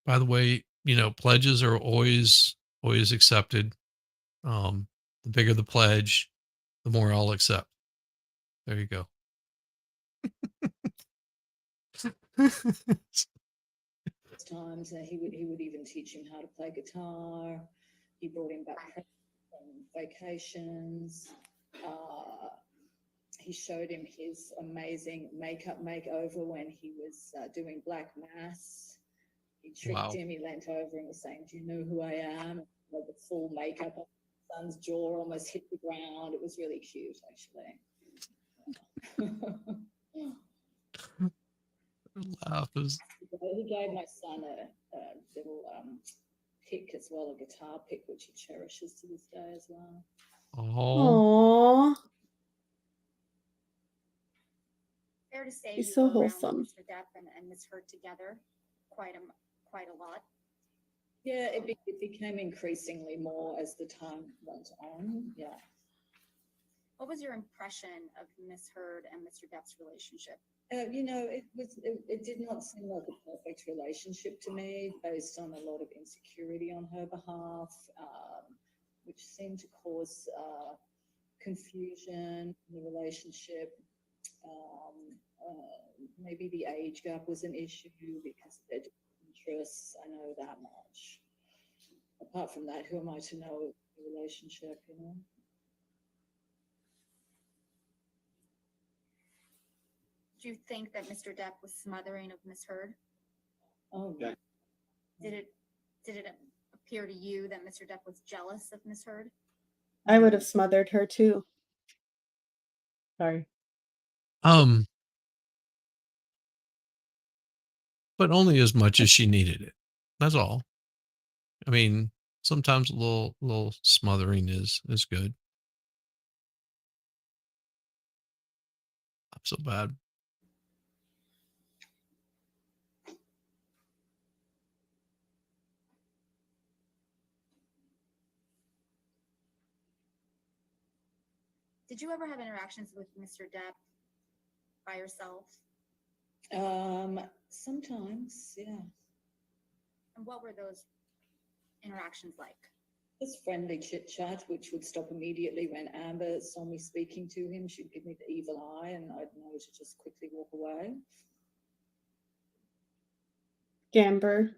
By the way, pledges are always accepted. The bigger the pledge, the more I'll accept. There you go. Times he would even teach him how to play guitar. He brought him back from vacations. He showed him his amazing makeup makeover when he was doing Black Mass. He tricked him. He leant over and was saying, "Do you know who I am?" Like the full makeup on his son's jaw almost hit the ground. It was really cute, actually. He gave my son a little pick as well, a guitar pick, which he cherishes to this day as well. Oh. Aww. Fair to say He's you so were around wholesome. Mr. Depp and Ms. Heard together quite a lot. Yeah, it became increasingly more as the time went on. Yeah. What was your impression of Ms. Heard and Mr. Depp's relationship? It did not seem like a perfect relationship to me, based on a lot of insecurity on her behalf, which seemed to cause confusion in the relationship. Maybe the age gap was an issue because of their interests. I know that much. Apart from that, who am I to know the relationship, Do you think that Mr. Depp was smothering of Ms. Heard? Oh, yeah. Did it appear to you that Mr. Depp was jealous of Ms. Heard? I would have smothered her too. Sorry. But only as much as she needed it. That's all. I mean, sometimes a little smothering is good. I'm so bad. Did you ever have interactions with Mr. Depp by yourself? Sometimes, yeah. And what were those interactions like? Just friendly chit chat, which would stop immediately when Amber saw me speaking to him. She'd give me the evil eye, and I'd know to just quickly walk away. Gamber.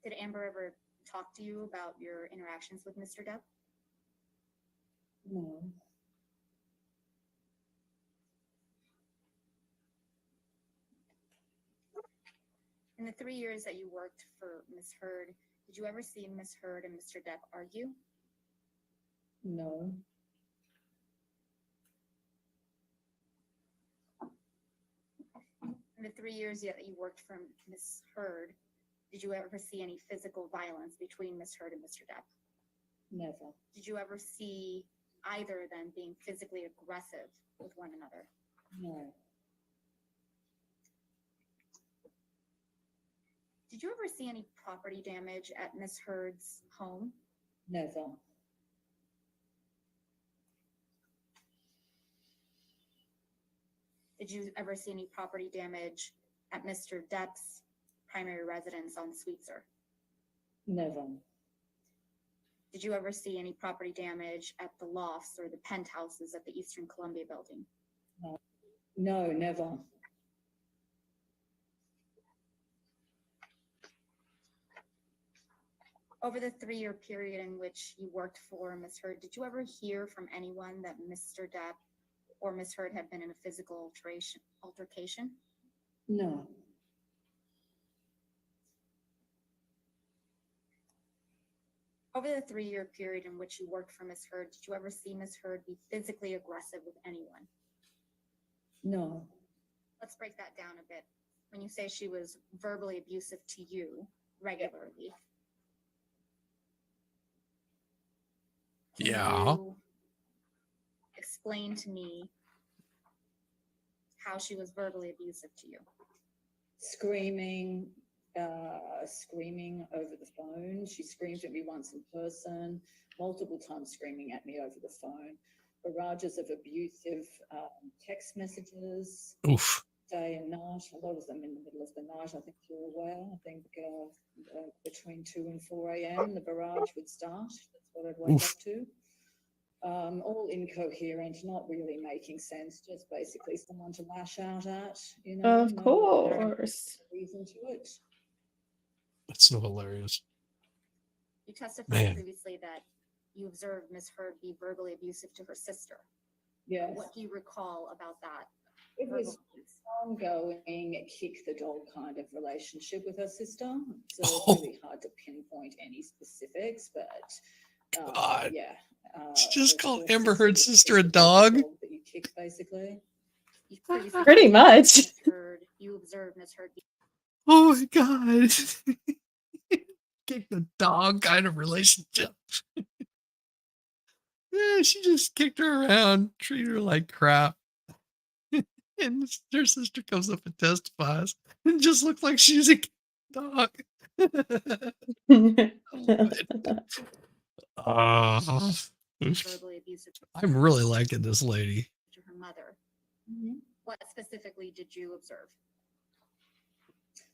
Did Amber ever talk to you about your interactions with Mr. Depp? No. In the 3 years that you worked for Ms. Heard, did you ever see Ms. Heard and Mr. Depp argue? No. In the 3 years that you worked for Ms. Heard, did you ever see any physical violence between Ms. Heard and Mr. Depp? Never. Did you ever see either of them being physically aggressive with one another? No. Did you ever see any property damage at Ms. Heard's home? Never. Did you ever see any property damage at Mr. Depp's primary residence on Sweetser? Never. Did you ever see any property damage at the lofts or the penthouses at the Eastern Columbia building? No, never. Over the 3-year period in which you worked for Ms. Heard, did you ever hear from anyone that Mr. Depp or Ms. Heard had been in a physical altercation? No. Over the 3-year period in which you worked for Ms. Heard, did you ever see Ms. Heard be physically aggressive with anyone? No. Let's break that down a bit. When you say she was verbally abusive to you regularly, Can Yeah. you explain to me how she was verbally abusive to you? Screaming, screaming over the phone. She screamed at me once in person, multiple times screaming at me over the phone. Barrages of abusive text messages, Oof. day and night, a lot of them in the middle of the night. I think you're aware. I think between 2 and 4 a.m. the barrage would start. That's what I'd wake Oof. up to. All incoherent, not really making sense, just basically someone to lash out at, you know. Of no course. reason to it. That's so hilarious. You testified Man. previously that you observed Ms. Heard be verbally abusive to her sister. Yes. What do you recall about that? It was verbal abuse? ongoing kick the dog kind of relationship with her sister. So Oh. it's really hard to pinpoint any specifics, but God. yeah. She just her called sister Amber Heard's was sister a the dog? that you kicked, basically. You previously Pretty testified that much. Ms. Heard, you observed Ms. Heard be Oh my God. Kick the dog kind of relationship. Yeah, she just kicked her around, treated her like crap. And her sister comes up and testifies and just looks like she's a dog. verbally abusive I'm really liking this lady. to her mother. Mm-hmm. What specifically did you observe?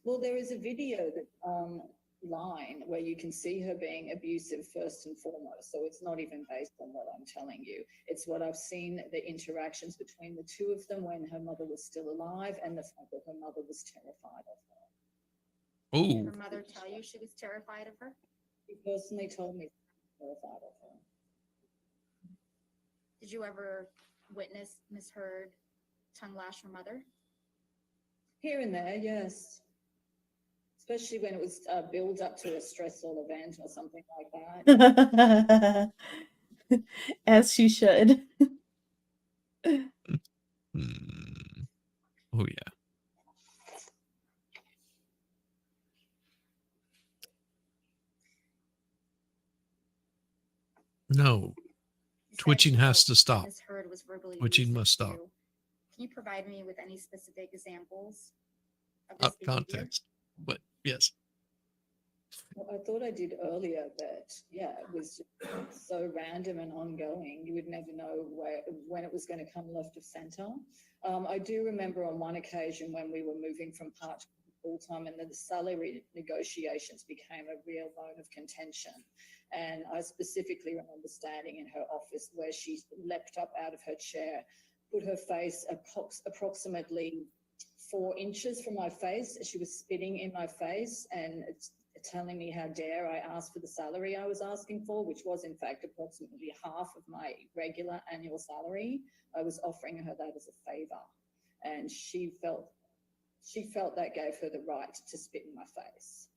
Well, there is a video that online where you can see her being abusive first and foremost. So it's not even based on what I'm telling you. It's what I've seen, the interactions between the two of them when her mother was still alive and the fact that her mother was terrified of her. Did Oh, her mother tell you she was terrified of her? She personally told me she was terrified of her. Did you ever witness Ms. Heard tongue lash her mother? Here and there, yes. Especially when it was build up to a stressful event or something like that. As she should. Oh yeah. No. You said Twitching you has felt to stop. Ms. Heard was verbally Twitching abusive must to stop. you. Can you provide me with any specific examples of Out this behavior? context. But yes. Well, I thought I did earlier, but yeah, it was so random and ongoing. You would never know when it was going to come left of center. I do remember on one occasion when we were moving from part to full time and the salary negotiations became a real bone of contention. And I specifically remember standing in her office where she leapt up out of her chair, put her face approximately 4 inches from my face. She was spitting in my face and telling me how dare I ask for the salary I was asking for, which was in fact approximately half of my regular annual salary. I was offering her that as a favor, and she felt that gave her the right to spit in my face.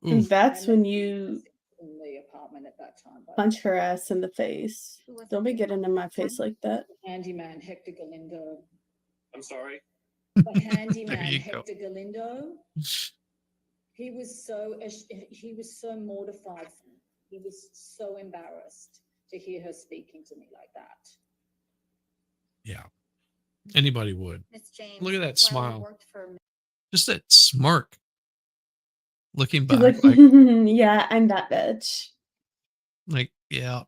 And that's And when then you in the apartment at that time. punch her ass in the face. Who was Don't be the getting in my face like that. handyman Hector Galindo. I'm sorry. The handyman you go. Hector Galindo. He was so mortified. He was so embarrassed to hear her speaking to me like that. Yeah. Anybody would. Ms. James, Look at that while you smile. worked for Just that smirk. Looking She's back like, like, yeah, I'm that bitch. yeah.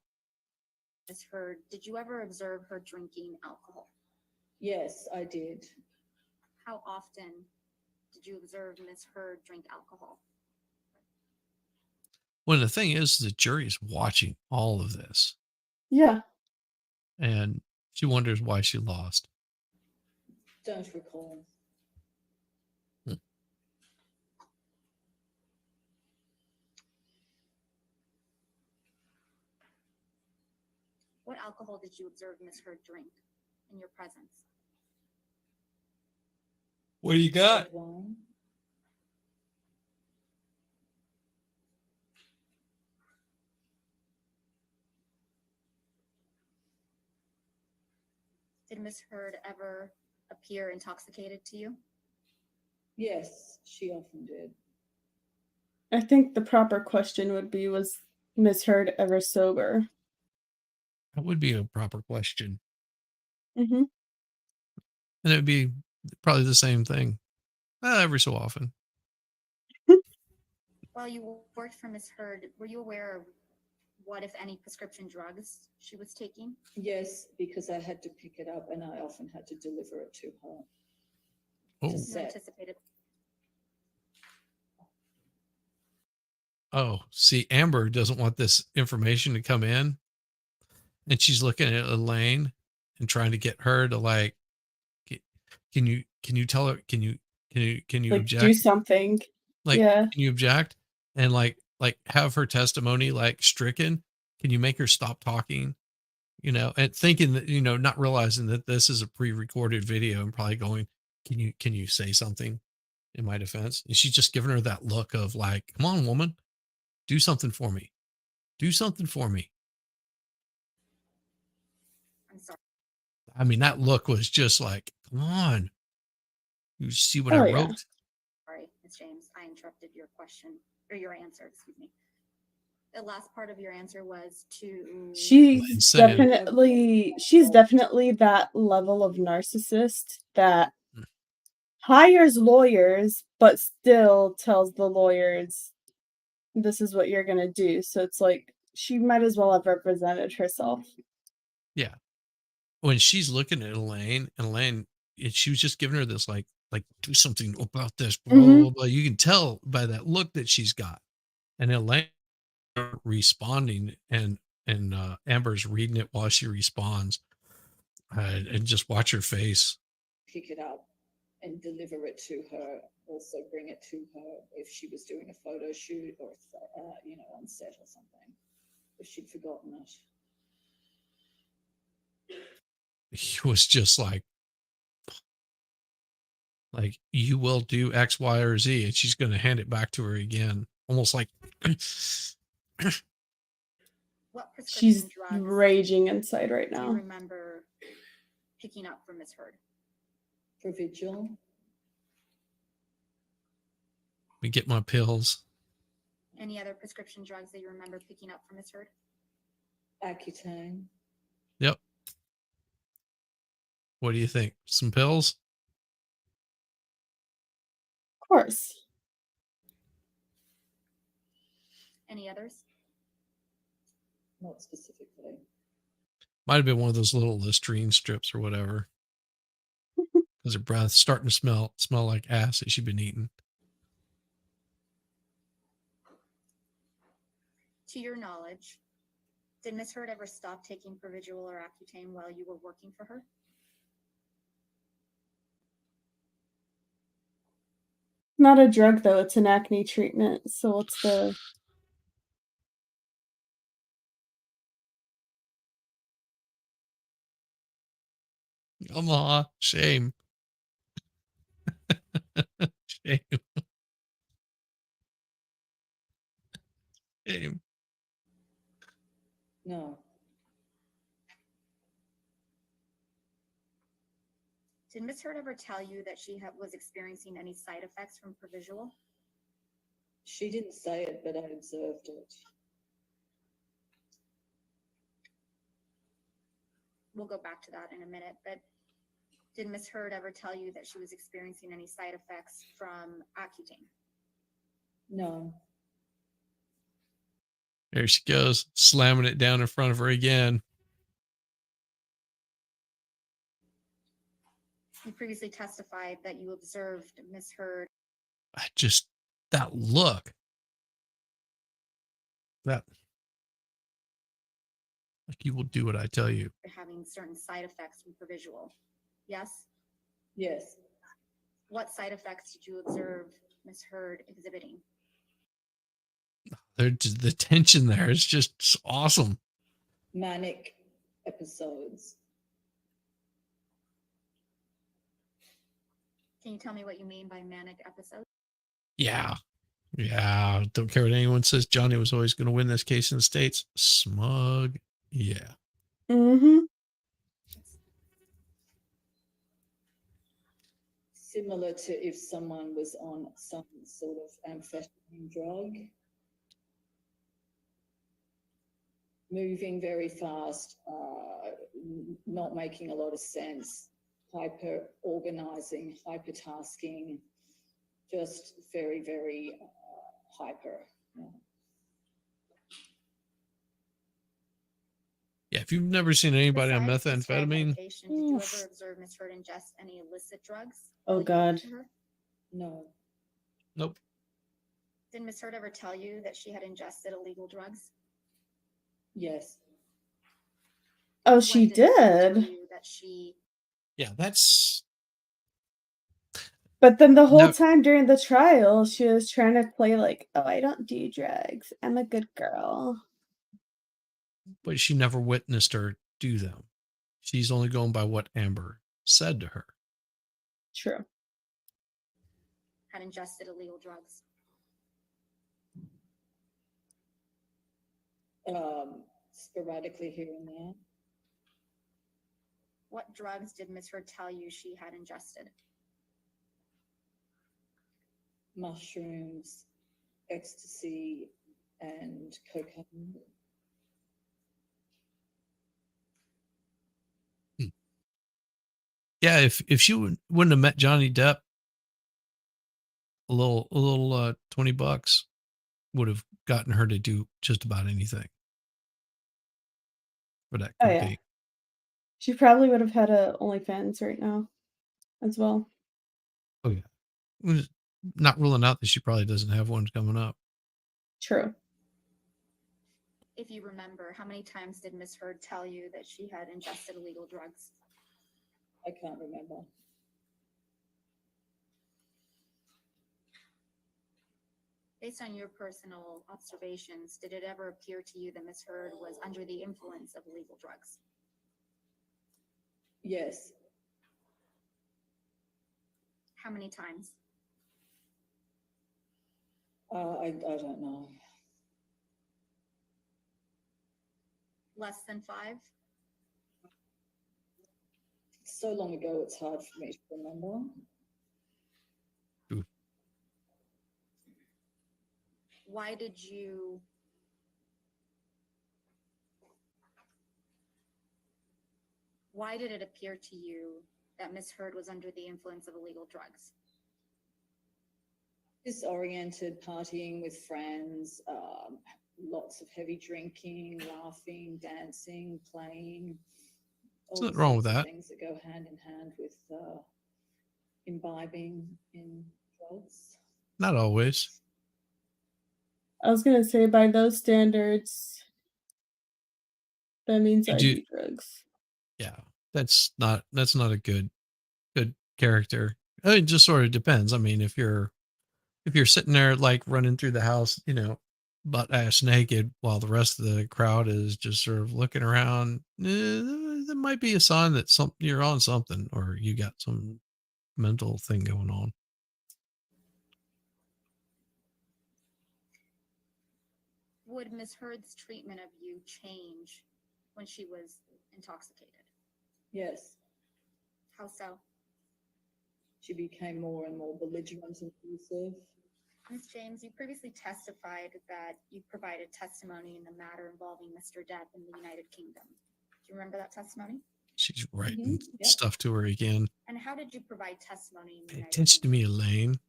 Ms. Heard, did you ever observe her drinking alcohol? Yes, I did. How often did you observe Ms. Heard drink alcohol? Well, the thing is, the jury's watching all of this, Yeah. and she wonders why she lost. Don't recall. What alcohol did you observe Ms. Heard drink in your presence? What do you got? Red wine. Did Ms. Heard ever appear intoxicated to you? Yes, she often did. I think the proper question would be, was Miss Heard ever sober? That would be a proper question. Mm-hmm. And it would be probably the same thing every so often. While you worked for Ms. Heard, were you aware of what, if any, prescription drugs she was taking? Yes, because I had to pick it up and I often had to deliver it to her. Oh, You Set. anticipated. oh, see, Amber doesn't want this information to come in. And she's looking at Elaine and trying to get her to like, can you tell her, can you Like, object? do something. Like, Yeah. can you object and like have her testimony like stricken? Can you make her stop talking? You know, and thinking that, you know, not realizing that this is a pre-recorded video and probably going, can you say something in my defense? And she's just giving her that look of like, come on, woman, do something for me. Do something for me. I'm sorry. I mean, that look was just like, come on. You see what Oh, I yeah. wrote? Sorry, Ms. James, I interrupted your question or your answer, excuse me. The last part of your answer was to. She's Insane. definitely that level of narcissist that hires lawyers, but still tells the lawyers, this is what you're going to do. So it's like, she might as well have represented herself. Yeah. When she's looking at Elaine, and Elaine, she was just giving her this like do something about this, blah, blah, blah. You can tell by that look that she's got. And Elaine responding, and Amber's reading it while she responds, and just watch her face. Pick it up and deliver it to her. Also bring it to her if she was doing a photo shoot or, on set or something, if she'd forgotten it. He was just like you will do X, Y, or Z, and she's going to hand it back to her again, almost like What prescription She's drugs raging inside right do you now. remember picking up from Ms. Heard? Provigil, me get my pills. Any other prescription drugs that you remember picking up from Ms. Heard? Accutane. Yep. What do you think? Some pills? Of course. Any others? Not specifically. Might have been one of those little Listerine strips or whatever. Because her breath's starting to smell like ass that she'd been eating. To your knowledge, did Ms. Heard ever stop taking Provigil or Accutane while you were working for her? Not a drug, though. It's an acne treatment. So what's the... Come on. Shame. Shame. Shame. No. Did Ms. Heard ever tell you that she was experiencing any side effects from Provigil? She didn't say it, but I observed it. We'll go back to that in a minute, but did Ms. Heard ever tell you that she was experiencing any side effects from Accutane? No. There she goes, slamming it down in front of her again. You previously testified that you observed Ms. Heard. Just that look. That, like, you will do what I tell you. Having certain side effects from Provigil. Yes? Yes. What side effects did you observe Ms. Heard exhibiting? The tension there is just awesome. Manic episodes. Can you tell me what you mean by manic episodes? Yeah. Yeah. Don't care what anyone says. Johnny was always going to win this case in the States. Smug. Yeah. Mm-hmm. Similar to if someone was on some sort of amphetamine drug. moving very fast, not making a lot of sense, hyper organizing, hypertasking, just very, very hyper. Yeah. Yeah, if you've never seen anybody on Besides prescribed methamphetamine, medication, did you Oof. ever observe Ms. Heard ingest any illicit drugs? Oh, while you were God. with her? No, nope. Did Ms. Heard ever tell you that she had ingested illegal drugs? yes, Oh, When she Ms. Heard tell did. you that she Yeah, that's But then the whole no, time during the trial, she was trying to play like, oh, I don't do drugs. I'm a good girl. but she never witnessed her do them. She's only going by what Amber said to her. True. had ingested illegal drugs? sporadically here and there. What drugs did Ms. Heard tell you she had ingested? Mushrooms, ecstasy, and cocaine. Yeah, if she wouldn't have met Johnny Depp, a little $20 would have gotten her to do just about anything for that Oh, yeah. cocaine. She probably would have had a OnlyFans right now as well. Oh yeah, not ruling out that she probably doesn't have one coming up. True. If you remember, how many times did Ms. Heard tell you that she had ingested illegal drugs? I can't remember. Based on your personal observations, did it ever appear to you that Ms. Heard was under the influence of illegal drugs? Yes, How many times? I don't know. Less than 5? So long ago, it's hard for me to remember. Why did you Why did it appear to you that Ms. Heard was under the influence of illegal drugs? Disoriented, partying with friends, lots of heavy drinking, laughing, dancing, playing. There's all nothing wrong with sorts of that. Things that go hand in hand with imbibing in drugs. Not always. I was gonna say by those standards, that means You I do- do drugs. Yeah, that's not a good character. It just sort of depends. I mean, if you're sitting there like running through the house, butt ass naked while the rest of the crowd is just sort of looking around, that might be a sign that you're on something or you got some mental thing going on. Would Ms. Heard's treatment of you change when she was intoxicated? Yes, How so? she became more and more belligerent and abusive. Ms. James, you previously testified that you provided testimony in the matter involving Mr. Depp in the United Kingdom. Do you remember that testimony? She's writing Yep. stuff to her again. And how did you provide testimony in the Pay United attention to Kingdom? me, Elaine.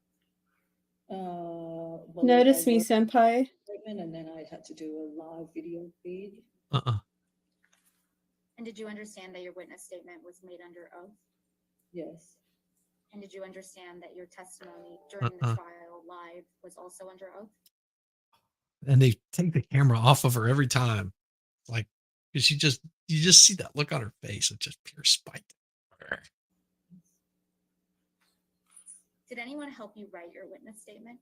Well, Notice I me, worked senpai. and then I had to do a live video feed. And did you understand that your witness statement was made under oath? Yes, And did you understand that your testimony during the trial live was also under oath? And they take the camera off of her every time. Like, because you just see that look on her face. It's just pure spite. Did anyone help you write your witness statement?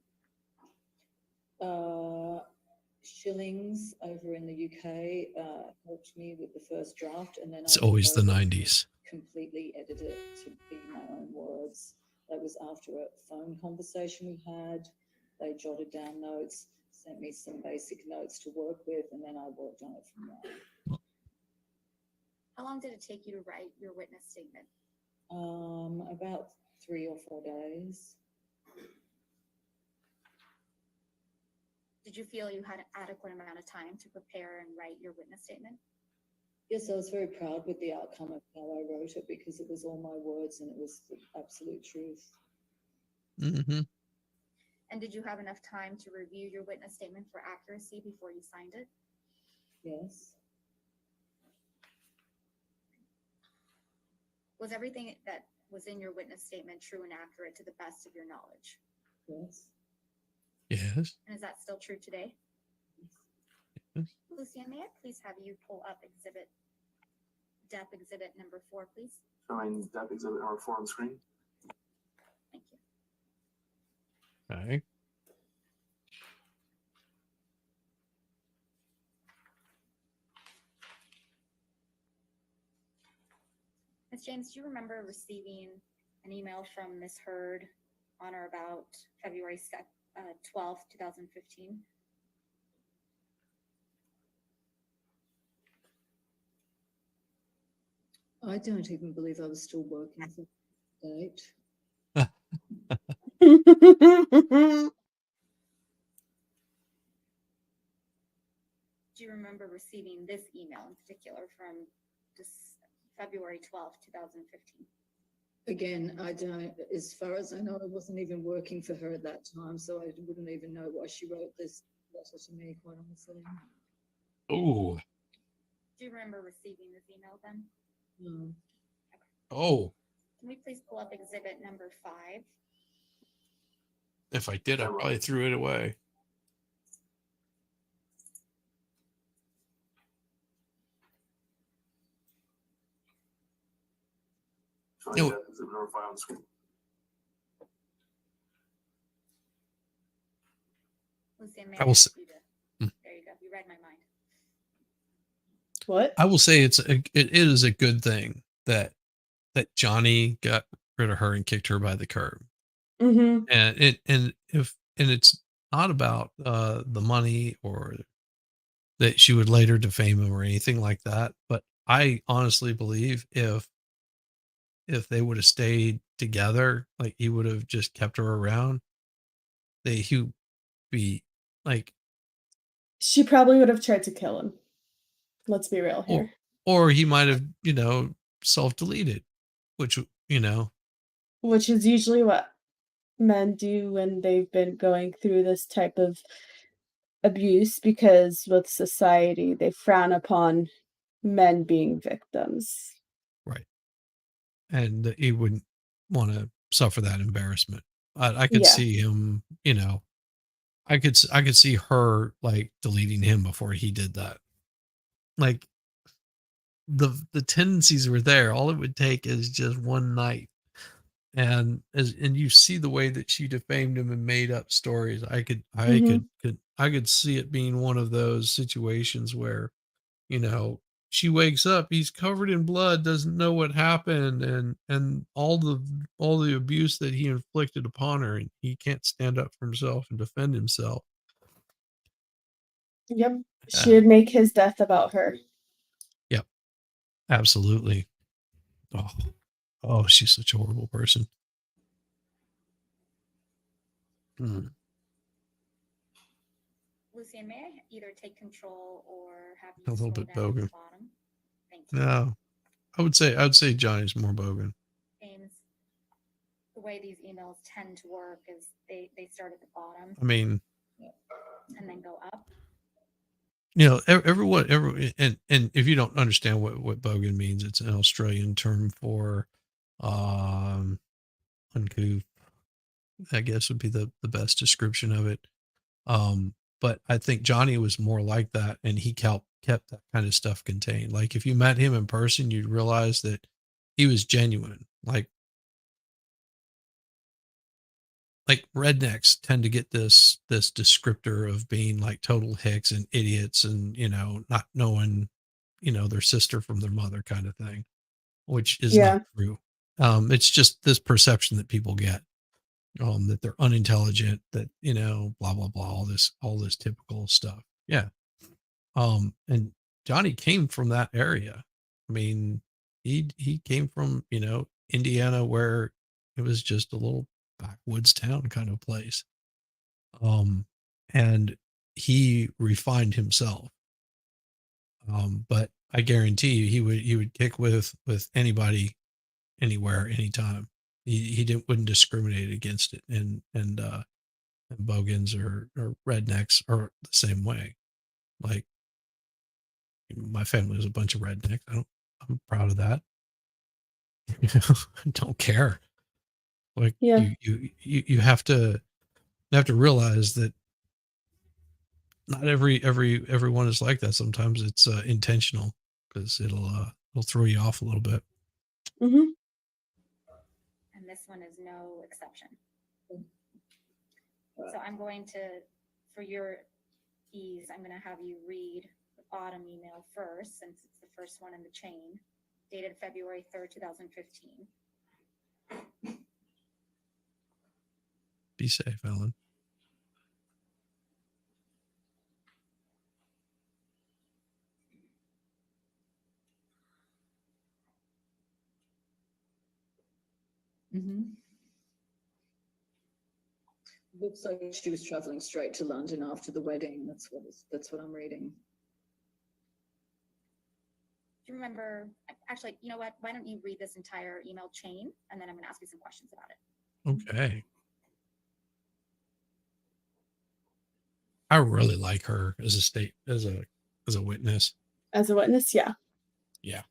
Shillings over in the UK helped me with the first draft, and then It's I always the wrote it and 90s. completely edited it to be my own words. That was after a phone conversation we had. They jotted down notes, sent me some basic notes to work with, and then I worked on it from there. How long did it take you to write your witness statement? About 3 or 4 days. Did you feel you had an adequate amount of time to prepare and write your witness statement? Yes, I was very proud with the outcome of how I wrote it because it was all my words and it was the absolute truth. Mm-hmm. And did you have enough time to review your witness statement for accuracy before you signed it? Yes. Was everything that was in your witness statement true and accurate to the best of your knowledge? Yes. Yes. And is that still true today? Yes. Lucian, may I please have you pull up Depp exhibit number 4, please? Showing Depp exhibit number 4 on the screen. Thank you. Okay. Ms. James, do you remember receiving an email from Ms. Heard on or about February 12th, 2015? I don't even believe I was still working for the date. Do you remember receiving this email in particular from February 12th, 2015? Again, I don't, as far as I know, I wasn't even working for her at that time, so I wouldn't even know why she wrote this letter to me, quite honestly. Oh. Do you remember receiving this email then? No. Oh. Can we please pull up exhibit number 5? If I did, I probably threw it away. Showing No. Depp exhibit number 5 on the screen. Lucian, may I will ask say- you to, there you go, you read my mind. What? I will say it is a good thing that Johnny got rid of her and kicked her by the curb. Mm-hmm. And it's not about the money or that she would later defame him or anything like that. But I honestly believe if they would have stayed together, like he would have just kept her around, he would be like, She probably would have tried to kill him. Let's be real here. or he might have, self-deleted, which, Which is usually what men do when they've been going through this type of abuse, because with society, they frown upon men being victims. right. And that he wouldn't want to suffer that embarrassment. I could Yeah. see him, I could see her like deleting him before he did that. Like the tendencies were there. All it would take is just one night. And you see the way that she defamed him and made up stories. I could see it being one of those situations where, she wakes up, he's covered in blood, doesn't know what happened, and all the abuse that he inflicted upon her, and he can't stand up for himself and defend himself. Yep. She would make his death about her. Yep. Absolutely. Oh, she's such a horrible person. Hmm. Lucian, may I either take control or have you A little scroll bit down to the bogan. bottom? Thank you. No, I would say Johnny's more bogan. James, the way these emails tend to work is they start at the bottom I mean, and then go up. everyone, and if you don't understand what bogan means, it's an Australian term for uncouth, I guess would be the best description of it. But I think Johnny was more like that, and he kept that kind of stuff contained. Like if you met him in person, you'd realize that he was genuine. Like rednecks tend to get this descriptor of being like total hicks and idiots and, not knowing, their sister from their mother kind of thing, which is not true. It's just this perception that people get, that they're unintelligent, that, blah, blah, blah, all this typical stuff. Yeah. And Johnny came from that area. I mean, he came from, Indiana, where it was just a little backwoods town kind of place. And he refined himself. But I guarantee you, he would kick with anybody, anywhere, anytime. He wouldn't discriminate against it, and bogans or rednecks are the same way. Like, my family was a bunch of rednecks. I'm proud of that. I don't care. Like, Yeah. you have to realize that not everyone is like that. Sometimes it's intentional, because it'll throw you off a little bit. Mm-hmm. And this one is no exception. So I'm going to, for your ease, I'm going to have you read the bottom email first, since it's the first one in the chain, dated February 3rd, 2015. Be safe, Ellen. Mm-hmm. Looks like she was traveling straight to London after the wedding. That's what I'm reading. Do you remember, actually, you know what? Why don't you read this entire email chain, and then I'm going to ask you some questions about it. Okay. I really like her as a witness. As a witness, yeah. Yeah.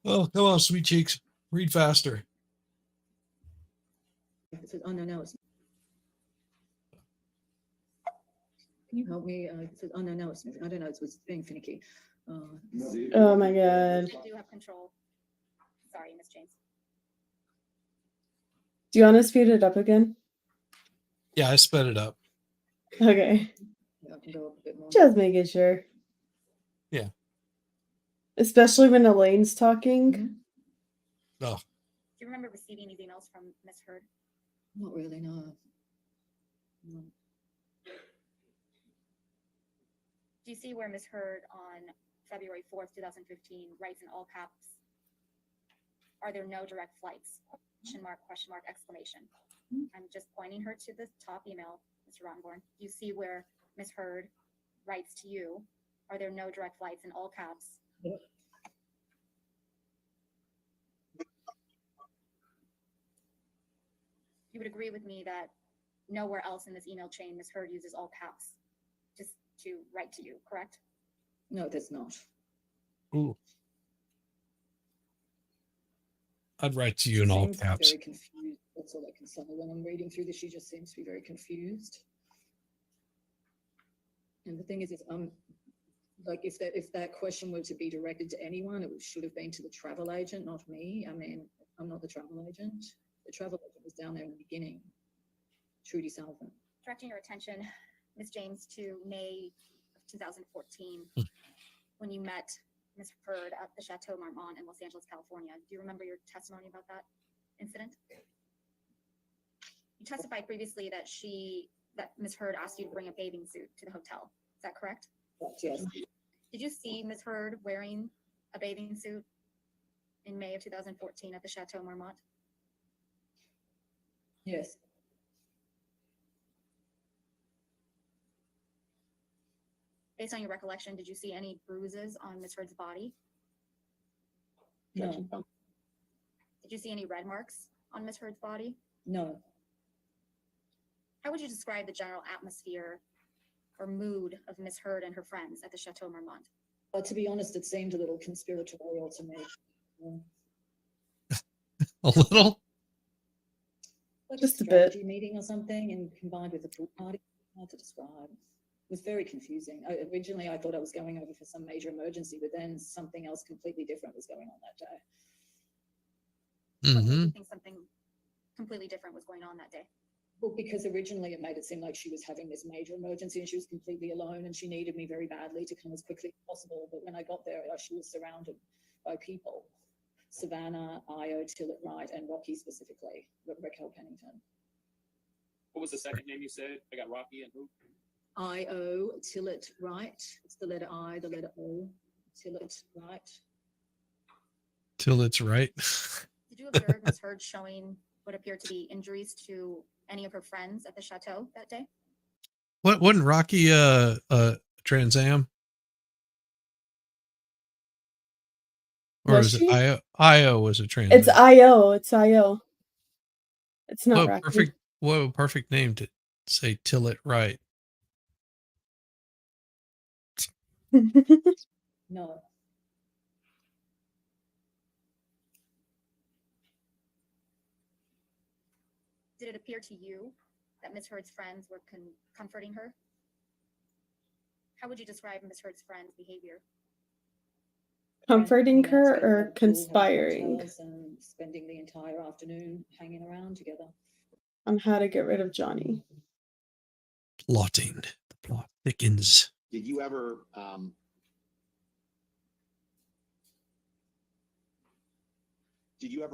Oh, come on, sweet cheeks. Read faster. It says, oh, no, it's. Can you help me? It says, oh, no, it's. I don't know. It's being finicky. Oh my god. I do have control. Sorry, Miss James. Do you want to speed it up again? Yeah, I sped it up. Okay. Yeah, I can go up a bit more. Just making sure. Yeah. Especially when Elaine's talking. Oh. Do you remember receiving these emails from Miss Heard? Not really, no. No. Do you see where Miss Heard on February 4th, 2015 writes in all caps, "Are there no direct flights? Question mark, exclamation." I'm just pointing her to the top email, Mr. Rottenborn. Do you see where Miss Heard writes to you, "Are there no direct flights?" in all caps? Yep. You would agree with me that nowhere else in this email chain Miss Heard uses all caps just to write to you, correct? No, there's not. Ooh. I'd write to you in all Seems caps. very confused. That's all I can say. When I'm reading through this, she just seems to be very confused. And the thing is, like if that question were to be directed to anyone, it should have been to the travel agent, not me. I mean, I'm not the travel agent. The travel agent was down there in the beginning. Trudy Sullivan. Directing your attention, Ms. James, to May of 2014, when you met Ms. Heard at the Chateau Marmont in Los Angeles, California. Do you remember your testimony about that incident? You testified previously that Ms. Heard asked you to bring a bathing suit to the hotel. Is that correct? Yes. Did you see Ms. Heard wearing a bathing suit in May of 2014 at the Chateau Marmont? Yes. Based on your recollection, did you see any bruises on Ms. Heard's body? No. Did you see any red marks on Ms. Heard's body? No. How would you describe the general atmosphere or mood of Ms. Heard and her friends at the Chateau Marmont? To be honest, it seemed a little conspiratorial to me. Yeah. A little? Like Just a strategy bit. meeting or something, and combined with a pool party. Hard to describe. It was very confusing. Originally, I thought I was going over for some major emergency, but then something else completely different was going on that day. What made Mm-hmm. you think something completely different was going on that day? Well, because originally it made it seem like she was having this major emergency and she was completely alone and she needed me very badly to come as quickly as possible. But when I got there, she was surrounded by people. Savannah, Io, Tillett Wright, and Rocky specifically, Raquel Pennington. What was the second name you said? I got Rocky and who? I-O, Tillet Wright. It's the letter I, the letter O, Tillet Wright. Till it's right. Did you observe Ms. Hurd showing what appeared to be injuries to any of her friends at the chateau that day? What wasn't Rocky Trans Am? Or Was is it she? IO? IO was a Trans It's Am. IO. It's IO. It's not Rocky. What a perfect name to say till it right. No. Did it appear to you that Ms. Hurd's friends were comforting her? How would you describe Ms. Hurd's friends' behavior? Comforting her Apparently, or they all had conspiring hotels and spending the entire afternoon hanging around together. on how to get rid of Johnny. Plotting. The plot thickens. Did you ever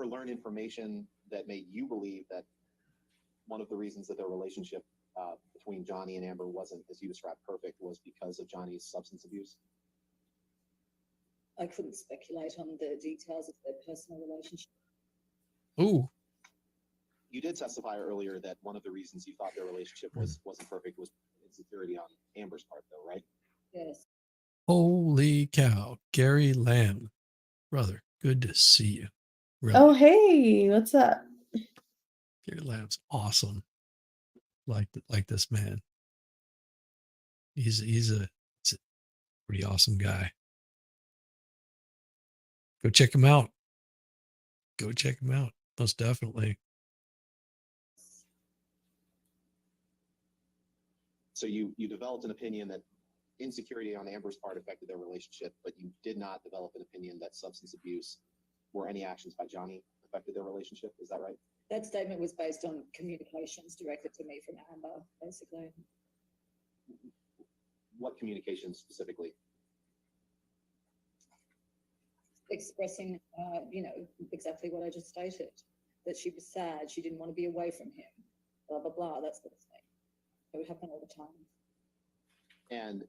learn information that made you believe that one of the reasons that their relationship between Johnny and Amber wasn't, as you described, perfect, was because of Johnny's substance abuse? I couldn't speculate on the details of their personal relationship. Ooh. You did testify earlier that one of the reasons you thought their relationship wasn't perfect was insecurity on Amber's part, though, right? Yes. Holy cow. Gary Lamb. Brother, good to see you. Really. Oh, hey, what's up? Gary Lamb's awesome. Like this man. He's a pretty awesome guy. Go check him out. Go check him out. Most definitely. So you developed an opinion that insecurity on Amber's part affected their relationship, but you did not develop an opinion that substance abuse or any actions by Johnny affected their relationship. Is that right? That statement was based on communications directed to me from Amber, basically. What communications specifically? Expressing, exactly what I just stated, that she was sad, she didn't want to be away from him, blah, blah, blah, that sort of thing. It would happen all the time. And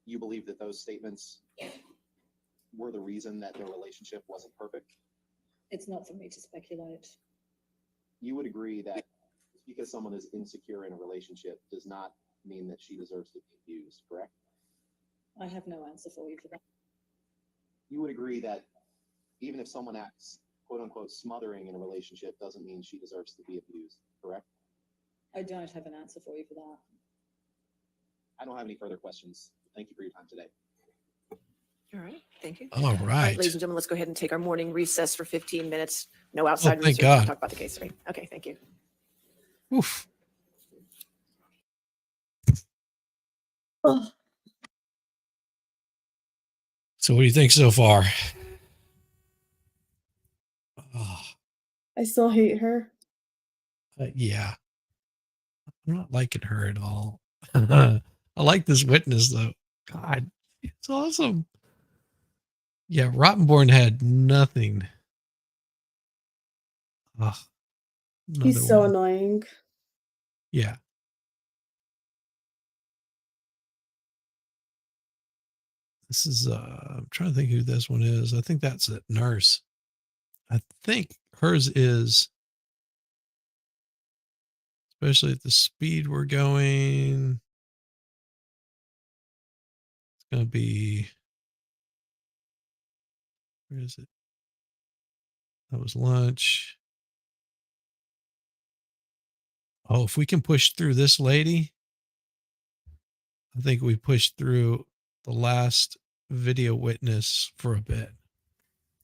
you believe that those statements were the reason that their relationship wasn't perfect? It's not for me to speculate. You would agree that because someone is insecure in a relationship does not mean that she deserves to be abused, correct? I have no answer for you for that. You would agree that even if someone acts, quote unquote, smothering in a relationship doesn't mean she deserves to be abused, correct? I don't have an answer for you for that. I don't have any further questions. Thank you for your time today. All right, thank you. All right. Ladies and gentlemen, let's go ahead and take our morning recess for 15 minutes. No outside thank research. We'll God. talk about the case, right? Okay, thank you. Oof. Oh, So what do you think so far? Oh, I still hate her. yeah. I'm not liking her at all. I like this witness though. God, it's awesome. Yeah, Rottenborn had nothing. Ugh, He's another so one. annoying. Yeah. This is I'm trying to think who this one is. I think that's a nurse. I think hers is, especially at the speed we're going. It's gonna be, where is it? That was lunch. Oh, if we can push through this lady, I think we pushed through the last video witness for a bit.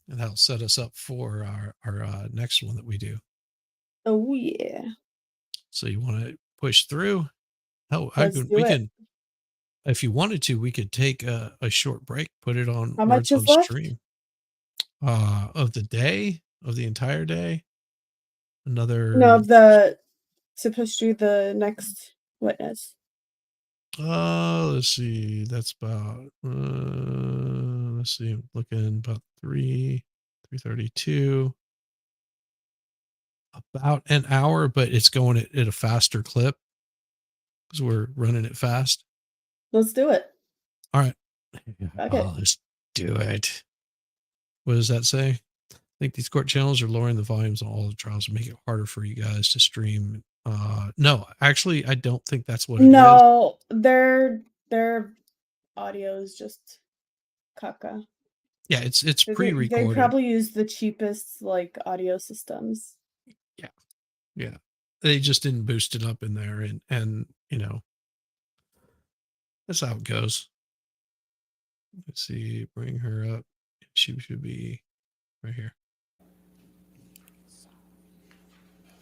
And that'll set us up for our next one that we do. Oh, yeah. So you want to push through? Oh, Let's do we it. can, if you wanted to, we could take a short break, put it on How where much it's on is left? stream. Of the day, of the entire day. Another, No, to push through the next witness. let's see, that's about, let's see, I'm looking about 3:32. About an hour, but it's going at a faster clip. because we're running it fast. Let's do it. All right. Okay. Let's do it. What does that say? I think these court channels are lowering the volumes on all the trials to make it harder for you guys to stream. No, actually, I don't think that's what it is. No, their audio is just caca. Yeah, it's They pre-recorded. probably use the cheapest like audio systems. Yeah. They just didn't boost it up in there, and you know, that's how it goes. Let's see, bring her up. She should be right here.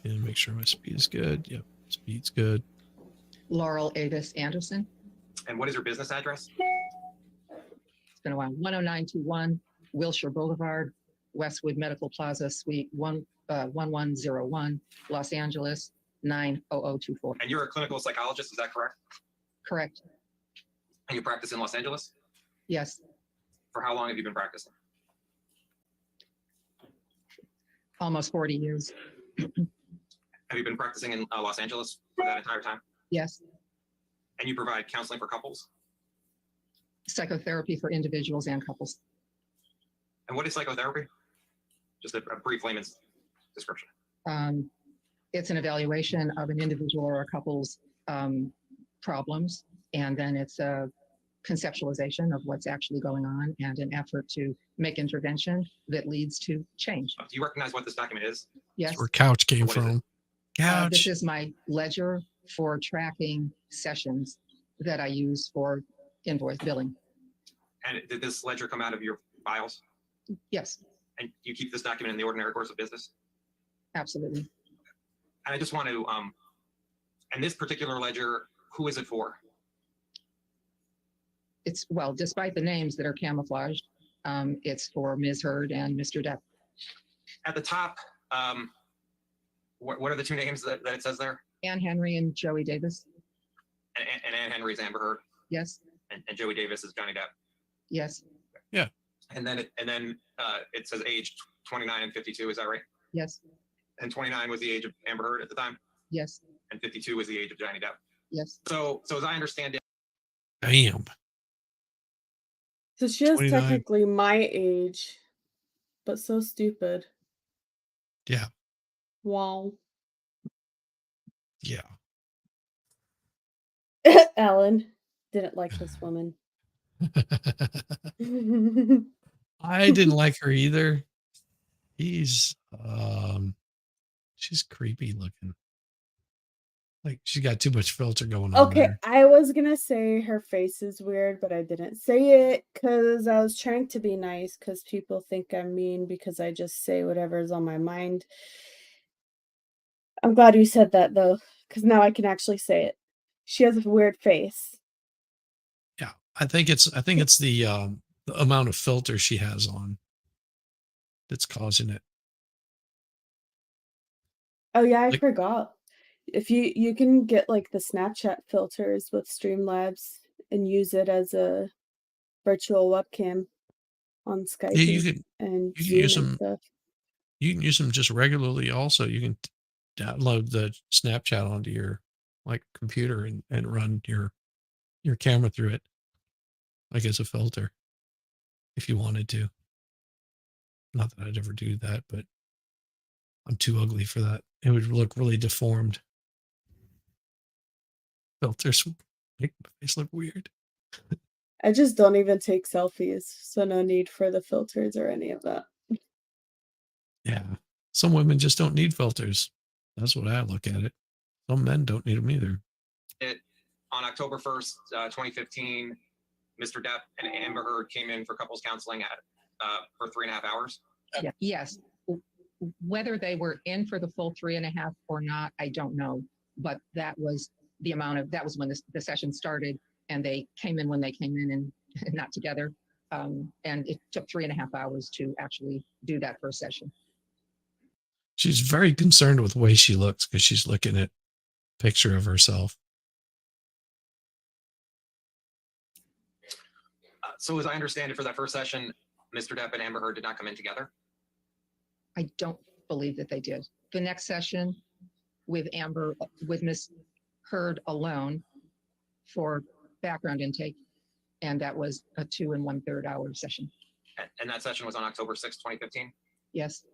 And make sure my speed is good. Yep, speed's good. Laurel Avis Anderson. And what is your business address? It's been a while. 10921 Wilshire Boulevard, Westwood Medical Plaza, Suite 1101, Los Angeles 90024. And you're a clinical psychologist, is that correct? Correct. And you practice in Los Angeles? Yes. For how long have you been practicing? Almost 40 years. Have you been practicing in Los Angeles for that entire time? Yes. And you provide counseling for couples? Psychotherapy for individuals and couples. And what is psychotherapy? Just a brief layman's description. It's an evaluation of an individual or a couple's problems, and then it's a conceptualization of what's actually going on and an effort to make intervention that leads to change. Do you recognize what this document is? Yes. That's where couch came What is from. Couch. This is my ledger for tracking sessions that I use for invoice billing. And did this ledger come out of your files? Yes, And you keep this document in the ordinary course of business? absolutely. And I just want to, and this particular ledger, who is it for? It's, well, despite the names that are camouflaged, it's for Ms. Heard and Mr. Depp. At the top, what are the two names that it says there? Anne Henry and Joey Davis. And Anne Henry's Amber Heard, Yes, and Joey Davis is Johnny Depp. yes, And then it says age 29 and 52. Is that right? yes, And 29 was the age of Amber Heard at the time, yes, and 52 was the age of Johnny Depp. yes. So as I understand it, Damn. So she is 29. technically my age, but so stupid. Yeah. Wow. Yeah. Ellen didn't like this woman. I didn't like her either. She's creepy looking. Like she's got too much filter going on Okay, there. I was gonna say her face is weird, but I didn't say it because I was trying to be nice because people think I'm mean because I just say whatever's on my mind. I'm glad you said that though, because now I can actually say it. She has a weird face. Yeah. I think it's the amount of filter she has on that's causing it. Oh yeah, I Like- forgot. If you can get like the Snapchat filters with Streamlabs and use it as a virtual webcam on Skype Yeah, you can and you can Zoom use and them. stuff. You can use them just regularly. Also, you can download the Snapchat onto your like computer and run your camera through it, like as a filter, if you wanted to. Not that I'd ever do that, but I'm too ugly for that. It would look really deformed. Filters would make my face look weird. I just don't even take selfies, so no need for the filters or any of that. Yeah. Some women just don't need filters. That's what I look at it. Some men don't need them either. on October 1st, 2015, Mr. Depp and Amber Heard came in for couples counseling for 3.5 hours. Yeah. Yes. Whether they were in for the full 3.5 or not, I don't know. But that was the amount of, that was when the session started, and they came in when they came in and not together. And it took 3.5 hours to actually do that first session. She's very concerned with the way she looks because she's looking at a picture of herself. So as I understand it, for that first session, Mr. Depp and Amber Heard did not come in together. I don't believe that they did. The next session with Amber, with Miss Heard alone, for background intake. And that was a 2 1/3 hour session. And that session was on October 6th, 2015? Yes.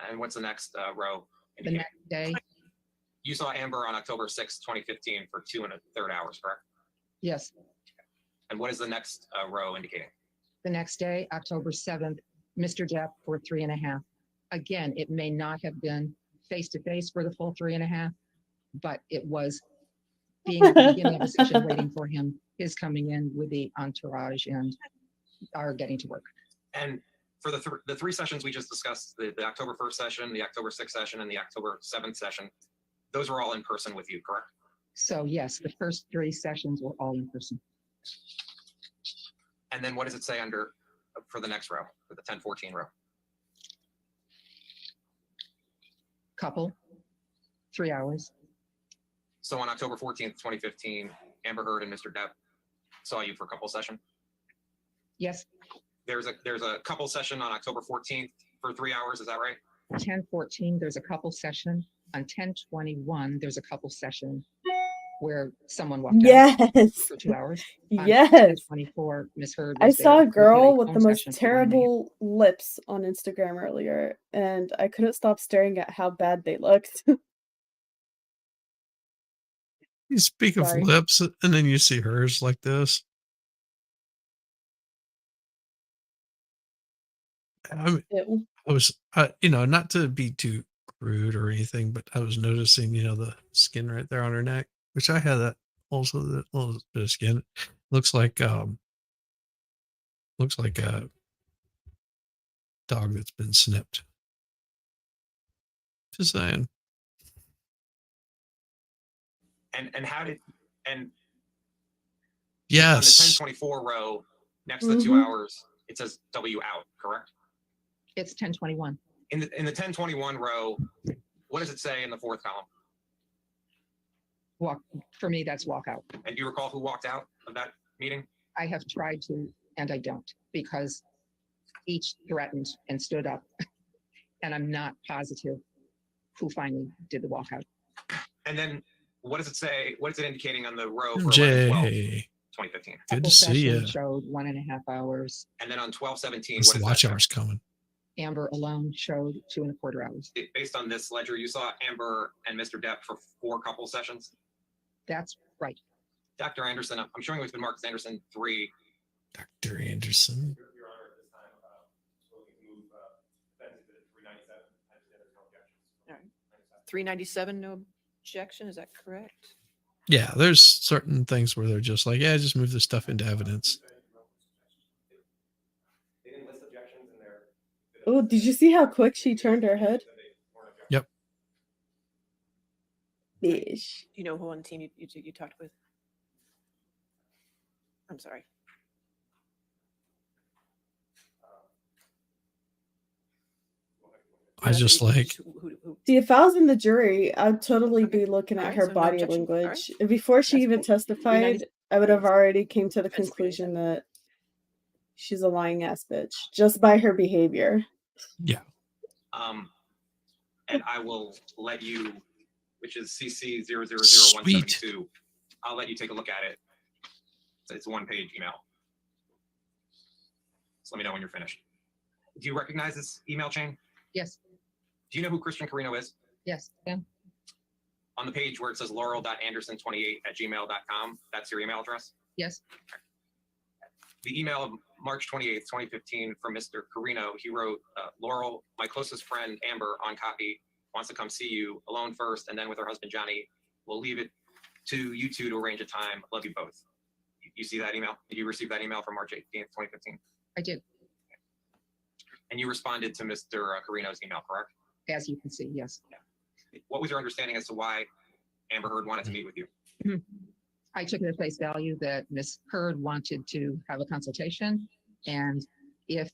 And what's the next row? The next day. You saw Amber on October 6th, 2015 for 2 1/3 hours, correct? Yes. And what is the next row indicating? The next day, October 7th, Mr. Depp for 3.5. Again, it may not have been face-to-face for the full 3.5, but it was being at the beginning of the session, waiting for him, his coming in with the entourage and our getting to work. And for the three sessions we just discussed, the October 1st session, the October 6th session, and the October 7th session, those were all in person with you, correct? So yes, the first 3 sessions were all in person. And then what does it say under for the next row, for the 1014 row? Couple, 3 hours. So on October 14th, 2015, Amber Heard and Mr. Depp saw you for a couple session? Yes. There's a couple session on October 14th for 3 hours, is that right? 1014, there's a couple session. On 1021, there's a couple session where someone walked out for 2 hours. On Yes. 1024, Miss Heard I was saw there a girl repeating with the phone most session for 1.5. terrible lips on Instagram earlier, and I couldn't stop staring at how bad they looked. You speak of Sorry. lips, and then you see hers like this. I mean, Ew. I was, not to be too crude or anything, but I was noticing, the skin right there on her neck, which I had that also, that little bit of skin. Looks like a dog that's been snipped. Just saying. And how did, and Yes. on the 1024 row, next to the 2 Mhm. hours, it says W out, correct? It's 1021. In the 1021 row, what does it say in the 4th column? Walk, for me, that's walk out. And do you recall who walked out of that meeting? I have tried to, and I don't, because each threatened and stood up. And I'm not positive who finally did the walkout. And then what does it say? What is it indicating on the row for 1112, Jay, 2015? good Couple to see session you. showed 1.5 hours. And then on 1217, It's what the is watch that? hours coming. Amber alone showed 2 1/4 hours. Based on this ledger, you saw Amber and Mr. Depp for 4 couple sessions. That's right. Dr. Anderson, I'm showing you it's been marked as Anderson 3. Dr. Anderson. Your Honor, at this time, we'll move offensive to 397. I understand there's no objections. All right. 397, no objection, is that correct? Yeah, there's certain things where they're just like, yeah, just move this stuff into evidence. They didn't list objections in their. Oh, did you see how quick she turned her head? Yep. Bish. Do you know who on the team you talked with? I'm sorry. I just like, See, if I was in the jury, I'd totally be looking at Alright, her so no body objection. Alright. language. Before she That's even cool. testified, I would have already came to the That's conclusion that she's a lying ass bitch just by her behavior. yeah. And I will let you, which is CC 000172. Sweet. I'll let you take a look at it. It's a 1-page email. So let me know when you're finished. Do you recognize this email chain? Yes. Do you know who Christian Carino is? Yes. Yeah. On the page where it says laurel.anderson28@gmail.com, that's your email address? Yes. The email of March 28th, 2015 from Mr. Carino, he wrote, Laurel, my closest friend, Amber, on copy, wants to come see you alone first, and then with her husband, Johnny. We'll leave it to you two to arrange a time. Love you both. You see that email? Did you receive that email from March 18th, 2015? I did. And you responded to Mr. Carino's email, correct? As you can see, yes. What was your understanding as to why Amber Heard wanted to meet with you? I took it at face value that Ms. Heard wanted to have a consultation. And if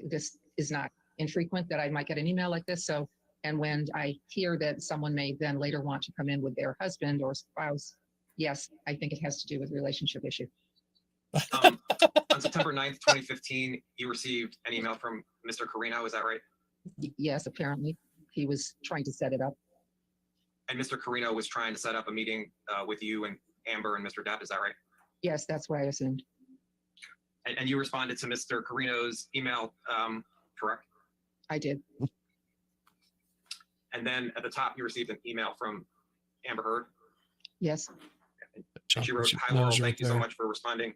this is not infrequent that I might get an email like this. So, and when I hear that someone may then later want to come in with their husband or spouse, yes, I think it has to do with relationship issue. On September 9th, 2015, you received an email from Mr. Carino, is that right? Yes, apparently. He was trying to set it up. And Mr. Carino was trying to set up a meeting with you and Amber and Mr. Depp, is that right? Yes, that's what I assumed. And you responded to Mr. Carino's email, correct? I did. And then at the top, you received an email from Amber Heard. Yes. And she wrote, "Hi, Laurel, thank you so much for responding.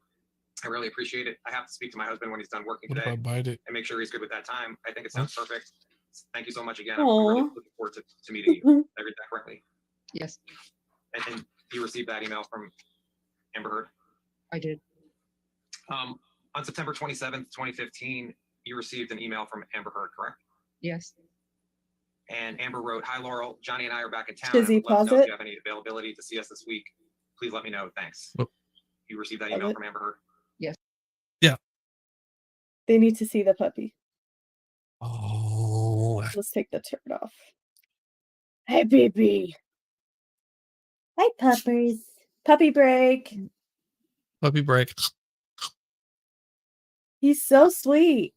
I really appreciate it. I have to speak to my husband when he's done working What if today I bite it? and make sure he's good with that time. I think it sounds perfect. Thank you so much again. Aw. I'm really looking forward to meeting you." Did I read that correctly? Yes, And you received that email from Amber Heard. I did. On September 27th, 2015, you received an email from Amber Heard, correct? Yes. And Amber wrote, "Hi, Laurel. Johnny and I are back in town. Does he and would love to pause know if it? you have any availability to see us this week. Please let me know. Thanks." Whoop. You received that Pause email it. from Amber Heard. They need to see the puppy. Oh, Let's take the turd off. Hey, baby. Hi, puppers. Puppy break. puppy break. He's so sweet.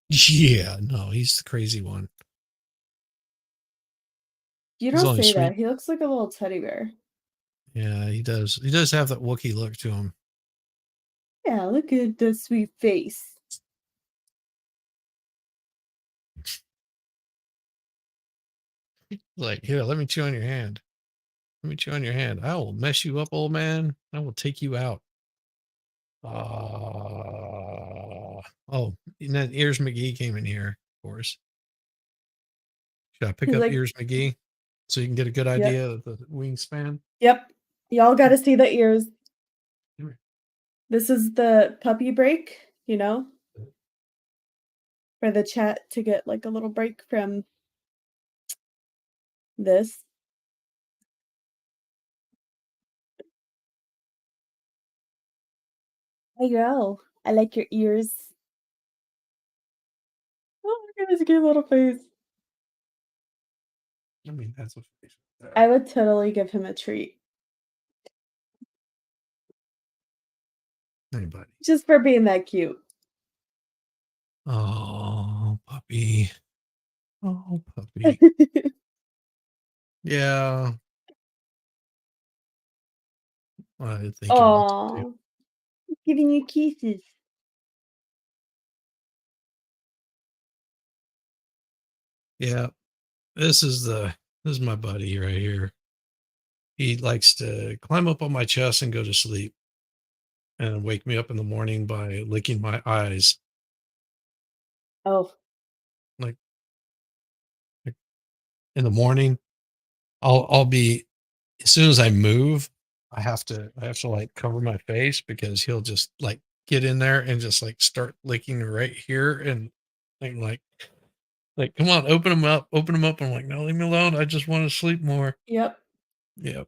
Yeah, no, he's the crazy one. You He's don't only say that. sweet. He looks like a little teddy bear. Yeah, he does. He does have that Wookiee look to him. Yeah, look at the sweet face. Like, here, let me chew on your hand. Let me chew on your hand. I will mess you up, old man. I will take you out. Oh, and then Ears McGee came in here, of course. Should I pick He's up like, Ears McGee so you can get a good idea of the wingspan? yep. Y'all got to see the ears. Come here. This is the puppy break, you know, for the chat to get like a little break from this. Hey, girl. I like your ears. Oh, look at his cute little face. I mean, that's what I would totally give him a treat anybody. just for being that cute. Oh, puppy. Oh, puppy. Yeah. I think he wants to. Aw, giving you kisses. Yeah. This is my buddy right here. He likes to climb up on my chest and go to sleep and wake me up in the morning by licking my eyes. Oh, Like in the morning, I'll be, as soon as I move, I have to like cover my face because he'll just like get in there and just like start licking right here and like come on, open them up. I'm like, no, leave me alone. I just want to sleep more. yep. Yep.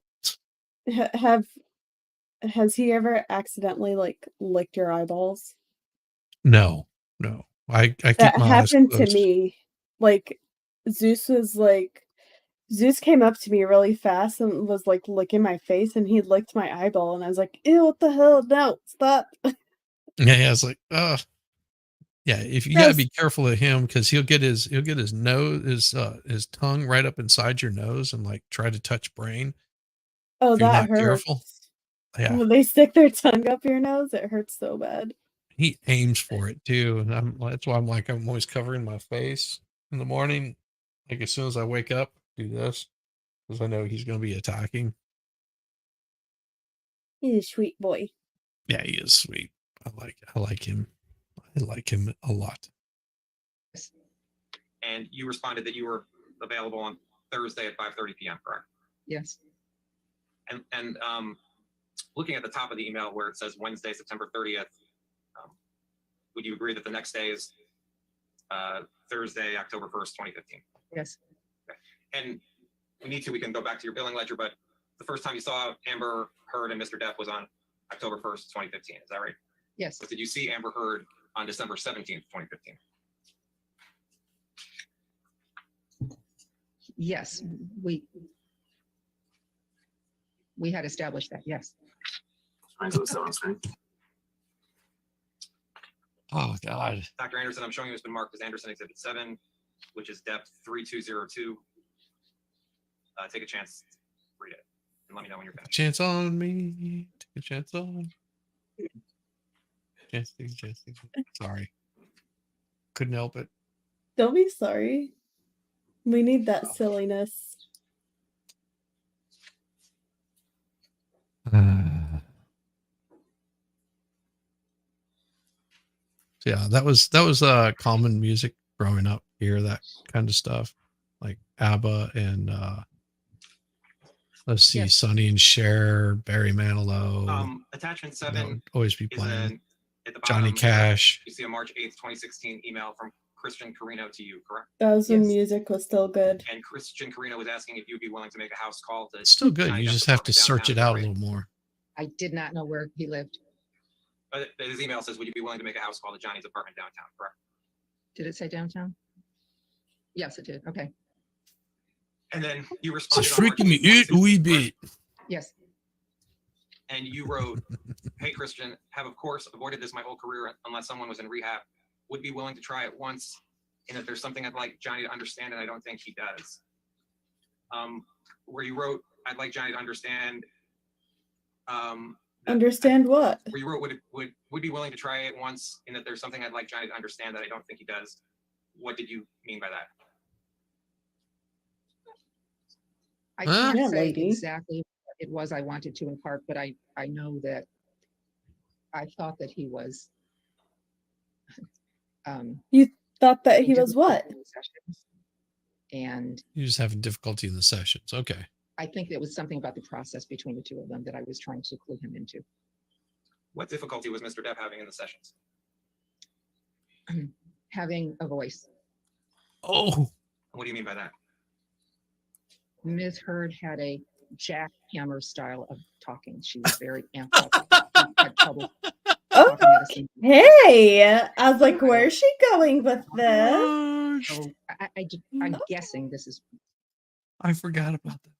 Has he ever accidentally like licked your eyeballs? No. I keep That my eyes happened to closed. me. Like Zeus came up to me really fast and was like licking my face and he licked my eyeball and I was like, ew, what the hell? No, stop. Yeah, it's like, yeah, if you gotta Gross. be careful of him because he'll get his nose, his tongue right up inside your nose and like try to touch brain Oh, if you're that not careful. hurts. Yeah. When they stick their tongue up your nose, it hurts so bad. He aims for it too. And that's why I'm always covering my face in the morning. Like as soon as I wake up, do this. Because I know he's gonna be attacking. He's a sweet boy. Yeah, he is sweet. I like him. I like him a lot. And you responded that you were available on Thursday at 5:30 p.m., correct? Yes. And looking at the top of the email where it says Wednesday, September 30th, would you agree that the next day is Thursday, October 1st, 2015? Yes. Okay. And we can go back to your billing ledger, but the first time you saw Amber Heard and Mr. Depp was on October 1st, 2015. Is that right? Yes. But did you see Amber Heard on December 17th, 2015? Yes. We had established that. Yes. Trying to set on screen. Oh God. Dr. Anderson, I'm showing you has been marked as Anderson Exhibit 7, which is depth 3202. Take a chance, read it, and let me know when you're finished. Chance on me. Take a chance on. Jesse. Sorry. Couldn't help it. Don't be sorry. We need that silliness. Yeah, that was common music growing up here, that kind of stuff. Like ABBA and let's see, Yes. Sonny and Cher, Barry Manilow. Attachment That 7 would always be is playing. at the Johnny bottom. Cash. You see a March 8th, 2016 email from Christian Carino to you, correct? That was when Yes. music was still good. And Christian Carino was asking if you'd be willing to make a house call to. It's still good. Johnny You Depp's just have to apartment search it downtown, out a right? little more. I did not know where he lived. His email says, would you be willing to make a house call to Johnny's apartment downtown, correct? Did it say downtown? Yes, it did. Okay. And then you It's responded. on March freaking me 8th, out a wee 2016, bit. Yes. And you wrote, hey, Christian, have of course avoided this my whole career unless someone was in rehab. Would be willing to try it once, and that there's something I'd like Johnny to understand, and I don't think he does. Where you wrote, I'd like Johnny to understand. Understand what? Where you wrote, would be willing to try it once, and that there's something I'd like Johnny to understand that I don't think he does. What did you mean by that? I Huh? can't Yeah, say lady. exactly what it was I wanted to impart, but I know that I thought that he was You thought that he was difficult what? in the sessions. And You're just having difficulty in the sessions. Okay. I think it was something about the process between the two of them that I was trying to clue him into. What difficulty was Mr. Depp having in the sessions? Having a voice. Oh, What do you mean by that? Ms. Heard had a jackhammer style of talking. She was very amped up. She had trouble talking at a single- Hey, I was like, where's she going with this? So I'm guessing this is I forgot about that.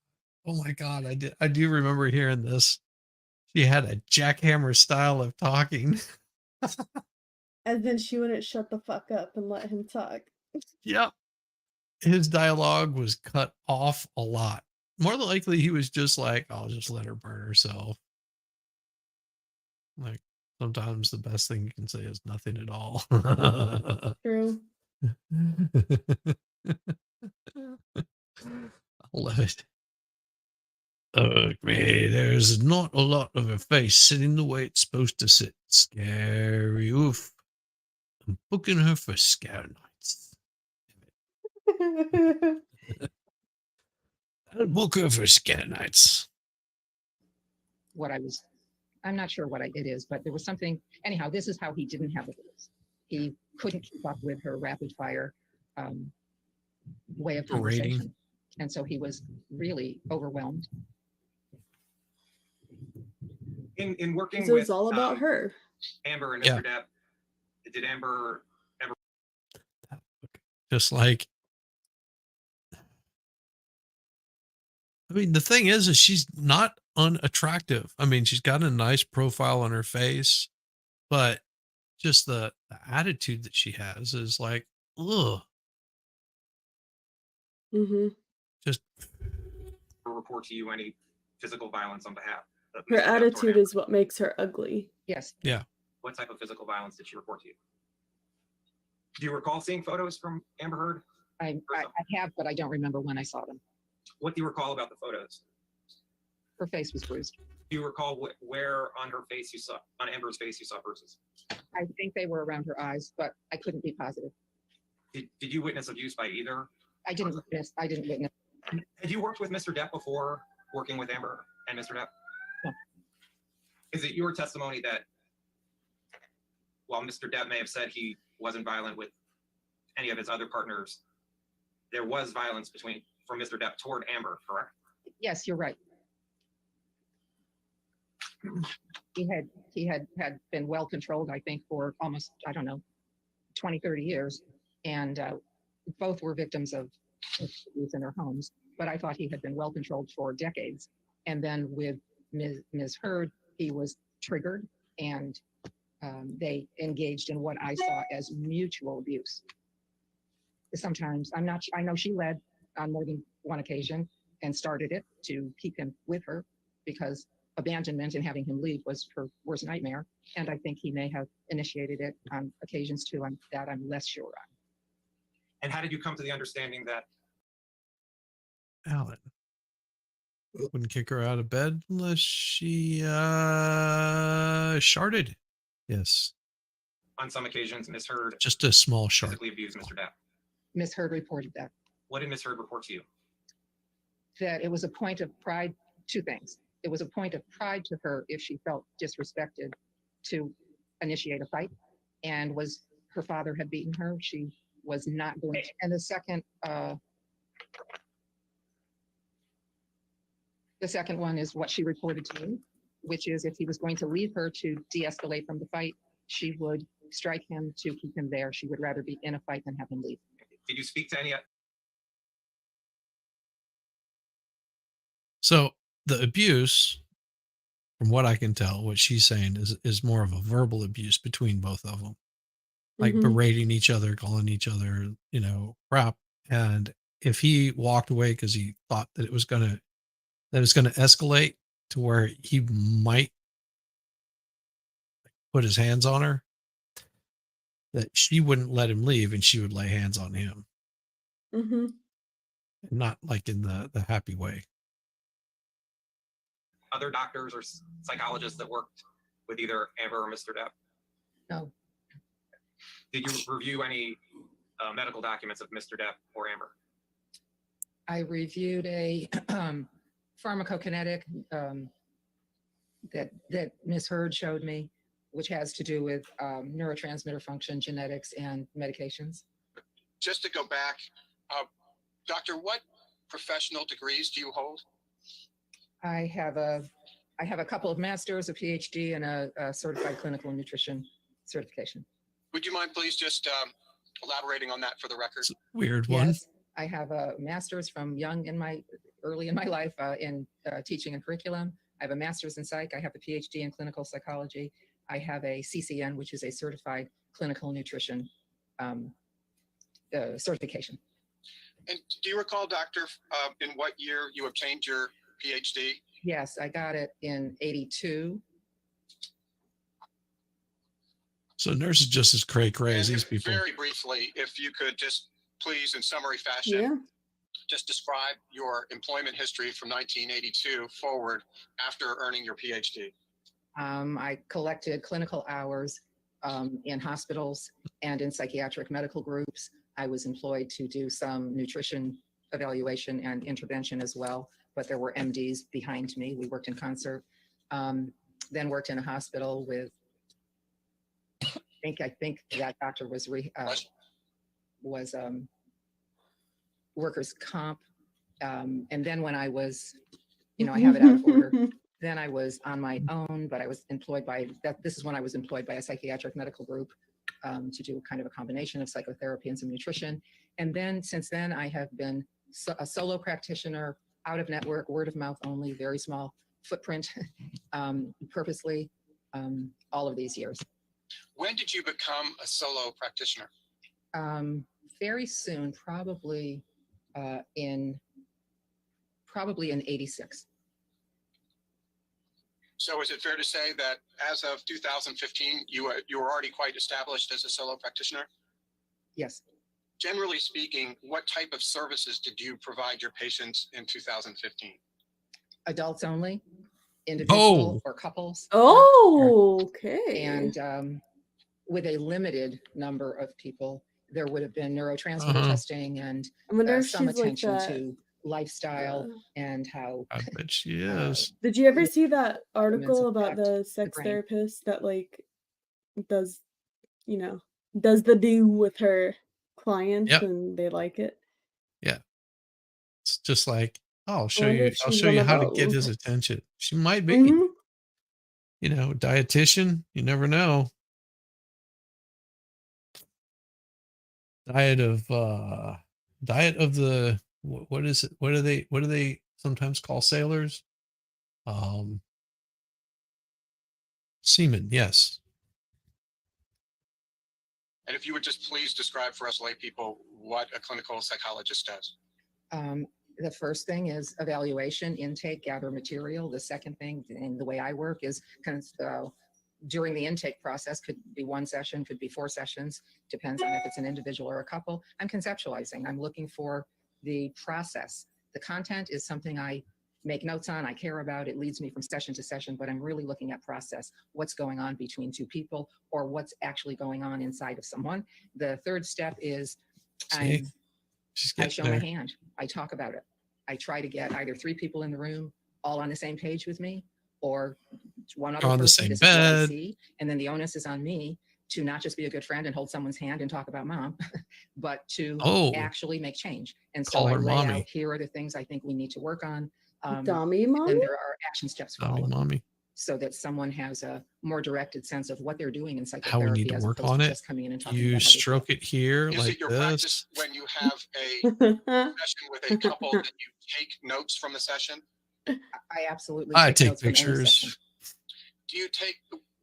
Oh my God. I do remember hearing this. She had a jackhammer style of talking. And then she wouldn't shut the fuck up and let him talk. Yep. His dialogue was cut off a lot. More than likely, he was just like, I'll just let her burn herself. Like, sometimes the best thing you can say is nothing at all. True. I love it. Me, there's not a lot of her face sitting the way it's supposed to sit. Scary oof. I'm booking her for scare nights. I'll book her for scare nights. what I'm not sure what it is, but there was something, anyhow, this is how he didn't have a voice. He couldn't keep up with her rapid fire way of Rating. conversation. And so he was really overwhelmed. In working This with is all about her. Amber and Yeah. Mr. Depp, did Amber ever? Just like, I mean, the thing is she's not unattractive. I mean, she's got a nice profile on her face, but just the attitude that she has is like, ugh, Hmm. just report to you any physical violence on behalf of Her Mr. Depp toward attitude Amber? is what makes her ugly. Yes. yeah. What type of physical violence did she report to you? Do you recall seeing photos from Amber Heard? I have, but I don't remember when I saw them. What do you recall about the photos? Her face was bruised. Do you recall where on her face you saw, on Amber's face you saw bruises? I think they were around her eyes, but I couldn't be positive. Did you witness abuse by either? I didn't witness. Had you worked with Mr. Depp before working with Amber and Mr. Depp? No. Is it your testimony that while Mr. Depp may have said he wasn't violent with any of his other partners, there was violence from Mr. Depp toward Amber, correct? Yes, you're right. He had been well controlled, I think, for almost, I don't know, 20, 30 years. And both were victims of abuse in their homes. But I thought he had been well controlled for decades. And then with Ms. Heard, he was triggered and they engaged in what I saw as mutual abuse. Sometimes I know she led on more than one occasion and started it to keep him with her because abandonment and having him leave was her worst nightmare. And I think he may have initiated it on occasions too. I'm less sure on. And how did you come to the understanding that Alan wouldn't kick her out of bed unless she sharted. Yes, on some occasions Ms. Heard just a small shard. physically abused Mr. Depp? Ms. Heard reported that. What did Ms. Heard report to you? That it was a point of pride, two things. It was a point of pride to her if she felt disrespected to initiate a fight, and was her father had beaten her, she was not going to. And the second one is what she reported to me, which is if he was going to leave her to de-escalate from the fight, she would strike him to keep him there. She would rather be in a fight than have him leave. Did you speak to any? So the abuse, from what I can tell, what she's saying is more of a verbal abuse between both of them, like berating each other, calling each other, crap. And if he walked away because he thought that it was gonna escalate to where he might put his hands on her, that she wouldn't let him leave and she would lay hands on him. Not like in the happy way. Other doctors or psychologists that worked with either Amber or Mr. Depp? No. Did you review any medical documents of Mr. Depp or Amber? I reviewed a pharmacokinetic that Ms. Heard showed me, which has to do with neurotransmitter function, genetics, and medications. Just to go back, doctor, what professional degrees do you hold? I have a couple of masters, a PhD, and a certified clinical nutrition certification. Would you mind please just elaborating on that for the record? Weird one. Yes, I have a master's from early in my life in teaching and curriculum. I have a master's in psych. I have a PhD in clinical psychology. I have a CCN, which is a certified clinical nutrition certification. And do you recall, doctor, in what year you obtained your PhD? Yes, I got it in '82. So nurses just as cray as these people. Very briefly, if you could just please, in summary fashion, just describe your employment history from 1982 forward after earning your PhD. I collected clinical hours in hospitals and in psychiatric medical groups. I was employed to do some nutrition evaluation and intervention as well, but there were MDs behind me. We worked in concert. Then worked in a hospital with, I think that doctor was workers' comp. And then when I was, I have it out of order. Then I was on my own, but I was employed by this is when I was employed by a psychiatric medical group to do kind of a combination of psychotherapy and some nutrition. And then since then, I have been a solo practitioner, out of network, word of mouth only, very small footprint, purposely, all of these years. When did you become a solo practitioner? Very soon, probably in '86. So is it fair to say that as of 2015, you were already quite established as a solo practitioner? Yes. Generally speaking, what type of services did you provide your patients in 2015? Adults only, individual or couples. Oh, okay. And with a limited number of people, there would have been neurotransmitter testing and I wonder if some she's like attention that. to lifestyle and how. I bet she is. Did you ever see that article about impact the sex brain. therapist that does the do with her clients and they like it? Yeah. It's just like, I'll show wonder you if she's how one to of get his those. attention. She might be. Mhm. Dietitian, you never know. Diet of the what is it? What do they sometimes call sailors? Seamen, yes. And if you would just please describe for us lay people what a clinical psychologist does. The first thing is evaluation, intake, gather material. The second thing, and the way I work is during the intake process, could be 1 session, could be 4 sessions, depends on if it's an individual or a couple. I'm conceptualizing. I'm looking for the process. The content is something I make notes on, I care about. It leads me from session to session, but I'm really looking at process, what's going on between 2 people or what's actually going on inside of someone. The third step is I show my hand. I talk about it. I try to get either 3 people in the room all on the same page with me, or one other on the person. same This is what I bed. see. And then the onus is on me to not just be a good friend and hold someone's hand and talk about mom, but to actually make change. And so Call I her lay mommy. out, here are the things I think we need to work on. Dummy And mommy? there are action steps Mommy, followed, mommy. so that someone has a more directed sense of what they're doing in How we psychotherapy need to as work opposed on to it. just coming in and talking You about how they feel. stroke it here Is like it your this. practice when you have a session with a couple that you take notes from the session? I absolutely I take take notes from any session. pictures. Do you take,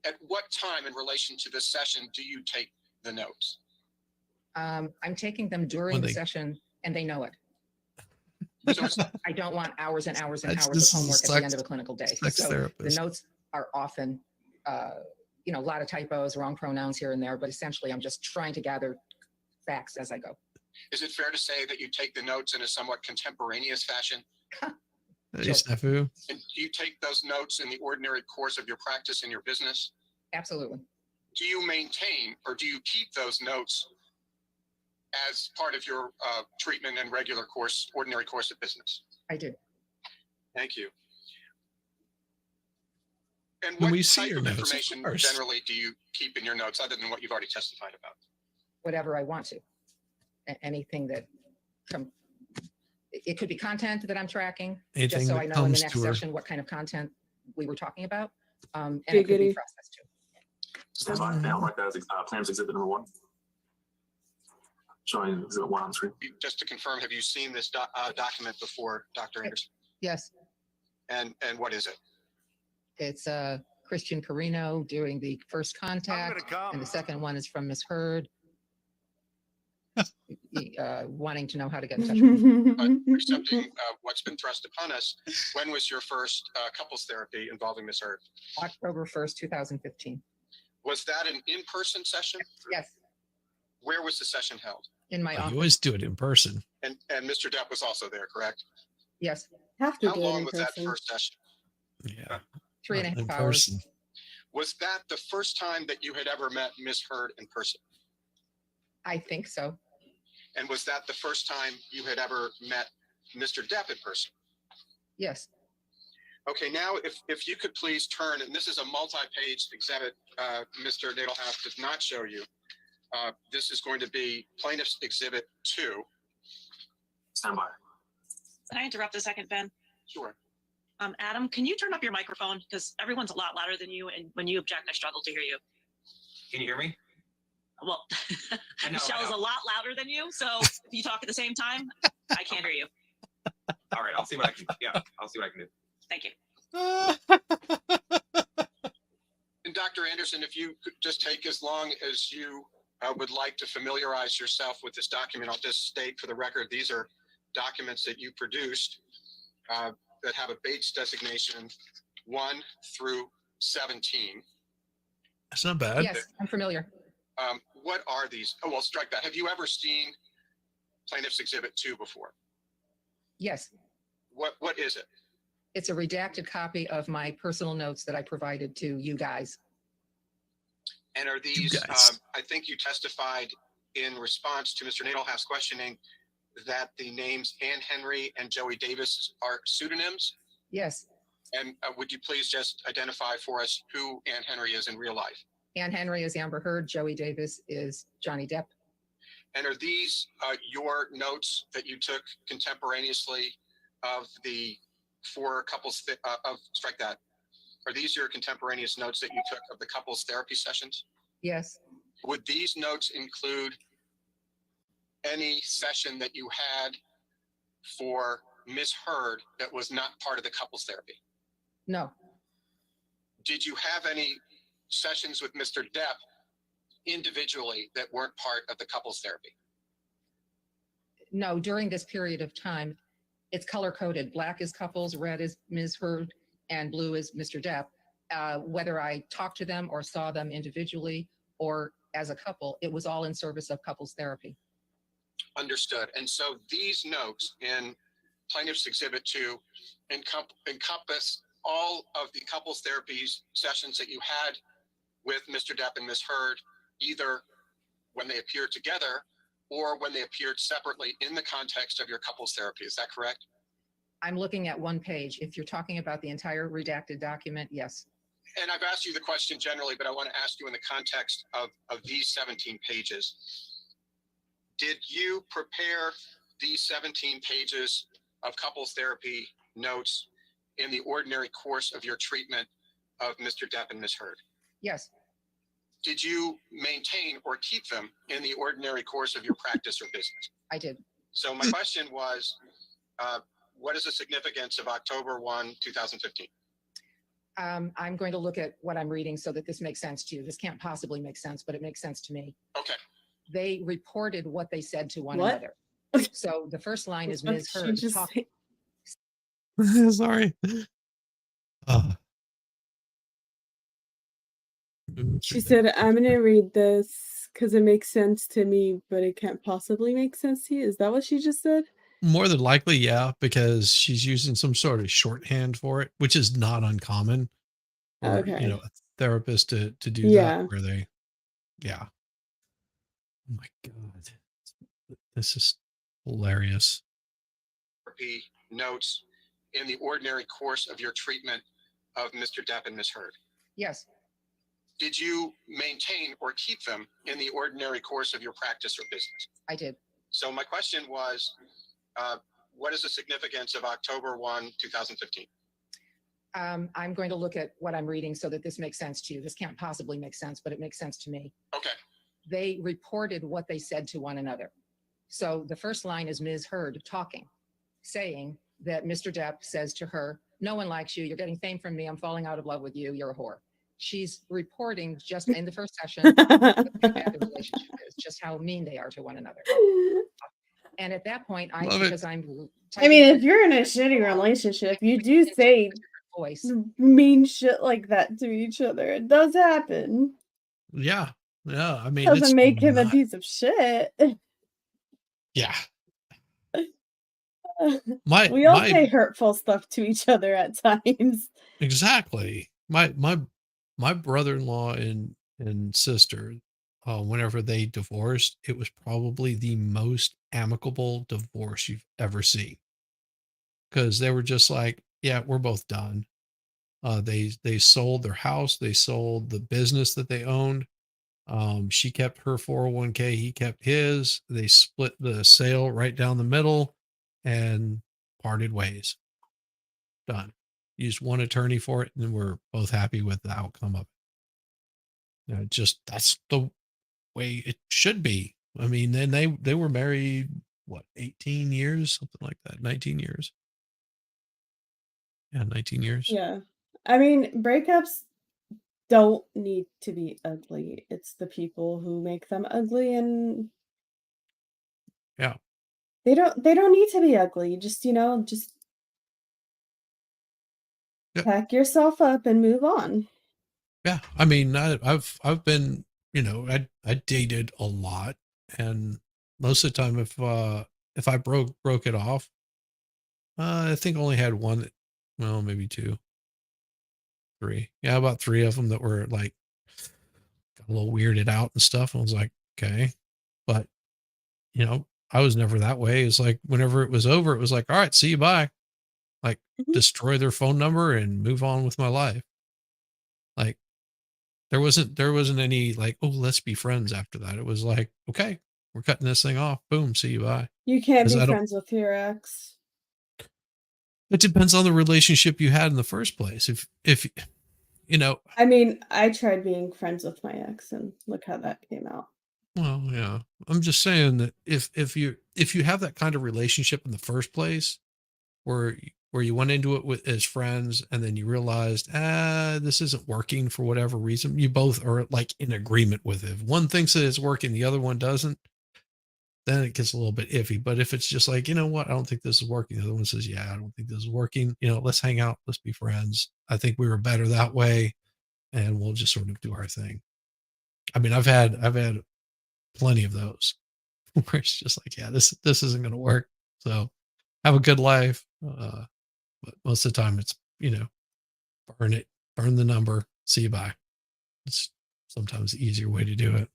at what time in relation to this session do you take the notes? I'm taking them during When the they- session, and they know it. So it's, I don't want hours and hours and That's- hours this of is a homework at the sex- end of a clinical day. sex So the therapist. notes are often, a lot of typos, wrong pronouns here and there, but essentially I'm just trying to gather facts as I go. is it fair to say that you take the notes in a somewhat contemporaneous fashion? Hey, Snafu. And do you take those notes in the ordinary course of your practice in your business? Absolutely. Do you maintain or do you keep those notes as part of your treatment and regular course, ordinary course of business? I do. Thank you. And When what we see type your of notes, of information course. generally do you keep in your notes other than what you've already testified about? Whatever I want to. Anything that it could be content that I'm tracking, Anything just so that I know in the comes next to her. session what kind of content we were talking about. And it could be Giggity. process too. Stand by. Now, mark that as plans exhibit number 1. Showing exhibit 1 on the screen. Just to confirm, have you seen this document before, Dr. Anderson? Yes, And what is it? it's Christian Carino doing the first contact, and the second one is from Ms. Hurd. Wanting to know how to get in touch with me. Accepting what's been thrust upon us, when was your first couples therapy involving Ms. Hurd? October 1st, 2015. Was that an in-person session? Yes, Where was the session held? in my You office. always do it in person. And Mr. Depp was also there, correct? Yes, Have to How do it long in was that person. first session? Yeah. 3.5 in hours. person. Was that the first time that you had ever met Ms. Hurd in person? I think so. And was that the first time you had ever met Mr. Depp in person? Yes, Okay, now if you could please turn, and this is a multi-page exhibit, Mr. Nadelhoff did not show you. This is going to be Plaintiff's Exhibit 2. Stand by. Can I interrupt a second, Ben? Sure. Adam, can you turn up your microphone? Because everyone's a lot louder than you, and when you object, I struggle to hear you. Can you hear me? Well, I know, Michelle I is a know. lot louder than you, so if you talk at the same time, I can't hear you. All right, I'll see what I can, yeah, I'll see what I can do. Thank you. And Dr. Anderson, if you could just take as long as you would like to familiarize yourself with this document, I'll just state for the record, these are documents that you produced that have a Bates designation 1 through 17. That's not bad. yes, I'm familiar. What are these? Oh, well, strike that. Have you ever seen Plaintiff's Exhibit 2 before? Yes, What is it? it's a redacted copy of my personal notes that I provided to you guys. And are these, guys. I think you testified in response to Mr. Nadelhoff's questioning that the names Ann Henry and Joey Davis are pseudonyms? Yes, And would you please just identify for us who Ann Henry is in real life? Ann Henry is Amber Heard, Joey Davis is Johnny Depp. And are these your notes that you took contemporaneously of the 4 couples strike that? Are these your contemporaneous notes that you took of the couples therapy sessions? Yes, Would these notes include any session that you had for Ms. Heard that was not part of the couples therapy? no, Did you have any sessions with Mr. Depp individually that weren't part of the couples therapy? no, during this period of time, It's color coded. Black is couples, red is Ms. Heard, and blue is Mr. Depp. Whether I talked to them or saw them individually or as a couple, it was all in service of couples therapy. Understood. And so these notes in Plaintiff's Exhibit 2 encompass all of the couples therapy sessions that you had with Mr. Depp and Ms. Heard, either when they appeared together or when they appeared separately in the context of your couples therapy. Is that correct? I'm looking at one page. If you're talking about the entire redacted document, yes. And I've asked you the question generally, but I want to ask you in the context of these 17 pages. Did you prepare these 17 pages of couples therapy notes in the ordinary course of your treatment of Mr. Depp and Ms. Heard? Yes. Did you maintain or keep them in the ordinary course of your practice or business? I did. So my question was, what is the significance of October 1, 2015? I'm going to look at what I'm reading so that this makes sense to you. This can't possibly make sense, but it makes sense to me. Okay. They reported what they said to one What? another. So the first line is What Ms. did she Heard just talking. Sorry. She said, I'm going to read this because it makes sense to me, but it can't possibly make sense to you. Is that what she just said? More than likely, yeah, because she's using some sort of shorthand for it, which is not uncommon for, Okay. a therapist to do Yeah. that, where they, yeah. Oh my God. This is hilarious. Therapy notes in the ordinary course of your treatment of Mr. Depp and Ms. Heard? Yes. Did you maintain or keep them in the ordinary course of your practice or business? I did. So my question was, what is the significance of October 1, 2015? I'm going to look at what I'm reading so that this makes sense to you. This can't possibly make sense, but it makes sense to me. Okay. They reported what they said to one another. So the first line is Ms. Heard talking, saying that Mr. Depp says to her, no one likes you. You're getting fame from me. I'm falling out of love with you. You're a whore. She's reporting just in the first session what the relationship is, just how mean they are to one another. And at that point, Love it. because I'm I mean, if you're in a shitty relationship, you do say voice. mean shit like that to each other. It does happen. Yeah. Yeah. I mean, it's Doesn't make him a not, piece of shit. yeah. We all my say hurtful stuff to each other at times. Exactly. My brother-in-law and sister, whenever they divorced, it was probably the most amicable divorce you've ever seen. Because they were just like, yeah, we're both done. They sold their house, they sold the business that they owned. She kept her 401k, he kept his. They split the sale right down the middle and parted ways. Done. Used one attorney for it, and we're both happy with the outcome of it. Just that's the way it should be. I mean, then they were married, what, 18 years, something like that, 19 years. Yeah, 19 years. Yeah. I mean, breakups don't need to be ugly. It's the people who make them ugly, and Yeah. they don't need to be ugly. Just, just Yep. pack yourself up and move on. Yeah. I mean, I've been, I dated a lot, and most of the time, if I broke it off, I think I only had one that, well, maybe two, three. Yeah, about three of them that were like got a little weirded out and stuff. I was like, okay. But, I was never that way. It's like whenever it was over, it was like, all right, see you, bye. Like destroy their phone number and move on with my life. Like there wasn't any like, oh, let's be friends after that. It was like, okay, we're cutting this thing off. Boom, see you, bye. You can't 'Cause be I don't- friends with your ex. It depends on the relationship you had in the first place. If I mean, I tried being friends with my ex, and look how that came out. well, yeah, I'm just saying that if you have that kind of relationship in the first place, where you went into it as friends, and then you realized, this isn't working for whatever reason, you both are like in agreement with it. If one thinks that it's working, the other one doesn't. then it gets a little bit iffy. But if it's just like, you know what, I don't think this is working. The other one says, yeah, I don't think this is working. You know, let's hang out. Let's be friends. I think we were better that way. And we'll just sort of do our thing. I mean, I've had plenty of those where it's just like, yeah, this isn't going to work. So have a good life. But most of the time it's, you know, burn the number, see you bye. It's sometimes the easier way to do it.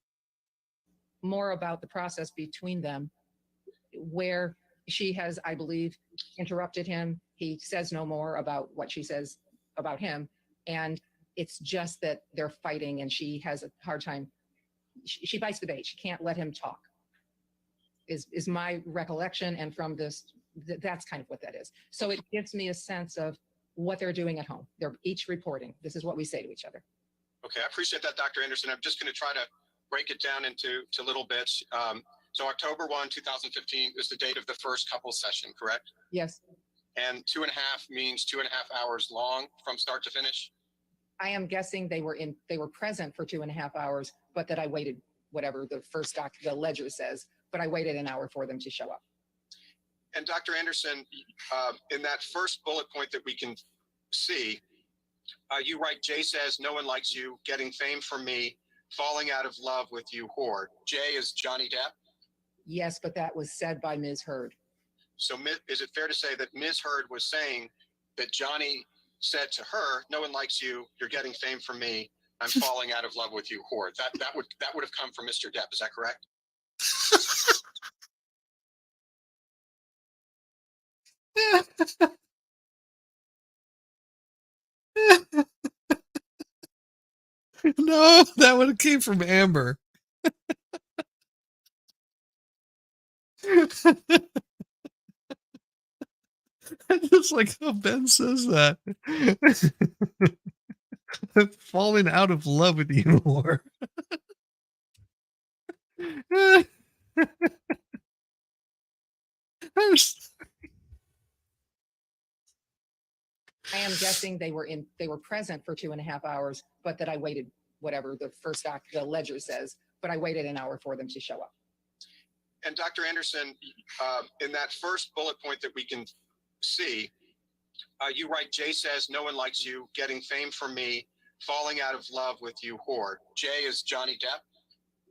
More about the process between them, where she has, I believe, interrupted him. He says no more about what she says about him. And it's just that they're fighting and she has a hard time. She bites the bait. She can't let him talk, is my recollection. And from this, that's kind of what that is. So it gives me a sense of what they're doing at home. They're each reporting. This is what we say to each other. Okay, I appreciate that, Dr. Anderson. I'm just going to try to break it down into little bits. So October 1, 2015 is the date of the first couple session, correct? Yes. And 2.5 means 2.5 hours long from start to finish? I am guessing they were present for 2.5 hours, but that I waited, whatever the the ledger says, but I waited an hour for them to show up. And Dr. Anderson, in that first bullet point that we can see, you write, Jay says, no one likes you, getting fame from me, falling out of love with you, whore. Jay is Johnny Depp? Yes, but that was said by Ms. Heard. So is it fair to say that Ms. Heard was saying that Johnny said to her, no one likes you, you're getting fame from me, I'm falling out of love with you, whore? That would have come from Mr. Depp, is that correct? No, that would have came from Amber. Just like how Ben says that. Falling out of love with you more. I am guessing they were present for 2.5 hours, but that I waited, whatever the the ledger says, but I waited an hour for them to show up. And Dr. Anderson, in that first bullet point that we can see, you write, Jay says, no one likes you, getting fame from me, falling out of love with you, whore. Jay is Johnny Depp?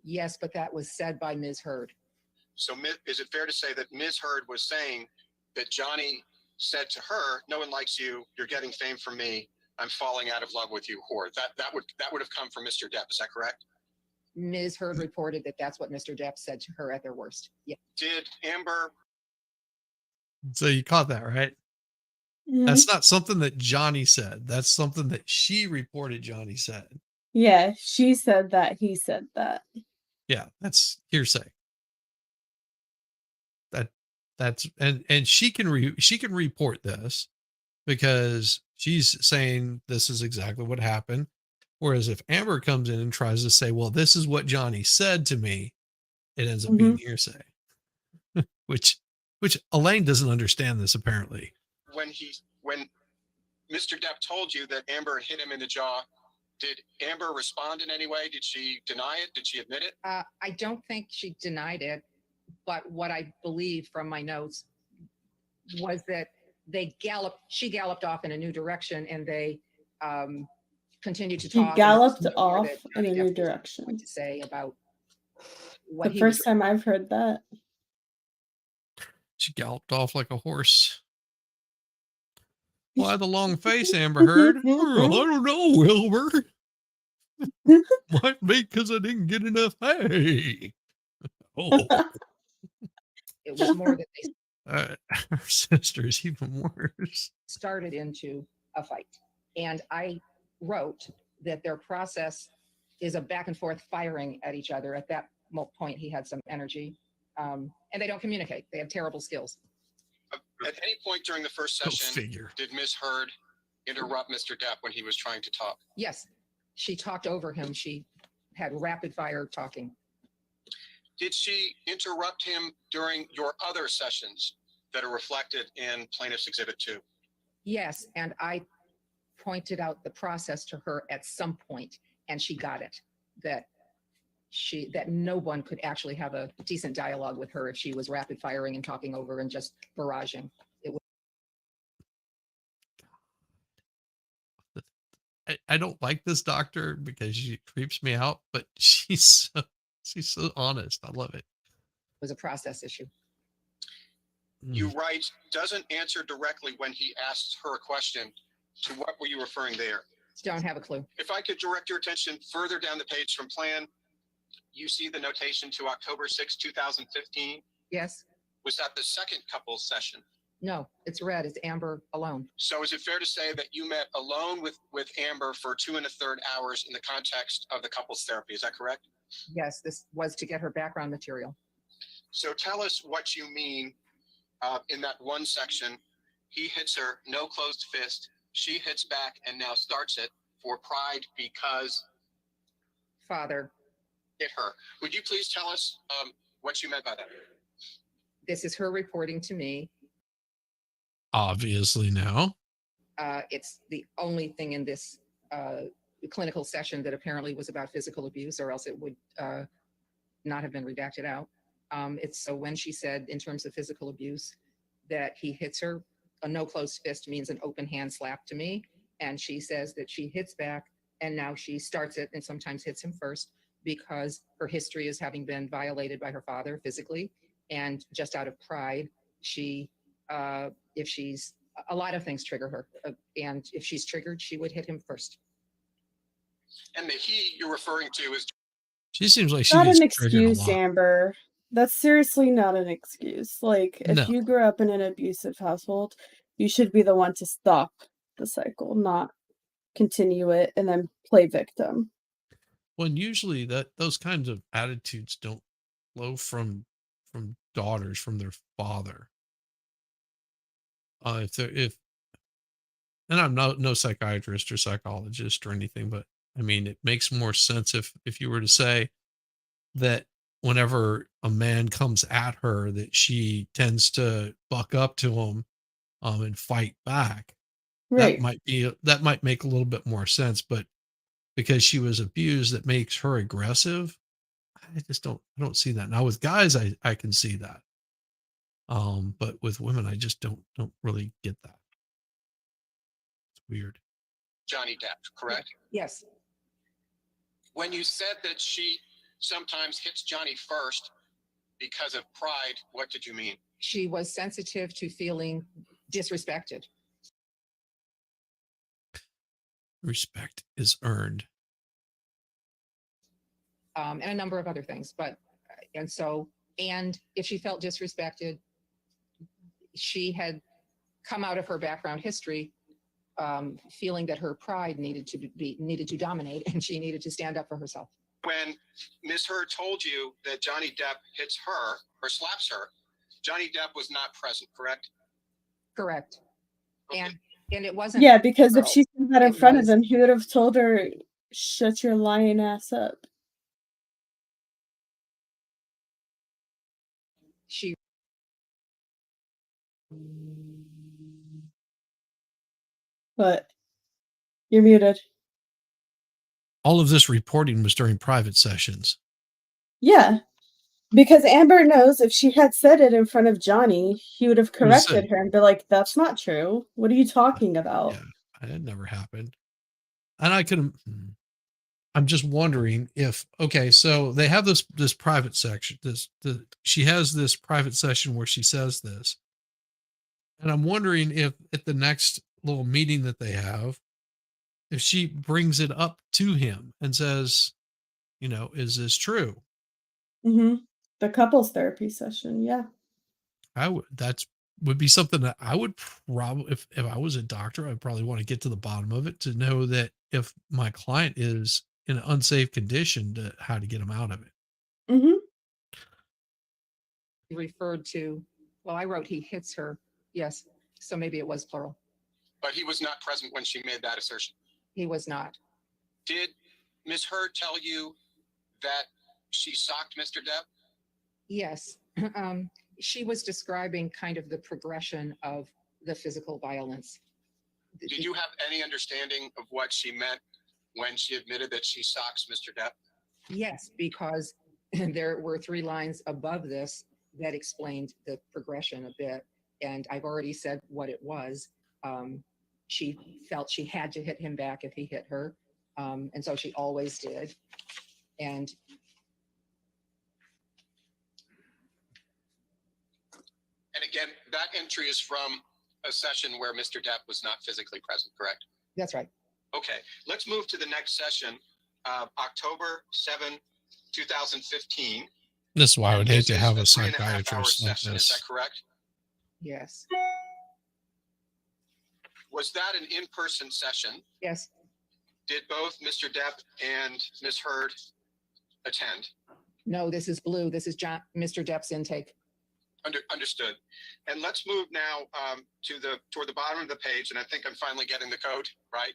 Yes, but that was said by Ms. Heard. So is it fair to say that Ms. Heard was saying that Johnny said to her, no one likes you, you're getting fame from me, I'm falling out of love with you, whore? That would have come from Mr. Depp, is that correct? Ms. Heard reported that that's what Mr. Depp said to her at their worst. Yeah. Did Amber? So you caught that, right? Yeah. That's not something that Johnny said. That's something that she reported Johnny said. Yeah, she said that, he said that. Yeah, that's hearsay. That's and she can report this because she's saying this is exactly what happened. Whereas if Amber comes in and tries to say, well, this is what Johnny said to me, it ends up being hearsay. which Elaine doesn't understand this apparently. When Mr. Depp told you that Amber hit him in the jaw, did Amber respond in any way? Did she deny it? Did she admit it? I don't think she denied it, but what I believe from my notes was that she galloped off in a new direction and they continued to She talk. galloped off in a new direction. What to say about what The first time I've heard that. She galloped off like a horse. Why the long face, Amber Heard? Oh, I don't know, Wilbur. Might be because I didn't get enough hay. Oh. It was more that they Her sister is even worse. started into a fight. And I wrote that their process is a back and forth firing at each other. At that point, he had some energy. And they don't communicate. They have terrible skills. At any point during the first session, did Ms. Heard interrupt Mr. Depp when he was trying to talk? Yes, she talked over him. She had rapid fire talking. Did she interrupt him during your other sessions that are reflected in Plaintiff's Exhibit 2? Yes, and I pointed out the process to her at some point, and she got it, that that no one could actually have a decent dialogue with her if she was rapid firing and talking over and just barraging. It was I don't like this doctor because she creeps me out, but she's so honest. I love it. a process issue. You write, doesn't answer directly when he asks her a question. To what were you referring there? Don't have a clue. If I could direct your attention further down the page from plan, you see the notation to October 6, 2015. Yes. Was that the second couples session? No, it's red. It's Amber alone. So is it fair to say that you met alone with Amber for 2 1/3 hours in the context of the couples therapy? Is that correct? Yes, this was to get her background material. So tell us what you mean in that one section. He hits her, no closed fist. She hits back and now starts it for pride because Father hit her. Would you please tell us what you meant by that? This is her reporting to me. Obviously now. It's the only thing in this clinical session that apparently was about physical abuse, or else it would not have been redacted out. It's so when she said in terms of physical abuse that he hits her, a no closed fist means an open hand slap to me. And she says that she hits back and now she starts it and sometimes hits him first because her history is having been violated by her father physically. And just out of pride, she, if she's, a lot of things trigger her. And if she's triggered, she would hit him first. And the he you're referring to is She seems like she Not gets an triggered a excuse, lot. Amber. That's seriously not an excuse. Like, if No. you grew up in an abusive household, you should be the one to stop the cycle, not continue it and then play victim. When usually those kinds of attitudes don't flow from daughters, from their father. If and I'm no psychiatrist or psychologist or anything, but I mean it makes more sense if you were to say that whenever a man comes at her that she tends to buck up to him and fight back. Right. That might make a little bit more sense, but because she was abused that makes her aggressive, I don't see that. Now with guys I can see that. But with women I just don't really get that. It's weird. Johnny Depp, correct? Yes. When you said that she sometimes hits Johnny first because of pride, what did you mean? She was sensitive to feeling disrespected. Respect is earned. And a number of other things, and if she felt disrespected, she had come out of her background history feeling that her pride needed to dominate and she needed to stand up for herself. When Ms. Heard told you that Johnny Depp hits her or slaps her, Johnny Depp was not present, correct? Correct. Okay. And it wasn't. Yeah, because if girl. she said that in It front was- of him, he would have told her, shut your lying ass up. She But you're muted. All of this reporting was during private sessions. Yeah. Because Amber knows if she had said it in front of Johnny, he would have He would've said corrected her and be like, that's not true. What are you talking about? Yeah, it never happened. And I'm just wondering if, okay, so they have this private section, she has this private session where she says this. And I'm wondering if at the next little meeting that they have, if she brings it up to him and says, is this true? Mm-hmm. The couples therapy session, yeah. Would be something that I would probably, if I was a doctor, I'd probably want to get to the bottom of it to know that if my client is in an unsafe condition, how to get them out of it. Mm-hmm. referred to, well, I wrote he hits her. Yes. So maybe it was plural. But he was not present when she made that assertion. He was not. Did Ms. Heard tell you that she socked Mr. Depp? Yes. She was describing kind of the progression of the physical violence. Did you have any understanding of what she meant when she admitted that she socks Mr. Depp? Yes, because there were 3 lines above this that explained the progression a bit. And I've already said what it was. She felt she had to hit him back if he hit her. And so she always did. And again, that entry is from a session where Mr. Depp was not physically present, correct? that's right. Okay, let's move to the next session, October 7, 2015. This is why I would hate This to is have a a 3.5-hour psychiatrist like session. Is that this. correct? Yes. Was that an in-person session? Yes. Did both Mr. Depp and Ms. Heard attend? No, this is blue. This is Mr. Depp's intake. Understood. And let's move now toward the bottom of the page, and I think I'm finally getting the code right.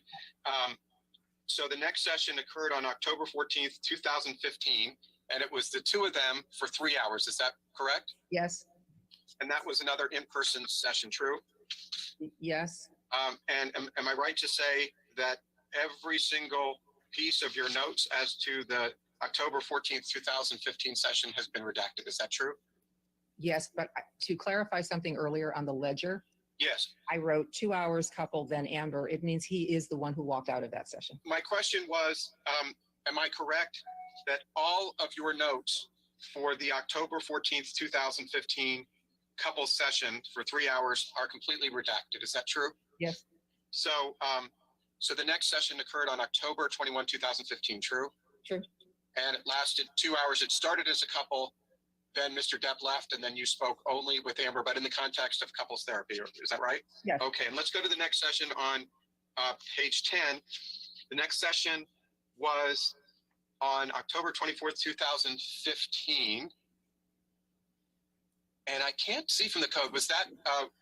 So the next session occurred on October 14th, 2015, and it was the 2 of them for 3 hours. Is that correct? Yes. And that was another in-person session, true? Yes. And am I right to say that every single piece of your notes as to the October 14th, 2015 session has been redacted? Is that true? Yes, but to clarify something earlier on the ledger, Yes. I wrote 2 hours couple, then Amber. It means he is the one who walked out of that session. My question was, am I correct that all of your notes for the October 14th, 2015 couple session for 3 hours are completely redacted? Is that true? Yes. So, so the next session occurred on October 21, 2015, true? True. And it lasted 2 hours. It started as a couple, then Mr. Depp left, and then you spoke only with Amber, but in the context of couples therapy. Is that right? Yes. Okay, and let's go to the next session on page 10. The next session was on October 24th, 2015. And I can't see from the code, was that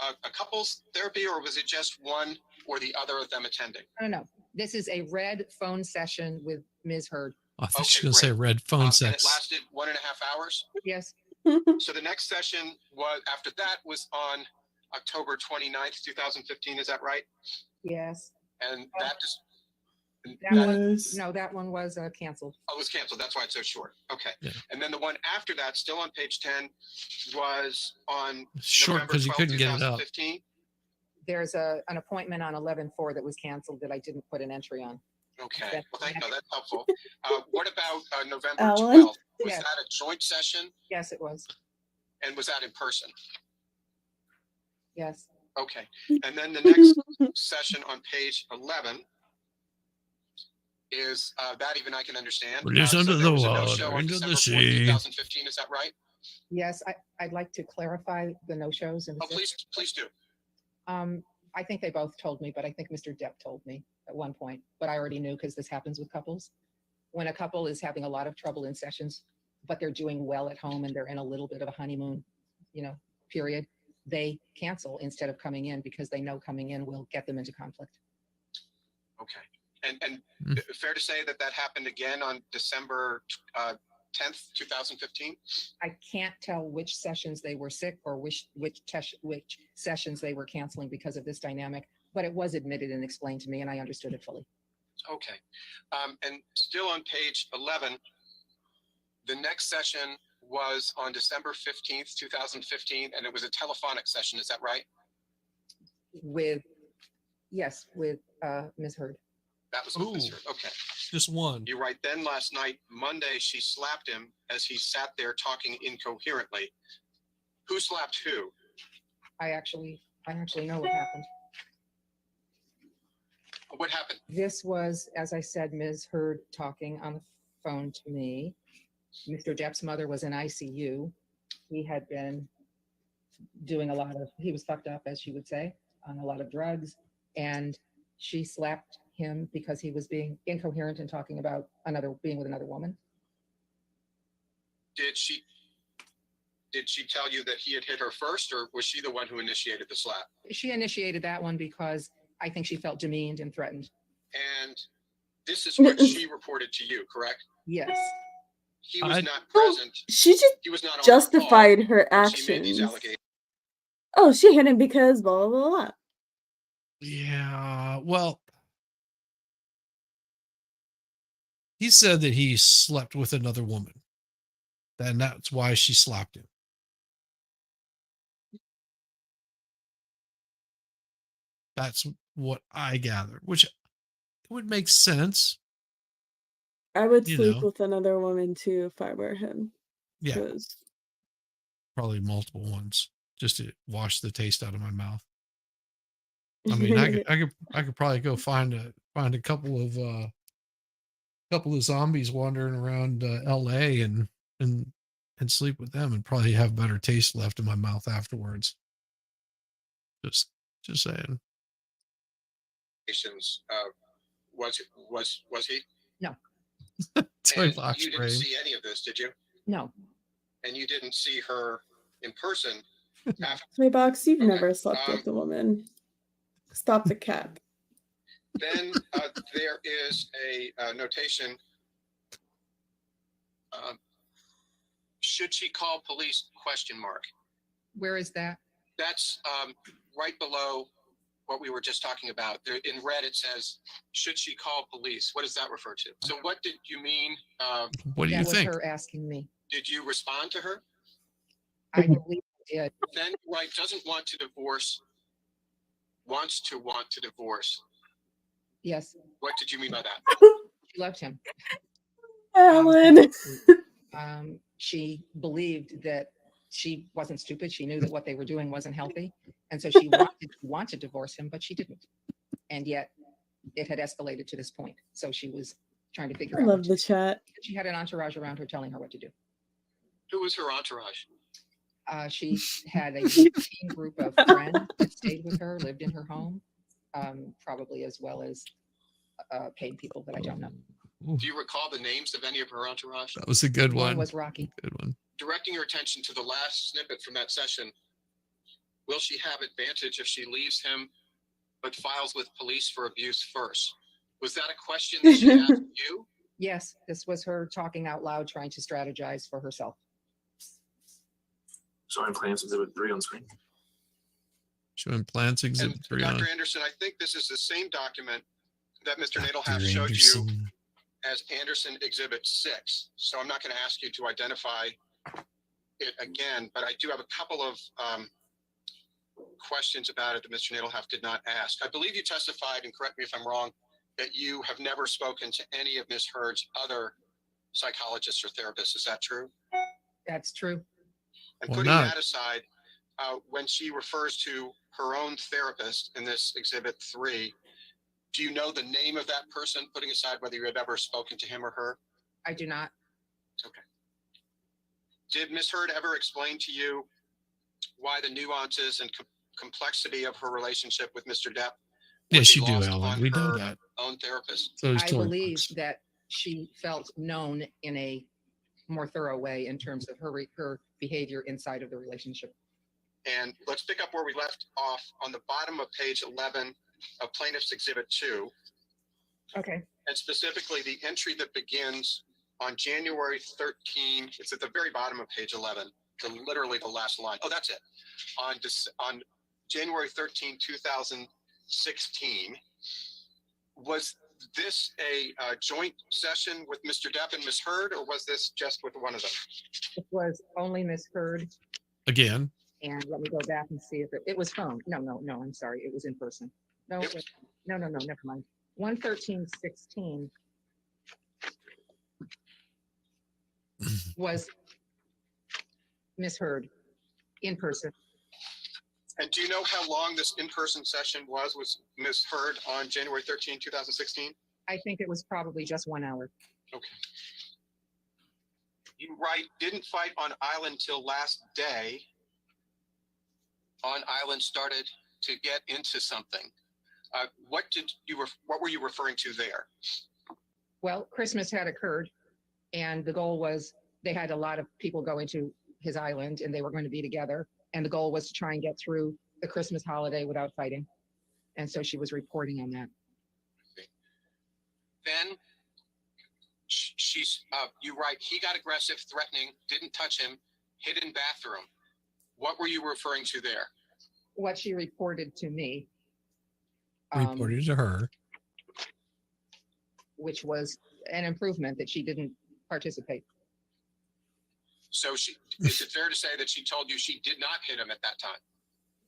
a couples therapy, or was it just one or the other of them attending? I don't know. This is a red phone session with Ms. Heard. I thought she was going to say red phone And it sex. lasted 1.5 hours? Yes. So the next session was, after that, was on October 29th, 2015, is that right? Yes. And that just, That one was canceled. oh, it was canceled, that's why it's so short, okay. Yeah. And then the one after that, still on page 10, was on Short November because you 12th, couldn't get it up. 2015. There's an appointment on 11/4 that was canceled that I didn't put an entry on. Okay, well, thank you, that's helpful. What about November Alan? 12th? Was Yes. that a joint session, Yes, it was. and was that in person? Yes. Okay, and then the next session on page 11 is, that even I can understand. Release So under there the was a water, no-show on into the December 4th, sea. 2015, is that right? Yes, I'd like to clarify the no-shows. Oh, please do. I think they both told me, but I think Mr. Depp told me at one point, but I already knew because this happens with couples. When a couple is having a lot of trouble in sessions, but they're doing well at home and they're in a little bit of a honeymoon, period, they cancel instead of coming in because they know coming in will get them into conflict. Okay, and fair to say that that happened again on December 10th, 2015? I can't tell which sessions they were sick or which sessions they were canceling because of this dynamic, but it was admitted and explained to me and I understood it fully. Okay, and still on page 11, the next session was on December 15th, 2015, and it was a telephonic session, is that right? With Ms. Heard. That was with Ms. Heard, okay. Just one. You write, then last night, Monday, she slapped him as he sat there talking incoherently. Who slapped who? I actually know what happened. What happened? This was, as I said, Ms. Heard talking on the phone to me. Mr. Depp's mother was in ICU. He had been doing he was fucked up, as she would say, on a lot of drugs. And she slapped him because he was being incoherent and talking about being with another woman. Did she tell you that he had hit her first, or was she the one who initiated the slap? She initiated that one because I think she felt demeaned and threatened. And this is what she reported to you, correct? Yes. He was not present. She just He was not on justified the call her when she made these actions. allegations. Oh, she hit him because blah, blah, blah, blah. Yeah, well, He said that he slept with another woman. And that's why she slapped him. That's what I gathered, which would make sense. I would You sleep know. with another woman too if I were him. Yeah, 'Cause probably multiple ones just to wash the taste out of my mouth. I mean, I could probably go find a couple of zombies wandering around LA and sleep with them and probably have better taste left in my mouth afterwards. Just saying. Was he? No, Toy And box you didn't frame. see any of this, did you? no. And you didn't see her in person after. Toy box, you've Okay, never slept with a woman. Stop the cap. Then there is a notation. Should she call police? Question mark. Where is that? That's right below what we were just talking about. There, in red, it says, should she call police? What does that refer to? So what did you mean? What do you That was think? her asking me. Did you respond to her? I believe I did. Then right, doesn't want to divorce, wants to want to divorce. Yes, What did you mean by that? she loved him. Alan. She believed that she wasn't stupid. She knew that what they were doing wasn't healthy. And so she wanted to divorce him, but she didn't. And yet it had escalated to this point. So she was trying to figure I out. love the chat. She had an entourage around her telling her what to do. Who was her entourage? She had a teen group of friends that stayed with her, lived in her home, probably as well as paid people that I don't know. Do you recall the names of any of her entourage? That was a good one. One was Rocky. Good one. Directing your attention to the last snippet from that session, will she have advantage if she leaves him but files with police for abuse first? Was that a question that she asked you? Yes, this was her talking out loud, trying to strategize for herself. Showing plans exhibit 3 on screen. Showing plants And exhibit 3 on. Dr. Anderson, I think this is the same document that Mr. Dr. Nadelhoff showed you Anderson. as Anderson Exhibit 6. So I'm not going to ask you to identify it again, but I do have a couple of questions about it that Mr. Nadelhoff did not ask. I believe you testified, and correct me if I'm wrong, that you have never spoken to any of Ms. Heard's other psychologists or therapists. Is that true? That's true. And Why putting not? that aside, when she refers to her own therapist in this Exhibit 3, do you know the name of that person, putting aside whether you have ever spoken to him or her? I do not. Okay. Did Ms. Heard ever explain to you why the nuances and complexity of her relationship with Mr. Depp would Yes, be you do, lost Alan. on We know her that. own therapist? So is I Toy believe box. that she felt known in a more thorough way in terms of her behavior inside of the relationship. And let's pick up where we left off on the bottom of page 11 of Plaintiff's Exhibit 2, Okay. and specifically the entry that begins on January 13. It's at the very bottom of page 11, literally the last line. Oh, that's it. On January 13, 2016, was this a joint session with Mr. Depp and Ms. Heard, or was this just with one of them? It was only Miss Heard. Again. And let me go back and see if it was phone. No, I'm sorry. It was in person. No, It was- no, never mind. 11316 was Miss Heard in person. And do you know how long this in-person session was with Ms. Heard on January 13, 2016? I think it was probably just 1 hour. Okay. You didn't fight on island till last day. On island started to get into something. What were you referring to there? Well, Christmas had occurred, and the goal was they had a lot of people going to his island, and they were going to be together. And the goal was to try and get through the Christmas holiday without fighting. And so she was reporting on that. Then you write, he got aggressive, threatening, didn't touch him, hid in bathroom. What were you referring to there? What she reported to me, Reported to her. which was an improvement that she didn't participate. So is it fair to say that she told you she did not hit him at that time?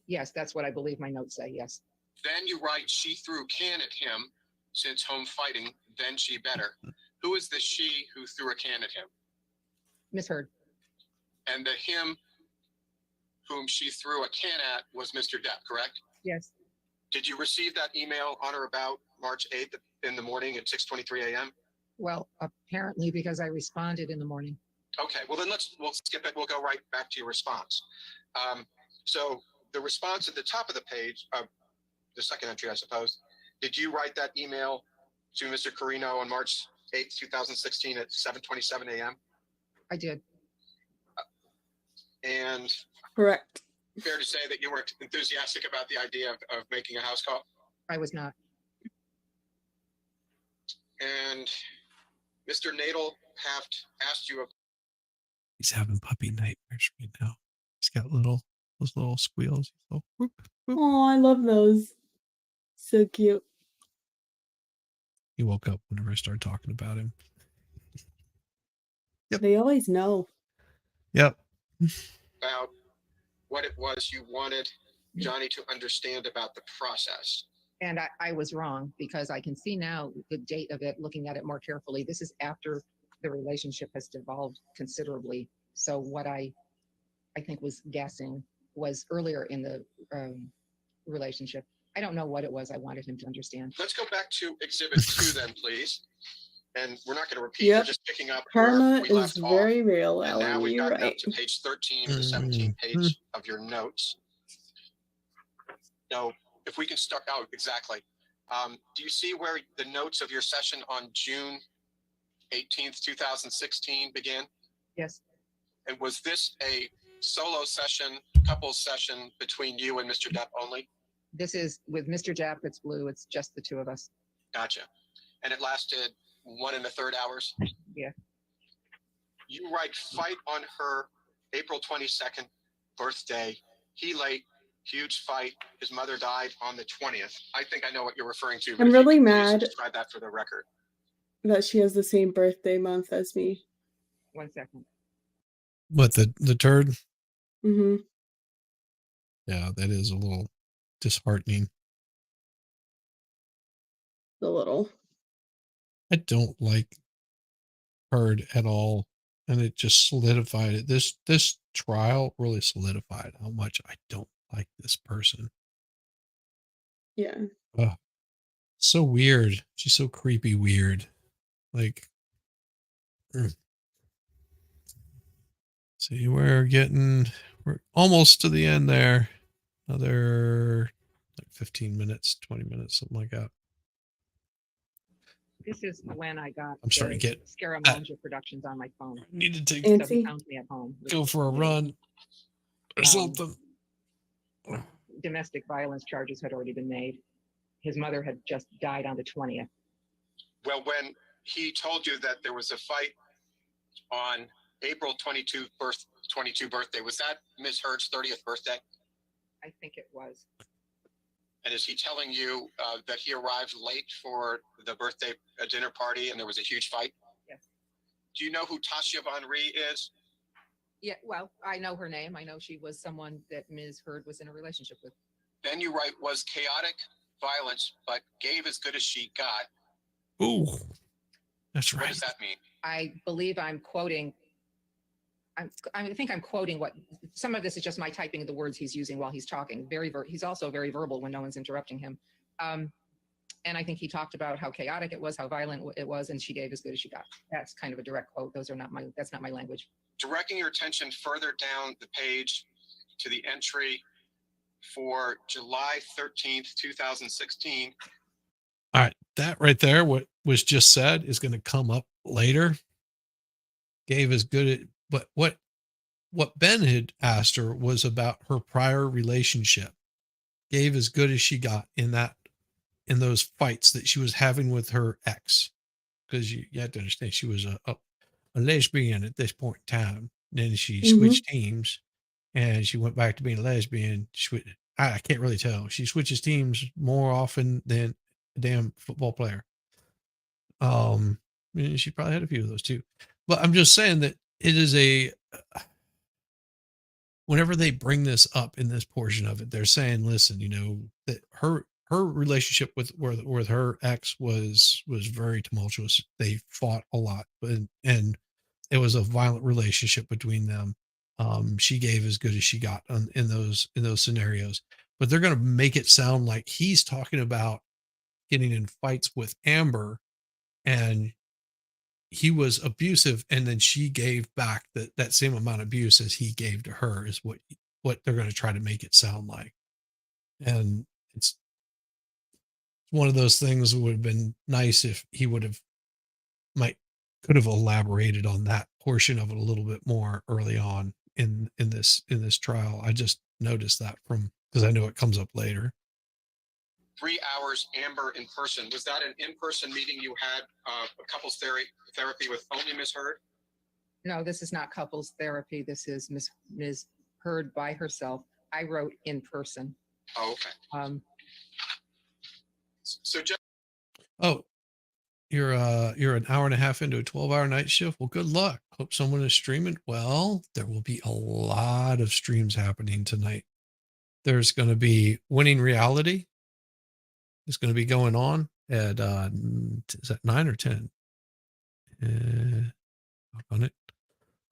Yes, that's what I believe my notes say. Yes. Then you write she threw a can at him since home fighting, then she better. Who is the she who threw a can at him? Miss Heard. And the him whom she threw a can at was Mr. Depp, correct? Yes. Did you receive that email on or about March 8th in the morning at 6:23 a.m.? Well, apparently because I responded in the morning. Okay, well then we'll skip it. We'll go right back to your response. So the response at the top of the page, the second entry, I suppose, did you write that email to Mr. Carino on March 8th, 2016 at 7:27 a.m.? I did. And Correct. fair to say that you were enthusiastic about the idea of making a house call? I was not. And Mr. Nadelhaft asked you, He's having puppy nightmares right now. He's got those little squeals. Little whoop, whoop. Oh, I love those. So cute. He woke up whenever I started talking about him. Yep. They always know. Yep. about what it was you wanted Johnny to understand about the process. And I was wrong because I can see now the date of it, looking at it more carefully. This is after the relationship has devolved considerably. So what I think was guessing was earlier in the relationship. I don't know what it was I wanted him to understand. Let's go back to Exhibit 2 then, please. And we're not going to repeat. Yep. We're just picking up Karma where we left is off. very real, And now Ellen. we've You're gotten up right. to page 13 of the 17th page of your notes. So if we can start out exactly. Do you see where the notes of your session on June 18th, 2016 begin? Yes. And was this a solo session, couples session between you and Mr. Depp only? This is with Mr. Japp. It's blue. It's just the two of us. Gotcha. And it lasted 1 1/3 hours? Yeah. You write fight on her April 22nd birthday. He late, huge fight. His mother died on the 20th. I think I know what you're referring to. but I'm if you really could please mad Describe that for the record. that she has the same birthday month as me. 1 second. What, the turd? Mm-hmm. Yeah, that is a little disheartening. A little. I don't like Heard at all, and it just solidified it. This trial really solidified how much I don't like this person. Yeah. Ugh. So weird. She's so creepy weird. Like, see, we're almost to the end there. Another like 15 minutes, 20 minutes, something like that. This is when I got I'm starting to get Scaramanga Productions on my phone. Need to take So he found me at home. go for a run or something. Domestic violence charges had already been made. His mother had just died on the 20th. Well, when he told you that there was a fight on April 22 birthday, was that Miss Heard's 30th birthday? I think it was. And is he telling you that he arrived late for the birthday dinner party and there was a huge fight? Yes. Do you know who Tasha Von Ree is? Yeah, well, I know her name. I know she was someone that Ms. Heard was in a relationship with. Then you write, was chaotic violence, but gave as good as she got. Ooh, that's right. What does that mean? I believe I'm quoting. I think I'm quoting what some of this is just my typing the words he's using while he's talking. He's also very verbal when no one's interrupting him. And I think he talked about how chaotic it was, how violent it was, and she gave as good as she got. That's kind of a direct quote. That's not my language. Directing your attention further down the page to the entry for July 13th, 2016. All right, that right there, what was just said, is going to come up later. Gave as good at, but what Ben had asked her was about her prior relationship. Gave as good as she got in those fights that she was having with her ex, because you have to understand she was a lesbian at this point in time. Then she switched teams, and she went back to being a lesbian. I can't really tell. She switches teams more often than a damn football player. I mean, she probably had a few of those too. But I'm just saying that it is whenever they bring this up in this portion of it, they're saying, listen, that her relationship with her ex was very tumultuous. They fought a lot, and it was a violent relationship between them. She gave as good as she got in those scenarios, but they're going to make it sound like he's talking about getting in fights with Amber and he was abusive, and then she gave back that same amount of abuse as he gave to her is what they're going to try to make it sound like. And it's one of those things that would have been nice if he could have elaborated on that portion of it a little bit more early on in this trial. I just noticed that because I know it comes up later. 3 hours, Amber, in person. Was that an in-person meeting you had, a couples therapy with only Ms. Heard? No, this is not couples therapy. This is Ms. Heard by herself. I wrote in person. Oh, okay. So just Oh, you're an hour and a half into a 12-hour night shift. Well, good luck. Hope someone is streaming. Well, there will be a lot of streams happening tonight. There's going to be Winning Reality. It's going to be going on at is that 9 or 10? On it.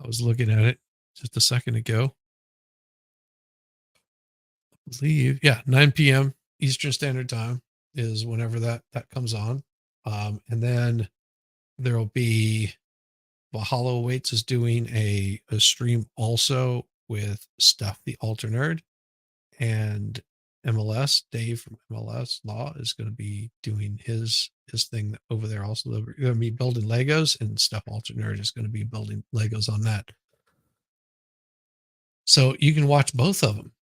I was looking at it just a second ago. I believe, yeah, 9 p.m. Eastern Standard Time is whenever that comes on. And then there'll be Valhalla Awaits is doing a stream also with Steph the Alter Nerd, and MLS, Dave from MLS Law is going to be doing his thing over there. Also, they're going to be building Legos, and Steph Alter Nerd is going to be building Legos on that. So you can watch both of them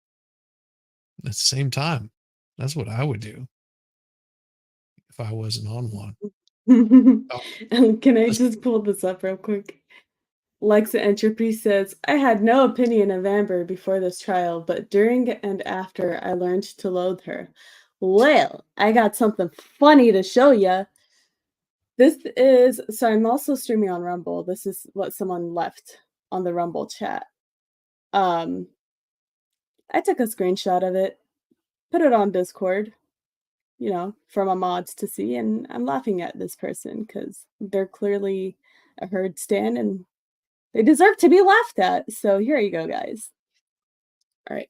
at the same time. That's what I would do if I wasn't on one. Can I just pull this up real quick? Lexa Entropy says, I had no opinion of Amber before this trial, but during and after, I learned to loathe her. Well, I got something funny to show ya. So I'm also streaming on Rumble. This is what someone left on the Rumble chat. I took a screenshot of it, put it on Discord, for my mods to see, and I'm laughing at this person because they're clearly a Heard stan and they deserve to be laughed at. So here you go, guys. All right.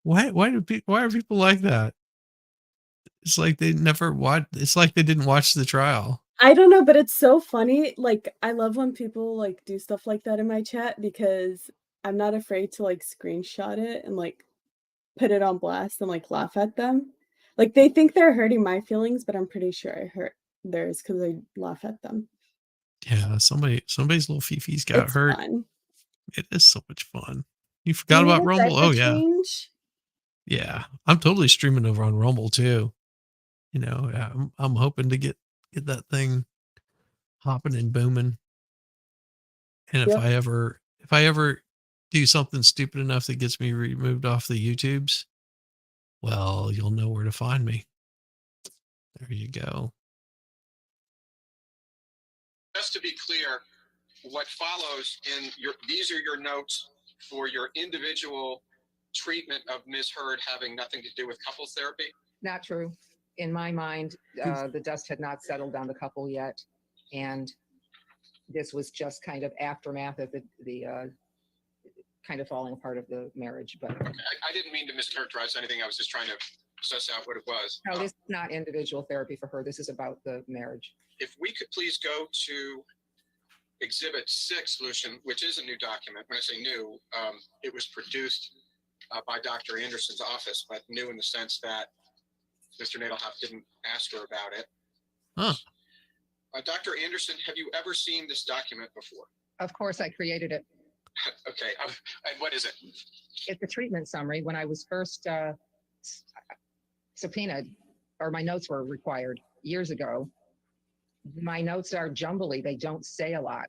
Why are people like that? It's like they never watched. It's like they didn't watch the trial. I don't know, but it's so funny. Like, I love when people like do stuff like that in my chat because I'm not afraid to like screenshot it and like put it on blast and like laugh at them. Like, they think they're hurting my feelings, but I'm pretty sure I hurt theirs because I laugh at them. Yeah, somebody's little Fifi's got It's hurt. fun. It is so much fun. You forgot about Rumble? Oh yeah. Change? Yeah, I'm totally streaming over on Rumble too. I'm hoping to get that thing hopping and booming. And if I ever do something stupid enough that gets me removed off the YouTubes, well, you'll know where to find me. There you go. just to be clear, what follows these are your notes for your individual treatment of Ms. Heard having nothing to do with couples therapy? Not true. In my mind, the dust had not settled on the couple yet. And this was just kind of aftermath of the kind of falling apart of the marriage. But I didn't mean to mischaracterize anything. I was just trying to suss out what it was. no, this is not individual therapy for her. This is about the marriage. If we could please go to Exhibit 6, Lucian, which is a new document. When I say new, it was produced by Dr. Anderson's office, but new in the sense that Mr. Nadelhoff didn't ask her about it. Huh. Dr. Anderson, have you ever seen this document before? Of course, I created it. Okay. And what is it? It's a treatment summary. When I was first subpoenaed, or my notes were required years ago, my notes are jumbly. They don't say a lot.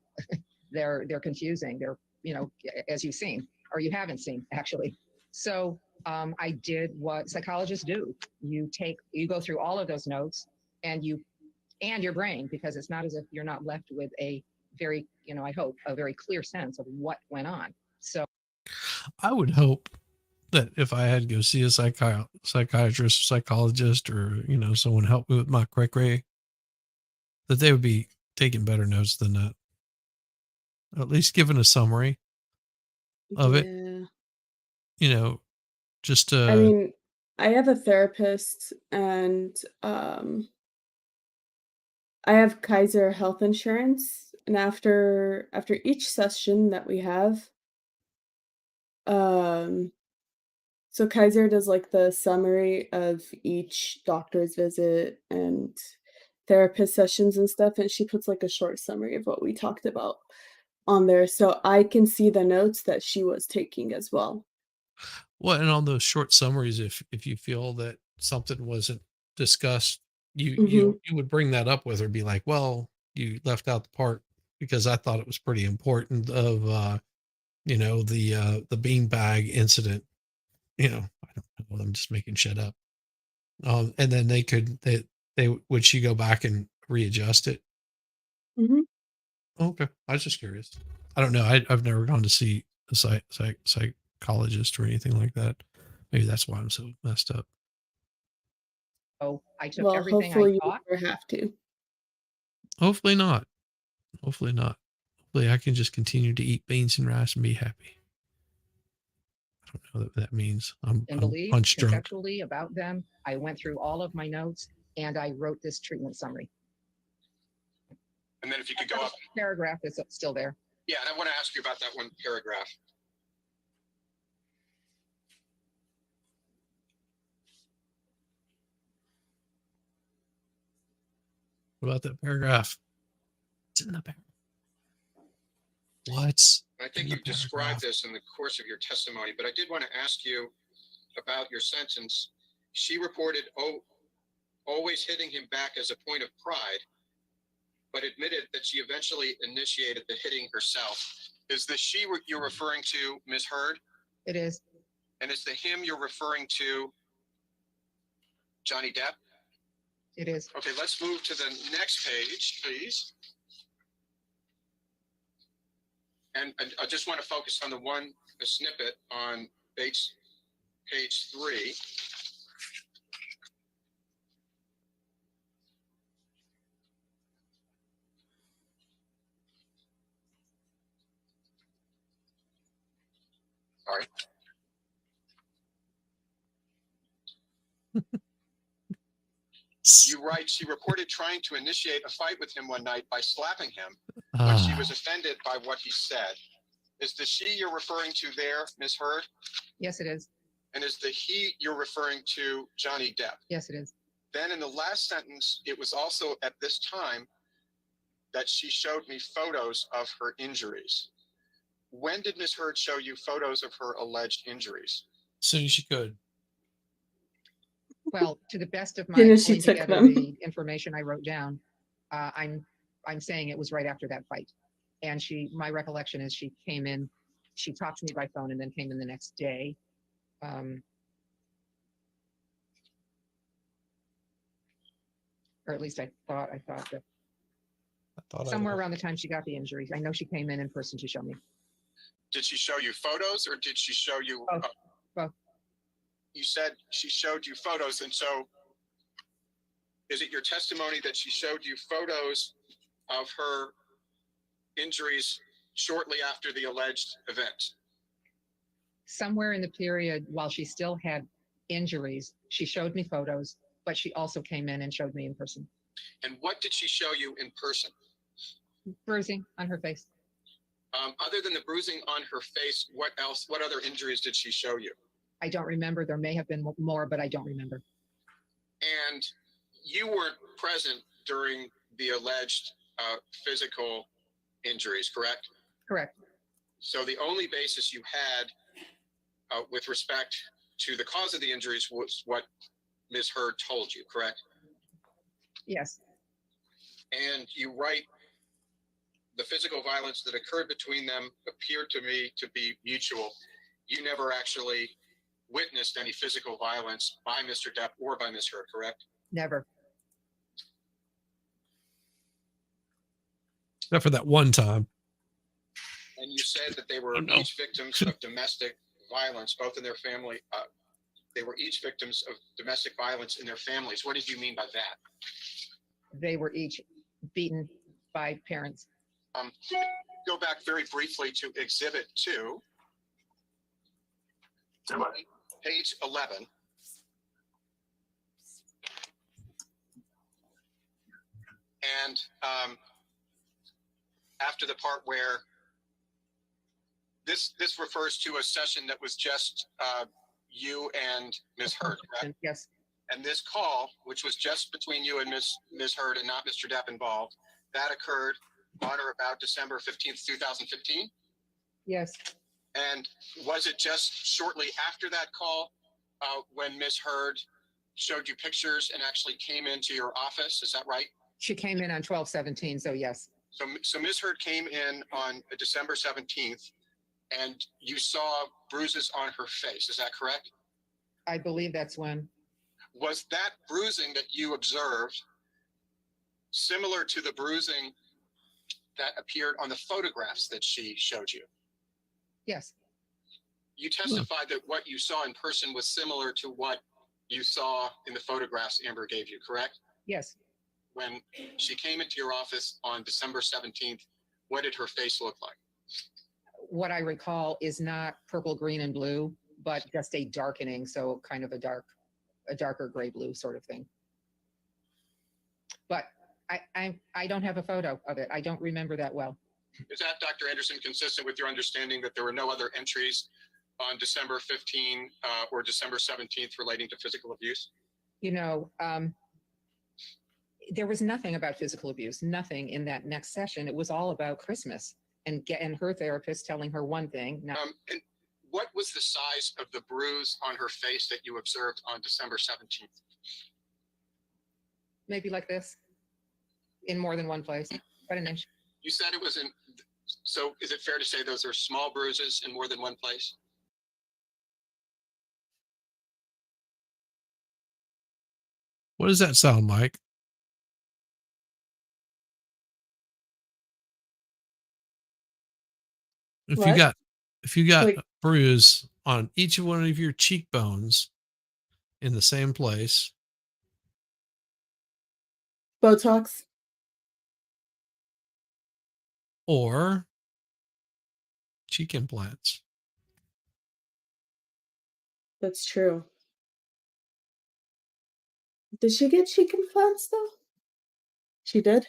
They're confusing. They're, as you've seen, or you haven't seen, actually. So I did what psychologists do. You go through all of those notes and you and your brain, because it's not as if you're not left with a very, I hope, a very clear sense of what went on. So I would hope that if I had to go see a psychiatrist, psychologist, or, someone help me with my cray, that they would be taking better notes than that. At least giving a summary of it, just I mean, I have a therapist, and I have Kaiser health insurance, and after each session that we have, so Kaiser does like the summary of each doctor's visit and therapist sessions and stuff, and she puts like a short summary of what we talked about on there, so I can see the notes that she was taking as well. well, and on those short summaries, if you feel that something wasn't discussed, you Mhm. you would bring that up with her, be like, well, you left out the part because I thought it was pretty important of the beanbag incident. I don't know, I'm just making shit up. And then would she go back and readjust it? Mhm. Okay, I was just curious. I don't know. I've never gone to see a psychologist or anything like that. Maybe that's why I'm so messed up. I took Well, everything I hopefully you taught. never have to. Hopefully not. Hopefully not. Hopefully I can just continue to eat beans and rice and be happy. I don't know what that means. And I'm believe punch drunk. conceptually about them. I went through all of my notes and I wrote this treatment summary. And then if you could go up. Paragraph is still there. Yeah, and I want to ask you about that one paragraph. What about that paragraph? It's in the paragraph. What? I think you described this in the course of your testimony, but I did want to ask you about your sentence. She reported always hitting him back as a point of pride, but admitted that she eventually initiated the hitting herself. Is the she you're referring to Ms. Heard? It is. And is the him you're referring to Johnny Depp? It is. Okay, let's move to the next page, please. And I just want to focus on a snippet on page 3. Sorry. You write, she reported trying to initiate a fight with him one night by slapping him when she was offended by what he said. Is the she you're referring to there, Ms. Heard? Yes, it is. And is the he you're referring to Johnny Depp? Yes, it is. Then in the last sentence, it was also at this time that she showed me photos of her injuries. When did Ms. Heard show you photos of her alleged injuries? As soon as she could. Well, to the best of my Soon as she pulling took together them. the information I wrote down, I'm saying it was right after that fight. And my recollection is she came in, she talked to me by phone and then came in the next day. Or at least I thought that somewhere around the time she got the injuries. I know she came in person to show me. Did she show you photos or did she show you? Both. You said she showed you photos. And so is it your testimony that she showed you photos of her injuries shortly after the alleged event? Somewhere in the period while she still had injuries, she showed me photos, but she also came in and showed me in person. And what did she show you in person? Bruising on her face. Other than the bruising on her face, what else? What other injuries did she show you? I don't remember. There may have been more, but I don't remember. And you weren't present during the alleged physical injuries, correct? Correct. So the only basis you had with respect to the cause of the injuries was what Ms. Heard told you, correct? Yes. And you write, the physical violence that occurred between them appeared to me to be mutual. You never actually witnessed any physical violence by Mr. Depp or by Ms. Heard, correct? Never. Except for that one time. And you said that they were Oh, no. each victims of domestic violence, both in their family. They were each victims of domestic violence in their families. What did you mean by that? They were each beaten by parents. Go back very briefly to Exhibit 2, page 11. And after the part where this refers to a session that was just you and Ms. Hurd, correct? Yes. And this call, which was just between you and Ms. Hurd and not Mr. Depp involved, that occurred on or about December 15th, 2015? Yes. And was it just shortly after that call when Ms. Hurd showed you pictures and actually came into your office? Is that right? She came in on 12/17, so yes. So Ms. Hurd came in on December 17th and you saw bruises on her face. Is that correct? I believe that's when. Was that bruising that you observed similar to the bruising that appeared on the photographs that she showed you? Yes. You testified that what you saw in person was similar to what you saw in the photographs Amber gave you, correct? Yes. When she came into your office on December 17th, what did her face look like? What I recall is not purple, green, and blue, but just a darkening, so kind of a darker gray blue sort of thing. But I don't have a photo of it. I don't remember that well. Is that, Dr. Anderson, consistent with your understanding that there were no other entries on December 15 or December 17th relating to physical abuse? You know, there was nothing about physical abuse, nothing in that next session. It was all about Christmas and her therapist telling her one thing. Now, And what was the size of the bruise on her face that you observed on December 17th? maybe like this, in more than one place, about an inch. You said it was in, so is it fair to say those are small bruises in more than one place? What does that sound like? If you What? got Like- a bruise on each one of your cheekbones in the same place, Botox. or cheek implants. That's true. Did she get cheek implants though? She did?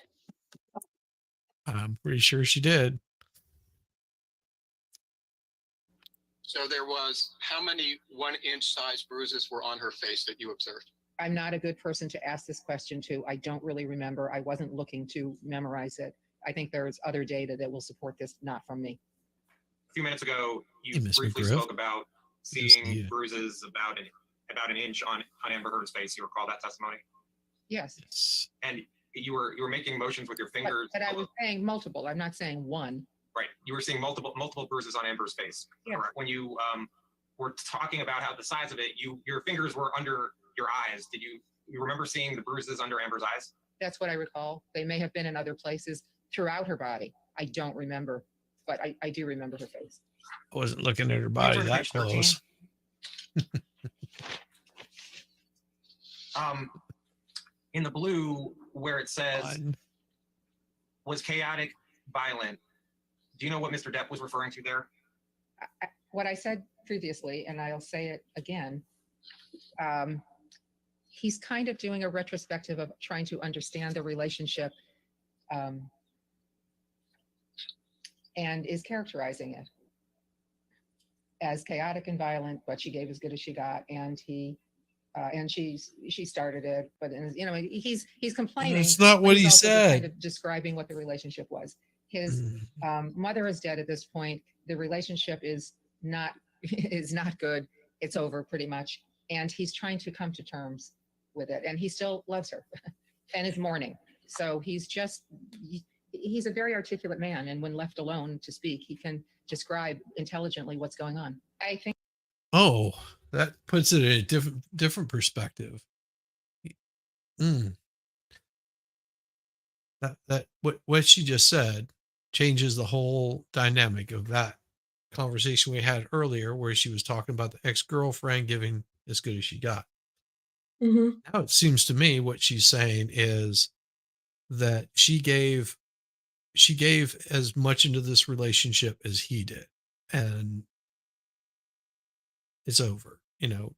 I'm pretty sure she did. So there was, how many 1-inch size bruises were on her face that you observed? I'm not a good person to ask this question to. I don't really remember. I wasn't looking to memorize it. I think there's other data that will support this, not from me. A few minutes ago, you Hey, Miss briefly McGriff. spoke about Good to see seeing you. bruises about an inch on Amber Heard's face. You recall that testimony? Yes. Yes. And you were making motions with your fingers. But I was saying multiple. I'm not saying one. Right. You were seeing multiple bruises on Amber's face. Yes. Correct. When you were talking about how the size of it, your fingers were under your eyes. Did you remember seeing the bruises under Amber's eyes? That's what I recall. They may have been in other places throughout her body. I don't remember, but I do remember her face. I wasn't looking at her body turn to that page 13. close. In the blue, where it says Fine. was chaotic, violent. Do you know what Mr. Depp was referring to there? What I said previously, and I'll say it again, he's kind of doing a retrospective of trying to understand the relationship and is characterizing it as chaotic and violent, but she gave as good as she got, and she started it, but you know, he's complaining. That's not but what he's he also just kind said. of describing what the relationship was. His mother is dead at this point. The relationship is not good. It's over pretty much, and he's trying to come to terms with it, and he still loves her and is mourning. So he's a very articulate man, and when left alone to speak, he can describe intelligently what's going on. I think. Oh, that puts it in a different perspective. that what she just said changes the whole dynamic of that conversation we had earlier, where she was talking about the ex-girlfriend giving as good as she got. Mm-hmm. Now it seems to me what she's saying is that she gave as much into this relationship as he did, and it's over. You know,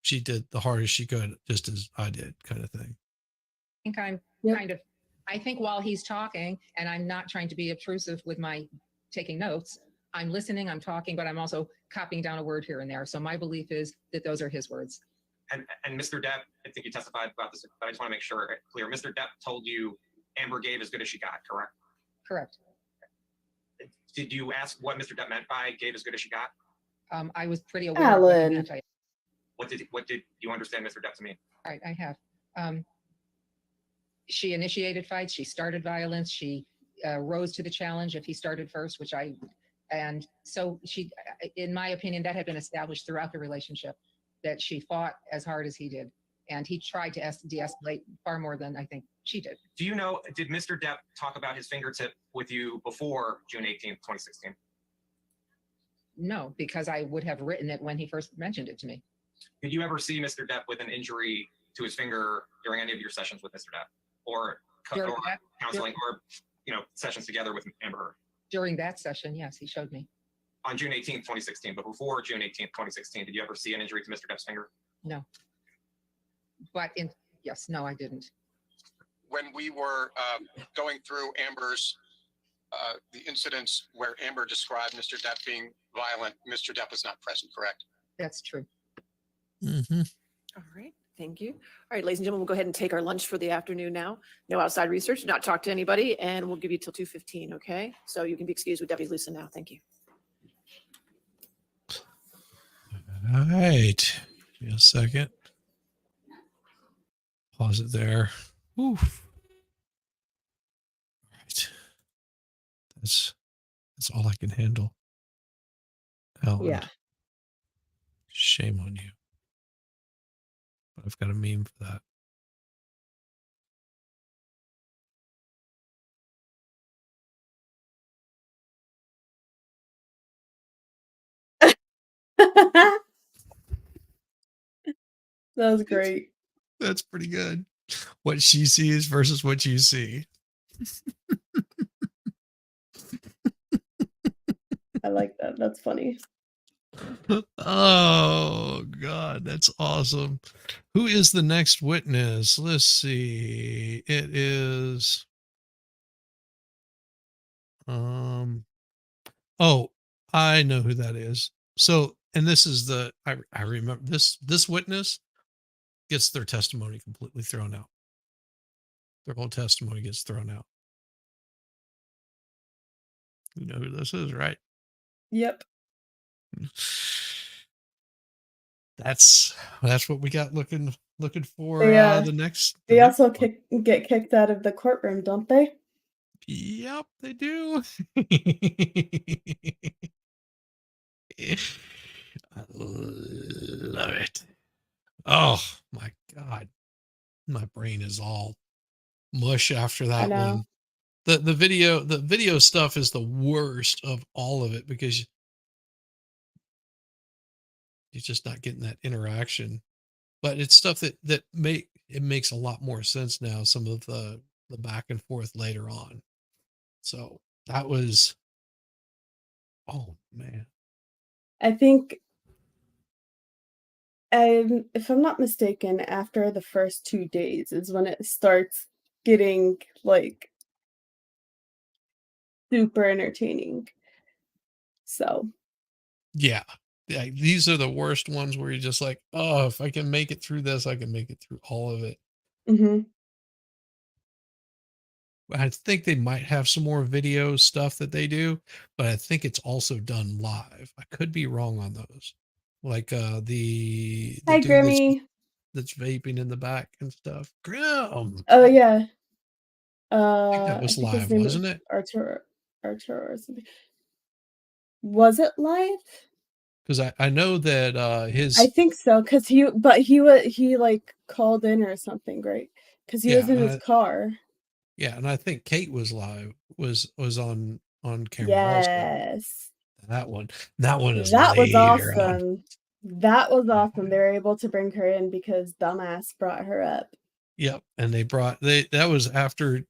she did the hardest she could, just as I did, kind of thing. I think I'm kind of, I think while he's talking, and I'm not trying to be obtrusive with my taking notes, I'm listening, I'm talking, but I'm also copying down a word here and there. So my belief is that those are his words. And Mr. Depp, I think you testified about this, but I just want to make sure it's clear. Mr. Depp told you Amber gave as good as she got, correct? Correct. Did you ask what Mr. Depp meant by gave as good as she got? I was pretty aware of what he Alan. meant. What did you understand Mr. Depp to mean? All right, I have. She initiated fights. She started violence. She rose to the challenge if he started first, and so she, in my opinion, that had been established throughout the relationship, that she fought as hard as he did. And he tried to de-escalate far more than I think she did. Do you know, did Mr. Depp talk about his fingertip with you before June 18th, 2016? No, because I would have written it when he first mentioned it to me. Did you ever see Mr. Depp with an injury to his finger during any of your sessions with Mr. Depp, or counseling, or sessions together with Amber Heard? During that session, yes, he showed me. On June 18th, 2016, but before June 18th, 2016, did you ever see an injury to Mr. Depp's finger? No. But yes, no, I didn't. When we were going through Amber's, the incidents where Amber described Mr. Depp being violent, Mr. Depp was not present, correct? That's true. Mm-hmm. All right. Thank you. All right, ladies and gentlemen, we'll go ahead and take our lunch for the afternoon now. No outside research, not talk to anybody, and we'll give you till 2:15, okay? So you can be excused with Debbie Lucen now. Thank you. All right. Give me a second. Pause it there. Oof. All right. That's all I can handle. Ellen, Yeah. shame on you. But I've got a meme for that. That was great. That's pretty good. What she sees versus what you see. I like that. That's funny. Oh God, that's awesome. Who is the next witness? Let's see. It is oh, I know who that is. So, and this is I remember this witness gets their testimony completely thrown out. Their whole testimony gets thrown out. You know who this is, right? Yep. That's what we got looking for the next. They also get kicked out of the courtroom, don't they? Yep, they do. I love it. Oh my God. My brain is all mush after that one. The video stuff is the worst of all of it because you're just not getting that interaction. But it's stuff that makes a lot more sense now, some of the back and forth later on. So that was, oh man. I think, if I'm not mistaken, after the first 2 days is when it starts getting like super entertaining. So Yeah. These are the worst ones where you're just like, oh, if I can make it through this, I can make it through all of it. Mm-hmm. I think they might have some more video stuff that they do, but I think it's also done live. I could be wrong on those. Like the Hi, dude Grimmy. that's vaping in the back and stuff. Grim. Oh yeah. I think that was his live, name wasn't was it? Arturo or something. Was it live? Because I know that his I think so, because he like called in or something, right? Because he was in his car. Yeah, and I think Kate was live, was on camera also. Yes. That one is That was later on. awesome. That was awesome. They were able to bring her in because Dumbass brought her up. Yep, and that was after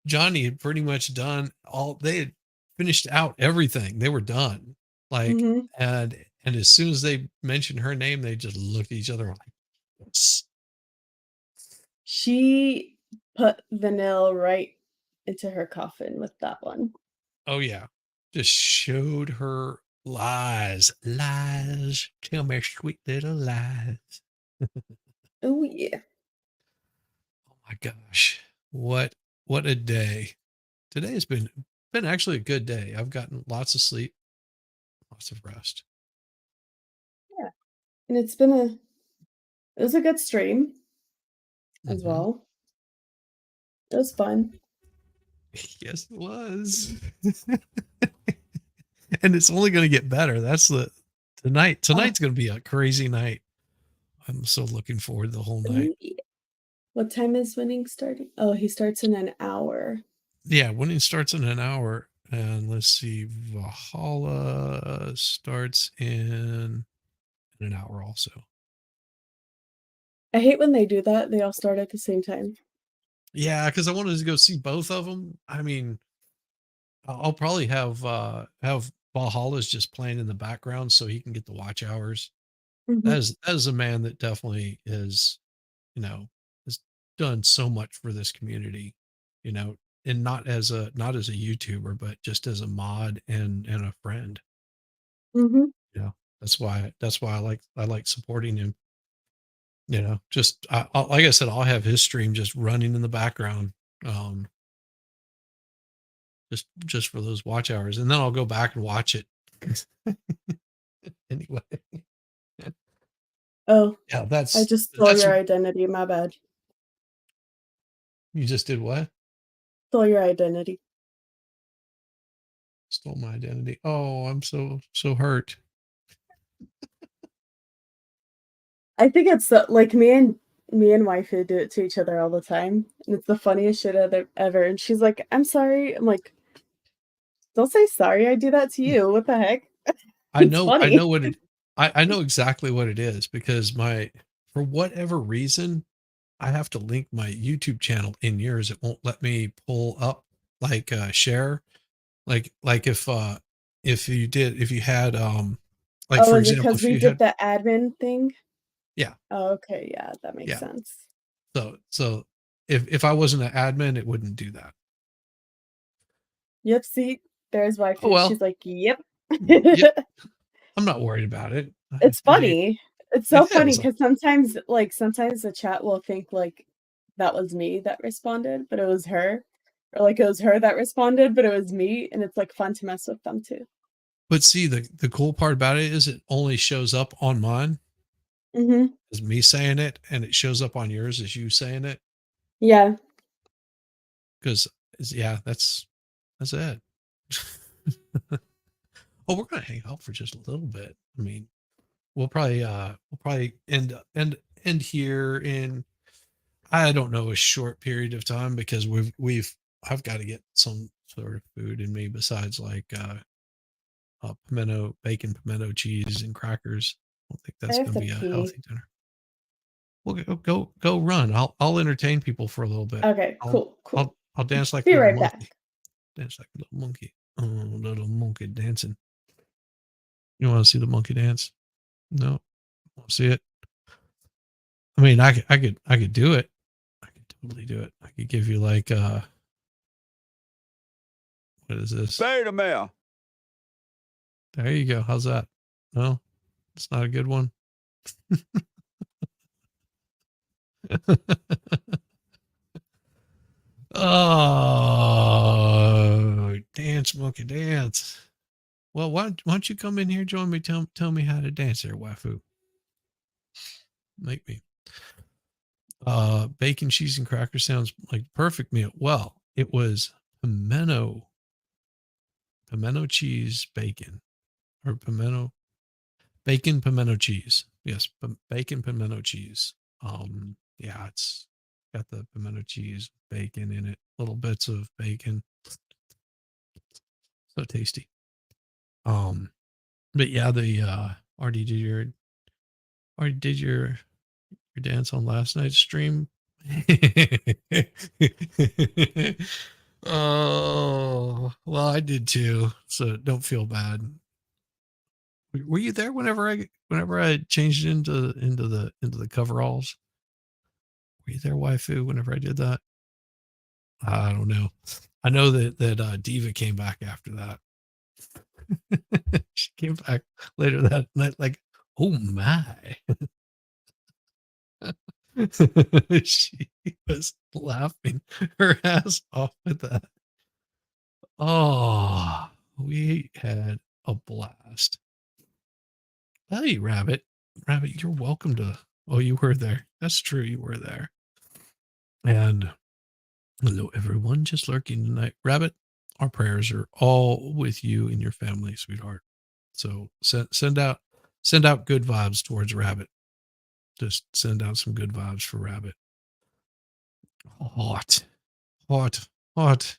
Johnny had pretty much done all. They had finished out everything. They were done. Like, Mhm. and as soon as they mentioned her name, they just looked at each other like, yes. She put the nail right into her coffin with that one. Oh yeah, just showed her lies. Tell me sweet little lies. Oh yeah. Oh my gosh, what a day! Today has been actually a good day. I've gotten lots of sleep, lots of rest. Yeah. And it was a good stream as well. It was fun. Yes, it was. And it's only going to get better. That's tonight's going to be a crazy night. I'm so looking forward to the whole night. Oh, yeah. What time is winning starting? Oh, he starts in an hour. Yeah, winning starts in an hour. And let's see, Valhalla starts in an hour also. I hate when they do that. They all start at the same time. Yeah, because I wanted to go see both of them. I mean, I'll probably have Valhalla's just playing in the background so he can get the watch hours. Mhm. That is a man that definitely is, has done so much for this community, and not as a YouTuber, but just as a mod and a friend. Mhm. That's why I like supporting him. Just like I said, I'll have his stream just running in the background, um, just for those watch hours, and then I'll go back and watch it. Anyway. Oh, Yeah, I just stole that's your identity. My bad. You just did what? Stole your identity. Stole my identity. Oh, I'm so hurt. I think it's like me and wifey do it to each other all the time, and it's the funniest shit ever. And she's like, "I'm sorry." I'm like, "Don't say sorry. I do that to you. What the heck?" It's I funny. know I know exactly what it is because for whatever reason, I have to link my YouTube channel in yours. It won't let me pull up like share. Like if you had like Oh, for is it example, because if we you did had the admin thing? yeah, Oh, okay, yeah, that makes yeah. sense. So if I wasn't an admin, it wouldn't do that. Yep, see, there's Oh wifey. well. She's like, "Yep." Yep. I'm not worried about it. It's Hey, funny. It's so it funny is. because sometimes the chat will think like that was me that responded, but it was her. Or like it was her that responded, but it was me, and it's like fun to mess with them too. But see, the cool part about it is it only shows up on mine Mhm. as me saying it, and it shows up on yours as you saying it. Yeah. Because yeah, that's it. Oh, we're gonna hang out for just a little bit. I mean, we'll probably end here in, I don't know, a short period of time because I've got to get some sort of food in me besides like pimento cheese and crackers. I don't think I that's have going to to be a pee. healthy dinner. Well, go run. I'll entertain people for a little bit. Okay, cool. I'll dance like a Be little right monkey. back. Dance like a little monkey. Oh, little monkey dancing. You want to see the monkey dance? No, want to see it? I mean, I could do it. I could totally do it. I could give you like what is this? Beta male. There you go. How's that? No, it's not a good one. Oh, dance, monkey, dance. Well, why don't you come in here, join me, tell me how to dance there, waifu. Make me. Bacon, cheese, and cracker sounds like perfect meal. Well, it was pimento cheese, bacon, or pimento cheese. Yes, bacon, pimento cheese. Yeah, Got the pimento cheese, bacon in it, little bits of bacon. So tasty. But yeah, the already did your dance on last night's stream. Oh, well, I did too, so don't feel bad. Were you there whenever I changed into the coveralls? Were you there, waifu, whenever I did that? I don't know. I know that Diva came back after that. She came back later that night, like, oh my. She was laughing her ass off at that. Oh, we had a blast. Hey, Rabbit. Rabbit, you're welcome to. Oh, you were there. That's true. You were there. And hello, everyone. Just lurking tonight. Rabbit, our prayers are all with you and your family, sweetheart. So send out good vibes towards Rabbit. Just send out some good vibes for Rabbit. Hot, hot, hot.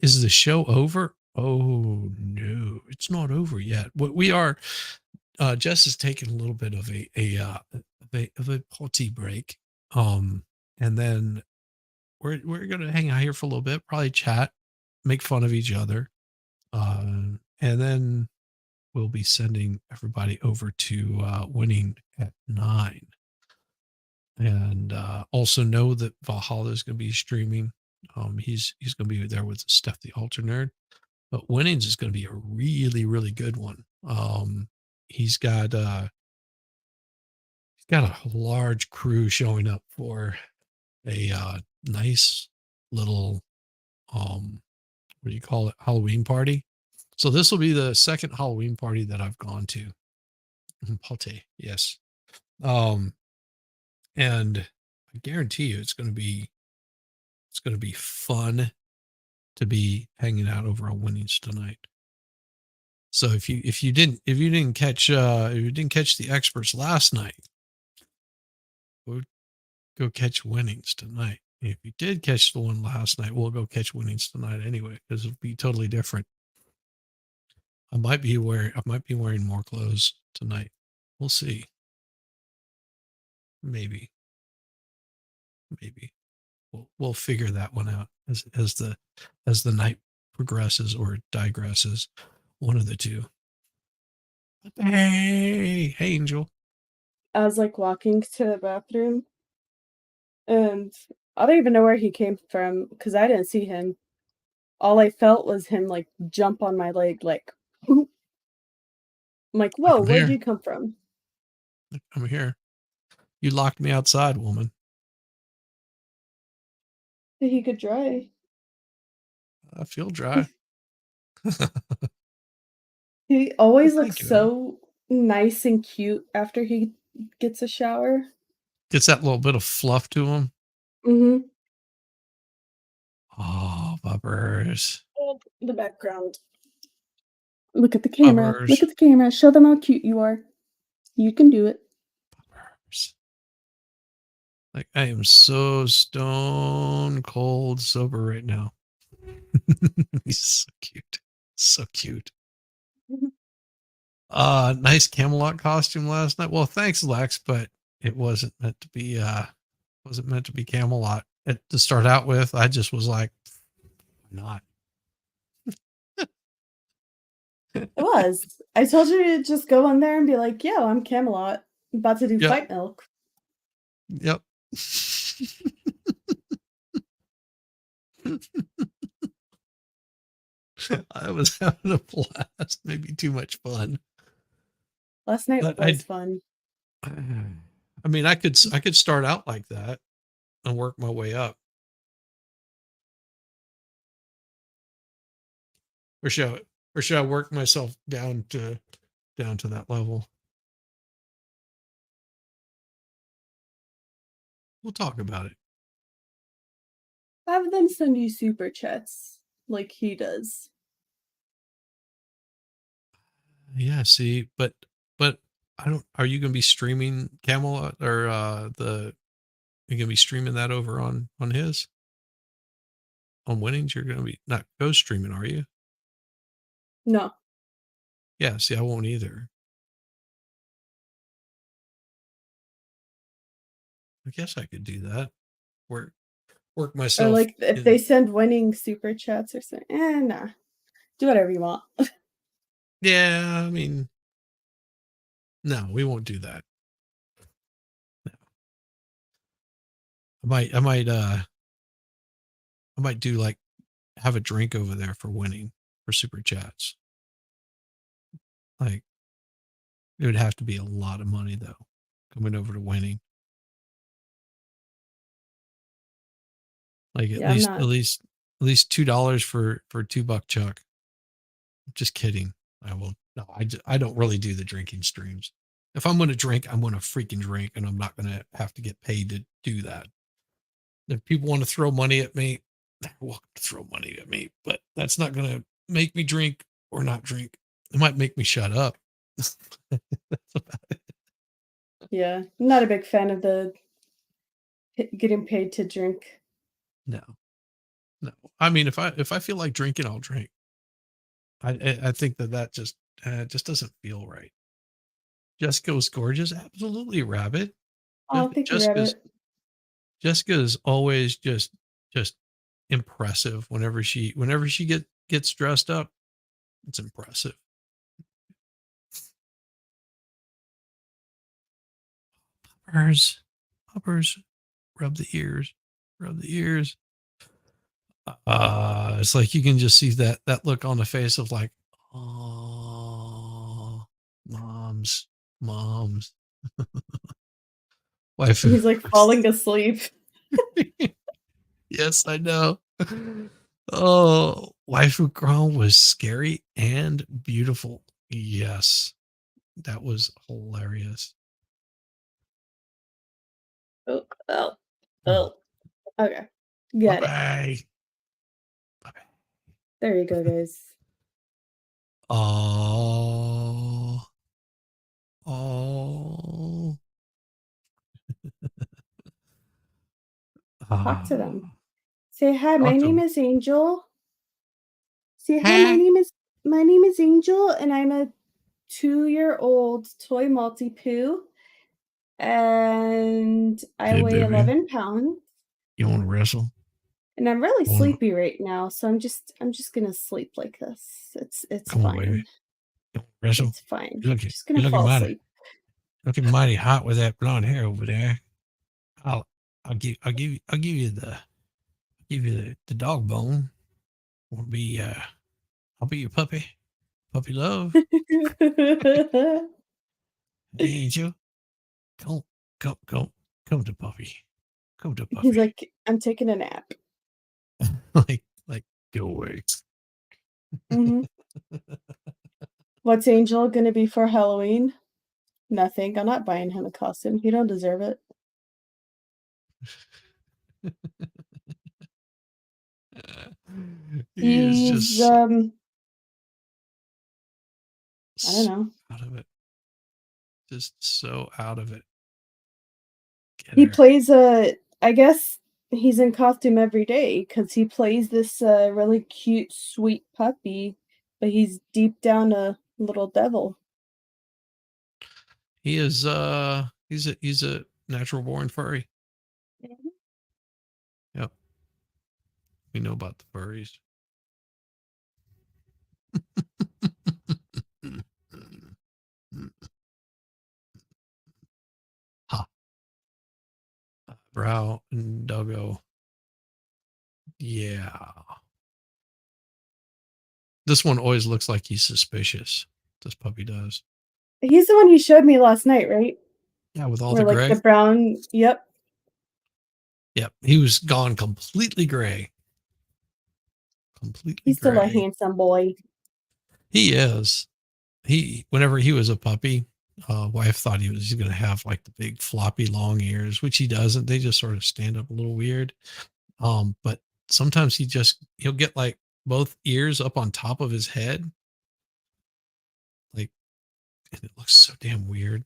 Is the show over? Oh no, it's not over yet. What we are, Jess is taking a little bit of a potty break, and then we're gonna hang out here for a little bit, probably chat, make fun of each other, and then we'll be sending everybody over to Winning at 9. And also know that Valhalla is going to be streaming. He's going to be there with Steph the Alter Nerd. But Winnings is going to be a really, really good one. He's got a large crew showing up for a nice little what do you call it, Halloween party. So this will be the second Halloween party that I've gone to. Pote, yes. And I guarantee you it's going to be fun to be hanging out over on Winnings tonight. So if you didn't catch the experts last night, we'll go catch Winnings tonight. If you did catch the one last night, we'll go catch Winnings tonight anyway, because it'll be totally different. I might be wearing more clothes tonight. We'll see. Maybe. We'll figure that one out as the night progresses or digresses. One of the two. Hey, Angel. I was like walking to the bathroom, and I don't even know where he came from because I didn't see him. All I felt was him like jump on my leg, like, boop. I'm like, whoa, I'm where'd here. you come from? I'm here. You locked me outside, woman. He could dry. I feel dry. He always Well, looks thank you, so nice and cute after he gets a shower. Gets that little bit of fluff to him. Mm-hmm. Oh, bubbers. And the background. Look at the camera. Bubbers. Look at the camera. Show them how cute you are. You can do it. Bubbers. Like, I am so stone cold sober right now. He's so cute. So cute. Nice Camelot costume last night. Well, thanks, Lex, but it wasn't meant to be Camelot. To start out with, I just was like, not. It was. I told you to just go in there and be like, yo, I'm Camelot. I'm about to do Yep. fight milk. Yep. I was having a blast. Maybe too much fun. Last night But was fun. I mean, I could start out like that and work my way up. Or should I work myself down to that level? We'll talk about it. Have them send you super chats like he does. Yeah, see, but I don't. Are you going to be streaming Camelot or the You're gonna be streaming that over on his on winnings. You're gonna be not ghost streaming, are you? No. Yeah. See, I won't either. I guess I could do that. Work Or myself. like if they send winning super chats or something. Nah. Do whatever you want. Yeah, I mean, no, we won't do that. No. I might do like have a drink over there for winning for super chats. Like it would have to be a lot of money though, coming over to winning. Like Yeah, I'm not. at least $2 for $2 chuck. Just kidding. I will. No, I don't really do the drinking streams. If I'm going to drink, I'm going to freaking drink, and I'm not going to have to get paid to do that. If people want to throw money at me, they're welcome to throw money at me, but that's not going to make me drink or not drink. It might make me shut up. That's about it. Yeah, I'm not a big fan of the getting paid to drink. No. I mean, if I feel like drinking, I'll drink. I think that just doesn't feel right. Jessica was gorgeous, absolutely, Rabbit. Oh, thank you, Rabbit. Jessica is always just impressive whenever she gets dressed up. It's impressive. Puppers, rub the ears. It's like you can just see that look on the face of like, oh, moms. Wife. He's like falling asleep. Yes, I know. Oh, Waifu Girl was scary and beautiful. Yes, that was hilarious. Oh. Okay. Got it. Bye. There you go, guys. Oh. Talk to them. Say hi. My Talk to name them. is Angel. Say hi. My name is Angel, and I'm a 2-year-old toy Maltipoo, and I Hey, weigh baby. 11 pounds. You want to wrestle? And I'm really Come on. sleepy right now, so I'm just gonna sleep like this. It's Come on, fine. baby. You want to wrestle? It's fine. You're Just gonna fall asleep. looking mighty hot with that blonde hair over there. I'll give you the dog bone. Want to be I'll be your puppy love. Hey, Angel, come to puppy. Come to puppy. He's like, I'm taking a nap. like go away. Mhm. What's Angel gonna be for Halloween? Nothing. I'm not buying him a costume. He don't deserve it. He is He's just I don't know. out of it. Just so out of it. He plays I guess he's in costume every day because he plays this really cute, sweet puppy, but he's deep down a little devil. He is he's a natural born furry. Mhm. Yep. We know about the furries. Ha. Brow and doggo. Yeah. This one always looks like he's suspicious. This puppy does. He's the one you showed me last night, right? Yeah, with all Where the like gray. the brown. Yep. Yep. He was gone completely gray. Completely He's still a gray. handsome boy. He is. Whenever he was a puppy, wife thought he's going to have like the big floppy long ears, which he doesn't. They just sort of stand up a little weird. But sometimes he'll get like both ears up on top of his head. Like, and it looks so damn weird.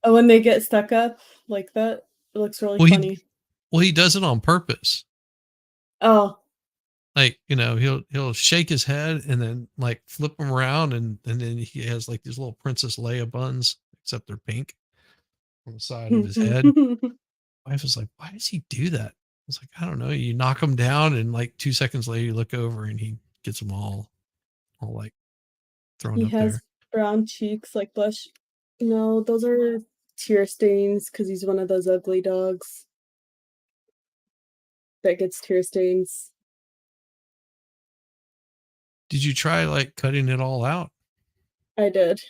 Oh, when they get stuck up like that, it looks really Well, funny. Well, he does it on purpose. Oh, Like, he'll shake his head and then like flip him around, and then he has like these little Princess Leia buns, except they're pink on the side of his head. Wife was like, why does he do that? I was like, I don't know. You knock him down, and like 2 seconds later, you look over and he gets them all like thrown he up has there. brown cheeks like blush. No, those are tear stains because he's one of those ugly dogs that gets tear stains. Did you try like cutting it all out? I did.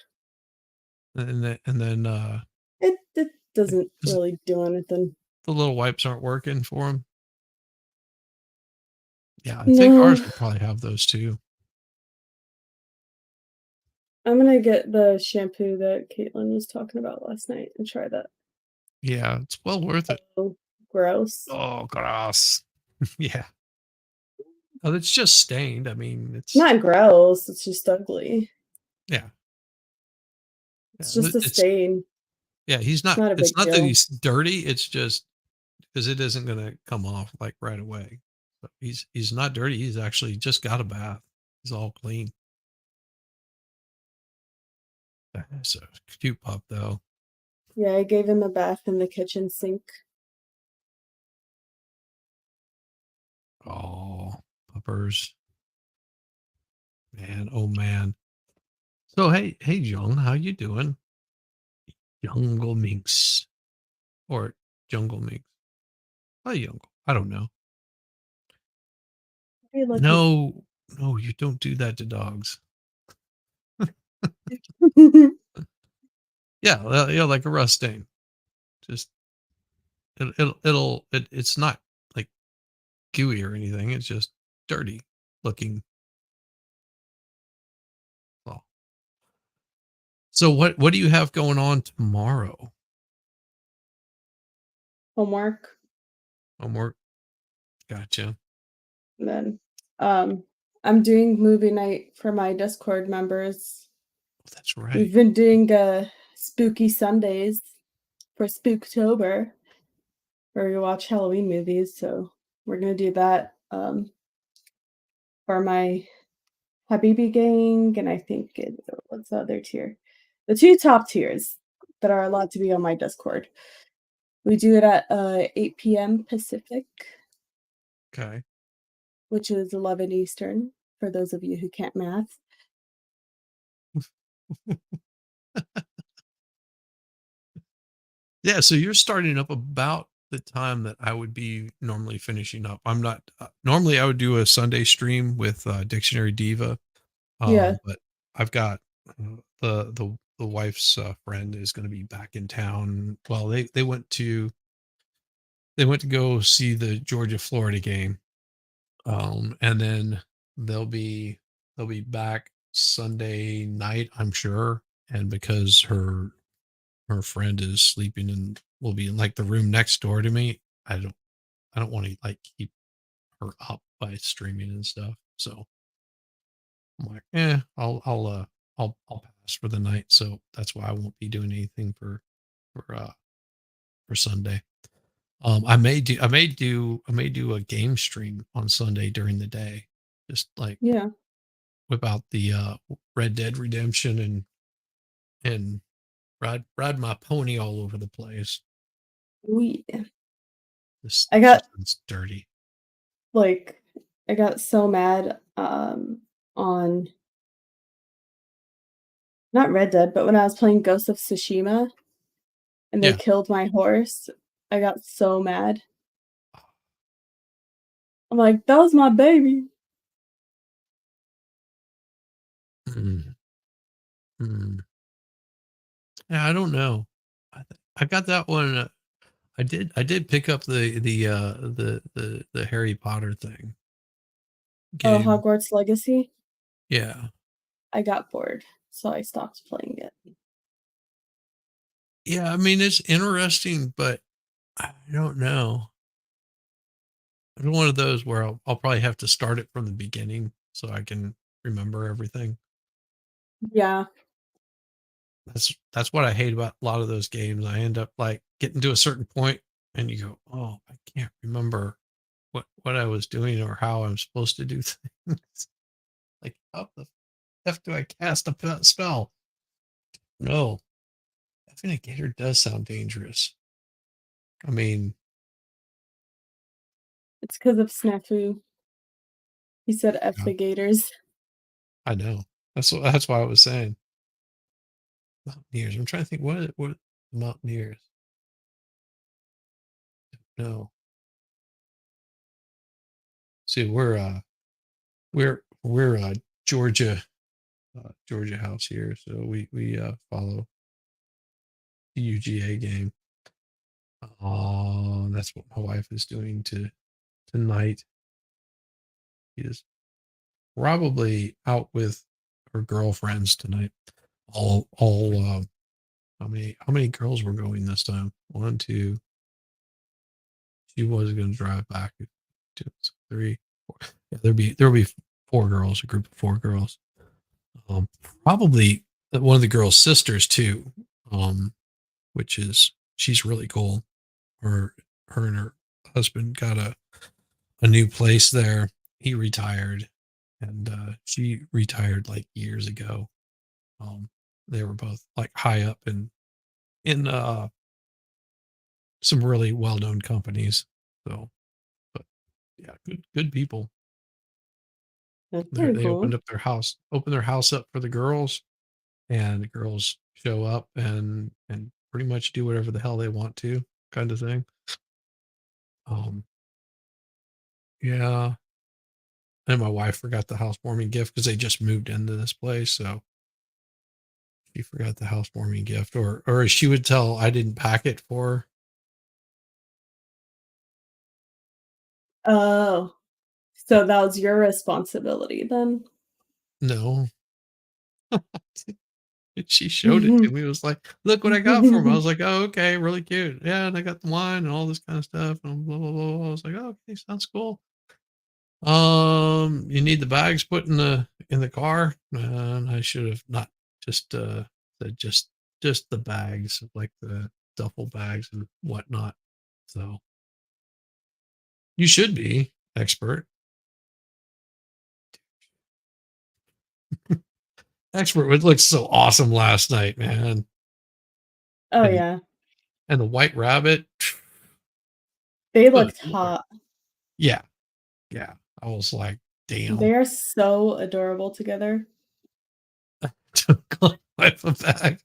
And then It doesn't Is it- really do anything. the little wipes aren't working for him. Yeah, I think No, ours would probably have those too. I'm gonna get the shampoo that Caitlin was talking about last night and try that. Yeah, it's well worth it. Oh, gross. Oh, gross. Yeah. Oh, it's just stained. I mean, it's Not gross. It's just ugly. yeah. It's Yeah, just a it's stain. yeah. He's It's not. not a It's big not that deal. he's dirty. It's just because it isn't going to come off like right away. So he's not dirty. He's actually just got a bath. He's all clean. So cute pup though. Yeah, I gave him a bath in the kitchen sink. Oh, puppers. Man, oh man. So hey, Jung, how you doing? Jungle Minx. Or Jungle Minx. Oh, Jungle. I don't know. Hey, look. No, you don't do that to dogs. Yeah, like a rust stain. Just it's not like gooey or anything. It's just dirty looking. Well, so what do you have going on tomorrow? Homework. Homework. Gotcha. And then I'm doing movie night for my Discord members. That's We've right. been doing spooky Sundays for Spooktober, where we watch Halloween movies. So we're gonna do that for my Habibi gang, and I think what's the other tier? The two top tiers that are allowed to be on my Discord. We do it at 8 p.m. Pacific, Okay. which is 11 Eastern, for those of you who can't math. Yeah, so you're starting up about the time that I would be normally finishing up. I'm not normally I would do a Sunday stream with Dictionary Diva. Yeah. But I've got the wife's friend is going to be back in town. Well, they went to go see the Georgia Florida game. And then they'll be back Sunday night, I'm sure. And because her friend is sleeping and will be in like the room next door to me, I don't want to like keep her up by streaming and stuff. So I'm like, I'll pass for the night. So that's why I won't be doing anything for Sunday. I may do a game stream on Sunday during the day. Just like Yeah. whip out the Red Dead Redemption and ride my pony all over the place. We This I got system's dirty. like I got so mad on not Red Dead, but when I was playing Ghost of Tsushima and they Yeah. killed my horse, I got so mad. I'm like, that was my baby. Mm. Mm. Yeah, I don't know. I got that one. I did pick up the Harry Potter thing. Oh, Game. Hogwarts Legacy. Yeah. I got bored, so I stopped playing it. Yeah, I mean it's interesting, but I don't know. It's one of those where I'll probably have to start it from the beginning so I can remember everything. Yeah. That's what I hate about a lot of those games. I end up like getting to a certain point and you go, oh, I can't remember what I was doing or how I'm supposed to do things. Like, how the F do I cast a spell? No. Effing a gator does sound dangerous. I mean, It's because of Snafu. He said F Yeah. the gators. I know. That's why I was saying. Mountaineers. I'm trying to think what Mountaineers. No. See, we're Georgia Georgia house here, so we follow the UGA game. Oh, that's what my wife is doing tonight. She is probably out with her girlfriends tonight. All how many girls were going this time? 1, 2. She was going to drive back. 2, 3, 4. Yeah, there'll be 4 girls, a group of 4 girls. Probably one of the girls' sisters too. Which is she's really cool. Her and her husband got a new place there. He retired, and she retired like years ago. They were both like high up in some really well-known companies. So, but yeah, good people. That's pretty They cool. opened their house up for the girls, and the girls show up and pretty much do whatever the hell they want to, kind of thing. Yeah. And my wife forgot the housewarming gift because they just moved into this place, so she forgot the housewarming gift, or as she would tell, I didn't pack it for her. Oh, so that was your responsibility then? No. She showed it to me. It was like, look what I got for him. I was like, oh, okay, really cute. Yeah, and I got the wine and all this kind of stuff and blah blah blah. I was like, oh, okay, sounds cool. You need the bags put in the car, and I should have not just said just the bags, like the duffel bags and whatnot. So you should be expert. Expert would look so awesome last night, man. Oh, And yeah. and the white rabbit. They Good looked Lord. hot. Yeah. Yeah. I was like, damn. They are so adorable together. Took life a bag.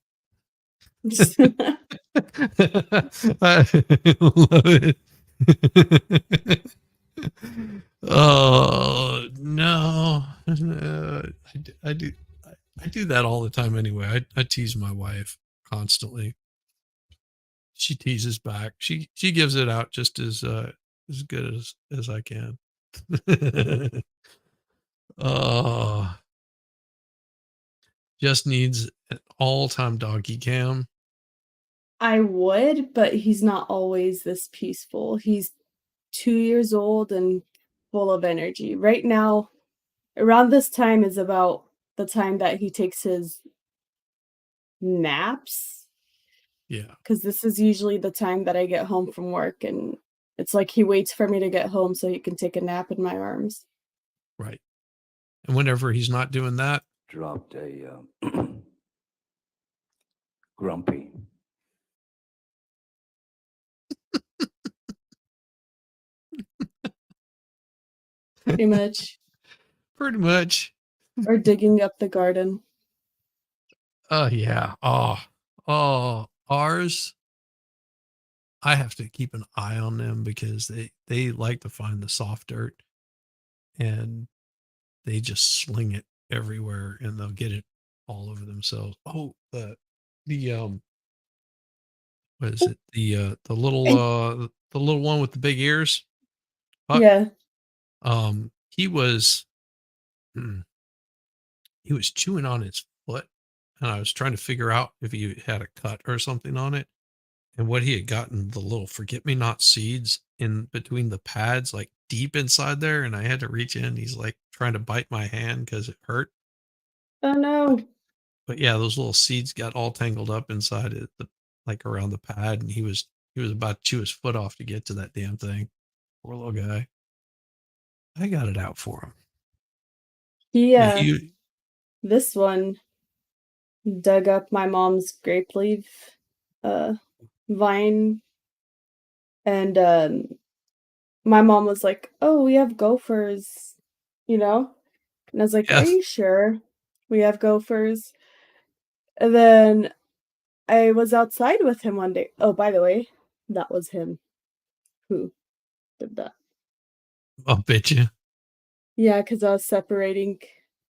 I love it. Oh no. I do that all the time anyway. I tease my wife constantly. She teases back. She gives it out just as good as I can. Oh, just needs an all-time doggy cam. I would, but he's not always this peaceful. He's 2 years old and full of energy. Right now, around this time is about the time that he takes his naps. Yeah. Because this is usually the time that I get home from work, and it's like he waits for me to get home so he can take a nap in my arms. Right. And whenever he's not doing that, dropped a grumpy. Pretty much. Pretty much. Or digging up the garden. Oh yeah. Ours. I have to keep an eye on them because they like to find the soft dirt, and they just sling it everywhere, and they'll get it all over themselves. Oh, the what is it? The little one with the big ears. Puck? Yeah. He was chewing on his foot, and I was trying to figure out if he had a cut or something on it. And what he had gotten, the little forget-me-not seeds in between the pads, like deep inside there, and I had to reach in. He's like trying to bite my hand because it hurt. Oh no. But yeah, those little seeds got all tangled up inside it, like around the pad, and he was He was about to chew his foot off to get to that damn thing. Poor little guy. I got it out for him. Yeah, He, this one dug up my mom's grape leaf vine, and my mom was like, "Oh, we have gophers," you know? And I was like, "Are yeah. you sure we have gophers?" And then I was outside with him one day. Oh, by the way, that was him who did that. I'll bet you. Yeah, because I was separating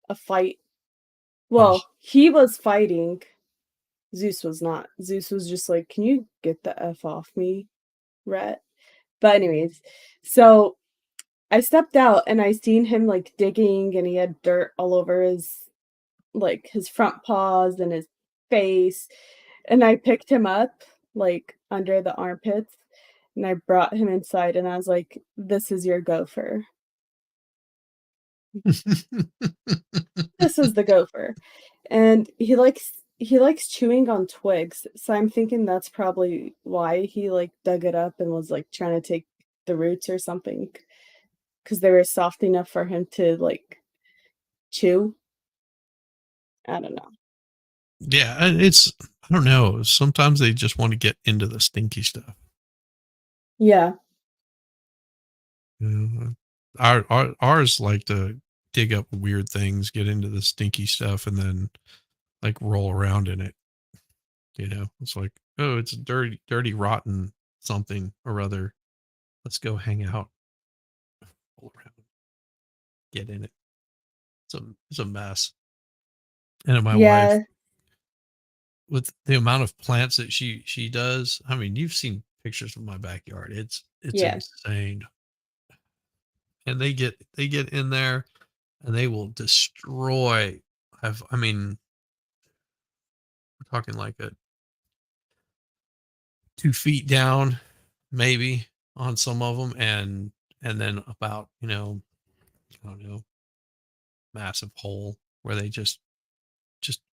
a fight. Oh, Well, he was fighting. Zeus was not. Zeus was just like, "Can you get the F off me, rat?" But anyways, so I stepped out and I seen him like digging and he had dirt all over his front paws and his face. And I picked him up like under the armpits and I brought him inside and I was like, "This is your gopher. This is the gopher." And he likes chewing on twigs. So I'm thinking that's probably why he like dug it up and was like trying to take the roots or something. Because they were soft enough for him to like chew. I don't know. yeah, and it's, I don't know. Sometimes they just want to get into the stinky stuff. Yeah. You know, ours like to dig up weird things, get into the stinky stuff, and then like roll around in it. You know, it's like, oh, it's dirty, dirty, rotten something or other. Let's go hang out, roll around, get in it. It's a mess. And my wife, Yeah. with the amount of plants that she does, I mean, you've seen pictures of my backyard. It's Yeah. insane. And they get in there and they will destroy. I mean, we're talking like a 2 feet down, maybe on some of them, and then about, I don't know, massive hole where they just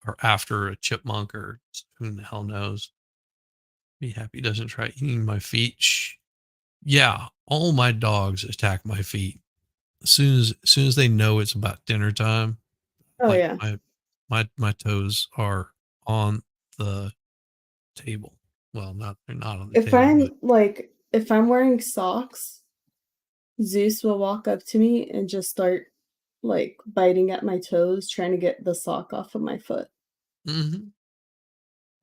are after a chipmunk or who the hell knows. Be happy doesn't try eating my feet. Shh. Yeah, all my dogs attack my feet as soon as they know it's about dinner time. Oh Like yeah. my toes are on the table. Well, they're not on the table, but If I'm wearing socks, Zeus will walk up to me and just start like biting at my toes, trying to get the sock off of my foot. mm-hmm,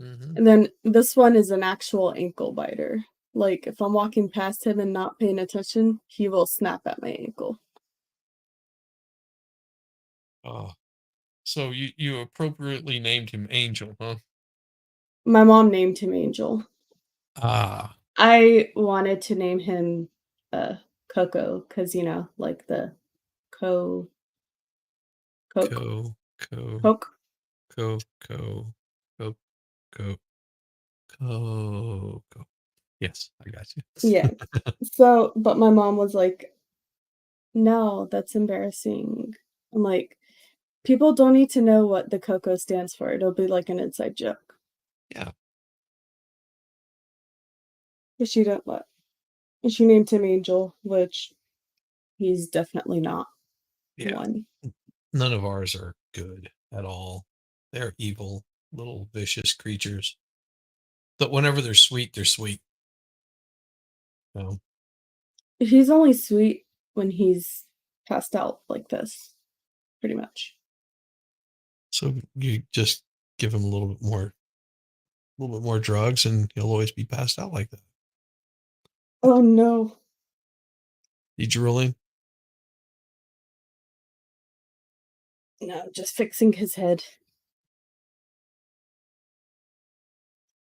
mm-hmm. And then this one is an actual ankle biter. Like if I'm walking past him and not paying attention, he will snap at my ankle. Oh, so you appropriately named him Angel, huh? My mom named him Angel. Ah, I wanted to name him Coco because like the co coke co co coke. co co co co co co. Yes, I got you. Yeah. So, but my mom was like, "No, that's embarrassing." I'm like, "People don't need to know what the Coco stands for. It'll be like an inside joke." Yeah. But she didn't let. And she named him Angel, which he's definitely not Yeah. one. None of ours are good at all. They're evil, little vicious creatures. But whenever they're sweet, they're sweet. So, He's only sweet when he's passed out like this, pretty much. so you just give him a little bit more drugs, and he'll always be passed out like that. Oh no. You drooling? No, just fixing his head.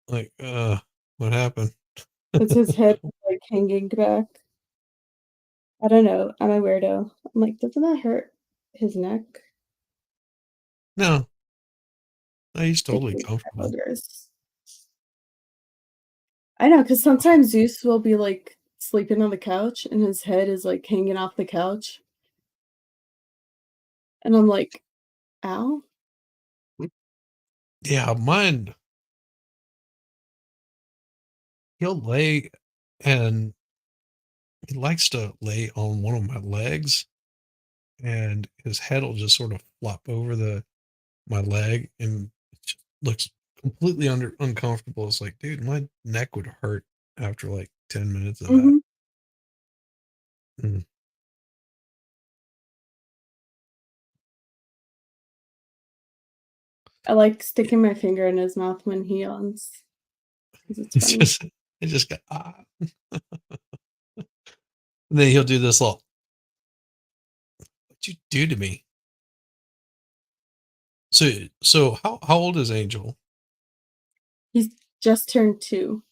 Like, what happened? Because his head is like hanging back. I don't know. I'm a weirdo. I'm like, doesn't that hurt his neck? No, he's It totally can comfortable. boogers. I know, because sometimes Zeus will be like sleeping on the couch and his head is like hanging off the couch. And I'm like, ow. Yeah, mine. he'll lay, and he likes to lay on one of my legs, and his head will just sort of flop over my leg, and it just looks completely uncomfortable. It's like, dude, my neck would hurt after like 10 minutes of that. Mhm. Mm. I like sticking my finger in his mouth when he yawns. 'Cause it's It's funny. just, it just got, And then he'll do this little, "What'd you do to me?" So how old is Angel? He's just turned 2.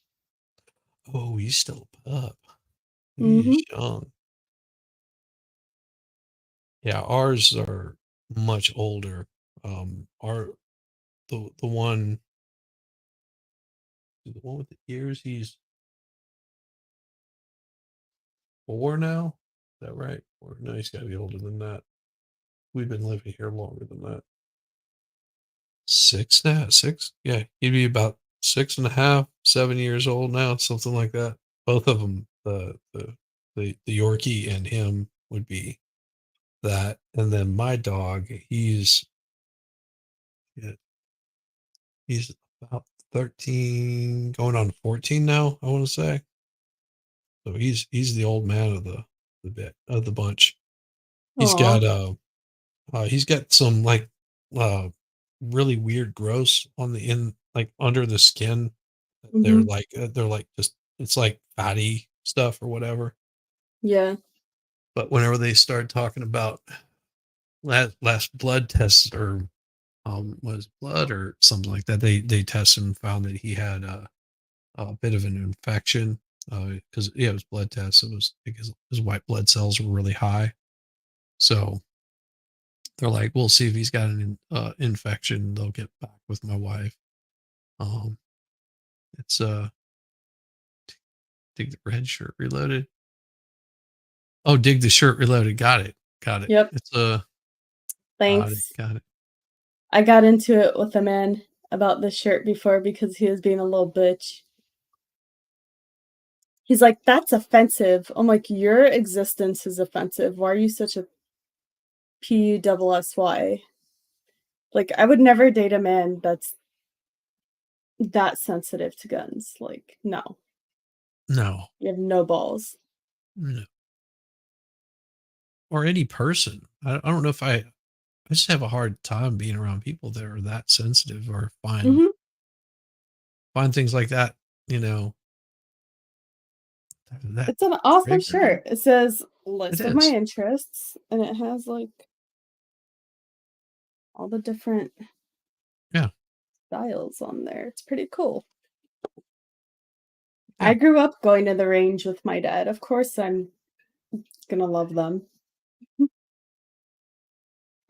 Oh, he's still a pup. He's Mhm. young. Yeah, ours are much older. Our the one with the ears, he's 4 now. Is that right? Or no, he's got to be older than that. We've been living here longer than that. 6 now, 6? Yeah, he'd be about 6.5, 7 years old now, something like that. Both of them, the Yorkie and him would be that. And then my dog, yeah, he's about 13, going on 14 now, I want to say. So he's the old man of the bunch. He's Aw. got he's got some like really weird growths on the like under the skin. Mhm. They're like just, it's like fatty stuff or whatever. Yeah. But whenever they start talking about last blood tests, or was blood or something like that, they tested and found that he had a bit of an infection, because yeah, it was blood tests. It was because his white blood cells were really high. So they're like, we'll see if he's got an infection. They'll get back with my wife. Um, it's dig the red shirt reloaded. Oh, dig the shirt reloaded. Got it. Got it. Yep. It's Thanks. got it. I got into it with a man about this shirt before because he was being a little bitch. He's like, "That's offensive." I'm like, "Your existence is offensive. Why are you such a PUSSY?" Like, I would never date a man that's that sensitive to guns. Like, no. No, You have no balls. no, or any person. I don't know if I just have a hard time being around people that are that sensitive, or Mhm. find things like that. You know, that It's an awesome trigger. shirt. It says It list of my is. interests, and it has like all the different Yeah. styles on there. It's pretty cool. Yeah. I grew up going to the range with my dad. Of course, I'm gonna love them.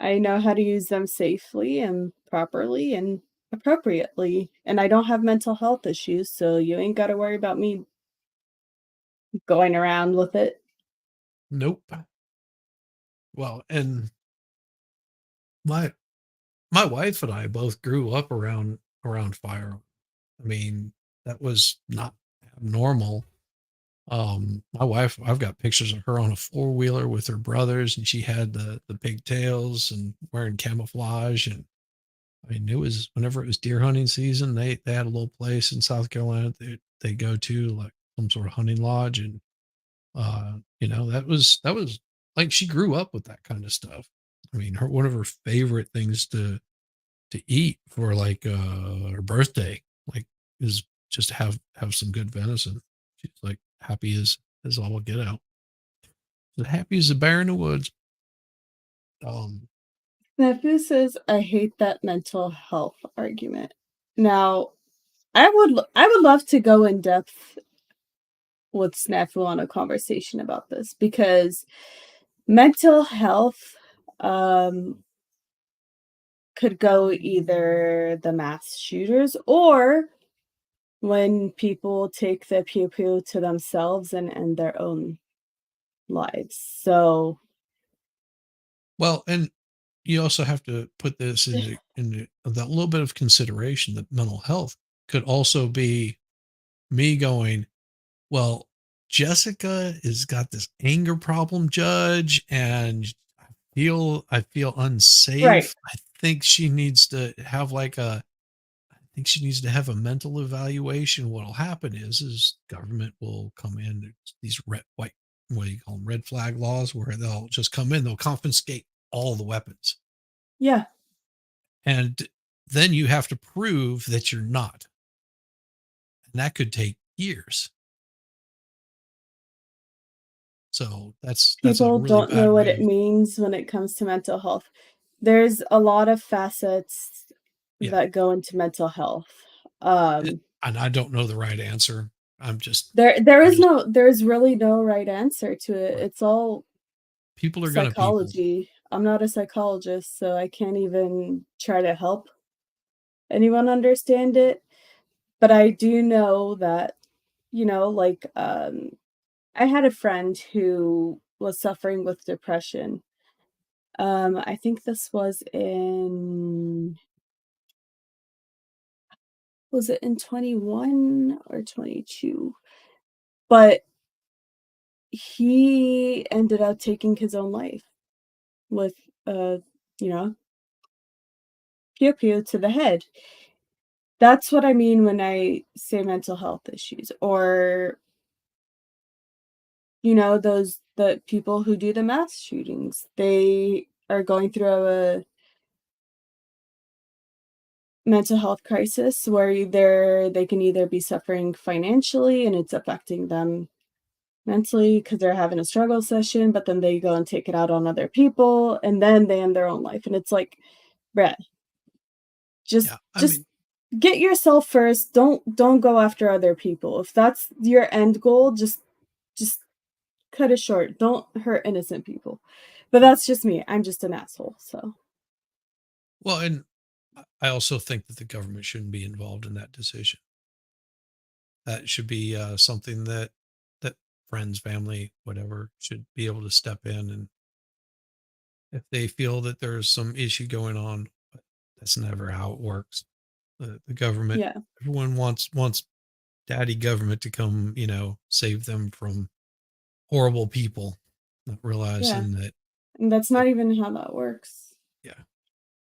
I know how to use them safely and properly and appropriately, and I don't have mental health issues, so you ain't got to worry about me going around with it. Nope. Well, and my my wife and I both grew up around firearms. I mean, that was not abnormal. My wife, I've got pictures of her on a four-wheeler with her brothers, and she had the pigtails and wearing camouflage. And I mean, it was whenever it was deer hunting season, they had a little place in South Carolina they go to, like some sort of hunting lodge. And that was like, she grew up with that kind of stuff. I mean, one of her favorite things to eat for like her birthday, like, is just to have some good venison. She's like happy as all get out. As happy as a bear in the woods. Nephew says, "I hate that mental health argument." Now, I would love to go in depth with Snafu on a conversation about this because mental health could go either the mass shooters or when people take the pew pew to themselves and end their own lives. So, Well, and you also have to put this into that little bit of consideration, that mental health could also be me going, well, Jessica has got this anger problem, Judge, and I feel unsafe. Right. I think she needs to have a mental evaluation. What'll happen is government will come in, these what do you call them, red flag laws, where they'll just come in, they'll confiscate all the weapons. Yeah. And then you have to prove that you're not. And that could take years. So that's a People really don't know bad what way. it means when it comes to mental health. There's a lot of facets Yeah. that go into mental health. And I don't know the right answer. There's really no right answer to it. Right. It's all People are gonna people. psychology. I'm not a psychologist, so I can't even try to help anyone understand it. But I do know that, like, I had a friend who was suffering with depression. I think this was it in 21 or 22? But he ended up taking his own life with, you know, pew pew to the head. That's what I mean when I say mental health issues, or the people who do the mass shootings. They are going through a mental health crisis where they can either be suffering financially and it's affecting them mentally because they're having a struggle session, but then they go and take it out on other people and then they end their own life. And it's like, Brett, just get yourself first. Don't go after other people. If that's your end goal, just cut it short. Don't hurt innocent people. But that's just me. I'm just an asshole. So Well, and I also think that the government shouldn't be involved in that decision. That should be something that friends, family, whatever, should be able to step in, and if they feel that there's some issue going on, but that's never how it works. The government, yeah. everyone wants daddy government to come, save them from horrible people, not realizing that. And that's not even how that works. Yeah.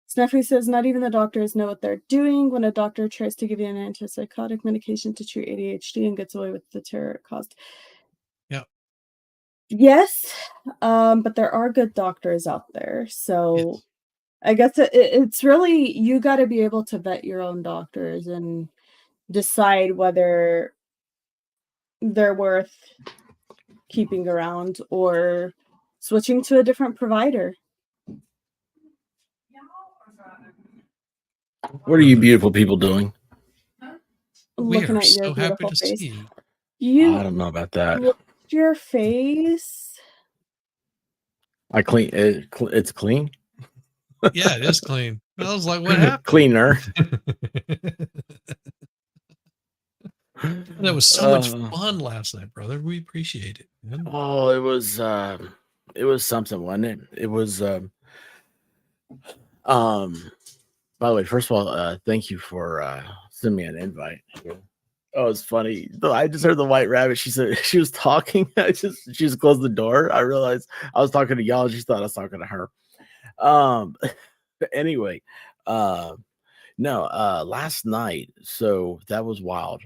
Snuffy says not even the doctors know what they're doing when a doctor tries to give you an antipsychotic medication to treat ADHD and gets away with the terror it caused. Yeah. Yes, but there are good doctors out there. So Yes. I guess it's really, you got to be able to vet your own doctors and decide whether they're worth keeping around or switching to a different provider. What are you beautiful people doing? Looking are at your so happy beautiful to face. see you. I don't know about that. Look at your face. I clean it. It's clean. Yeah, it is clean. I was like, what happened? Cleaner. That was so much fun last night, brother. We appreciate it, man. Oh, it was something, wasn't it? It was by the way, first of all, thank you for sending me an invite. Oh, it's funny. I just heard the white rabbit. She said she was talking. She just closed the door. I realized I was talking to y'all. She thought I was talking to her. Anyway, last night. So that was wild.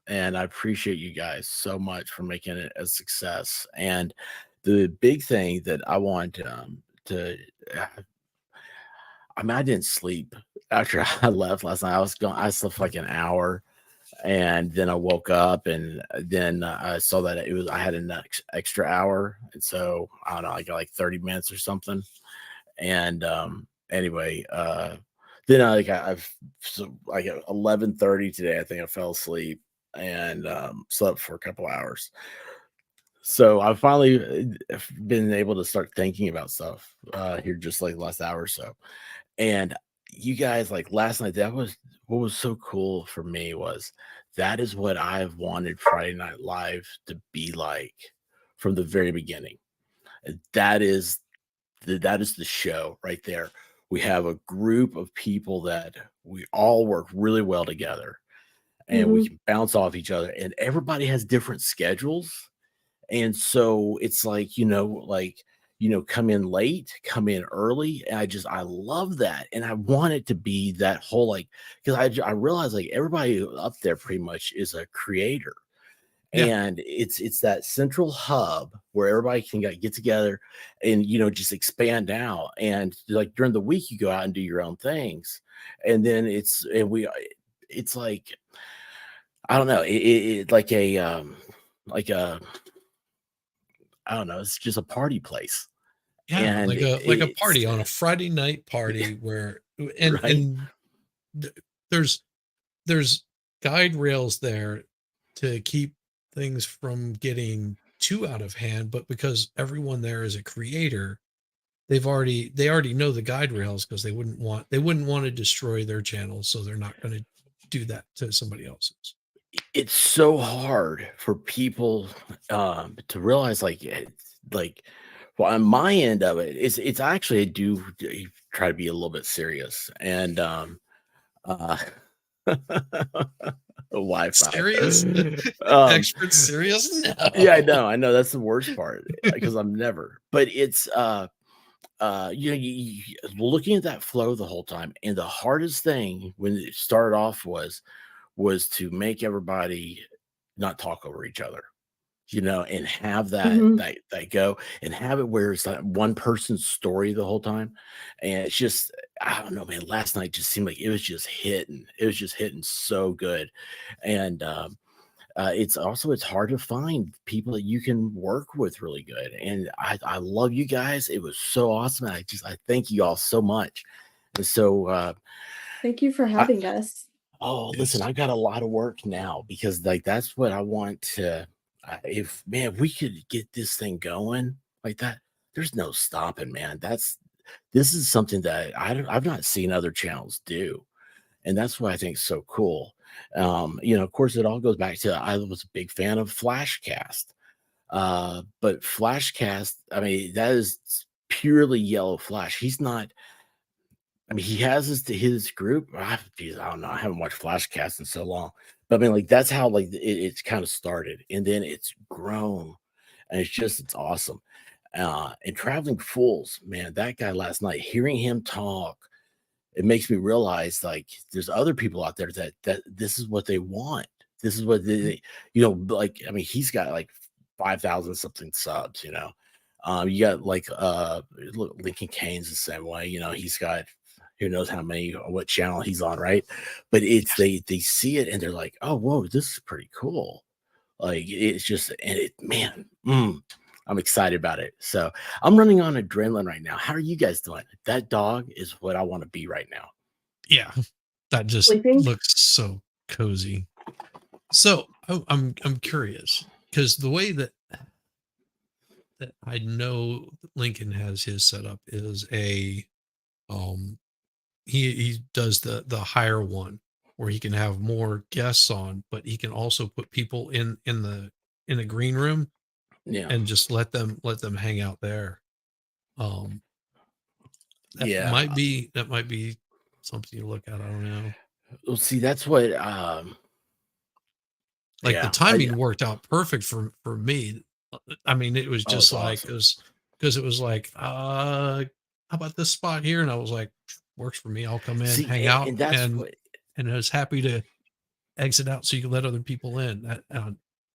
And I appreciate you guys so much for making it a success. And the big thing that I want I didn't sleep after I left last night. I slept like an hour, and then I woke up, and then I saw that I had an extra hour, and so I don't know, I got like 30 minutes or something. And anyway, then I've like at 11:30 today, I think I fell asleep and slept for a couple hours. So I've finally been able to start thinking about stuff here just like the last hour or so. And you guys, like last night, what was so cool for me was that is what I've wanted Friday Night Live to be like from the very beginning. That is the show right there. We have a group of people that we all work really well together. and we can bounce off each other. And everybody has different schedules, and so it's like, come in late, come in early. And I love that. And I want it to be that whole, like, because I realize like everybody up there pretty much is a creator. Yeah. And it's that central hub where everybody can get together and just expand out. And like during the week, you go out and do your own things. And then it's like, I don't know, it like a I don't know, it's just a party place. Yeah, And like a party it's on a Friday night party where and right. there's guide rails there to keep things from getting too out of hand, but because everyone there is a creator, they already know the guide rails because they wouldn't want to destroy their channel, so they're not going to do that to somebody else's. It's so hard for people to realize well, on my end of it, it's actually I do try to be a little bit serious and Wi-Fi. Serious? Expert serious? No. Yeah, I know that's the worst part because I'm never. But it's you looking at that flow the whole time, and the hardest thing when it started off was to make everybody not talk over each other, and have that go and have it where it's like one person's story the whole time. And it's just, I don't know, man, last night just seemed like it was just hitting so good. And it's hard to find people that you can work with really good. And I love you guys. It was so awesome. I thank you all so much. And so thank you for having us. Oh, listen, I got a lot of work now because like that's what I want to. If we could get this thing going like that, there's no stopping, man. This is something that I've not seen other channels do, and that's what I think is so cool. Of course, it all goes back to I was a big fan of Flashcast, but Flashcast, I mean, that is purely Yellow Flash. He's not. I mean, he has his group. Geez, I don't know. I haven't watched Flashcast in so long, but I mean, like that's how like it's kind of started, and then it's grown, and it's awesome. And Traveling Fools, man, that guy last night, hearing him talk, it makes me realize like there's other people out there that this is what they want. This is what they like. I mean, he's got like 5,000 something subs. You got like Lincoln Kane's the same way. He's got who knows how many, what channel he's on, right? But it's they see it and they're like, oh, whoa, this is pretty cool. Like it's just, and I'm excited about it. So I'm running on adrenaline right now. How are you guys doing? That dog is what I want to be right now. Yeah, that just looks so cozy. So I'm curious because the way that I know Lincoln has his setup is he does the higher one where he can have more guests on, but he can also put people in the green room, and just let them hang out there. That might be something you look at. I don't know. Well, see, that's what the timing worked out perfect for me. I mean, it was just like awesome. because it was like, how about this spot here? And I was like, works for me. I'll come in, hang out, and that's and what I was happy to exit out so you can let other people in. That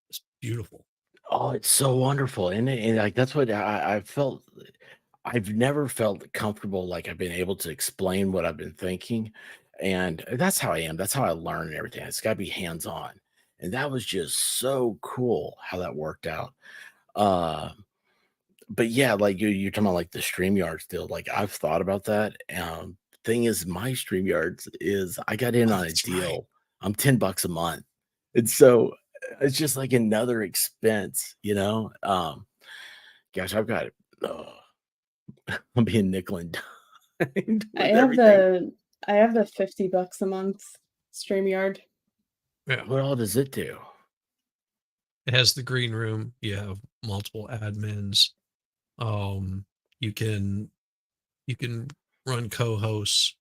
it's beautiful. Oh, it's so wonderful. And like that's what I felt. I've never felt comfortable like I've been able to explain what I've been thinking. And that's how I am. That's how I learn and everything. It's gotta be hands-on. And that was just so cool how that worked out. But yeah, like you're talking about like the StreamYard still. Like I've thought about that. Thing is, my StreamYards is I got in on a deal. Right. I'm $10 a month. And so it's just like another expense, gosh, I've got I'm being nickel and dimed. I have the $50 a month StreamYard. Yeah. What all does it do? It has the green room. You have multiple admins. You can run co-hosts.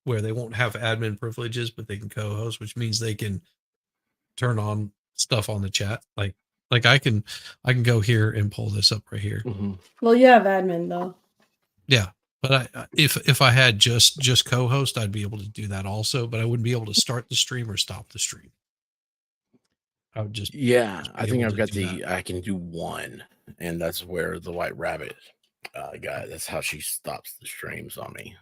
where they won't have admin privileges, but they can co-host, which means they can turn on stuff on the chat. Like I can go here and pull this up right here. Well, you have admin though. Yeah. But if I had just co-host, I'd be able to do that also, but I wouldn't be able to start the stream or stop the stream. I would just Yeah, just I be think able I've to got do I can do one, and that's where the White Rabbit guy. That's how she stops the streams on me.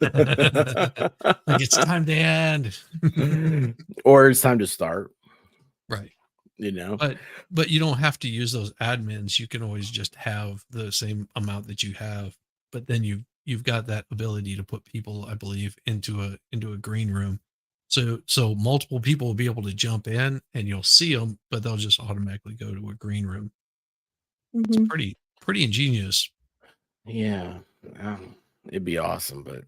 like it's time to end. Or it's time to start. Right. You know, but you don't have to use those admins. You can always just have the same amount that you have, but then you've got that ability to put people, I believe, into a green room. So multiple people will be able to jump in and you'll see them, but they'll just automatically go to a green room. It's pretty ingenious. Yeah, it'd be awesome, but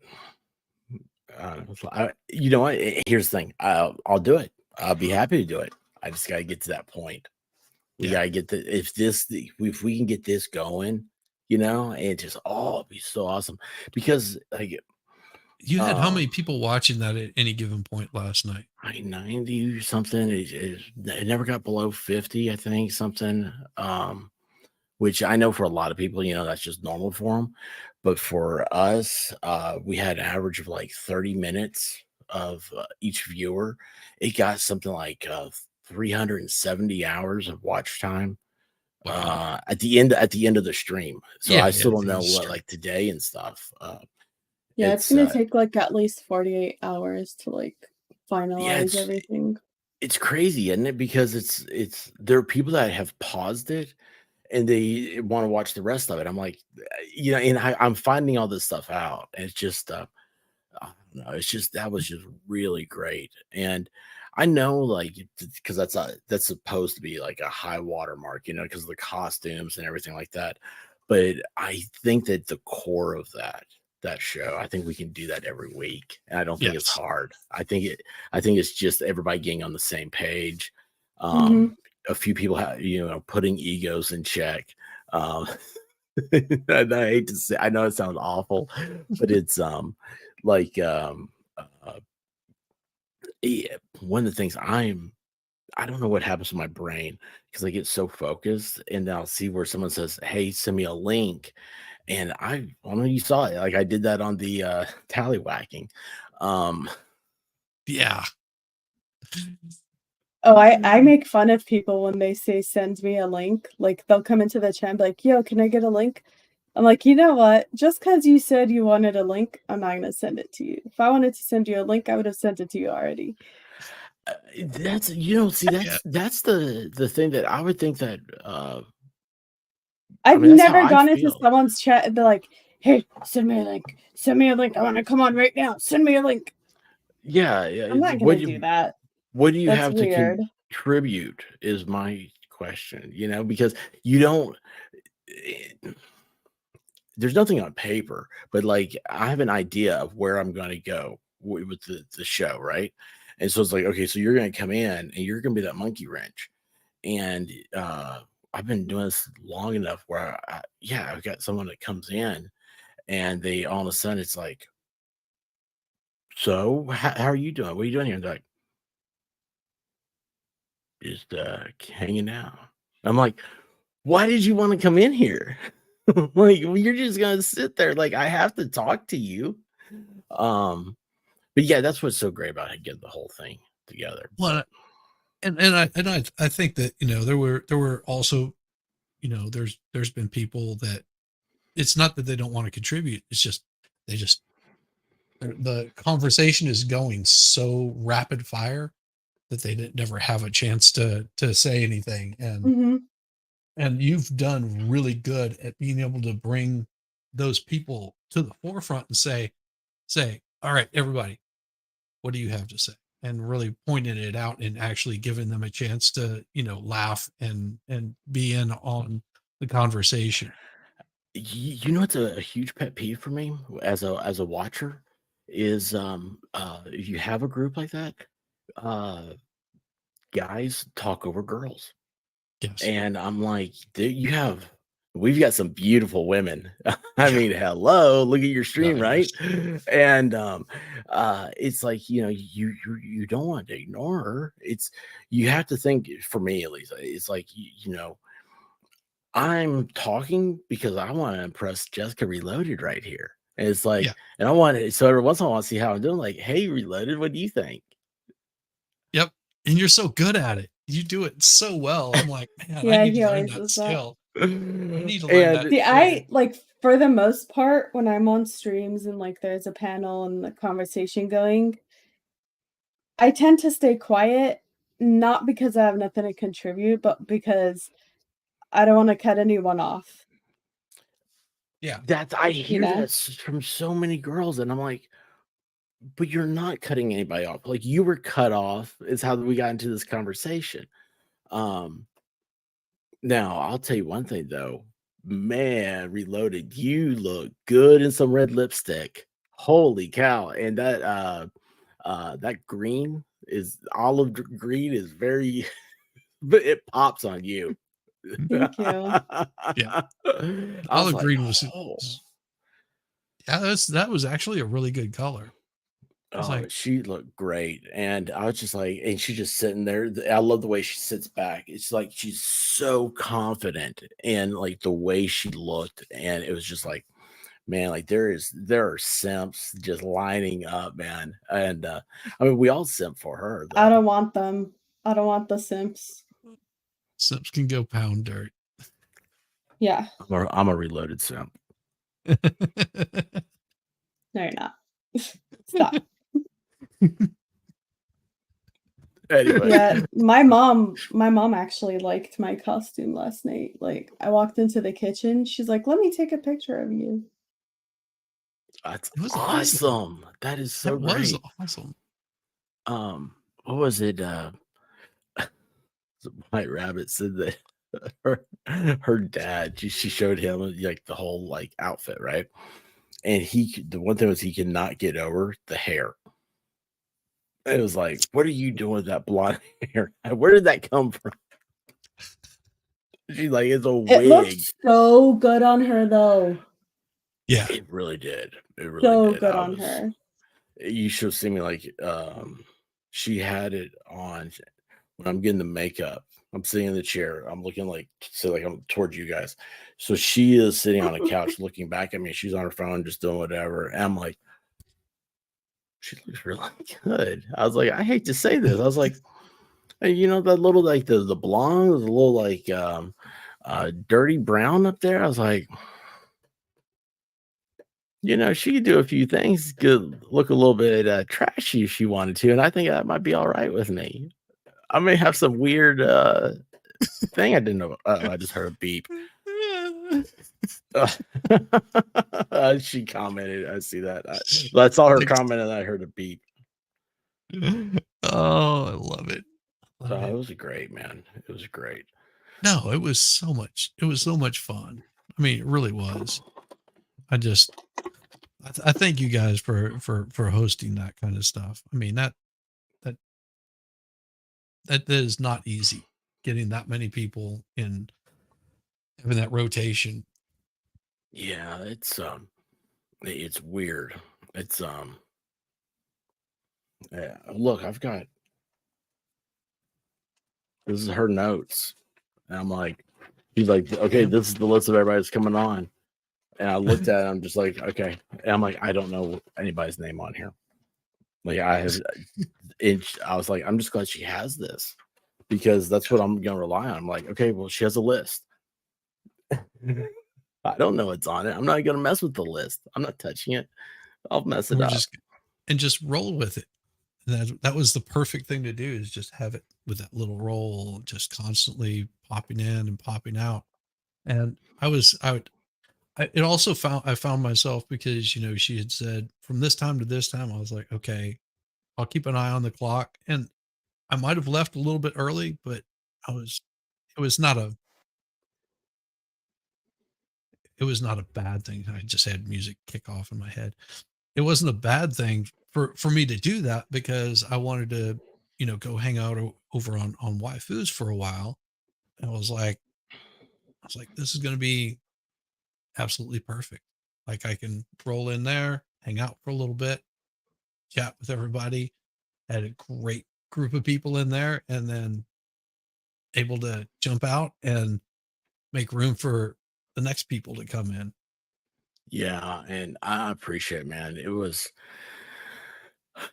you know what? Here's the thing. I'll do it. I'll be happy to do it. I just got to get to that point. We gotta get if we can get this going, you know, it just it'd be so awesome because like you had how many people watching that at any given point last night? 90 or something. It never got below 50, I think, something. Which I know for a lot of people, you know, that's just normal for them. But for us, we had an average of like 30 minutes of each viewer. It got something like 370 hours of watch time at the end of the stream. So I still don't know what like today and stuff. Yeah, it's gonna take like at least 48 hours to like finalize everything. It's crazy, isn't it? Because it's there are people that have paused it and they want to watch the rest of it. I'm like, you know, and I'm finding all this stuff out. And it's just I don't know, it's just that was just really great. And I know like because that's supposed to be like a high water mark, you know, because of the costumes and everything like that. But I think that the core of that show, I think we can do that every week. And I don't think it's hard. I think it's just everybody getting on the same page. A few people you know, putting egos in check. And I hate to say, I know it sounds awful, but it's like yeah, one of the things I don't know what happens to my brain because I get so focused and I'll see where someone says, "Hey, send me a link." And I don't know, you saw it. Like I did that on the tallywhacking. Yeah. Oh, I make fun of people when they say send me a link. Like they'll come into the chat and be like, "Yo, can I get a link?" I'm like, you know what? Just because you said you wanted a link, I'm not gonna send it to you. If I wanted to send you a link, I would have sent it to you already. That's that's the thing that I would think that I've that's how never I gone into feel. someone's chat and be like, "Hey, send me a link. Send me a link. I want to come on right now. Send me a link." Yeah, I'm not gonna do that. What do you That's have weird. to contribute is my question, you know, because you don't there's nothing on paper, but like I have an idea of where I'm going to go with the show, right? And so it's like, okay, so you're going to come in and you're going to be that monkey wrench. And I've been doing this long enough where I've got someone that comes in and they all of a sudden it's like, so how are you doing? What are you doing here? And they're like, just hanging out. I'm like, why did you want to come in here? Like, well, you're just gonna sit there. Like, I have to talk to you. But yeah, that's what's so great about it, getting the whole thing together. Well, and I think that, you know, there were also, you know, there's been people that it's not that they don't want to contribute. It's just the conversation is going so rapid fire that they never have a chance to say anything. And you've done really good at being able to bring those people to the forefront and say, all right, everybody, what do you have to say? And really pointing it out and actually giving them a chance to, you know, laugh and be in on the conversation. You know what's a huge pet peeve for me as a watcher is if you have a group like that, guys talk over girls. Yes. And I'm like, you have we've got some beautiful women. I mean, hello, look at your stream, right? And it's like, you know, you don't want to ignore her. It's, you have to think, for me at least, it's like, you know, I'm talking because I want to impress Jessica Reloaded right here. And it's like, and I want to, so every once in a while I want to see how I'm doing, like, hey, Reloaded, what do you think? Yep. And you're so good at it. You do it so well. I'm like, man, I Yeah, need he to learn always that does that. skill. I need to learn that. See, skill. I like, for the most part, when I'm on streams and like there's a panel and the conversation going, I tend to stay quiet, not because I have nothing to contribute, but because I don't want to cut anyone off. Yeah. That's, I hear know? that from so many girls, and I'm like, but you're not cutting anybody off. Like, you were cut off is how we got into this conversation. Now I'll tell you one thing though, man, Reloaded, you look good in some red lipstick. Holy cow. And that that green is olive green is very but it pops on you. Thank you. Yeah. I was Olive like, green was, oh. yeah, that was actually a really good color. I was Oh, like, she looked great. And I was just like, and she just sitting there. I love the way she sits back. It's like she's so confident and like the way she looked. And it was just like, man, like there are simps just lining up, man. And I mean, we all simp for her, though. I don't want them. I don't want the simps. simps can go pound dirt. Yeah. I'm a Reloaded simp. No, you're not. Stop. Anyway. Yeah, my mom actually liked my costume last night. Like, I walked into the kitchen, she's like, "Let me take a picture of you." That's It was awesome. That is so That was great. awesome. What was it? White Rabbit said that her dad, she showed him like the whole like outfit, right? And the one thing was he could not get over the hair. It was like, what are you doing with that blonde hair? Where did that come from? She's like, it's a It wig. looked so good on her, though. Yeah, it really did. It really So did. good on her. You should see me like she had it on when I'm getting the makeup. I'm sitting in the chair. I'm looking like I'm towards you guys. So she is sitting on a couch looking back at me. She's on her phone just doing whatever. And I'm like, she looks really good. I was like, I hate to say this. I was like, hey, you know, that little like the blonde, the little like dirty brown up there. I was like, you know, she could do a few things, could look a little bit trashy if she wanted to, and I think that might be all right with me. I may have some weird thing I didn't know. I just heard a beep. She commented. I see that. I saw her comment and I heard a beep. Oh, I love it. It was great, man. It was great. No, it was so much. It was so much fun. I mean, it really was. I thank you guys for hosting that kind of stuff. I mean, that is not easy, getting that many people in, having that rotation. Yeah, it's weird. It's yeah. Look, I've got, this is her notes. And I'm like, she's like, okay, this is the list of everybody that's coming on. And I looked at it, I'm just like, okay. And I'm like, I don't know anybody's name on here. Like I was like, I'm just glad she has this because that's what I'm gonna rely on. I'm like, okay, well, she has a list. I don't know what's on it. I'm not gonna mess with the list. I'm not touching it. I'll mess it up. Just roll with it. That was the perfect thing to do, is just have it with that little roll, just constantly popping in and popping out. And I found myself, because, you know, she had said from this time to this time, I was like, okay, I'll keep an eye on the clock. And I might have left a little bit early, but it was not a bad thing. I just had music kick off in my head. It wasn't a bad thing for me to do that, because I wanted to, you know, go hang out over on Waifus for a while. And I was like, this is going to be absolutely perfect. Like I can roll in there, hang out for a little bit, chat with everybody, had a great group of people in there, and then able to jump out and make room for the next people to come in. Yeah, and I appreciate it, man. It was,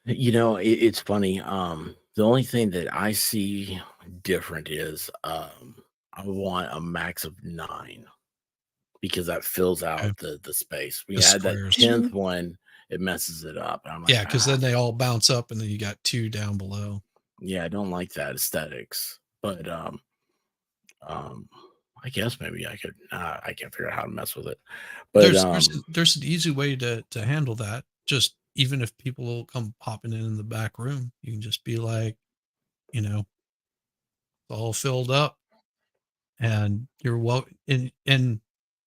it's funny. The only thing that I see different is I want a max of 9 because that fills Okay. out the space. We The had that squares. 10th one, it messes it up. And I'm like, Yeah, because then they all bounce up and then you got 2 down below. yeah, I don't like that aesthetics. But I guess maybe I could. I can't figure out how to mess with it. But There's an easy way to handle that. Just even if people will come popping in the back room, you can just be like, it's all filled up, and you're welcome. And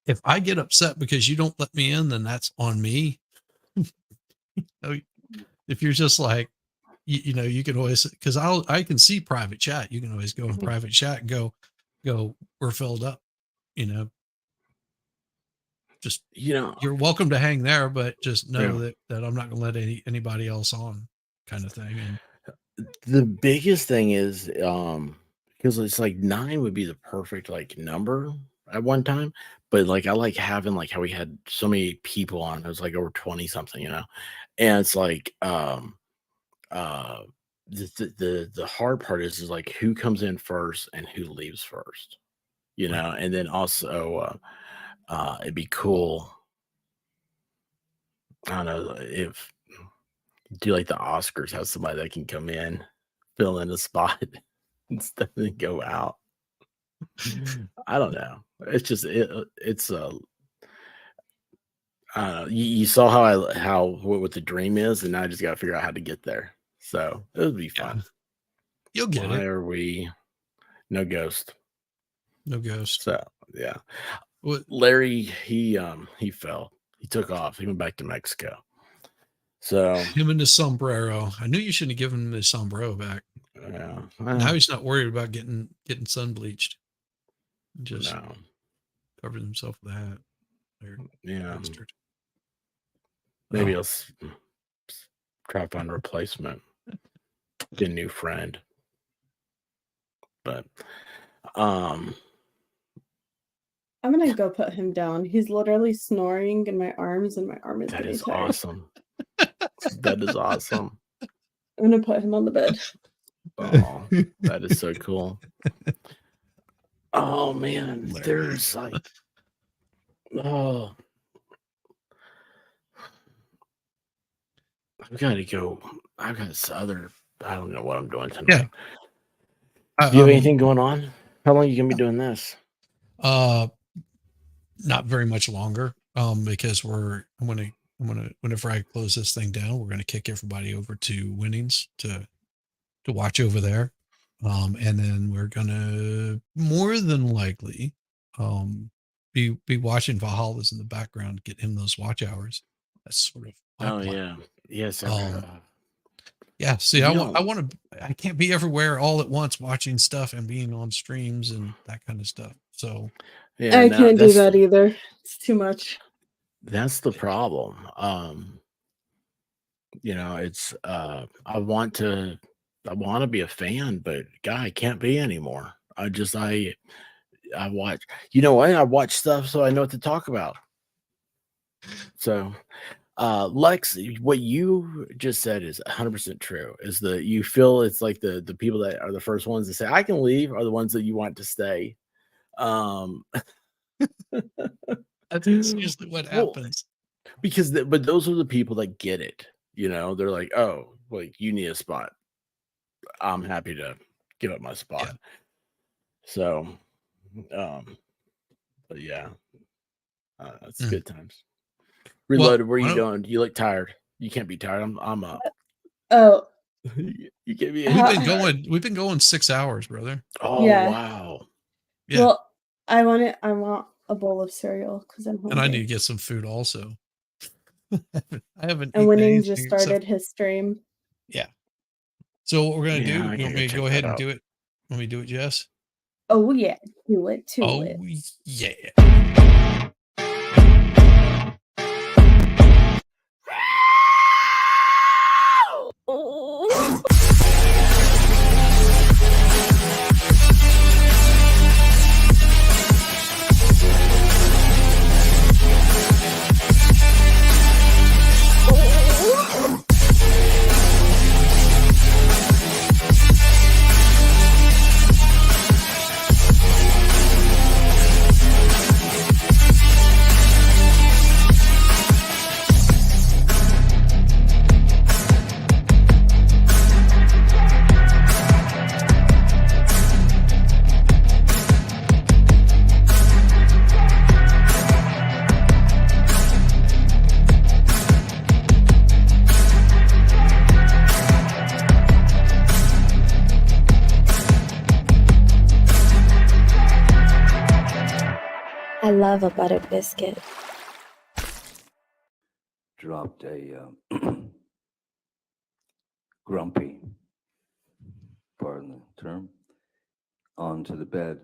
if I get upset because you don't let me in, then that's on me. If you're just like, you can always, because I can see private chat. You can always go in private chat and go, we're filled up. Just you're welcome to hang there, but just know that I'm not going to let anybody else on, kind of thing. And the biggest thing is because it's like 9 would be the perfect like number at one time, but like I like having like how we had so many people on. It was like over 20 something, and it's like the hard part is like who comes in first and who leaves first, and then also it'd be cool. I don't know if do like the Oscars have somebody that can come in, fill in a spot instead of go out. I don't know. It's just it's I don't know. You saw how what the dream is, and now I just got to figure out how to get there. So it would be fun. You'll get Why it. are we no ghost? No ghost. So yeah. What? Larry, he fell. He took off. He went back to Mexico. So him and his sombrero. I knew you shouldn't have given him his sombrero back. Yeah. Now he's not worried about getting sun bleached. Just covered himself with a hat. Yeah. Bastard. Maybe I'll try to find a replacement. Get a new friend. But I'm gonna go put him down. He's literally snoring in my arms, and my arm is that getting is tired. awesome. That is awesome. I'm gonna put him on the bed. Oh, that is so cool. Oh man, there's like I've got to go. I've got this other. I don't know what I'm doing tonight. Yeah. Do you have anything going on? How long are you gonna be doing this? Not very much longer. Because I'm gonna whenever I close this thing down, we're gonna kick everybody over to Winnings to watch over there. And then we're gonna more than likely be watching Valhalla's in the background, get him those watch hours. That's sort of my plan. Yeah. Yes. Yeah. See, I can't be everywhere all at once watching stuff and being on streams and that kind of stuff. So yeah, I can't do that either. It's too much. That's the problem. It's I want to be a fan, but God, I can't be anymore. I watch. You know what? I watch stuff so I know what to talk about. So Lex, what you just said is 100% true. Is that you feel it's like the people that are the first ones to say I can leave are the ones that you want to stay. That's usually what happens. But those are the people that get it. They're like, oh, like you need a spot. I'm happy to give up my spot. Yeah. So, but yeah, it's good times. Reloaded. What are you doing? You look tired. You can't be tired. I'm up. Oh, you can't be. We've been going 6 hours, brother. Oh yeah. Wow. Yeah. Well, I want a bowl of cereal because I'm hungry. And I need to get some food also. I haven't. And Winning just started his stream. Yeah. So what we're gonna do? You want me to go ahead and do it? Want me to do it, Jess? Oh yeah, do it. Yeah. love a buttered biscuit. Dropped a grumpy, pardon the term, onto the bed